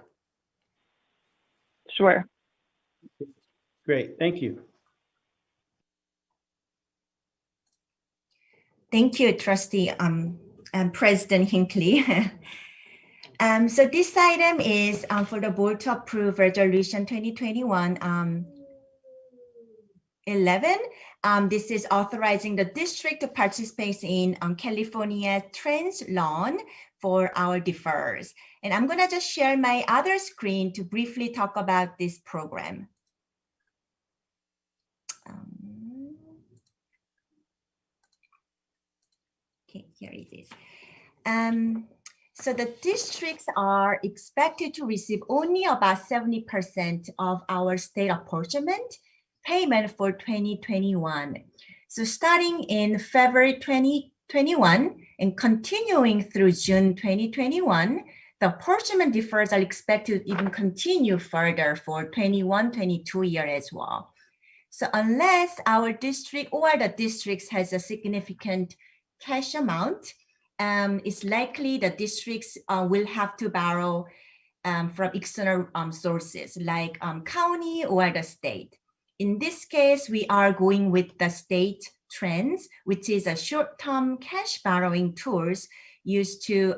Sure. Great, thank you. Thank you, Trustee President Hinckley. So this item is for the board to approve Resolution 2021-11. This is authorizing the district to participate in California Trans Loan for our deferrals. And I'm gonna just share my other screen to briefly talk about this program. Okay, here it is. So the districts are expected to receive only about 70% of our state apportionment payment for 2021. So starting in February 2021 and continuing through June 2021, the apportionment deferrals are expected to even continue further for 21-22 year as well. So unless our district or the districts has a significant cash amount, it's likely the districts will have to borrow from external sources like county or the state. In this case, we are going with the state trends, which is a short-term cash borrowing tools used to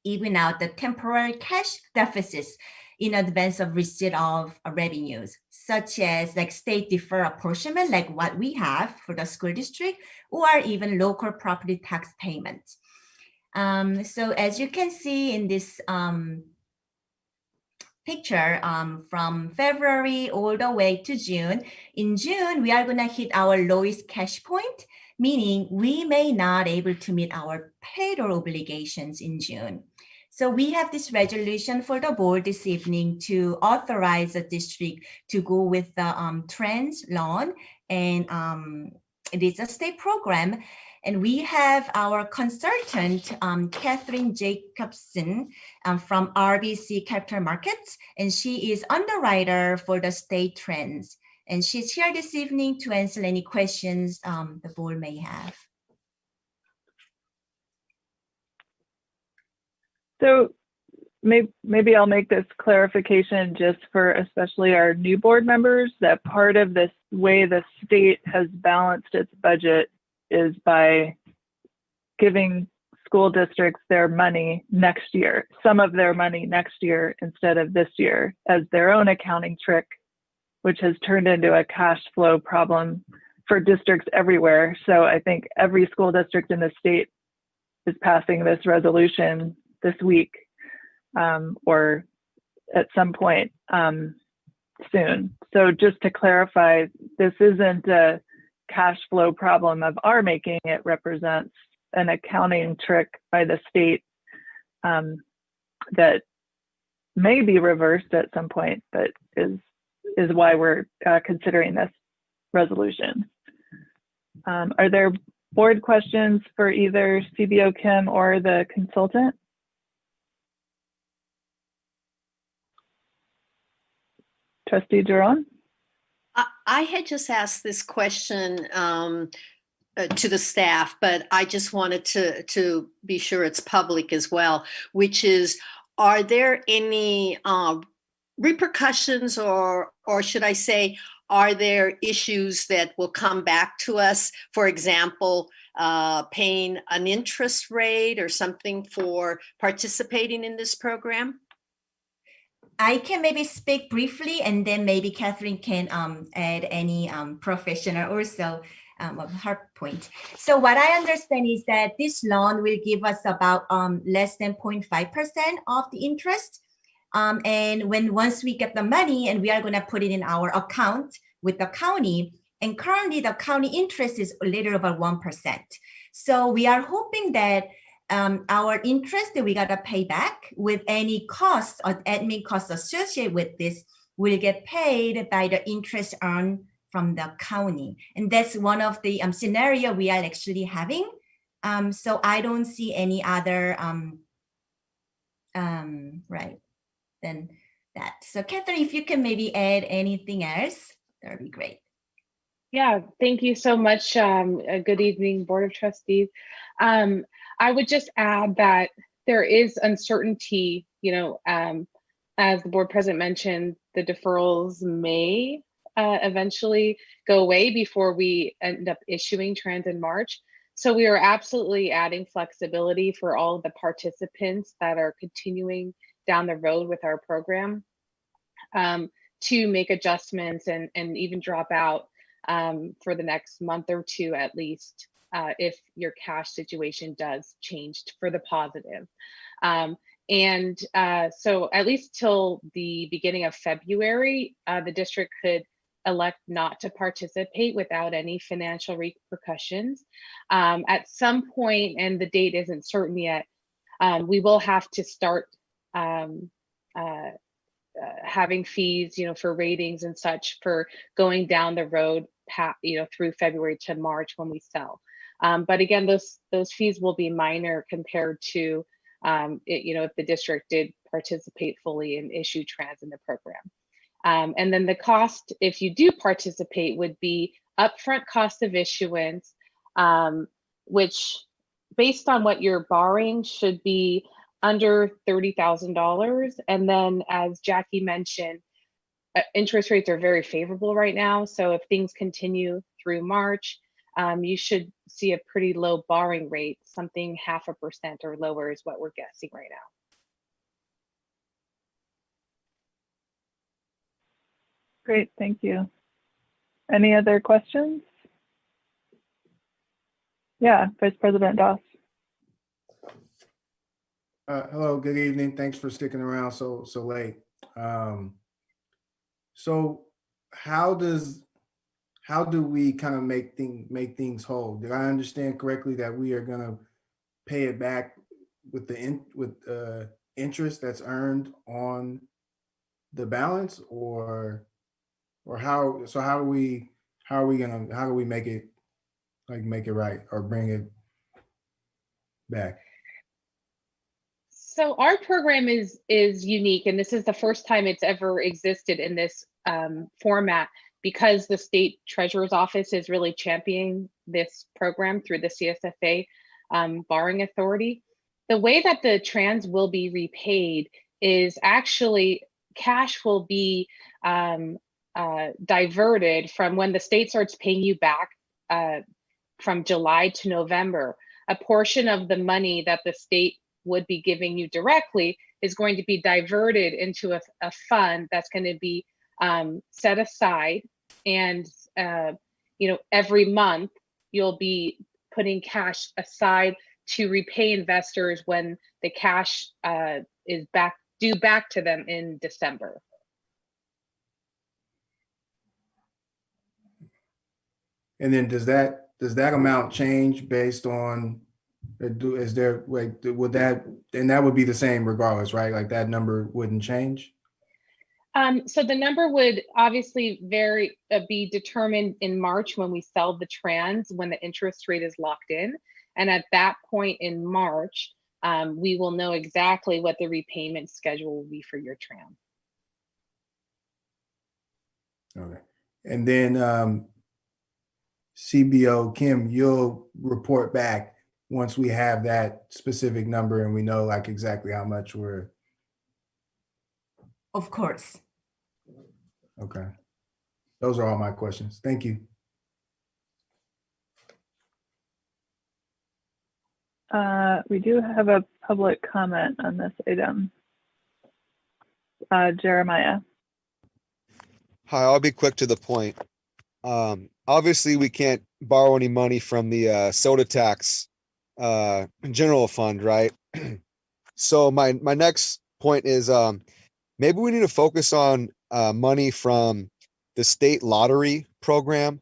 even out the temporary cash deficits in advance of receipt of revenues, such as like state deferred apportionment, like what we have for the school district, or even local property tax payments. So as you can see in this picture, from February all the way to June, in June, we are gonna hit our lowest cash point, meaning we may not able to meet our payroll obligations in June. So we have this resolution for the board this evening to authorize the district to go with the trends loan, and it is a state program. And we have our consultant, Catherine Jacobson from RBC Capital Markets, and she is underwriter for the state trends. And she's here this evening to answer any questions the board may have. So maybe I'll make this clarification just for especially our new board members, that part of this way the state has balanced its budget is by giving school districts their money next year, some of their money next year instead of this year, as their own accounting trick, which has turned into a cash flow problem for districts everywhere. So I think every school district in the state is passing this resolution this week, or at some point soon. So just to clarify, this isn't a cash flow problem of our making. It represents an accounting trick by the state that may be reversed at some point, but is why we're considering this resolution. Are there board questions for either CBO Kim or the consultant? Trustee Duran? I had just asked this question to the staff, but I just wanted to be sure it's public as well, which is, are there any repercussions, or should I say, are there issues that will come back to us? For example, paying an interest rate or something for participating in this program? I can maybe speak briefly, and then maybe Catherine can add any professional also of her point. So what I understand is that this loan will give us about less than 0.5% of the interest. And once we get the money and we are gonna put it in our account with the county, and currently the county interest is a little over 1%. So we are hoping that our interest that we gotta pay back with any costs or admin costs associated with this will get paid by the interest earned from the county. And that's one of the scenario we are actually having. So I don't see any other right than that. So Catherine, if you can maybe add anything else, that would be great. Yeah, thank you so much. Good evening, Board of Trustees. I would just add that there is uncertainty, as the board president mentioned, the deferrals may eventually go away before we end up issuing trends in March. So we are absolutely adding flexibility for all of the participants that are continuing down the road with our program to make adjustments and even drop out for the next month or two at least, if your cash situation does change for the positive. So at least till the beginning of February, the district could elect not to participate without any financial repercussions. At some point, and the date isn't certain yet, We will have to start having fees, for ratings and such for going down the road, through February to March when we sell. But again, those fees will be minor compared to, if the district did participate fully and issue trans in the program. And then the cost, if you do participate, would be upfront cost of issuance, which based on what you're borrowing should be under $30,000. And then as Jackie mentioned, interest rates are very favorable right now. So if things continue through March, you should see a pretty low borrowing rate, something 0.5% or lower is what we're guessing right now. Great, thank you. Any other questions? Yeah, Vice President Doss. Hello, good evening. Thanks for sticking around so late. So how do we kind of make things whole? Did I understand correctly that we are going to pay it back with the interest that's earned on the balance, or how? So how do we make it right or bring it back? So our program is unique, and this is the first time it's ever existed in this format, because the state treasurer's office is really championing this program through the CSFA borrowing authority. The way that the trans will be repaid is actually cash will be diverted from when the state starts paying you back from July to November. A portion of the money that the state would be giving you directly is going to be diverted into a fund that's going to be set aside, and every month you'll be putting cash aside to repay investors when the cash is due back to them in December. And then does that amount change based on? Is there would that, and that would be the same regardless, right? Like that number wouldn't change? So the number would obviously be determined in March when we sell the trans, when the interest rate is locked in. And at that point in March, we will know exactly what the repayment schedule will be for your trans. Okay. And then CBO, Kim, you'll report back once we have that specific number and we know like exactly how much we're. Of course. Okay. Those are all my questions. Thank you. We do have a public comment on this item. Jeremiah. Hi, I'll be quick to the point. Obviously, we can't borrow any money from the soda tax general fund, right? So my next point is maybe we need to focus on money from the state lottery program.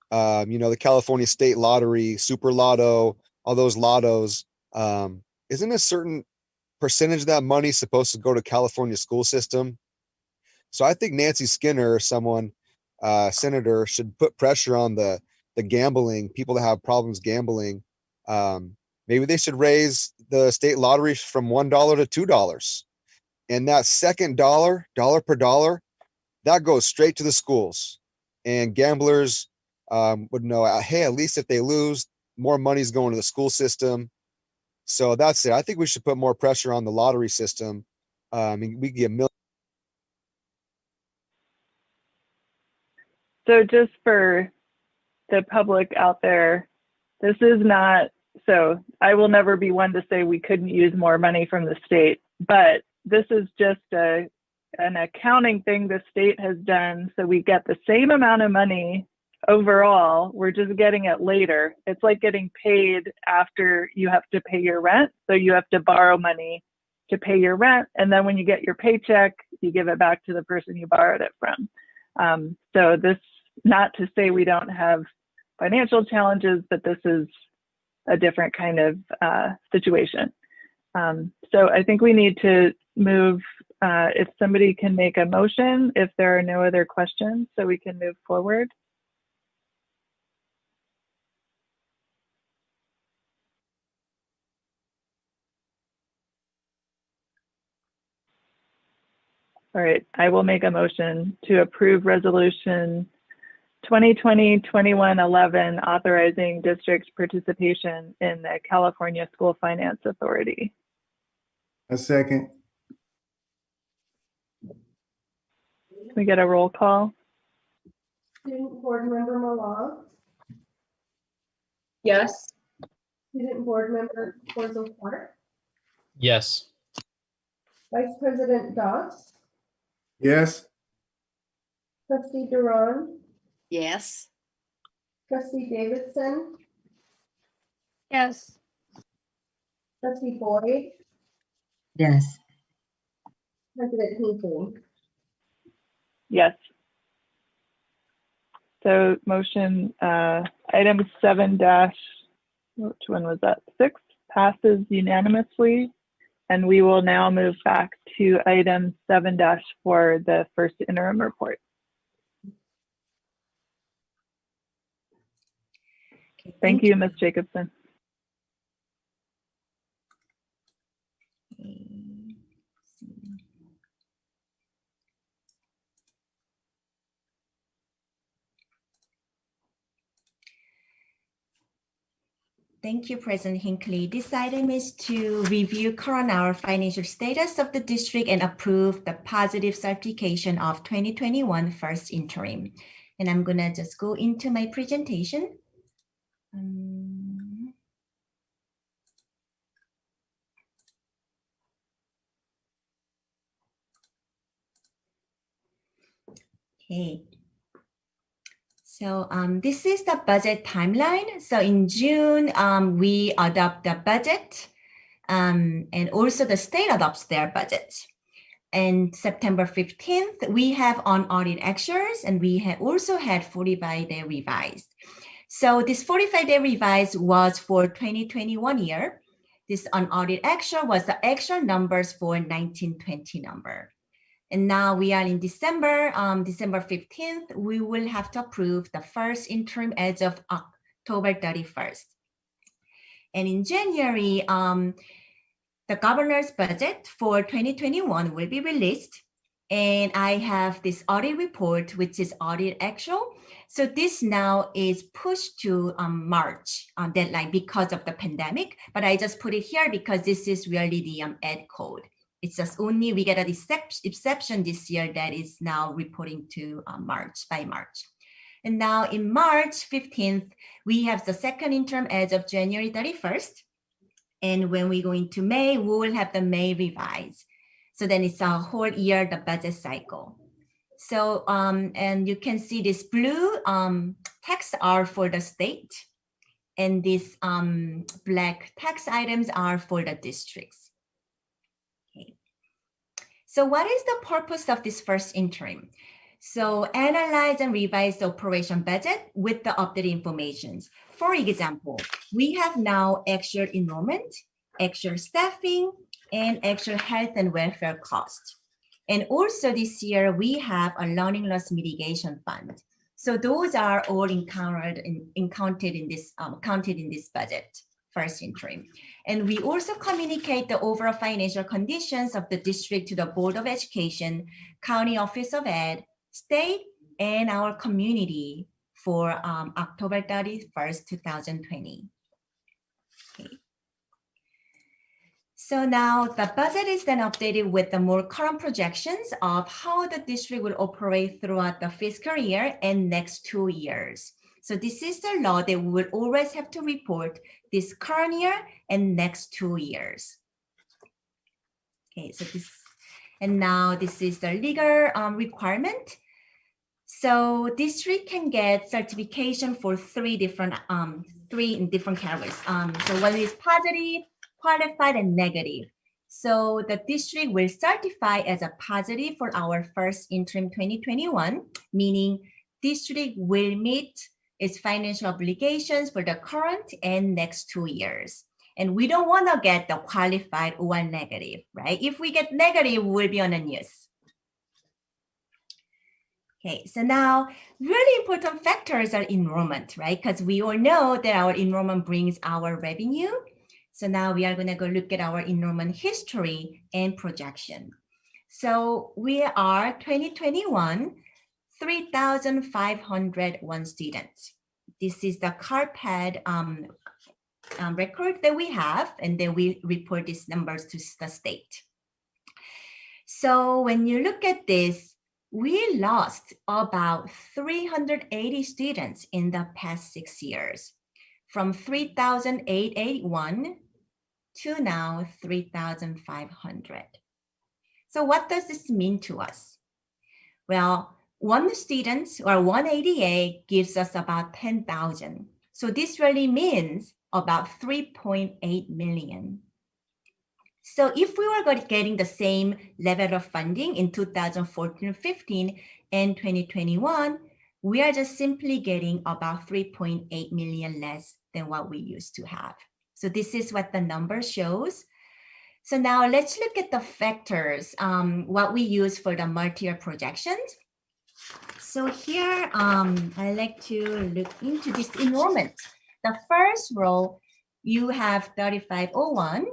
The California State Lottery, Super Lotto, all those lottos. Isn't a certain percentage of that money supposed to go to California school system? So I think Nancy Skinner or someone, senator, should put pressure on the gambling, people that have problems gambling. Maybe they should raise the state lottery from $1 to $2. And that second dollar per dollar, that goes straight to the schools. And gamblers would know, hey, at least if they lose, more money's going to the school system. So that's it. I think we should put more pressure on the lottery system. We get millions. So just for the public out there, this is not, so I will never be one to say we couldn't use more money from the state, but this is just an accounting thing the state has done. So we get the same amount of money overall, we're just getting it later. It's like getting paid after you have to pay your rent. So you have to borrow money to pay your rent. And then when you get your paycheck, you give it back to the person you borrowed it from. So this, not to say we don't have financial challenges, but this is a different kind of situation. So I think we need to move, if somebody can make a motion, if there are no other questions, so we can move forward. All right, I will make a motion to approve resolution 2020-2111 authorizing district participation in the California School Finance Authority. A second. Can we get a roll call? Student Board Member Malone, Yes. Student Board Member Corzo Clark, Yes. Vice President Doss, Yes. Trustee Duran, Yes. Trustee Davidson, Yes. Trustee Boyd, Yes. President Hinckley. Yes. So motion, item 7 dash, which one was that? 6 passes unanimously. And we will now move back to item 7-4, the first interim report. Okay, Thank you, Ms. Jacobson. Thank you, President Hinckley. This item is to review current hour financial status of the district and approve the positive certification of 2021 first interim. And I'm gonna just go into my presentation. Okay. So this is the budget timeline. So in June, we adopt the budget, and also the state adopts their budget. And September 15th, we have unaudited actuals, and we have also had 45-day revised. So this 45-day revised was for 2021 year. This unaudited actual was the actual numbers for 1920 number. And now we are in December, December 15th, we will have to approve the first interim as of October 31st. And in January, the governor's budget for 2021 will be released. And I have this audit report, which is audit actual. So this now is pushed to March deadline because of the pandemic, but I just put it here because this is really the ed code. It's just only we get an exception this year that is now reporting to March. And now in March 15th, we have the second interim as of January 31st. And when we go into May, we will have the May revise. So then it's a whole year, the budget cycle. So, and you can see this blue text are for the state. And these black text items are for the districts. So what is the purpose of this first interim? So analyze and revise the operation budget with the updated information. For example, we have now actual enrollment, actual staffing, and actual health and welfare cost. And also this year, we have a learning loss mitigation fund. So those are all counted in this budget. First interim. And we also communicate the overall financial conditions of the district to the Board of Education, County Office of Ed, state, and our community for October 31st, 2020. Okay. So now the budget is then updated with the more current projections of how the district will operate throughout the fiscal year and next 2 years. So this is the law that we will always have to report this current year and next 2 years. Okay, so this, and now this is the legal requirement. So district can get certification for three different categories. So one is positive, qualified, and negative. So the district will certify as a positive for our first interim 2021, meaning district will meet its financial obligations for the current and next 2 years. And we don't want to get the qualified or negative, right? If we get negative, we'll be on the news. Okay, so now really important factors are enrollment, right? Because we all know that our enrollment brings our revenue. So now we are going to go look at our enrollment history and projection. So we are 2021, 3,501 students. This is the KALB record that we have, and then we report these numbers to the state. So when you look at this, we lost about 380 students in the past 6 years, from 3,881 to now 3,500. So what does this mean to us? Well, one student or one ADA gives us about 10,000. So this really means about 3.8 million. So if we were getting the same level of funding in 2014-15 and 2021, we are just simply getting about 3.8 million less than what we used to have. So this is what the number shows. So now let's look at the factors, what we use for the multi-year projections. So here, I like to look into this enrollment. The first row, you have 3501.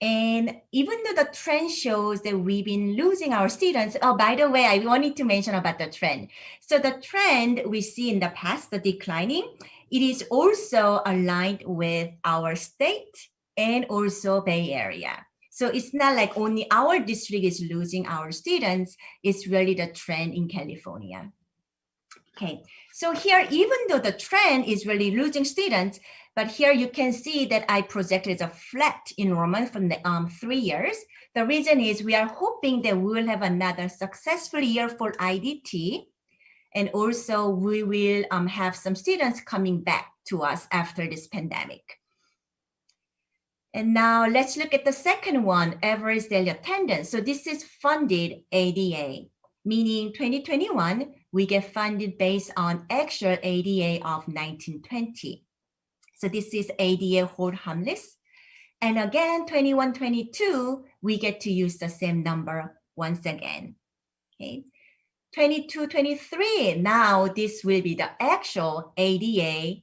And even though the trend shows that we've been losing our students, oh, by the way, I wanted to mention about the trend. So the trend we see in the past, the declining, it is also aligned with our state and also Bay Area. So it's not like only our district is losing our students, it's really the trend in California. Okay, so here, even though the trend is really losing students, but here you can see that I projected a flat enrollment from the 3 years. The reason is we are hoping that we will have another successful year for IDT. And also we will have some students coming back to us after this pandemic. And now let's look at the second one, average daily attendance. So this is funded ADA, meaning 2021, we get funded based on actual ADA of 1920. So this is ADA hold harmless. And again, 21-22, we get to use the same number once again. Okay. 22-23, now this will be the actual ADA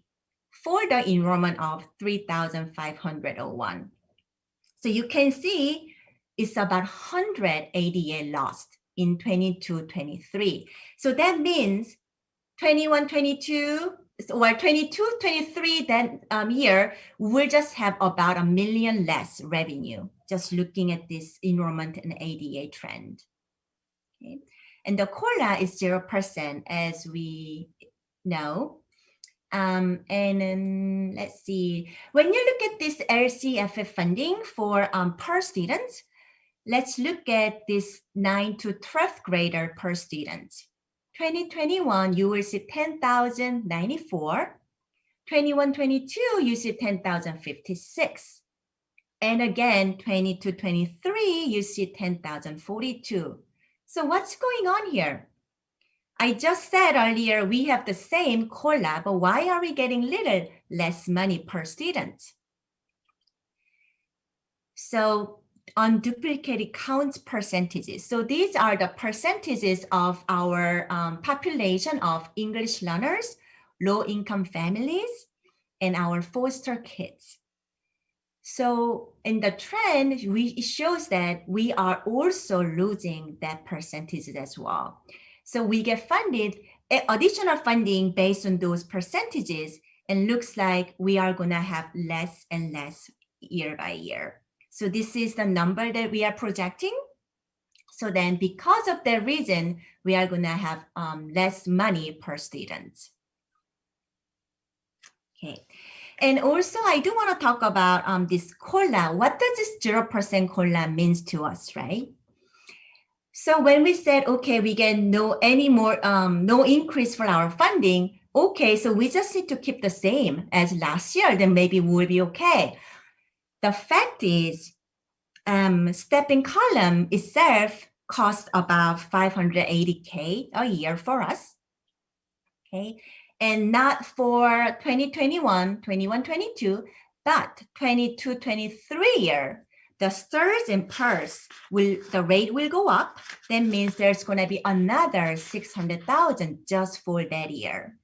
for the enrollment of 3,501. So you can see it's about 100 ADA lost in 22-23. So that means 21-22 or 22-23 that year, we'll just have about 1 million less revenue, just looking at this enrollment and ADA trend. Okay. And the COLA is 0%, as we know. And then let's see, when you look at this LCFF funding for per student, let's look at this 9th to 12th grader per student. 2021, you will see 10,094. 21-22, you see 10,056. And again, 22-23, you see 10,042. So what's going on here? I just said earlier, we have the same COLA, but why are we getting little less money per student? So unduplicated counts percentages. So these are the percentages of our population of English learners, low-income families, and our foster kids. So in the trend, it shows that we are also losing that percentages as well. So we get funded, additional funding based on those percentages, and looks like we are gonna have less and less year by year. So this is the number that we are projecting. So then because of that reason, we are gonna have less money per student. Okay. And also, I do want to talk about this COLA. What does this 0% COLA means to us, right? So when we said, okay, we get no increase for our funding, okay, so we just need to keep the same as last year, then maybe we'll be okay. The fact is, stepping column itself costs about $580K a year for us, okay? And not for 2021, 21, 22, But 22-23 year, the STIRS and PERS the rate will go up. That means there's going to be another 600,000 just for that year.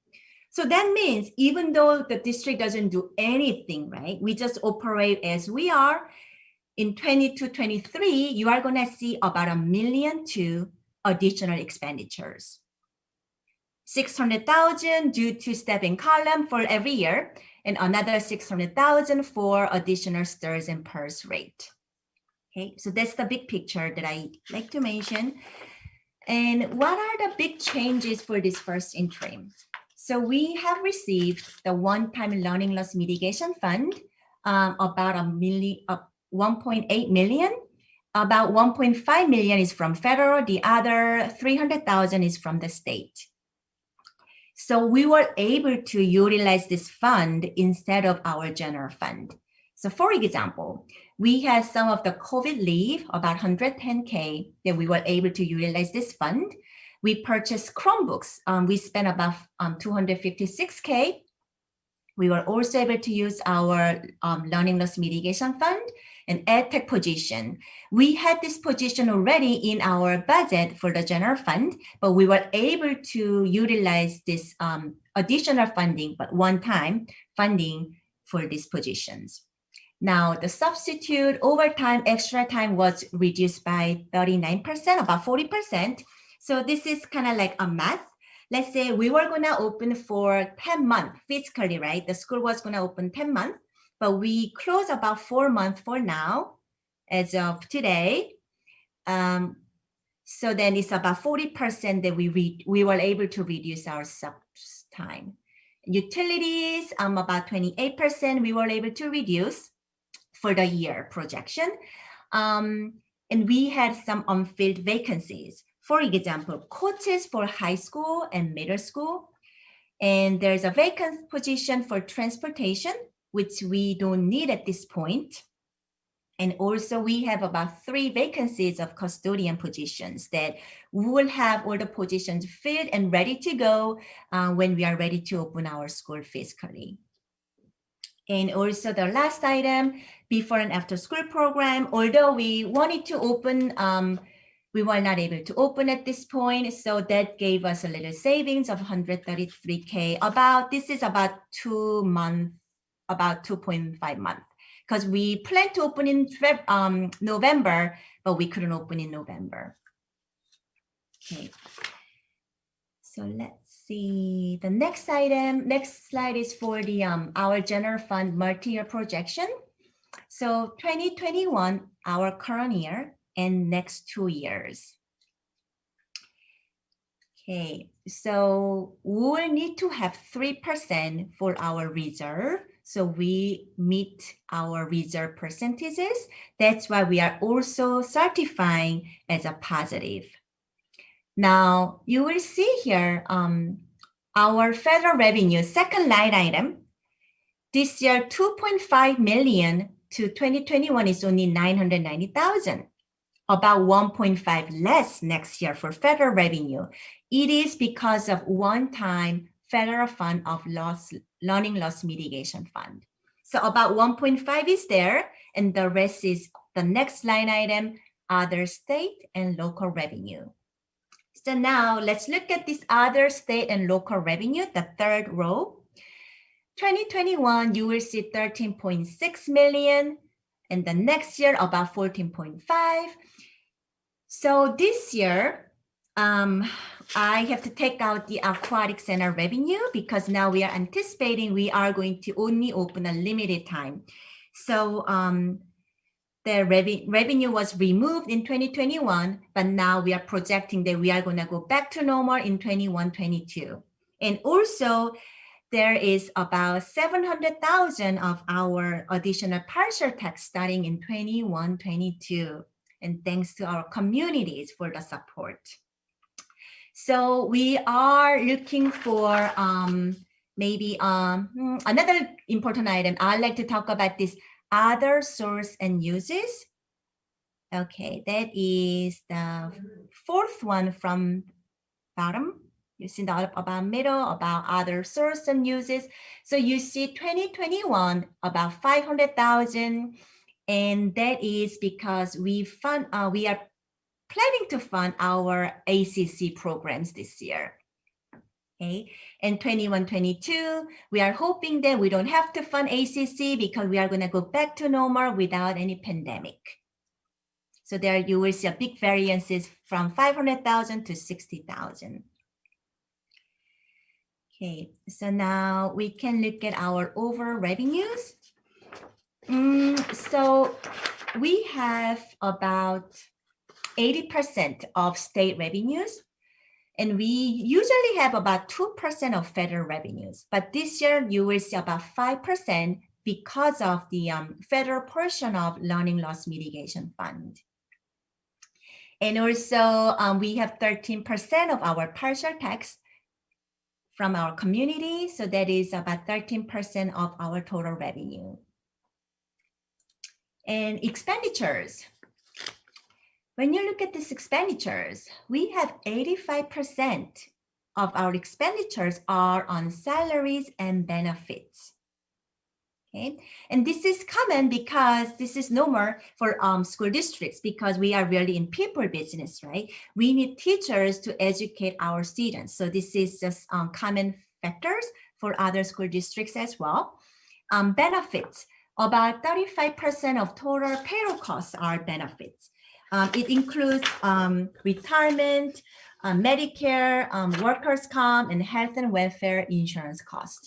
So that means even though the district doesn't do anything, right? We just operate as we are. In 22-23, you are going to see about $1 million to additional expenditures. 600,000 due to step in column for every year, and another 600,000 for additional STIRS and PERS rate. Okay, so that's the big picture that I like to mention. And what are the big changes for this first interim? So we have received the one-time learning loss mitigation fund, about 1.8 million. About 1.5 million is from federal, the other 300,000 is from the state. So we were able to utilize this fund instead of our general fund. So for example, we had some of the COVID leave, about 110K, that we were able to utilize this fund. We purchased Chromebooks. We spent about 256K. We were also able to use our learning loss mitigation fund and EdTech position. We had this position already in our budget for the general fund, but we were able to utilize this additional funding, but one-time funding for these positions. Now, the substitute overtime, extra time was reduced by 39%, about 40%. So this is kind of like a math. Let's say we were going to open for 10 months physically, right? The school was going to open 10 months, but we close about 4 months for now as of today. So then it's about 40% that we were able to reduce our sub time. Utilities, about 28% we were able to reduce for the year projection. And we had some unfilled vacancies. For example, coaches for high school and middle school. And there's a vacant position for transportation, which we don't need at this point. And also we have about 3 vacancies of custodian positions that we will have all the positions filled and ready to go when we are ready to open our school physically. And also the last item, before and after school program, although we wanted to open, we were not able to open at this point. So that gave us a little savings of 133K. This is about 2 months, about 2.5 months. Because we planned to open in November, but we couldn't open in November. Okay. So let's see the next item. Next slide is for the our general fund multi-year projection. So 2021, our current year, and next 2 years. Okay, so we will need to have 3% for our reserve. So we meet our reserve percentages. That's why we are also certifying as a positive. Now, you will see here our federal revenue, second line item. This year, 2.5 million to 2021 is only 990,000. About 1.5 less next year for federal revenue. It is because of one-time federal fund of learning loss mitigation fund. So about 1.5 is there, and the rest is the next line item, other state and local revenue. So now let's look at this other state and local revenue, the third row. 2021, you will see 13.6 million, and the next year about 14.5. So this year, I have to take out the aquatic center revenue because now we are anticipating we are going to only open a limited time. So the revenue was removed in 2021, but now we are projecting that we are going to go back to normal in 21-22. And also there is about 700,000 of our additional partial tax starting in 21-22. And thanks to our communities for the support. So we are looking for maybe another important item. I'd like to talk about this other source and uses. Okay, that is the fourth one from bottom. You see that about middle, about other source and uses. So you see 2021, about 500,000. And that is because we are planning to fund our ACC programs this year. Okay, and 21-22, we are hoping that we don't have to fund ACC because we are going to go back to normal without any pandemic. So there you will see a big variances from 500,000 to 60,000. Okay, so now we can look at our overall revenues. So we have about 80% of state revenues. And we usually have about 2% of federal revenues, but this year you will see about 5% because of the federal portion of Learning Loss Mitigation Fund. And also we have 13% of our partial tax from our community. So that is about 13% of our total revenue. And expenditures. When you look at these expenditures, we have 85% of our expenditures are on salaries and benefits. Okay, and this is common because this is normal for school districts because we are really in people business, right? We need teachers to educate our students. So this is just common factors for other school districts as well. Benefits, about 35% of total payroll costs are benefits. It includes retirement, Medicare, workers' comp, and health and welfare insurance costs.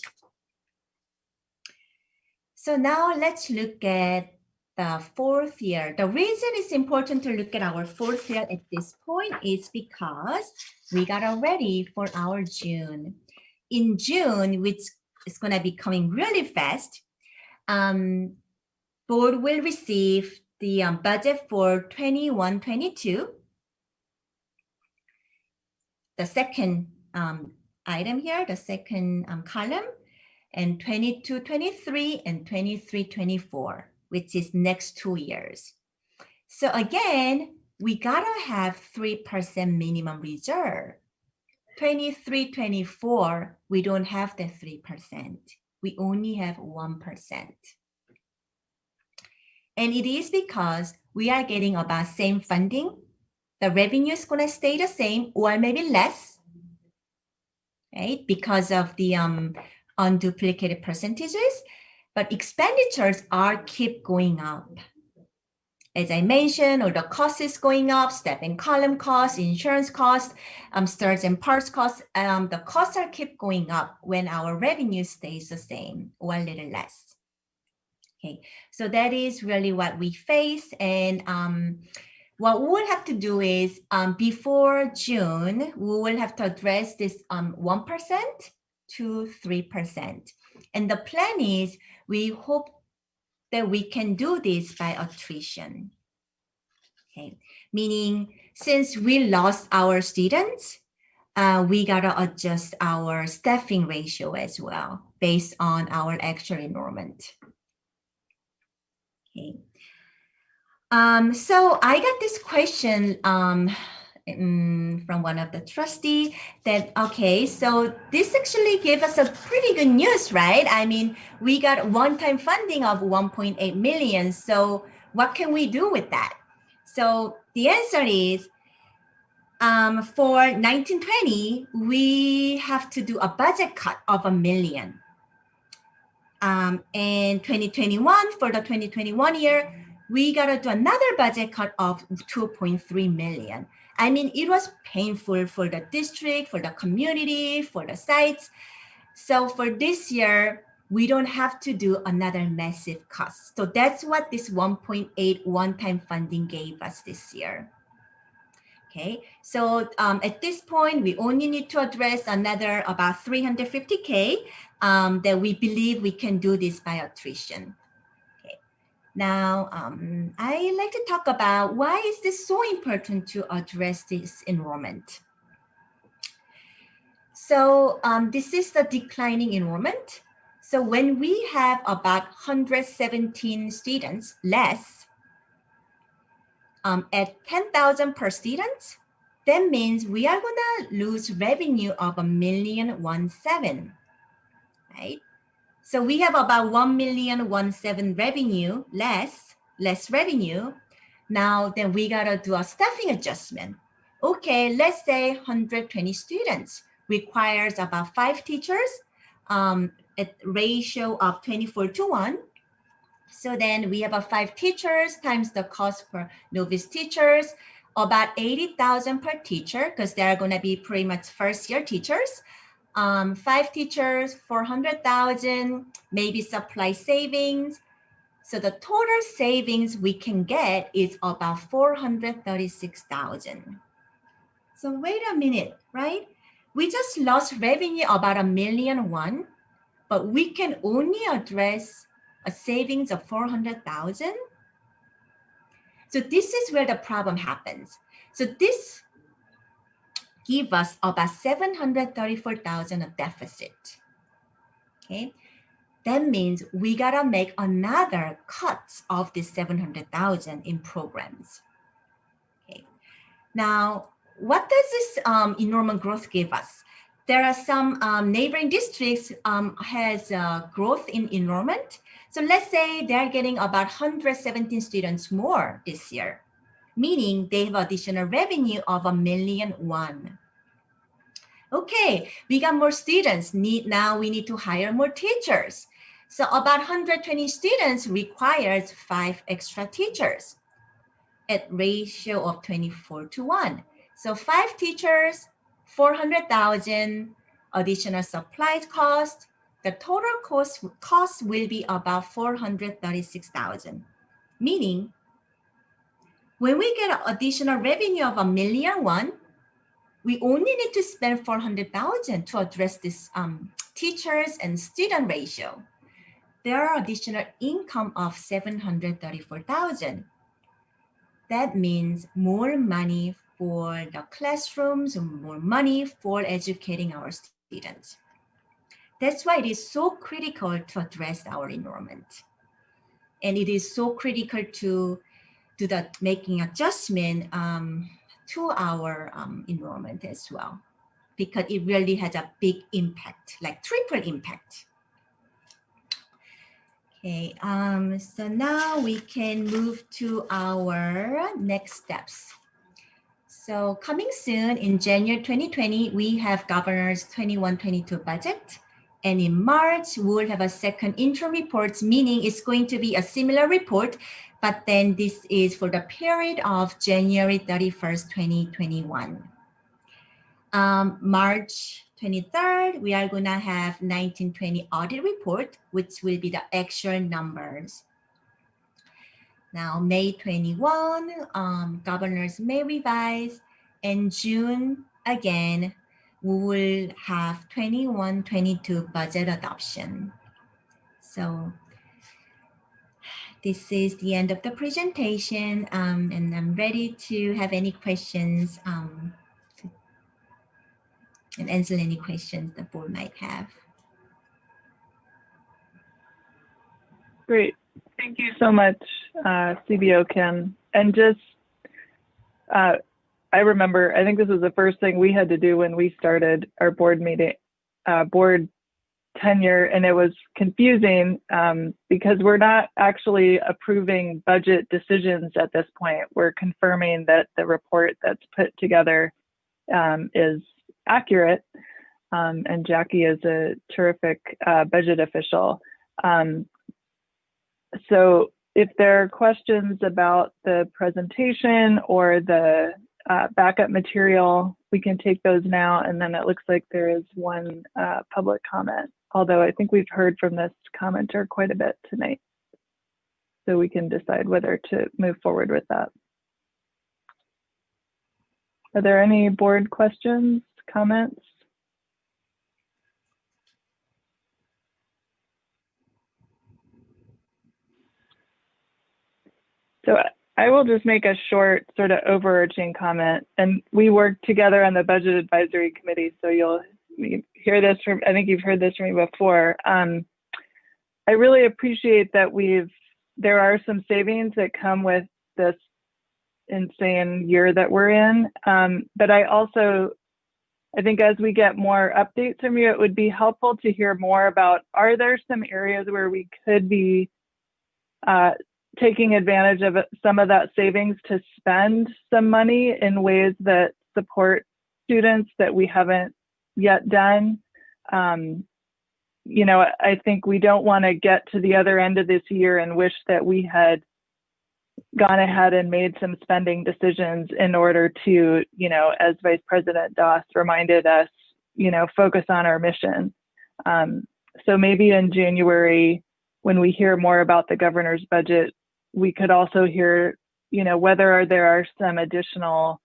So now let's look at the fourth year. The reason it's important to look at our fourth year at this point is because we got ready for our June. In June, which is going to be coming really fast, board will receive the budget for 21-22. The second item here, the second column, and 22-23 and 23-24, which is next 2 years. So again, we gotta have 3% minimum reserve. 23-24, we don't have the 3%. We only have 1%. And it is because we are getting about same funding. The revenue is going to stay the same or maybe less, right? Because of the unduplicated percentages, but expenditures are keep going up. As I mentioned, or the cost is going up, step and column costs, insurance costs, stars and parts costs, the costs are keep going up when our revenue stays the same or a little less. Okay, so that is really what we face. And what we will have to do is before June, we will have to address this 1% to 3%. And the plan is we hope that we can do this by attrition. Okay, meaning since we lost our students, we gotta adjust our staffing ratio as well based on our actual enrollment. Okay. So I got this question from one of the trustees that, okay, so this actually gave us a pretty good news, right? I mean, we got one-time funding of 1.8 million. So what can we do with that? So the answer is for 1920, we have to do a budget cut of $1 million. And 2021, for the 2021 year, we got to do another budget cut of 2.3 million. I mean, it was painful for the district, for the community, for the sites. So for this year, we don't have to do another massive cost. So that's what this 1.8 one-time funding gave us this year. Okay, so at this point, we only need to address another about 350K that we believe we can do this by attrition. Okay, now I like to talk about why is this so important to address this enrollment. So this is the declining enrollment. So when we have about 117 students less, at 10,000 per student, That means we are gonna lose revenue of $1,000,017, right? So we have about $1,017,000 revenue less revenue. Now then we gotta do a staffing adjustment. Okay, let's say 120 students requires about 5 teachers at ratio of 24:1. So then we have a 5 teachers times the cost per novice teachers, about 80,000 per teacher, because they're going to be pretty much first year teachers. 5 teachers, 400,000, maybe supply savings. So the total savings we can get is about 436,000. So wait a minute, right? We just lost revenue about $1,000,001, but we can only address a savings of 400,000. So this is where the problem happens. So this gives us about 734,000 of deficit. Okay, that means we gotta make another cut of this 700,000 in programs. Okay, now what does this enrollment growth give us? There are some neighboring districts has growth in enrollment. So let's say they're getting about 117 students more this year, meaning they have additional revenue of $1,000,001. Okay, we got more students. Now we need to hire more teachers. So about 120 students requires 5 extra teachers at ratio of 24:1. So 5 teachers, 400,000 additional supplies cost. The total cost will be about 436,000. Meaning, when we get additional revenue of $1,000,001, we only need to spend 400,000 to address this teachers and student ratio. There are additional income of 734,000. That means more money for the classrooms, more money for educating our students. That's why it is so critical to address our enrollment. And it is so critical to do that, making adjustment to our enrollment as well, because it really has a big impact, like triple impact. Okay, so now we can move to our next steps. So coming soon in January 2020, we have Governor's 21-22 budget. And in March, we'll have a second interim report, meaning it's going to be a similar report, but then this is for the period of January 31st, 2021. March 23rd, we are gonna have 1920 audit report, which will be the actual numbers. Now, May 21, governors may revise, and June, again, we will have 21-22 budget adoption. So this is the end of the presentation, and I'm ready to have any questions and answer any questions the board might have. Great. Thank you so much, CBO Kim. And just, I remember, I think this was the first thing we had to do when we started our board meeting, board tenure, and it was confusing because we're not actually approving budget decisions at this point. We're confirming that the report that's put together is accurate, and Jackie is a terrific budget official. So if there are questions about the presentation or the backup material, we can take those now. And then it looks like there is one public comment, although I think we've heard from this commenter quite a bit tonight. So we can decide whether to move forward with that. Are there any board questions, comments? So I will just make a short sort of overarching comment, and we work together on the Budget Advisory Committee, so you'll hear this from, I think you've heard this from me before. I really appreciate that there are some savings that come with this insane year that we're in. But I think as we get more updates from you, it would be helpful to hear more about, are there some areas where we could be taking advantage of some of that savings to spend some money in ways that support students that we haven't yet done? I think we don't want to get to the other end of this year and wish that we had gone ahead and made some spending decisions in order to, as Vice President Doss reminded us, focus on our mission. So maybe in January, when we hear more about the governor's budget, we could also hear, whether there are some additional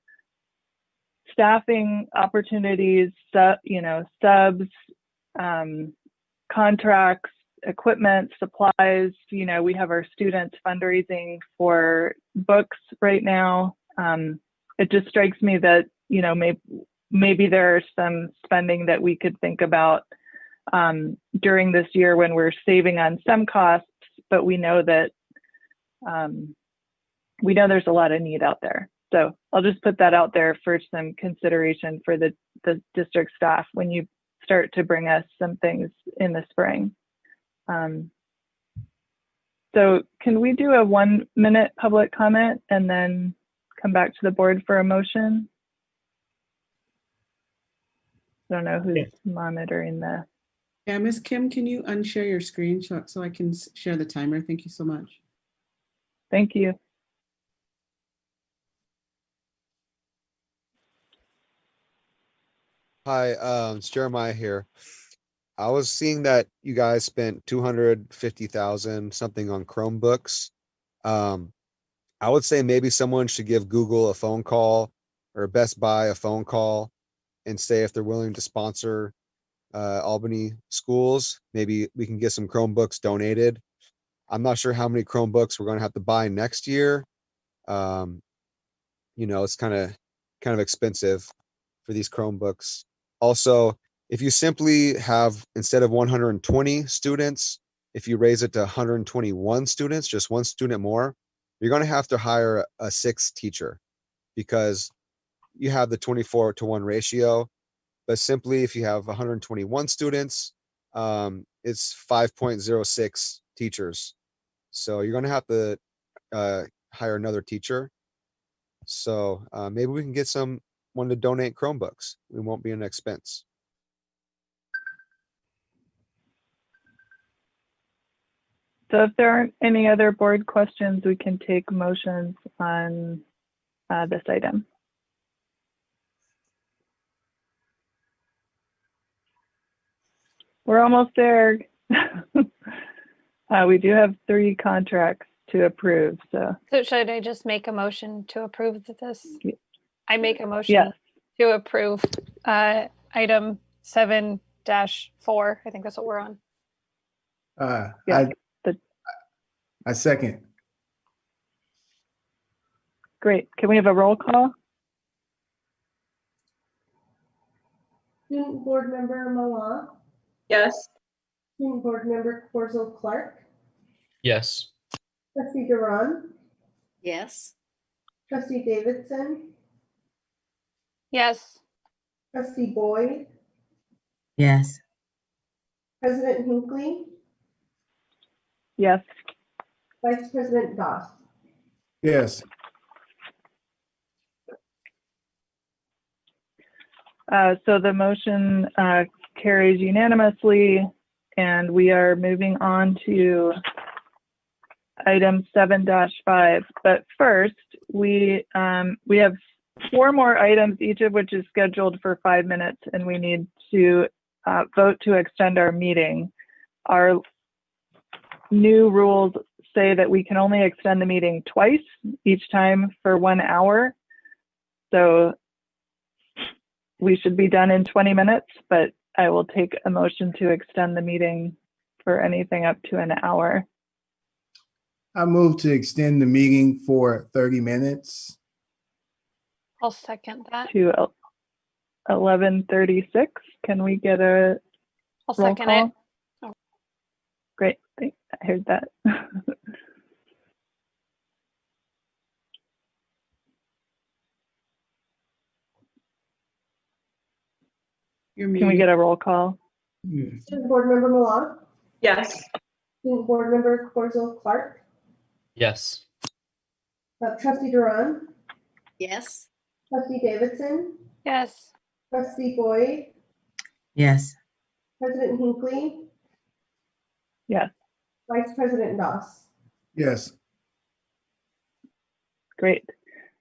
staffing opportunities, subs, contracts, equipment, supplies. We have our students fundraising for books right now. It just strikes me that, maybe there are some spending that we could think about during this year when we're saving on some costs, but we know that there's a lot of need out there. So I'll just put that out there for some consideration for the district staff when you start to bring us some things in the spring. So can we do a 1-minute public comment and then come back to the board for a motion? I don't know who's monitoring the. Yeah, Ms. Kim, can you unshare your screen so I can share the timer? Thank you so much. Thank you. Hi, it's Jeremiah here. I was seeing that you guys spent 250,000 something on Chromebooks. I would say maybe someone should give Google a phone call or Best Buy a phone call and say if they're willing to sponsor Albany schools. Maybe we can get some Chromebooks donated. I'm not sure how many Chromebooks we're going to have to buy next year. It's kind of expensive for these Chromebooks. Also, if you simply have, instead of 120 students, if you raise it to 121 students, just one student more, you're going to have to hire a 6th teacher because you have the 24-to-1 ratio. But simply, if you have 121 students, it's 5.06 teachers. So you're going to have to hire another teacher. So maybe we can get someone to donate Chromebooks. It won't be an expense. So if there aren't any other board questions, we can take motions on this item. We're almost there. We do have 3 contracts to approve. So should I just make a motion to approve this? I make a motion Yes. to approve item 7-4. I think that's what we're on. I second. Great. Can we have a roll call? Student Board Member Mala, Yes. Student Board Member Corzo Clark, Yes. Trustee Duran, Yes. Trustee Davidson, Yes. Trustee Boyd, Yes. President Hinckley, Yes. Vice President Doss. Yes. So the motion carries unanimously, and we are moving on to item 7-5. But first, we have 4 more items, each of which is scheduled for 5 minutes, and we need to vote to extend our meeting. Our new rules say that we can only extend the meeting twice, each time for 1 hour. So we should be done in 20 minutes, but I will take a motion to extend the meeting for anything up to an hour. I move to extend the meeting for 30 minutes. I'll second that. To 11:36. Can we get a I'll roll second call? it. Oh. Great, I heard that. You're Can we muted. get a roll call? Student Board Member Milan, Yes. Student Board Member Corzo Clark, Yes. Trustee Duran, Yes. Trustee Davidson, Yes. Trustee Boyd, Yes. President Hinckley, Yes. Vice President Doss. Yes. Great.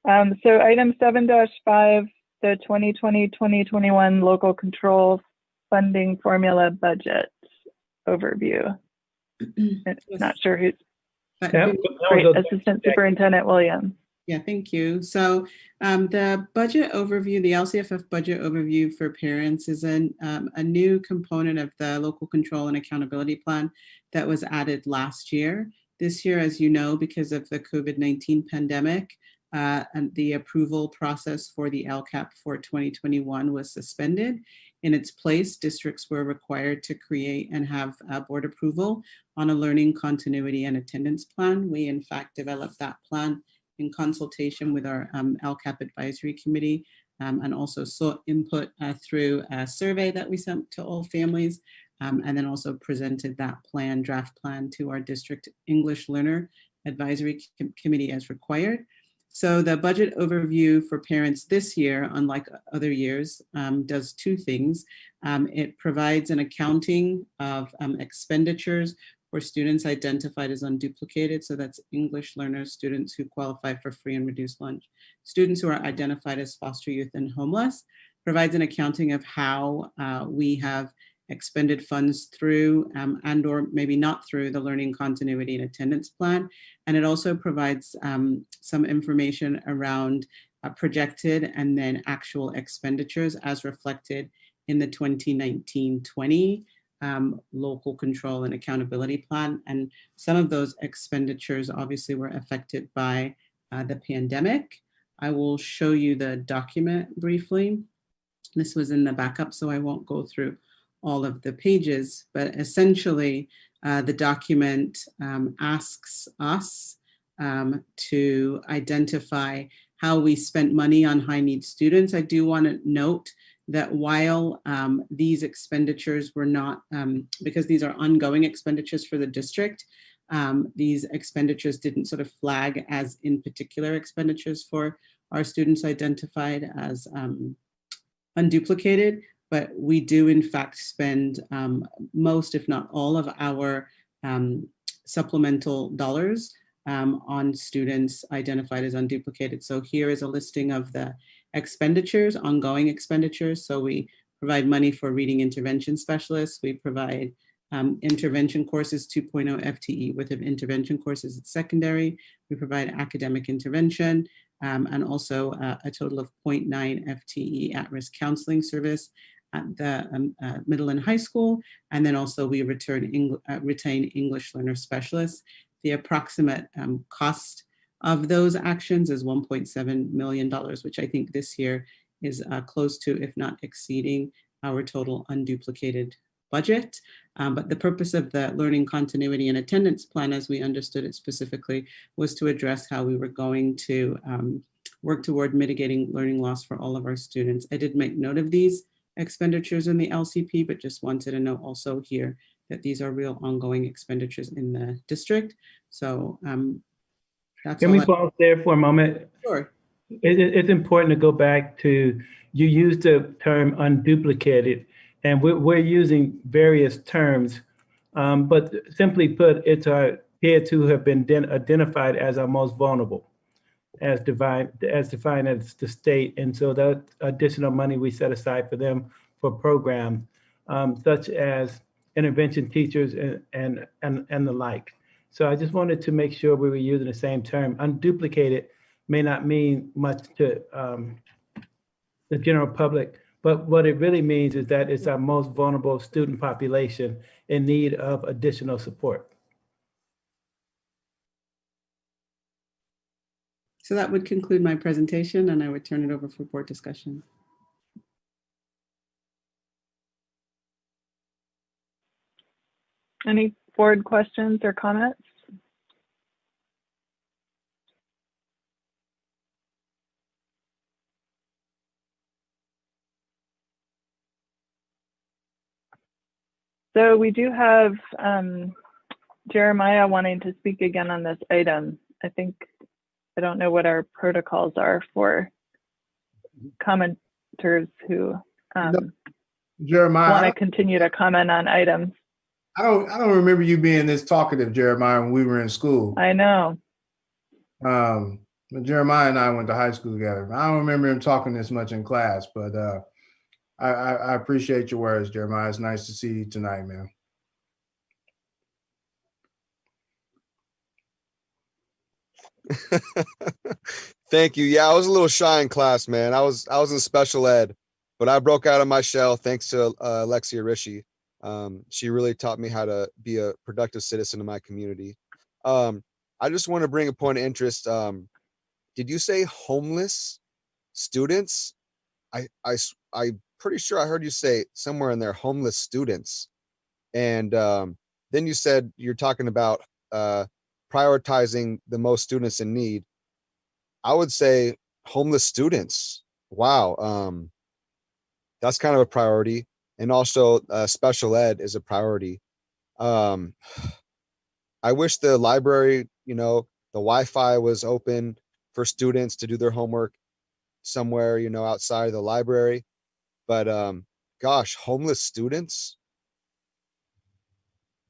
So item 7-5, the 2020-2021 local control funding formula budget overview. Not sure who's. Great. Assistant Superintendent Williams. Yeah, thank you. So the budget overview, the LCFF budget overview for parents is a new component of the local control and accountability plan that was added last year. This year, as you know, because of the COVID-19 pandemic, and the approval process for the LCAP for 2021 was suspended. In its place, districts were required to create and have board approval on a learning continuity and attendance plan. We, in fact, developed that plan in consultation with our LCAP advisory committee, and also sought input through a survey that we sent to all families, and then also presented that plan, draft plan, to our district English learner advisory committee as required. So the budget overview for parents this year, unlike other years, does two things. It provides an accounting of expenditures for students identified as unduplicated. So that's English learners, students who qualify for free and reduced lunch, students who are identified as foster youth and homeless, provides an accounting of how we have expended funds through and or maybe not through the learning continuity and attendance plan. And it also provides some information around projected and then actual expenditures as reflected in the 2019-20 local control and accountability plan. And some of those expenditures obviously were affected by the pandemic. I will show you the document briefly. This was in the backup, so I won't go through all of the pages, but essentially the document asks us to identify how we spent money on high needs students. I do want to note that while these expenditures were not, because these are ongoing expenditures for the district, these expenditures didn't sort of flag as in particular expenditures for our students identified as unduplicated, but we do in fact spend most, if not all, of our supplemental dollars on students identified as unduplicated. So here is a listing of the expenditures, ongoing expenditures. So we provide money for reading intervention specialists. We provide intervention courses, 2.0 FTE worth of intervention courses at secondary. We provide academic intervention and also a total of 0.9 FTE at-risk counseling service at the middle and high school. And then also we retain English learner specialists. The approximate cost of those actions is $1.7 million, which I think this year is close to, if not exceeding, our total unduplicated budget. But the purpose of the learning continuity and attendance plan, as we understood it specifically, was to address how we were going to work toward mitigating learning loss for all of our students. I did make note of these expenditures in the LCP, but just wanted to note also here that these are real ongoing expenditures in the district. So that's Can we pause there for a moment? Sure. It's important to go back to, you used the term unduplicated, and we're using various terms, but simply put, it's our kids who have been identified as our most vulnerable, as defined as the state. And so that additional money we set aside for them for programs such as intervention teachers and the like. So I just wanted to make sure we were using the same term. Unduplicated may not mean much to the general public, but what it really means is that it's our most vulnerable student population in need of additional support. So that would conclude my presentation, and I would turn it over for board discussion. Any board questions or comments? So we do have Jeremiah wanting to speak again on this item. I don't know what our protocols are for commenters who Jeremiah, want to continue to comment on items. I don't remember you being this talkative, Jeremiah, when we were in school. I know. But Jeremiah and I went to high school together. I don't remember him talking this much in class, but I appreciate your words, Jeremiah. It's nice to see you tonight, man. Thank you. Yeah, I was a little shy in class, man. I was in special ed, but I broke out of my shell thanks to Alexia Rishi. She really taught me how to be a productive citizen in my community. I just want to bring a point of interest. Did you say homeless students? I'm pretty sure I heard you say somewhere in there homeless students. And then you said you're talking about prioritizing the most students in need. I would say homeless students. Wow. That's kind of a priority. And also special ed is a priority. I wish the library, the Wi-Fi was open for students to do their homework somewhere, outside of the library. But gosh, homeless students,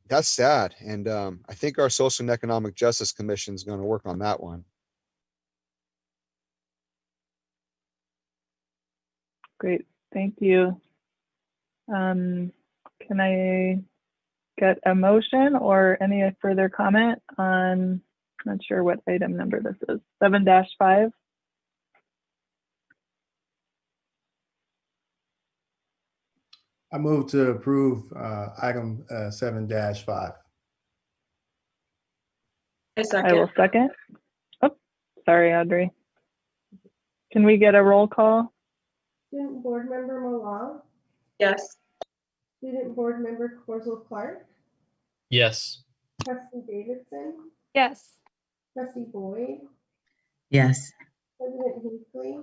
that's sad. And I think our Social and Economic Justice Commission is going to work on that one. Great, thank you. Can I get a motion or any further comment on, not sure what item number this is, 7-5? I move to approve item 7-5. I will second. Oh, sorry, Audrey. Can we get a roll call? Student Board Member Malal, Yes. Student Board Member Corzel Clark, Yes. Trustee Davidson, Yes. Trustee Boyd, Yes. President Hinckley,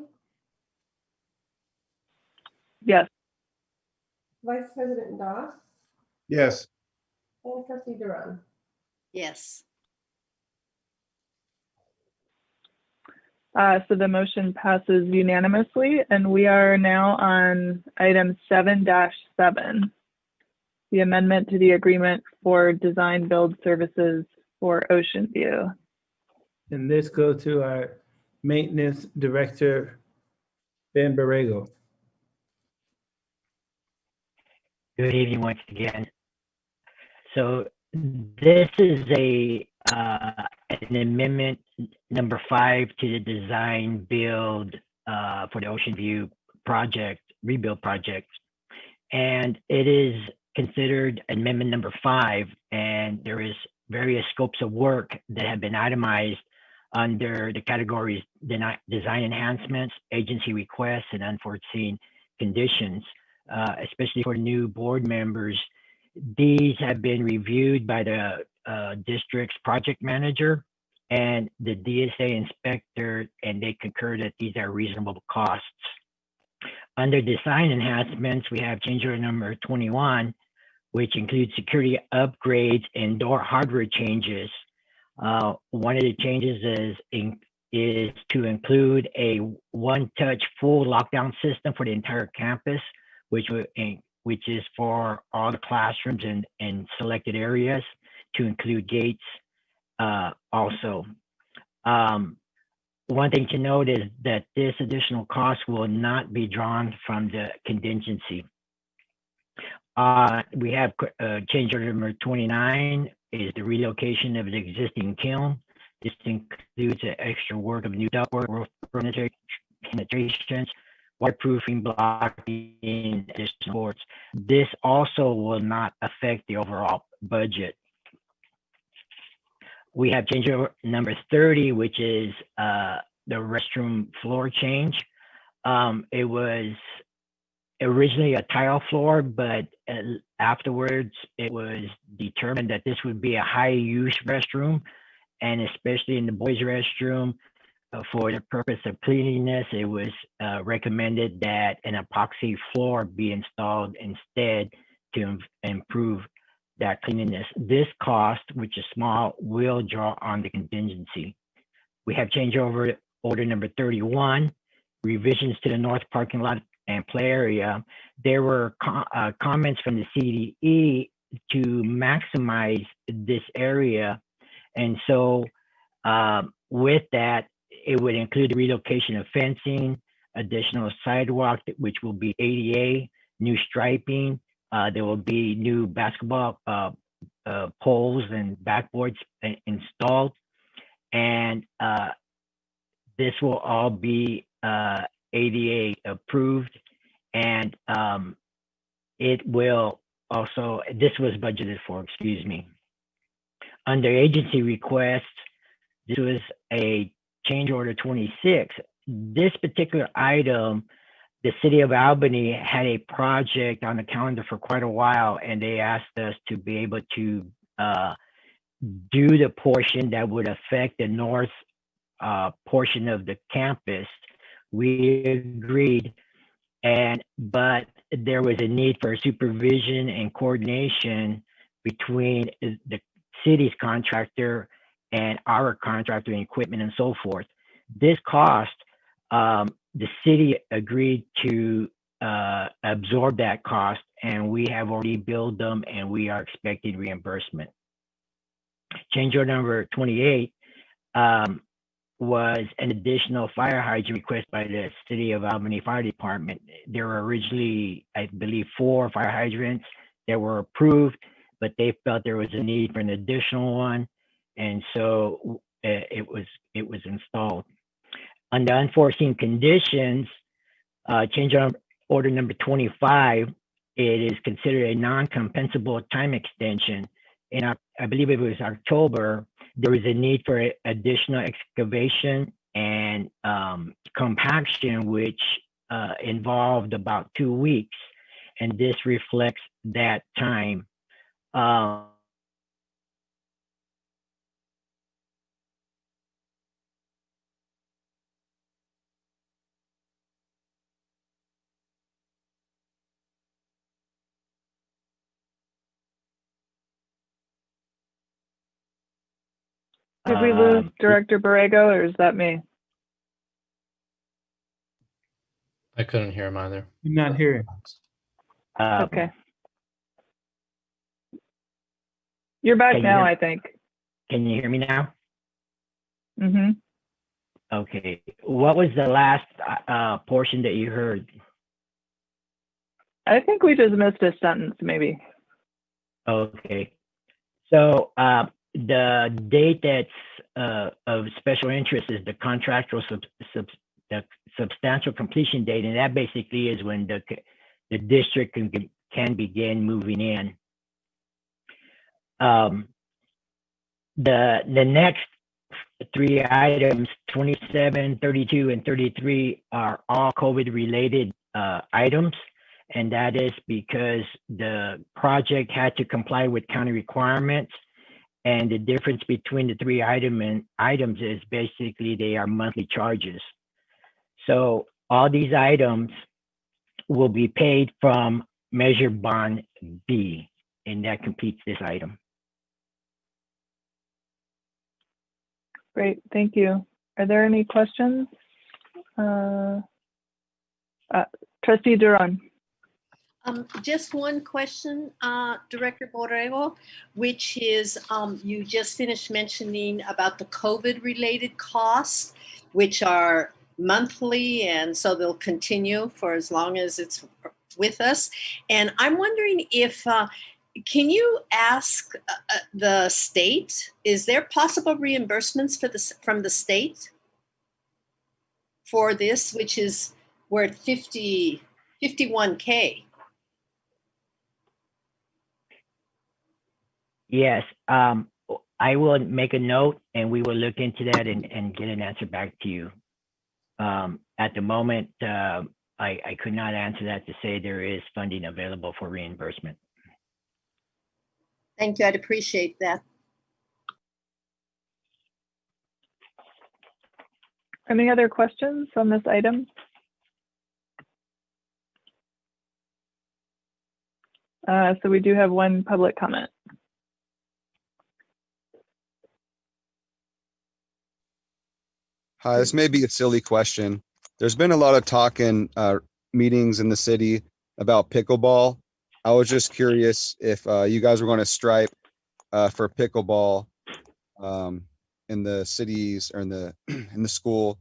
Yes. Vice President Doss, Yes. and Trustee Duran. Yes. So the motion passes unanimously, and we are now on item 7-7, the amendment to the agreement for design build services for Ocean View. And this goes to our maintenance director, Ben Borrego. Good evening once again. So this is an amendment number 5 to the design build for the Ocean View project, rebuild project. And it is considered amendment number 5, and there is various scopes of work that have been itemized under the categories design enhancements, agency requests, and unforeseen conditions, especially for new board members. These have been reviewed by the district's project manager and the DSA inspector, and they concur that these are reasonable costs. Under design enhancements, we have change order number 21, which includes security upgrades and door hardware changes. One of the changes is to include a one-touch full lockdown system for the entire campus, which is for all the classrooms and selected areas, to include gates also. One thing to note is that this additional cost will not be drawn from the contingency. We have change order number 29 is the relocation of the existing kiln. This includes the extra work of new ductwork, roof penetrations, waterproofing, blocking, additional boards. This also will not affect the overall budget. We have change order number 30, which is the restroom floor change. It was originally a tile floor, but afterwards it was determined that this would be a high use restroom, and especially in the boys' restroom, for the purpose of cleanliness, it was recommended that an epoxy floor be installed instead to improve that cleanliness. This cost, which is small, will draw on the contingency. We have change order number 31, revisions to the north parking lot and play area. There were comments from the CDE to maximize this area. And so with that, it would include the relocation of fencing, additional sidewalk, which will be ADA, new striping. There will be new basketball poles and backboards installed. And this will all be ADA approved. And it will also, this was budgeted for, excuse me. Under agency request, this was a change order 26. This particular item, the city of Albany had a project on the calendar for quite a while, and they asked us to be able to do the portion that would affect the north portion of the campus. We agreed, but there was a need for supervision and coordination between the city's contractor and our contractor and equipment and so forth. This cost, the city agreed to absorb that cost, and we have already billed them, and we are expecting reimbursement. Change order number 28 was an additional fire hydrant request by the City of Albany Fire Department. There were originally, I believe, 4 fire hydrants that were approved, but they felt there was a need for an additional one, and so it was installed. Under unforeseen conditions, change order number 25, it is considered a non-compensable time extension. And I believe it was October, there was a need for additional excavation and compaction, which involved about 2 weeks. And this reflects that time. Did we lose Director Borrego, or is that me? I couldn't hear him either. You're not hearing. Okay. You're back now, I think. Can you hear me now? Mm-hmm. Okay. What was the last portion that you heard? I think we just missed a sentence, maybe. Okay. So the date that's of special interest is the contractual the substantial completion date, and that basically is when the district can begin moving in. The next 3 items, 27, 32, and 33, are all COVID-related items, and that is because the project had to comply with county requirements. And the difference between the 3 items is basically they are monthly charges. So all these items will be paid from Measure Bond B, and that completes this item. Great, thank you. Are there any questions? Trustee Duran. Just one question, Director Borrego, which is you just finished mentioning about the COVID-related costs, which are monthly, and so they'll continue for as long as it's with us. And I'm wondering if, can you ask the state, is there possible reimbursements from the state for this, which is, we're at 51K? Yes, I will make a note, and we will look into that and get an answer back to you. At the moment, I could not answer that to say there is funding available for reimbursement. Thank you, I'd appreciate that. Any other questions on this item? So we do have one public comment. Hi, this may be a silly question. There's been a lot of talk in meetings in the city about pickleball. I was just curious if you guys were going to stripe for pickleball in the cities or in the in the school,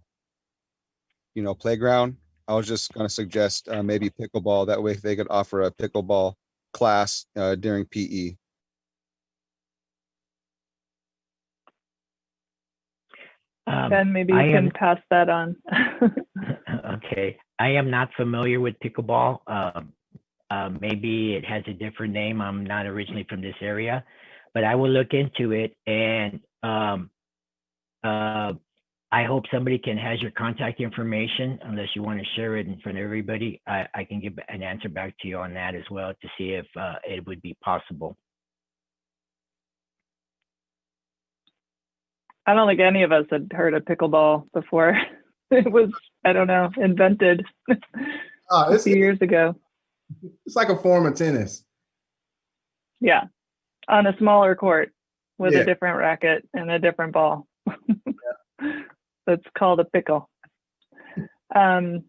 playground. I was just going to suggest maybe pickleball. That way they could offer a pickleball class during PE. Ken, maybe you can pass that on. Okay, I am not familiar with pickleball. Maybe it has a different name. I'm not originally from this area, but I will look into it. And I hope somebody has your contact information, unless you want to share it in front of everybody. I can give an answer back to you on that as well to see if it would be possible. I don't think any of us had heard of pickleball before. It was, I don't know, invented a few years ago. It's like a form of tennis. Yeah, on a smaller court with Yeah. a different racket and a different ball. That's called a pickle. Any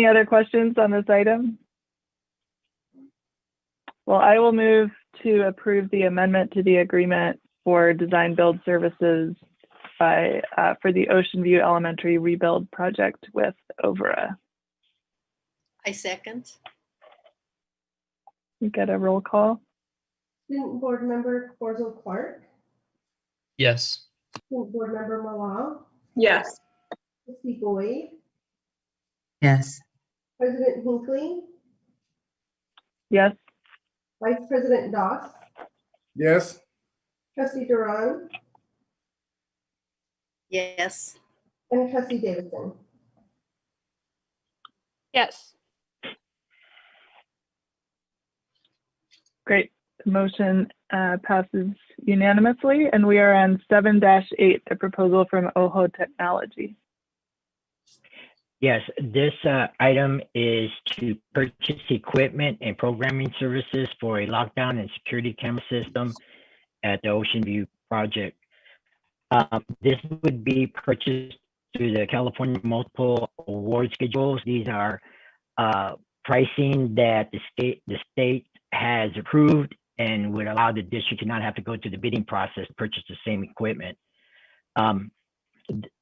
other questions on this item? Well, I will move to approve the amendment to the agreement for design build services for the Ocean View Elementary rebuild project with OVRA. I second. We get a roll call. Student Board Member Corzo Clark, Yes. Student Board Member Malal, Yes. Trustee Boyd, Yes. President Hinckley, Yes. Vice President Doss, Yes. Trustee Duran, Yes. and Trustee Davidson. Yes. Great. The motion passes unanimously, and we are on 7-8, the proposal from OHO Technology. Yes, this item is to purchase equipment and programming services for a lockdown and security camera system at the Ocean View project. This would be purchased through the California Multiple Award Schedules. These are pricing that the state has approved and would allow the district to not have to go through the bidding process to purchase the same equipment.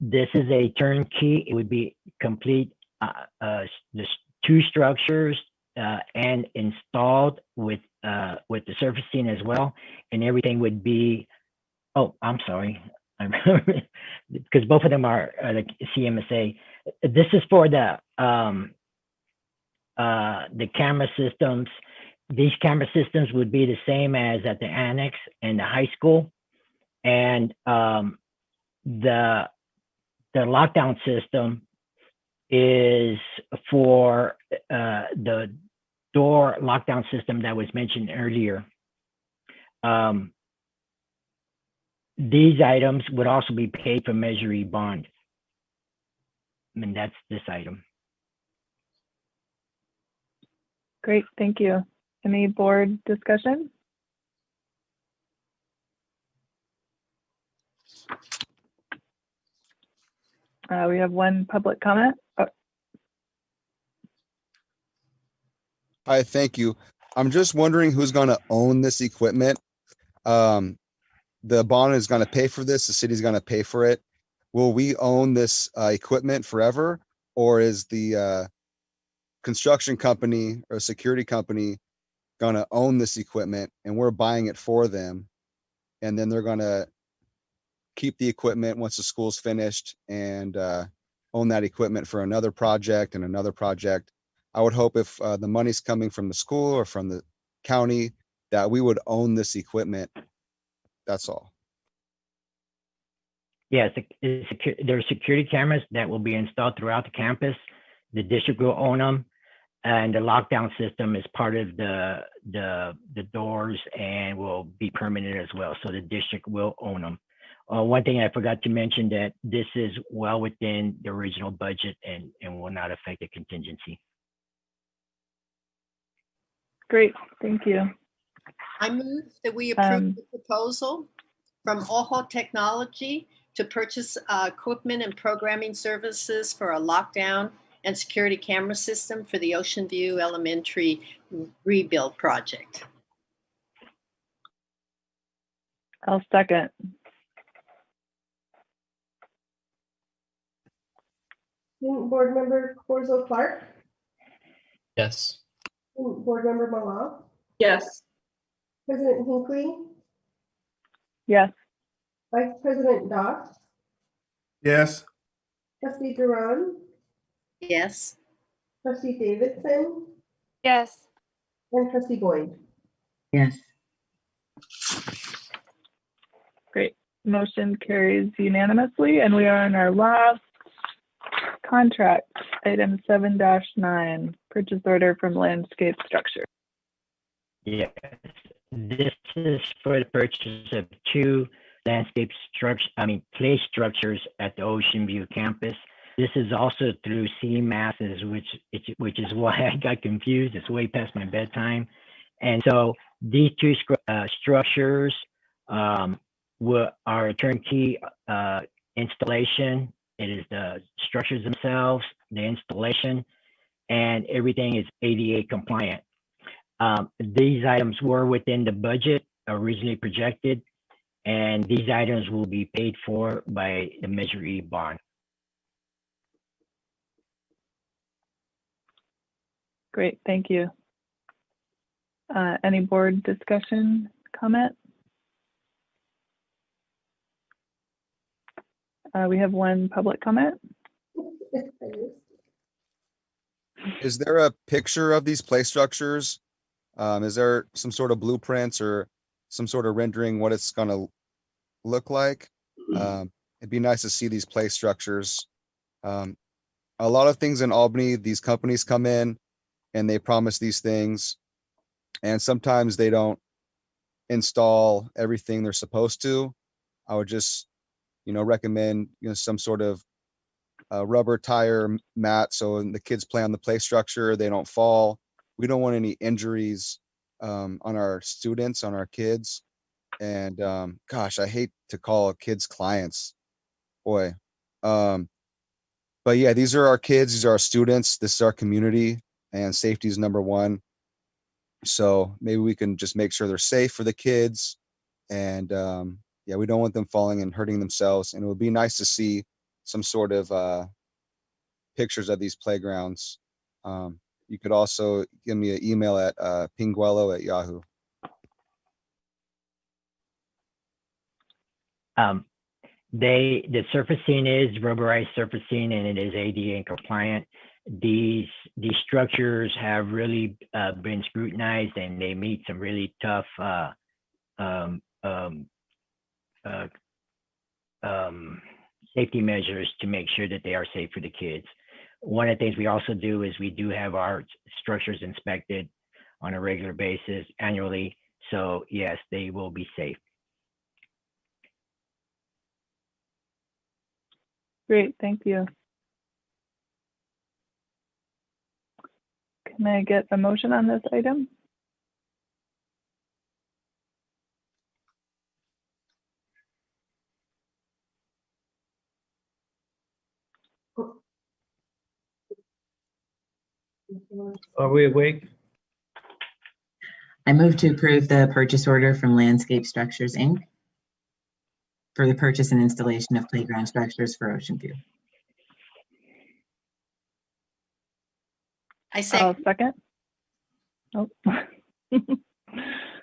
This is a turnkey. It would be complete, the 2 structures and installed with the surfacing as well, and everything would be. Oh, I'm sorry, because both of them are like CMSA. This is for the camera systems. These camera systems would be the same as at the annex and the high school, and the lockdown system is for the door lockdown system that was mentioned earlier. These items would also be paid from Measure E bond. And that's this item. Great, thank you. Any board discussion? We have one public comment. Oh. Hi, thank you. I'm just wondering who's going to own this equipment. The bond is going to pay for this. The city's going to pay for it. Will we own this equipment forever, or is the construction company or security company going to own this equipment and we're buying it for them, and then they're going to keep the equipment once the school's finished and own that equipment for another project and another project? I would hope if the money's coming from the school or from the county that we would own this equipment. That's all. Yes, there are security cameras that will be installed throughout the campus. The district will own them, and the lockdown system is part of the doors and will be permanent as well. So the district will own them. One thing I forgot to mention, that this is well within the original budget and will not affect the contingency. Great, thank you. I move that we approve the proposal from Ojo Technology to purchase equipment and programming services for a lockdown and security camera system for the Ocean View Elementary rebuild project. I'll second. Student Board Member Corzo Clark, Yes. Student Board Member Malal, Yes. President Hinckley, Yes. Vice President Doss, Yes. Trustee Duran, Yes. Trustee Davidson, Yes. and Trustee Boyd. Yes. Great. Motion carries unanimously, and we are on our last contract, item 7-9, purchase order from Landscape Structure. Yes, this is for the purchase of 2 landscape play structures at the Ocean View campus. This is also through CMASs, which is why I got confused. It's way past my bedtime. And so these 2 structures are a turnkey installation. It is the structures themselves, the installation, and everything is ADA compliant. These items were within the budget originally projected, and these items will be paid for by the Measure E bond. Great, thank you. Any board discussion, comment? We have 1 public comment. Is there a picture of these play structures? Is there some sort of blueprints or some sort of rendering what it's going to look like? It'd be nice to see these play structures. A lot of things in Albany, these companies come in and they promise these things, and sometimes they don't install everything they're supposed to. I would just, recommend, some sort of rubber tire mat so when the kids play on the play structure, they don't fall. We don't want any injuries on our students, on our kids. And gosh, I hate to call kids clients, boy. But yeah, these are our kids, these are our students, this is our community, and safety is number 1. So maybe we can just make sure they're safe for the kids. And yeah, we don't want them falling and hurting themselves. And it would be nice to see some sort of pictures of these playgrounds. You could also give me an email at pinguello@yahoo. The surfacing is rubberized surfacing, and it is ADA compliant. These structures have really been scrutinized, and they meet some really tough safety measures to make sure that they are safe for the kids. One of the things we also do is we do have our structures inspected on a regular basis annually. So yes, they will be safe. Great, thank you. Can I get a motion on this item? Are we awake? I move to approve the purchase order from Landscape Structures, Inc. for the purchase and installation of playground structures for Ocean View. I say. I'll second. Oh.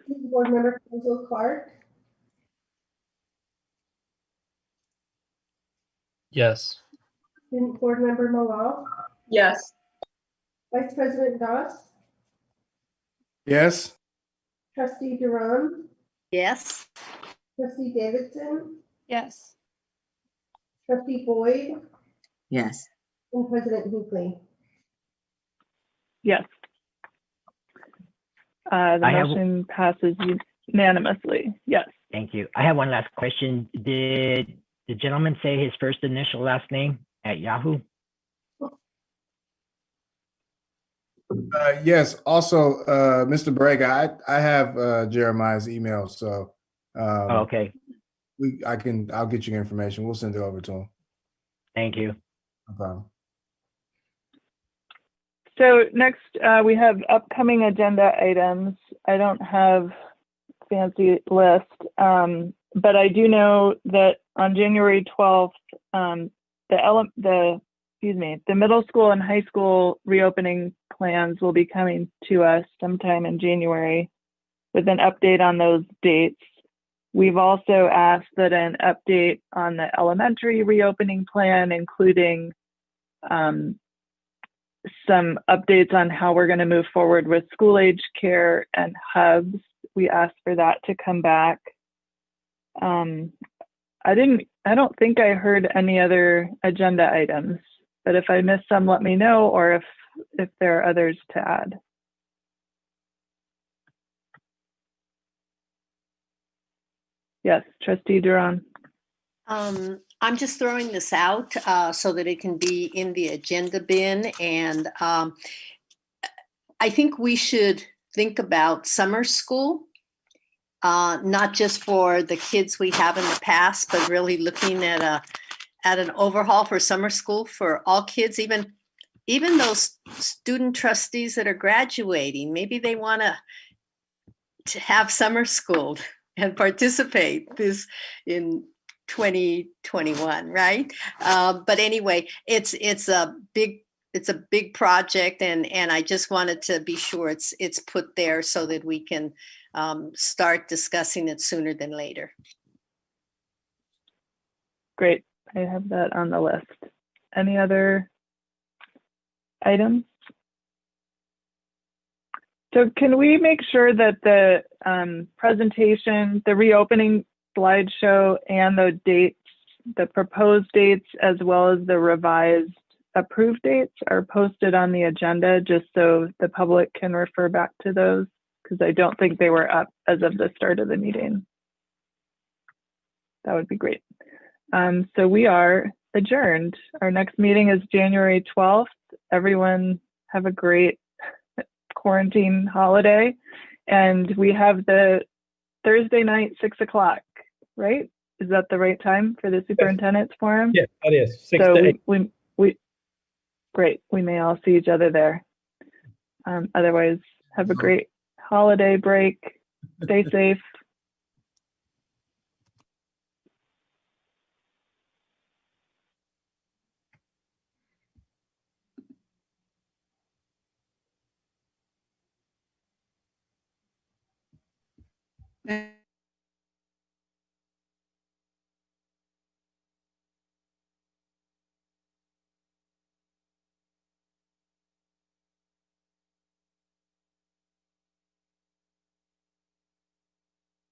Board Member Corzo Clark, Yes. Student Board Member Malal, Yes. Vice President Doss, Yes. Trustee Duran, Yes. Trustee Davidson, Yes. Trustee Boyd, Yes. and President Hinckley. Yes. The motion passes unanimously. Yes. Thank you. I have one last question. Did the gentleman say his first initial last name at Yahoo? Yes. Also, Mr. Borrega, I have Jeremiah's email, so Okay, I'll get you information. We'll send it over to him. thank you. No problem. So next, we have upcoming agenda items. I don't have a fancy list, but I do know that on January 12th, the middle school and high school reopening plans will be coming to us sometime in January with an update on those dates. We've also asked that an update on the elementary reopening plan, including some updates on how we're going to move forward with school age care and hubs. We asked for that to come back. I don't think I heard any other agenda items, but if I missed some, let me know, or if there are others to add. Yes, Trustee Duran. I'm just throwing this out so that it can be in the agenda bin. And I think we should think about summer school, not just for the kids we have in the past, but really looking at an overhaul for summer school for all kids, even those student trustees that are graduating. Maybe they want to have summer school and participate this in 2021, right? But anyway, it's a big project, and I just wanted to be sure it's put there so that we can start discussing it sooner than later. Great, I have that on the list. Any other items? So can we make sure that the presentation, the reopening slideshow, and the dates, the proposed dates, as well as the revised approved dates are posted on the agenda, just so the public can refer back to those? Because I don't think they were up as of the start of the meeting. That would be great. So we are adjourned. Our next meeting is January 12th. Everyone have a great quarantine holiday. And we have the Thursday night, 6 o'clock, right? Is that the right time for the superintendent's forum? Yes, that is 6 So to 8. we great. We may all see each other there. Otherwise, have a great holiday break. Stay safe. Thank